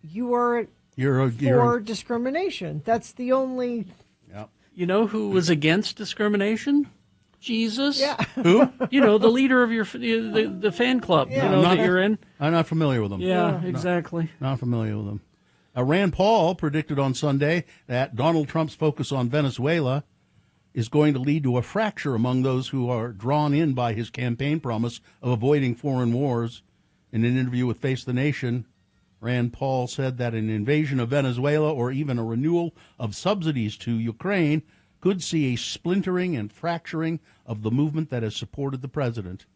S2: you are
S4: for
S2: discrimination. That's the only...
S4: Yep.
S3: You know who was against discrimination? Jesus.
S2: Yeah.
S4: Who?
S3: The leader of the fan club that you're in.
S4: I'm not familiar with them.
S3: Yeah, exactly.
S4: Not familiar with them. Rand Paul predicted on Sunday that Donald Trump's focus on Venezuela is going to lead to a fracture among those who are drawn in by his campaign promise of avoiding foreign wars. In an interview with Face the Nation, Rand Paul said that an invasion of Venezuela or even a renewal of subsidies to Ukraine could see a splintering and fracturing of the movement that has supported the president.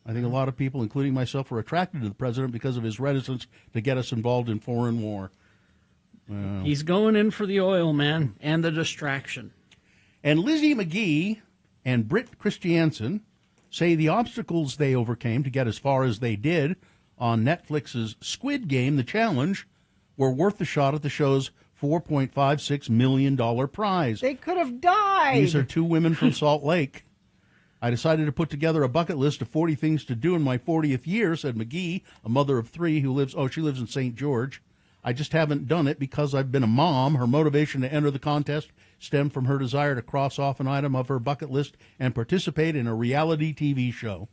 S4: I think a lot of people, including myself, are attracted to the president because of his reticence to get us involved in foreign war.
S3: He's going in for the oil, man, and the distraction.
S4: And Lizzie McGee and Britt Christiansen say the obstacles they overcame to get as far as they did on Netflix's Squid Game, The Challenge, were worth the shot at the show's $4.56 million prize.
S2: They could have died.
S4: These are two women from Salt Lake. I decided to put together a bucket list of 40 things to do in my 40th year, said McGee, a mother of three who lives in St. George. I just haven't done it because I've been a mom. Her motivation to enter the contest stemmed from her desire to cross off an item of her bucket list and participate in a reality TV show.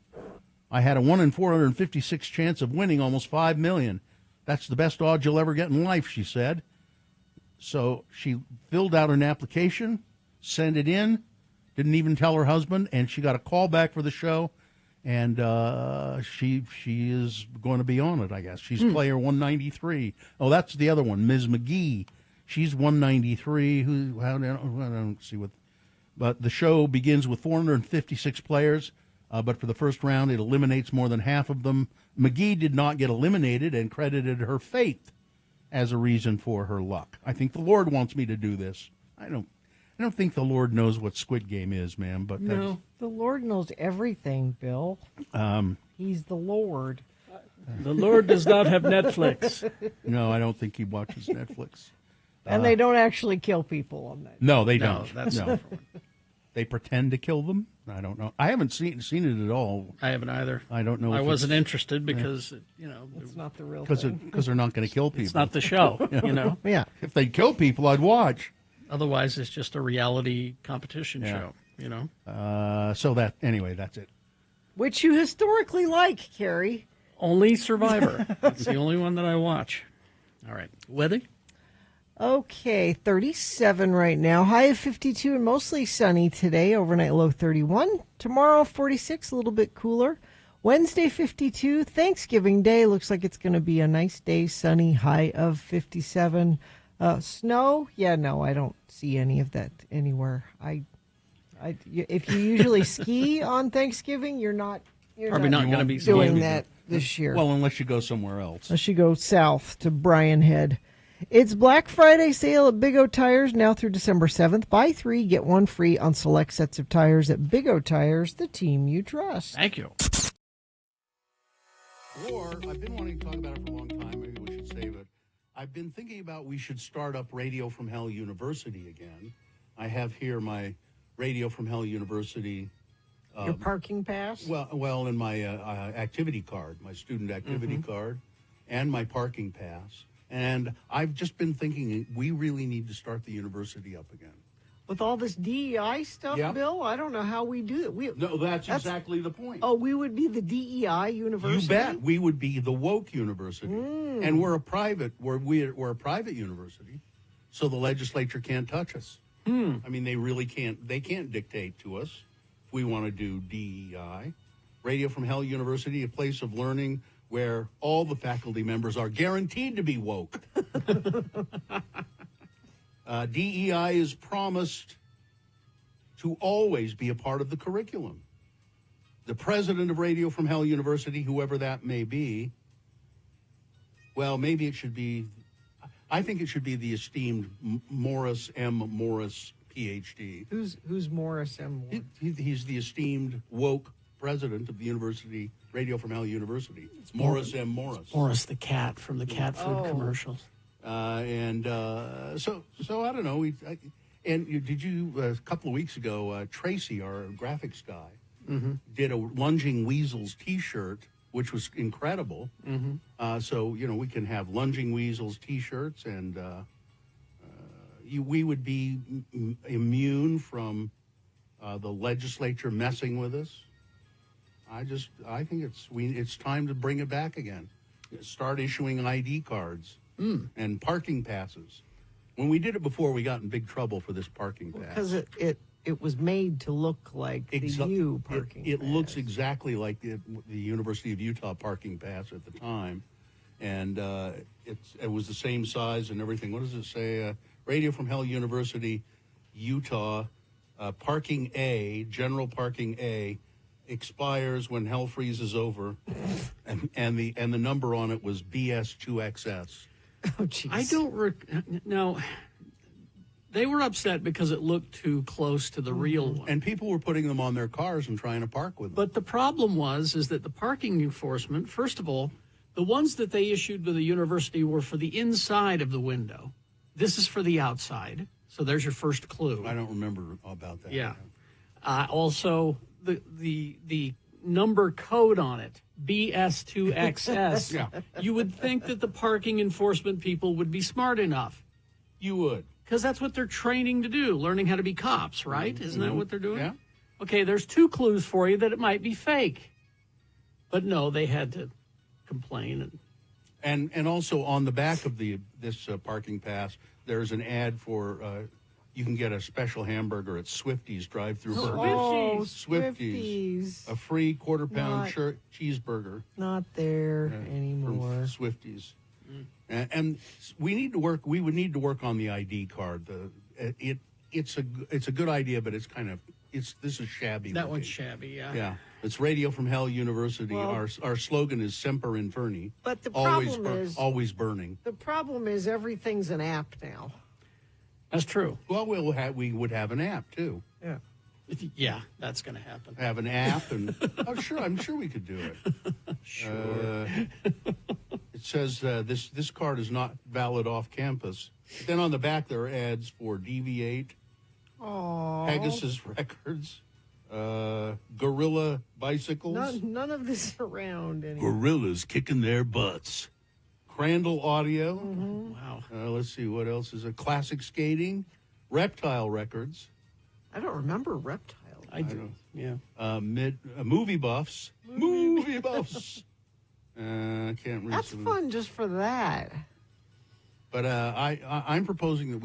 S4: I had a 1 in 456 chance of winning almost $5 million. That's the best odds you'll ever get in life, she said. So she filled out an application, sent it in, didn't even tell her husband, and she got a call back for the show, and she is going to be on it, I guess. She's player 193. Oh, that's the other one, Ms. McGee. She's 193. I don't see what. But the show begins with 456 players, but for the first round, it eliminates more than half of them. McGee did not get eliminated and credited her faith as a reason for her luck. I think the Lord wants me to do this. I don't think the Lord knows what Squid Game is, ma'am. But
S2: no, the Lord knows everything, Bill. He's the Lord.
S3: The Lord does not have Netflix.
S4: No, I don't think he watches Netflix.
S2: And they don't actually kill people on that.
S4: No, they don't.
S3: That's
S4: no. They pretend to kill them. I don't know. I haven't seen it at all.
S3: I haven't either.
S4: I don't know.
S3: I wasn't interested because
S2: it's not the real thing.
S4: Because they're not going to kill people.
S3: It's not the show.
S2: Yeah.
S4: If they kill people, I'd watch.
S3: Otherwise, it's just a reality competition show.
S4: So that's it.
S2: Which you historically like, Carrie.
S3: Only Survivor. That's the only one that I watch. All right, weather.
S2: Okay, 37 right now. High of 52 and mostly sunny today. Overnight low 31. Tomorrow 46, a little bit cooler. Wednesday 52. Thanksgiving Day looks like it's going to be a nice day. Sunny, high of 57. Snow? Yeah, no, I don't see any of that anywhere. If you usually ski on Thanksgiving, you're
S3: probably not going to be
S2: doing that this year.
S4: Well, unless you go somewhere else.
S2: Unless you go south to Bryan Head. It's Black Friday sale at Big O Tires now through December 7th. Buy 3, get 1 free on select sets of tires at Big O Tires, the team you trust.
S3: Thank you.
S4: Or, I've been wanting to talk about it for a long time. Maybe we should save it. I've been thinking about we should start up Radio from Hell University again. I have here my Radio from Hell University.
S2: Your parking pass?
S4: Well, in my activity card, my student activity card, and my parking pass. And I've just been thinking we really need to start the university up again.
S2: With all this DEI stuff, Bill, I don't know how we do it.
S4: No, that's exactly the point.
S2: Oh, we would be the DEI university?
S4: You bet. We would be the woke university. And we're a private university, so the legislature can't touch us. I mean, they can't dictate to us if we want to do DEI. Radio from Hell University, a place of learning where all the faculty members are guaranteed to be woke. DEI is promised to always be a part of the curriculum. The president of Radio from Hell University, whoever that may be, well, maybe it should be, I think it should be the esteemed Morris M. Morris, Ph.D.
S2: Who's Morris M. Morris?
S4: He's the esteemed woke president of the university, Radio from Hell University. It's Morris M. Morris.
S3: Morris the cat from the cat food commercials.
S4: So I don't know. Did you a couple of weeks ago? Tracy, our graphics guy, did a Lunging Weasels T-shirt, which was incredible. So we can have Lunging Weasels T-shirts, and we would be immune from the legislature messing with us. I think it's time to bring it back again. Start issuing ID cards and parking passes. When we did it before, we got in big trouble for this parking pass.
S2: Because it was made to look like the U parking
S4: It
S2: pass.
S4: looks exactly like the University of Utah parking pass at the time. And it was the same size and everything. What does it say? Radio from Hell University, Utah, parking A, general parking A, expires when hell freezes over, and the number on it was BS2XS.
S2: Oh, jeez.
S3: I don't no. They were upset because it looked too close to the real one,
S4: and people were putting them on their cars and trying to park with them.
S3: But the problem is that the parking enforcement, first of all, the ones that they issued with the university were for the inside of the window. This is for the outside. So there's your first clue.
S4: I don't remember about that.
S3: Yeah. Also, the number code on it, BS2XS.
S4: Yeah.
S3: You would think that the parking enforcement people would be smart enough.
S4: You would.
S3: Because that's what they're training to do, learning how to be cops, right? Isn't that what they're doing?
S4: Yeah.
S3: Okay, there's 2 clues for you that it might be fake. But no, they had to complain.
S4: And also on the back of this parking pass, there's an ad for you can get a special hamburger at Swifties drive-through burger.
S2: Oh,
S4: Swifties. A free quarter-pound cheeseburger.
S2: Not there
S4: from
S2: anymore.
S4: Swifties. And we need to work. We would need to work on the ID card. It's a good idea, but it's kind of this is shabby.
S3: That
S4: looking.
S3: one's shabby, yeah.
S4: Yeah, it's Radio from Hell University.
S2: Well,
S4: our slogan is Semper Inferni.
S2: But the
S4: always
S2: problem is
S4: always burning.
S2: The problem is everything's an app now.
S3: That's true.
S4: Well, we would have an app too.
S2: Yeah.
S3: Yeah, that's going to happen.
S4: Have an app, and I'm sure we could do it.
S3: Sure.
S4: It says this card is not valid off campus. Then on the back there are ads for DV8, Pegasus Records, Gorilla Bicycles.
S2: None of this is around anymore.
S4: Gorillas kicking their butts. Crandall Audio.
S2: Mm-hmm.
S3: Wow.
S4: Let's see what else is it. Classic Skating, Reptile Records.
S2: I don't remember Reptile.
S3: I do. Yeah.
S4: Movie Buffs. Movie Buffs. I can't read.
S2: That's fun just for that.
S4: But I'm proposing that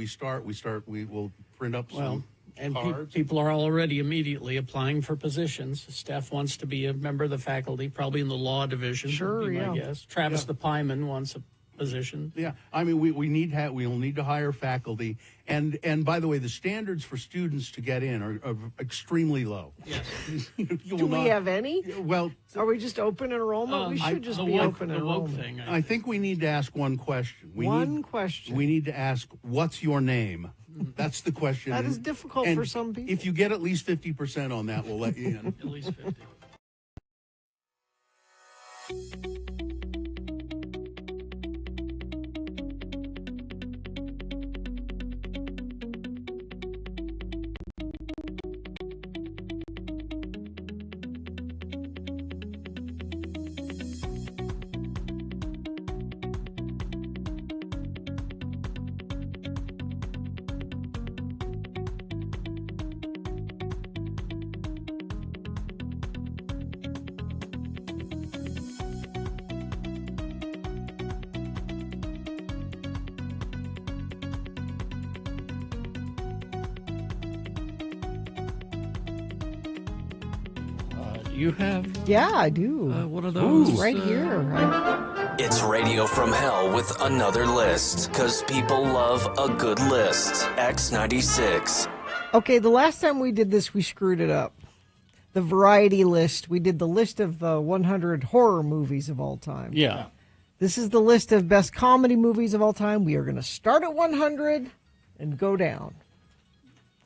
S4: we will print up some
S3: and
S4: cards.
S3: people are already immediately applying for positions. Steph wants to be a member of the faculty, probably in the law division.
S2: Sure,
S3: would be my
S2: yeah.
S3: guess. Travis the Pyman wants a position.
S4: Yeah, I mean we'll need to hire faculty, and by the way, the standards for students to get in are extremely low.
S3: Yes.
S2: Do we have any?
S4: Well,
S2: are we just open enrollment? We should just be open enrollment.
S4: I think we need to ask one question. We need to ask, what's your name? That's the question.
S2: That is difficult
S4: and
S2: for some people.
S4: If you get at least 50% on that, we'll let you in.
S3: At least 50. You have?
S2: Yeah, I do.
S3: What are those?
S2: Right here.
S9: It's Radio from Hell with another list, because people love a good list. X96.
S2: Okay, the last time we did this, we screwed it up. The variety list. We did the list of 100 horror movies of all time.
S3: Yeah.
S2: This is the list of best comedy movies of all time. We are going to start at 100 and go down.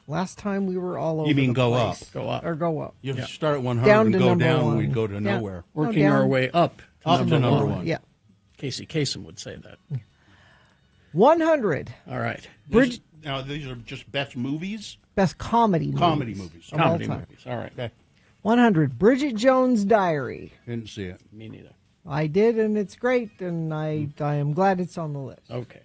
S2: Last time we were all over.
S4: You mean
S2: the
S4: go
S2: place.
S4: up?
S3: Go up.
S2: Or go up.
S4: You start at 100
S2: Down
S4: and
S2: to
S4: go
S2: number
S4: down,
S2: one.
S4: we'd go to
S2: Down.
S4: nowhere.
S3: Working
S2: down.
S3: our way up
S4: to number one.
S2: Yeah.
S3: Casey Kasem would say that.
S2: 100.
S3: All right.
S4: Now, these are just best movies?
S2: Best comedy movies.
S4: Comedy movies.
S2: of all
S3: Comedy
S2: time.
S3: movies. All right.
S4: Okay.
S2: 100. Bridget Jones' Diary.
S4: Didn't see it.
S3: Me neither.
S2: I did, and it's great, and I am glad it's on the list.
S3: Okay.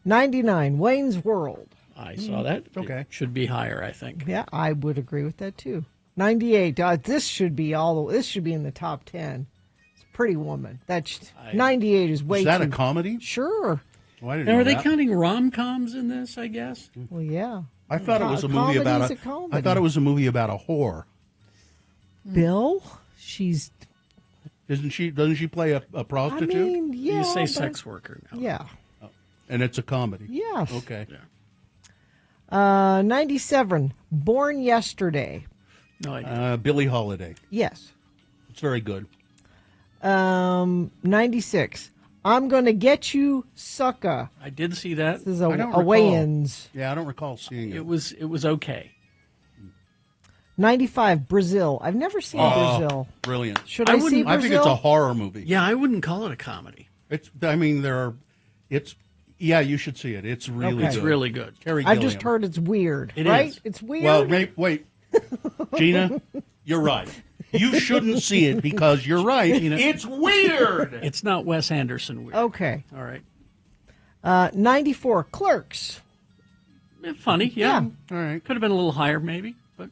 S2: 99. Wayne's World.
S3: I saw that.
S4: Okay.
S3: It should be higher, I think.
S2: Yeah, I would agree with that too. 98. This should be in the top 10. It's Pretty Woman. 98 is way
S4: Is that
S2: too.
S4: a comedy?
S2: Sure.
S4: Well, I didn't
S3: Now,
S4: know
S3: are they
S4: that.
S3: counting rom-coms in this, I guess?
S2: Well, yeah.
S4: I thought it was a movie
S2: Comedy's
S4: about
S2: a comedy.
S4: I thought it was a movie about a whore.
S2: Bill. She's.
S4: Doesn't she play a prostitute?
S2: I mean, yeah.
S3: You say
S2: but-
S3: sex worker now.
S2: Yeah.
S4: And it's a comedy.
S2: Yes.
S4: Okay.
S3: Yeah.
S2: 97. Born Yesterday.
S3: No idea.
S4: Billie Holiday.
S2: Yes.
S4: It's very good.
S2: 96. I'm Gonna Get You, Sucker.
S3: I did see that.
S2: This is
S4: I don't
S2: a
S4: recall.
S2: weigh-ins.
S4: Yeah, I don't recall seeing it.
S3: It was okay.
S2: 95. Brazil. I've never seen Brazil.
S4: Brilliant.
S2: Should I see
S4: I think it's
S2: Brazil?
S4: a horror movie.
S3: Yeah, I wouldn't call it a comedy.
S4: It's Yeah, you should see it. It's really
S3: It's
S4: good.
S3: really good.
S4: Terry
S2: I
S4: Gilliam.
S2: just heard it's weird,
S3: It
S2: right?
S3: is.
S2: It's weird.
S4: Well, wait. Gina, you're right. You shouldn't see it because you're right. It's weird.
S3: It's not Wes Anderson weird.
S2: Okay.
S3: All right.
S2: 94, Clerks.
S3: Funny, yeah.
S4: All right.
S3: Could have been a little higher, maybe, but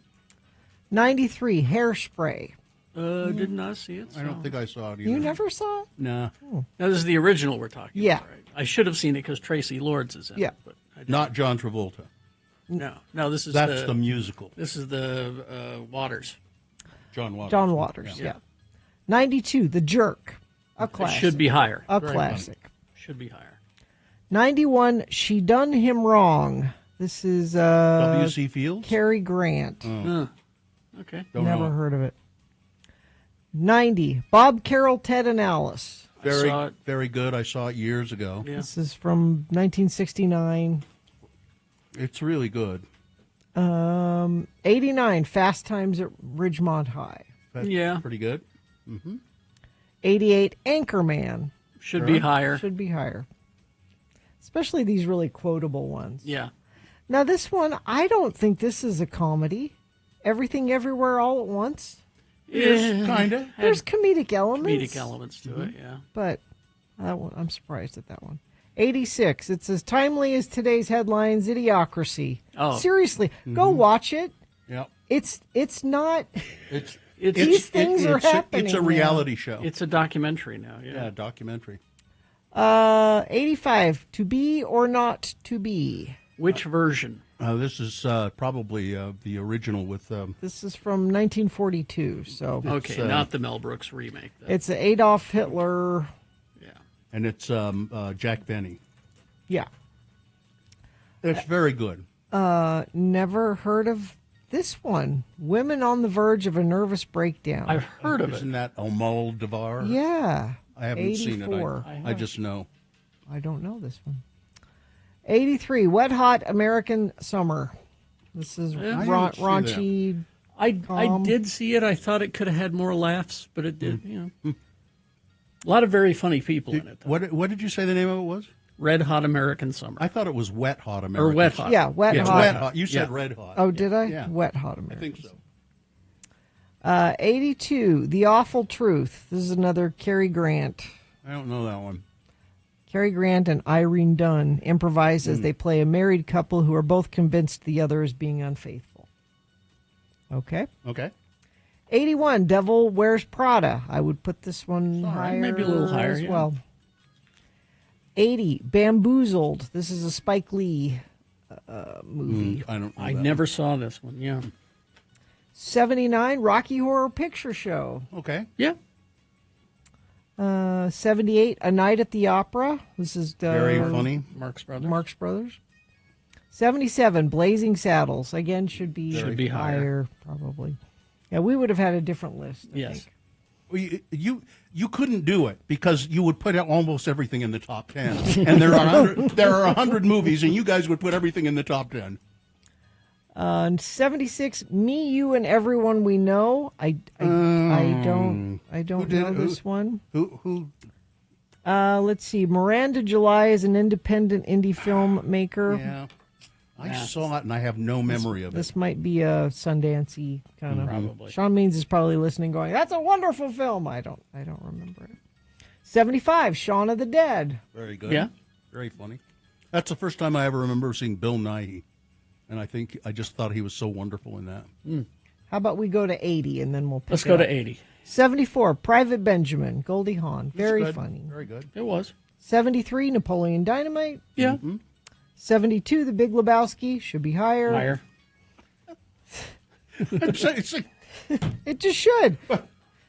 S2: 93, Hairspray.
S3: did not see it.
S4: I don't
S3: so-
S4: think I saw it either.
S2: You never saw it?
S4: No.
S3: Now, this is the original we're talking
S2: Yeah.
S3: about, right? I should have seen it because Tracy Lords is in
S2: Yeah.
S3: it. But I didn't.
S4: Not John Travolta.
S3: No, this is
S4: That's the musical.
S3: This is the Waters.
S4: John Waters.
S2: John Waters, yeah. 92, The Jerk. A
S3: It
S2: classic.
S3: should be higher.
S2: A
S3: Very
S2: classic.
S3: funny. Should be higher.
S2: 91, She Done Him Wrong. This is
S4: W.C. Fields?
S2: Cary Grant.
S3: Okay.
S2: Never heard of it. 90, Bob Carroll, Ted and Alice.
S4: Very,
S3: saw it.
S4: very good. I saw it years ago.
S3: Yeah.
S2: This is from 1969.
S4: It's really good.
S2: 89, Fast Times at Ridgemont High.
S4: That's
S3: Yeah.
S4: pretty good. Mm-hmm.
S2: 88, Anchorman.
S3: Should be higher.
S2: Should be higher. Especially these really quotable ones.
S3: Yeah.
S2: Now, this one, I don't think this is a comedy. Everything Everywhere All at Once.
S3: Yeah.
S4: Kind of.
S2: There's comedic elements.
S3: Comedic elements to it, yeah.
S2: But that one, I'm surprised at that one. 86, it's as timely as today's headlines, Idiocracy.
S3: Oh.
S2: Seriously, go watch it.
S4: Yeah.
S2: It's not...
S4: It's
S2: These things are happening
S4: It's a
S2: now.
S4: reality show.
S3: It's a documentary now, yeah.
S4: Yeah, documentary.
S2: 85, To Be or Not to Be.
S3: Which version?
S4: This is probably the original with.
S2: This is from 1942, so...
S3: Okay, not the Mel Brooks remake. Then.
S2: It's Adolf Hitler.
S4: And it's Jack Benny.
S2: Yeah.
S4: It's very good.
S2: Never heard of this one. Women on the Verge of a Nervous Breakdown.
S3: I've heard of it.
S4: Isn't that Almodovar?
S2: Yeah.
S4: I haven't seen it.
S2: 84.
S4: I just know.
S2: I don't know this one. 83, Wet Hot American Summer. This is
S3: I didn't
S4: see
S2: raunchy.
S3: I
S2: calm.
S3: did see it. I thought it could have had more laughs, but it did. You know, a lot of very funny people in it. Though.
S4: What did you say the name of it was?
S3: Red Hot American Summer.
S4: I thought it was Wet Hot American.
S3: Or Wet Hot.
S2: Yeah, Wet
S4: It's
S2: Hot.
S4: Wet Hot. You said
S3: Yeah.
S4: Red Hot.
S2: Oh, did I?
S4: Yeah.
S2: Wet Hot
S4: I
S2: American.
S4: think so.
S2: 82, The Awful Truth. This is another Cary Grant.
S4: I don't know that one.
S2: Cary Grant and Irene Dunn improvise as they play a married couple who are both convinced the other is being unfaithful. Okay.
S4: Okay.
S2: 81, Devil Wears Prada. I would put this one
S3: all right.
S2: higher.
S3: Maybe a little higher,
S2: as
S3: yeah.
S2: well. 80, Bamboozled. This is a Spike Lee movie.
S4: I don't know
S3: I
S4: that
S3: never saw this one. Yeah.
S2: 79, Rocky Horror Picture Show.
S4: one. Okay.
S3: Yeah.
S2: 78, A Night at the Opera. This is
S4: Very funny.
S3: Marx Brothers.
S2: Marx Brothers. 77, Blazing Saddles. Again, should be
S3: higher.
S2: probably. Yeah, we would have had a different list. I
S3: Yes.
S2: think.
S4: Well, you couldn't do it because you would put almost everything in the top 10, and there are 100 movies, and you guys would put everything in the top 10.
S2: 76, Me, You, and Everyone We Know. I don't know this one.
S4: Who?
S2: Let's see. Miranda July is an independent indie filmmaker.
S4: Yeah, I saw it, and I have no memory of it.
S2: This might be a Sundance-y kind of.
S3: Probably.
S2: Sean Means is probably listening, going, "That's a wonderful film." I don't remember it. 75, Shaun of the Dead.
S4: Very good.
S3: Yeah.
S4: Very funny. That's the first time I ever remember seeing Bill Nighy, and I just thought he was so wonderful in that.
S2: How about we go to 80 and then we'll pick
S3: Let's
S2: it
S3: go
S2: up.
S3: to 80.
S2: 74, Private Benjamin, Goldie Hawn. Very
S4: Good.
S2: funny.
S4: Very good.
S3: It was.
S2: 73, Napoleon Dynamite.
S3: Yeah.
S2: 72, The Big Lebowski. Should be higher.
S3: Higher.
S2: It just should.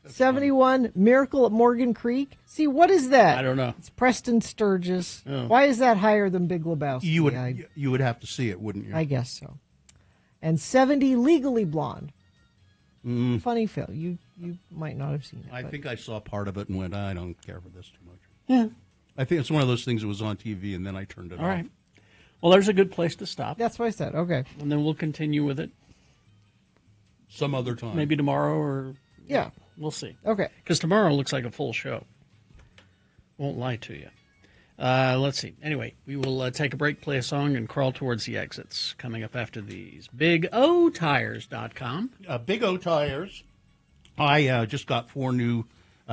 S2: 71, Miracle at Morgan Creek. See, what is that?
S3: I don't know.
S2: It's Preston Sturges.
S3: Oh.
S2: Why is that higher than Big Lebowski?
S4: You would have to see it, wouldn't you?
S2: I guess so. And 70, Legally Blonde. Funny film. You might not have seen it.
S4: I
S2: but-
S4: think I saw part of it and went, I don't care for this too much.
S3: Yeah.
S4: I think it's one of those things that was on TV, and then I turned it
S3: All
S4: off.
S3: right. Well, there's a good place to stop.
S2: That's what I said. Okay.
S3: And then we'll continue with it
S4: Some other time.
S3: maybe tomorrow or
S2: Yeah.
S3: we'll see.
S2: Okay.
S3: Because tomorrow looks like a full show. Won't lie to you. Let's see. Anyway, we will take a break, play a song, and crawl towards the exits. Coming up after these. BigOTires.com.
S4: Big O Tires. I just got 4 new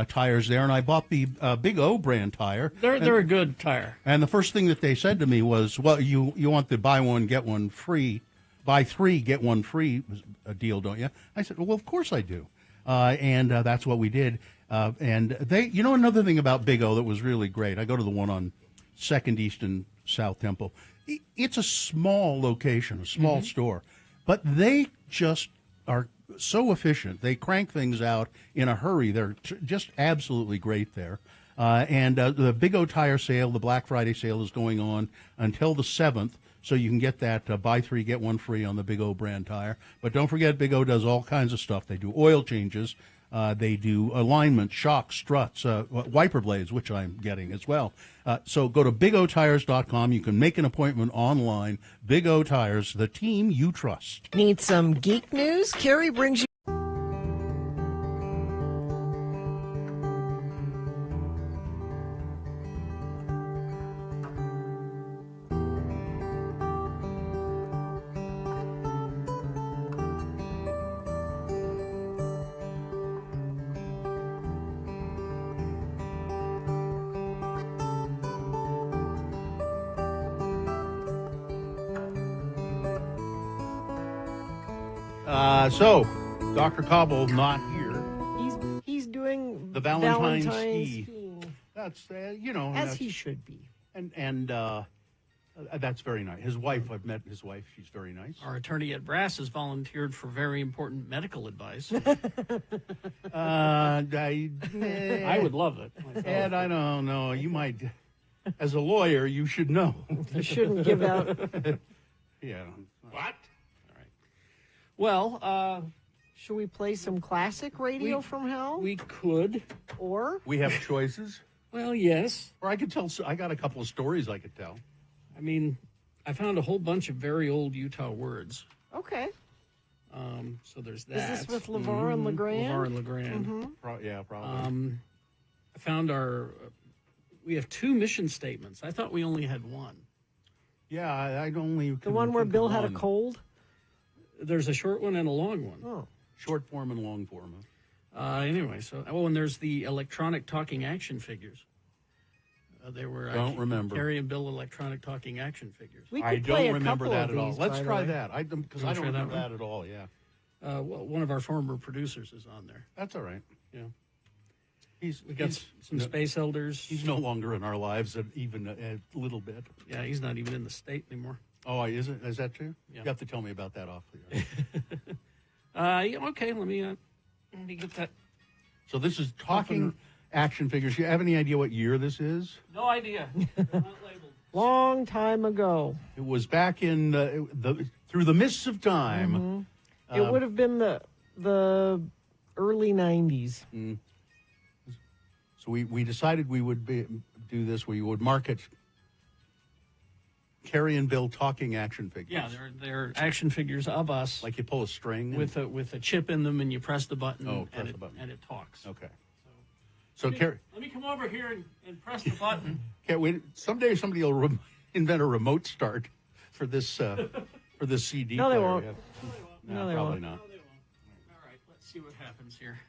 S4: tires there, and I bought the Big O brand tire.
S3: They're a good tire.
S4: And the first thing that they said to me was, well, you want the buy 1, get 1 free, buy 3, get 1 free deal, don't you? I said, well, of course I do. And that's what we did. And they, another thing about Big O that was really great, I go to the one on 2nd East and South Temple. It's a small location, a small store, but they just are so efficient. They crank things out in a hurry. They're just absolutely great there. And the Big O Tire sale, the Black Friday sale, is going on until the 7th. So you can get that buy 3, get 1 free on the Big O brand tire. But don't forget, Big O does all kinds of stuff. They do oil changes. They do alignment, shocks, struts, wiper blades, which I'm getting as well. So go to BigOTires.com. You can make an appointment online. Big O Tires, the team you trust.
S2: Need some geek news? Carrie brings you.
S4: So, Dr. Cobble not here.
S2: He's doing
S4: The Valentine's
S2: ski.
S4: That's
S2: as he should be.
S4: And that's very nice. His wife, I've met his wife. She's very nice.
S3: Our attorney at Brass has volunteered for very important medical advice.
S4: I
S3: would love it.
S4: Ed, I don't know. You might, as a lawyer, you should know.
S2: You shouldn't give out.
S4: Yeah. What?
S3: Well,
S2: should we play some classic radio from hell?
S3: We could.
S2: Or?
S4: We have choices.
S3: Well, yes.
S4: Or I could tell, I got a couple of stories I could tell.
S3: I mean, I found a whole bunch of very old Utah words.
S2: Okay.
S3: So there's that.
S2: Is this with LeVar and LeGrand?
S3: LeVar and LeGrand.
S2: Mm-hmm.
S4: Probably.
S3: I found we have 2 mission statements. I thought we only had 1.
S4: Yeah, I'd only...
S2: The one where Bill had a cold?
S3: There's a short one and a long one.
S2: Oh.
S4: Short form and long form.
S3: Anyway, and there's the electronic talking action figures. They were
S4: don't remember.
S3: Carrie and Bill electronic talking action figures.
S4: I don't remember that at all. Let's try that. Because I don't remember
S3: that
S4: at all. Yeah.
S3: Well, one of our former producers is on there.
S4: That's all right.
S3: Yeah.
S4: We
S3: got some space elders.
S4: He's no longer in our lives, even a little bit.
S3: Yeah, he's not even in the state anymore.
S4: Oh, is it? Is that true?
S3: Yeah.
S4: You have to tell me about that off the
S3: okay, let me get that.
S4: So this is talking action figures. You have any idea what year this is?
S3: No idea. They're not labeled.
S2: Long time ago.
S4: It was back in through the mists of time.
S2: Mm-hmm. It would have been the early 90s.
S4: So we decided we would do this. We would market Carrie and Bill talking action figures.
S3: Yeah, they're action figures of us.
S4: Like you pull a string
S3: with a chip in them, and you press the button.
S4: Press the button,
S3: and it talks.
S4: Okay. So Carrie,
S3: let me come over here and press the button.
S4: Can't wait. Someday somebody will invent a remote start for this CD.
S2: No, they
S4: player.
S2: won't.
S4: No,
S2: they
S4: probably
S2: won't.
S4: not.
S3: All right, let's see what happens here.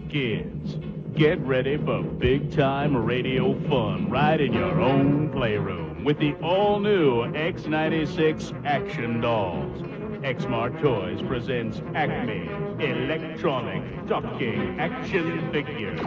S20: Kids, get ready for big-time radio fun right in your own playroom with the all-new X96 Action Dolls. Xmart Toys presents Acme Electronic Talking Action Figures.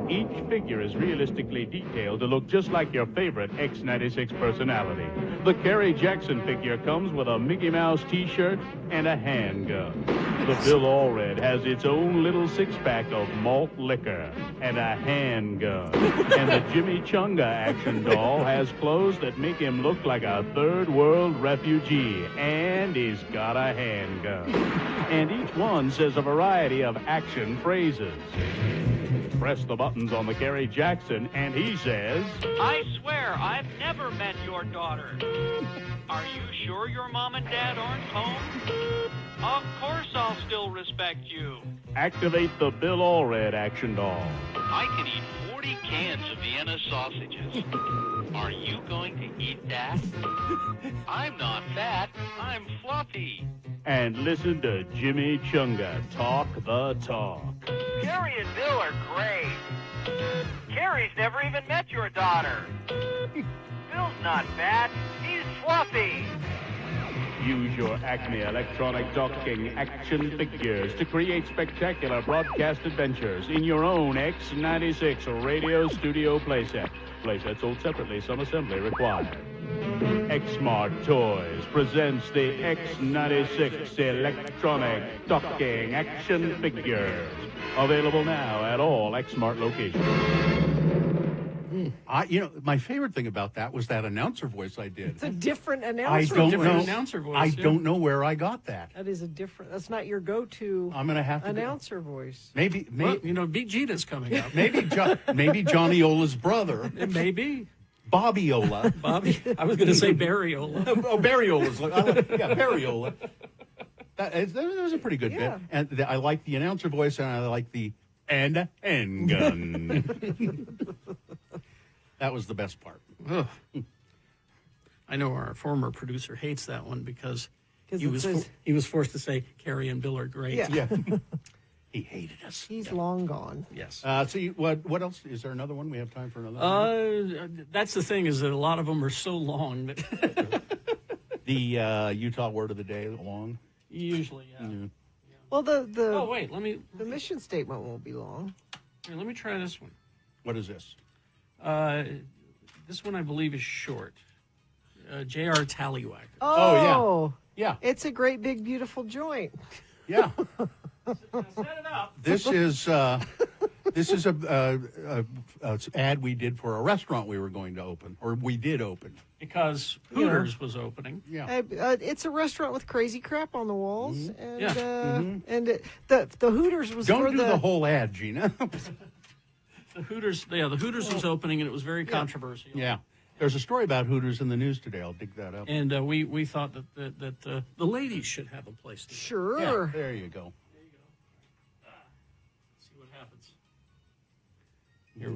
S20: Each figure is realistically detailed to look just like your favorite X96 personality. The Carrie Jackson figure comes with a Mickey Mouse t-shirt and a handgun. The Bill Allred has its own little six-pack of malt liquor and a handgun. And the Jimmy Chunga action doll has clothes that make him look like a third-world refugee, and he's got a handgun. And each one says a variety of action phrases. Press the button buttons on the Kerry Jackson, and he says,
S21: I swear I've never met your daughter. Are you sure your mom and dad aren't home? Of course I'll still respect you.
S20: activate the Bill Allred action doll.
S21: I can eat 40 cans of Vienna sausages. Are you going to eat that? I'm not fat, I'm fluffy.
S20: And listen to Jimmy Chunga talk the talk.
S21: Carrie and Bill are great. Carrie's never even met your daughter. Bill's not fat, he's fluffy.
S20: Use your Acme electronic docking action figures to create spectacular broadcast adventures in your own X96 radio studio playset. Playsets sold separately, some assembly required. Xmart Toys presents the X96 electronic docking action figures. Available now at all Xmart locations.
S4: My favorite thing about that was that announcer voice I did.
S2: It's a different
S4: I
S2: announcer
S4: don't
S2: voice.
S4: know.
S3: announcer voice,
S4: I
S3: yeah.
S4: don't know where I got that.
S2: That is a different. That's not your go-to.
S4: I'm gonna have to
S2: announcer voice.
S4: Maybe,
S3: Well, Beat Gita's coming up.
S4: maybe Johnny Ola's brother.
S3: It may be.
S4: Bobby Ola.
S3: Bobby. I was going to say Barry Ola.
S4: Barry Ola's. Barry Ola. That was a pretty good bit. And I like the announcer voice, and I like the and gun. That was the best part.
S3: Ugh. I know our former producer hates that one because he was forced to say Carrie and Bill are great.
S2: Yeah.
S4: He hated us.
S2: He's long gone.
S3: Yes.
S4: What else? Is there another one? We have time for another one?
S3: That's the thing, is that a lot of them are so long that
S4: The Utah word of the day, long.
S3: usually, yeah.
S2: Well, the
S3: Oh, wait,
S2: the mission statement won't be long.
S3: Here, let me try this one.
S4: What is this?
S3: This one I believe is short. J.R. Tallywhacker.
S2: Oh,
S4: yeah.
S2: It's a great big beautiful joint.
S4: Yeah.
S3: Set it up.
S4: This is a ad we did for a restaurant we were going to open, or we did open.
S3: Because Hooters was opening.
S4: Yeah.
S2: It's a restaurant with crazy crap on the walls, and
S3: Yeah.
S2: The Hooters was
S4: Don't
S2: for
S4: do the whole ad, Gina.
S3: The Hooters was opening, and it was very controversial.
S4: Yeah. There's a story about Hooters in the news today. I'll dig that up.
S3: And we thought that the ladies should have a place to
S2: Sure.
S4: Yeah, there you go.
S3: see what happens. Here,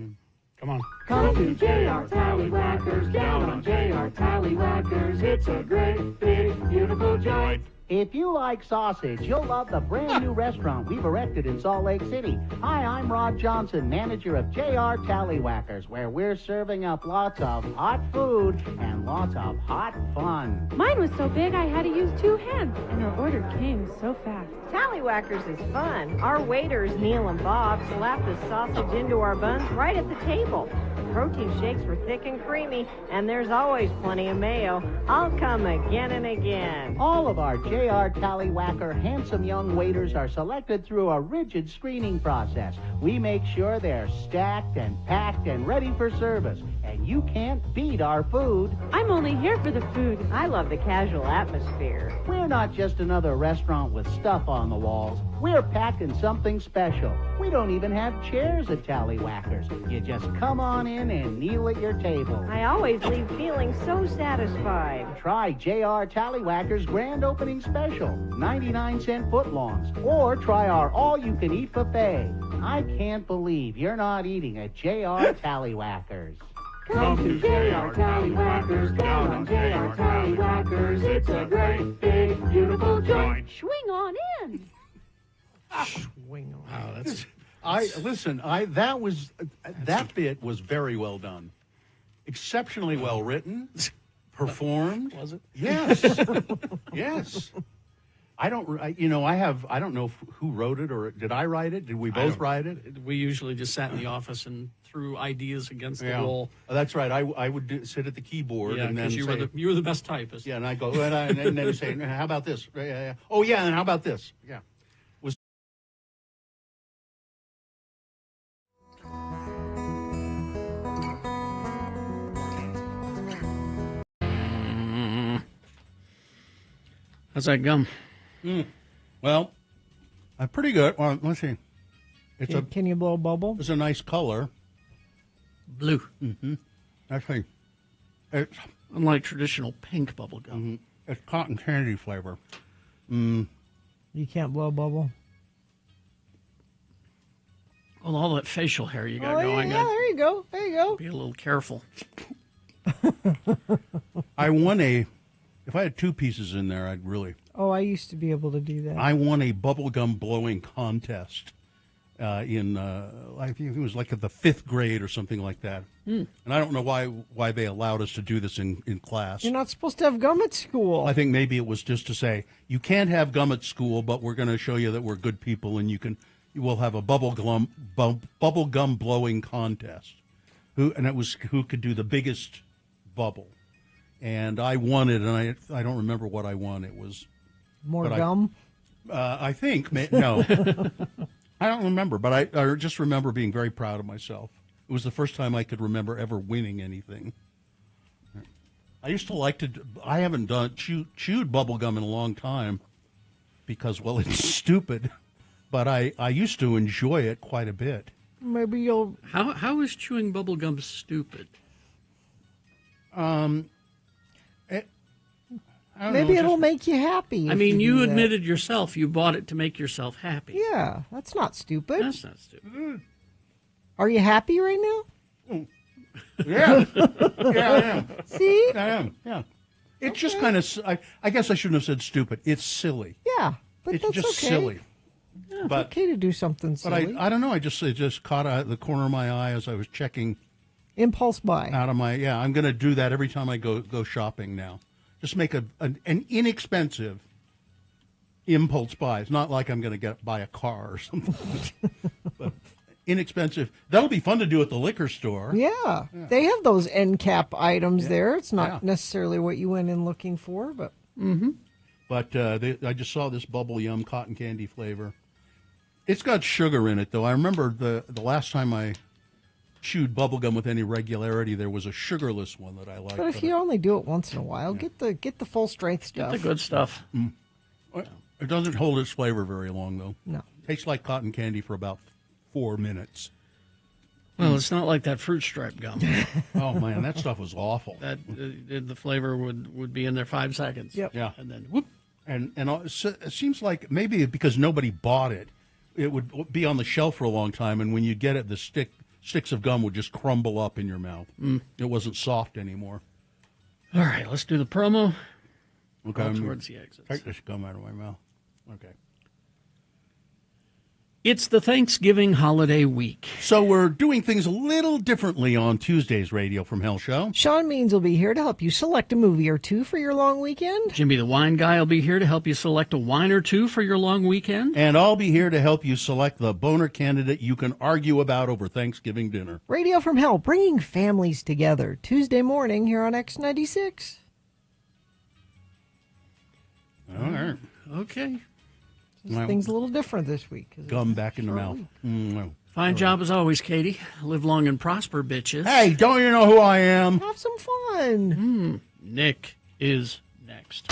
S3: come on.
S10: Come to J.R. Tallywhackers, down on J.R. Tallywhackers. It's a great, big, beautiful joint.
S22: If you like sausage, you'll love the brand new restaurant we've erected in Salt Lake City. Hi, I'm Rod Johnson, manager of J.R. Tallywhackers, where we're serving up lots of hot food and lots of hot fun.
S23: Mine was so big I had to use two hands, and our order came so fast.
S24: Tallywhackers is fun. Our waiters, Neil and Bob, slap the sausage into our buns right at the table. Protein shakes were thick and creamy, and there's always plenty of mayo. I'll come again and again.
S22: All of our J.R. Tallywhacker handsome young waiters are selected through a rigid screening process. We make sure they're stacked and packed and ready for service. And you can't beat our food.
S23: I'm only here for the food.
S24: I love the casual atmosphere.
S22: We're not just another restaurant with stuff on the walls. We're packing something special. We don't even have chairs at Tallywhackers. You just come on in and kneel at your table.
S24: I always leave feeling so satisfied.
S22: Try J.R. Tallywhackers' grand opening special, 99-cent footlongs, or try our all-you-can-eat buffet. I can't believe you're not eating at J.R. Tallywhackers.
S10: Come to J.R. Tallywhackers, down on J.R. Tallywhackers. It's a great, big, beautiful joint.
S23: Swing on in.
S2: Swing on.
S3: Wow, that's
S4: that bit was very well done, exceptionally well written, performed.
S3: Was it?
S4: Yes, yes. I don't know who wrote it, or did I write it? Did we both write it?
S3: We usually just sat in the office and threw ideas against the wall.
S4: Oh, that's right. I would sit at the keyboard
S3: Yeah,
S4: and then
S3: because you were the best typist.
S4: Yeah, and I go and then you say, how about this? Yeah. Oh yeah, and how about this? Yeah.
S3: How's that gum?
S4: Well, pretty good. Well, let's see.
S2: Can you blow a bubble?
S4: It's a nice color.
S3: Blue.
S4: Mm-hmm. Actually, it's
S3: unlike traditional pink bubble gum.
S4: Mm-hmm. It's cotton candy flavor.
S2: You can't blow a bubble.
S3: Well, all that facial hair you got going.
S2: Yeah, there you go. There you go.
S3: Be a little careful.
S4: I won if I had 2 pieces in there, I'd really.
S2: Oh, I used to be able to do that.
S4: I won a bubblegum blowing contest I think it was like at the 5th grade or something like that. And I don't know why they allowed us to do this in class.
S2: You're not supposed to have gum at school.
S4: I think maybe it was just to say, you can't have gum at school, but we're going to show you that we're good people, and you will have a bubblegum blowing contest. Who could do the biggest bubble. And I won it, and I don't remember what I won. It was
S2: more gum?
S4: I think. No. I don't remember, but I just remember being very proud of myself. It was the first time I could remember ever winning anything. I used to like to. I haven't chewed bubble gum in a long time because, well, it's stupid. But I used to enjoy it quite a bit.
S2: Maybe you'll.
S3: How is chewing bubble gum stupid?
S2: Maybe it'll make you happy.
S3: I mean, you admitted yourself you bought it to make yourself happy.
S2: Yeah, that's not stupid.
S3: That's not stupid.
S2: Are you happy right now?
S4: Yeah. Yeah, I am.
S2: See?
S4: I am, yeah. It's just kind of, I guess I shouldn't have said stupid. It's silly.
S2: Yeah, but
S4: it's
S2: that's
S4: just
S2: okay.
S4: silly.
S2: Yeah, it's okay to do something silly.
S4: But I don't know. It just caught out the corner of my eye as I was checking.
S2: Impulse buy.
S4: I'm going to do that every time I go shopping now. Just make an inexpensive impulse buy. It's not like I'm going to buy a car or something. But inexpensive. That'll be fun to do at the liquor store.
S2: Yeah. They have those end cap items there. It's not necessarily what you went in looking for, but.
S3: Mm-hmm.
S4: But I just saw this Bubble Yum cotton candy flavor. It's got sugar in it, though. I remember the last time I chewed bubble gum with any regularity, there was a sugarless one that I liked.
S2: But if you only do it once in a while, get the full strength stuff.
S3: Get the good stuff.
S4: It doesn't hold its flavor very long, though.
S2: No.
S4: Tastes like cotton candy for about 4 minutes.
S3: Well, it's not like that fruit stripe gum.
S4: Oh man, that stuff was awful.
S3: That the flavor would be in there 5 seconds.
S2: Yep.
S4: Yeah.
S3: And then whoop.
S4: And it seems like maybe because nobody bought it, it would be on the shelf for a long time, and when you get it, the sticks of gum would just crumble up in your mouth. It wasn't soft anymore.
S3: All right, let's do the promo.
S4: Okay.
S3: Towards the exits.
S4: Take this gum out of my mouth. Okay.
S3: It's the Thanksgiving holiday week.
S4: So we're doing things a little differently on Tuesday's Radio from Hell show.
S2: Sean Means will be here to help you select a movie or two for your long weekend.
S3: Jimmy the Wine Guy will be here to help you select a wine or two for your long weekend.
S4: And I'll be here to help you select the boner candidate you can argue about over Thanksgiving dinner.
S2: Radio from Hell, bringing families together. Tuesday morning here on X96.
S4: All right.
S3: Okay.
S2: Things a little different this week.
S4: Gum back in the mouth.
S3: Fine job as always, Katie. Live long and prosper, bitches.
S4: Hey, don't you know who I am?
S2: Have some fun.
S3: Nick is next.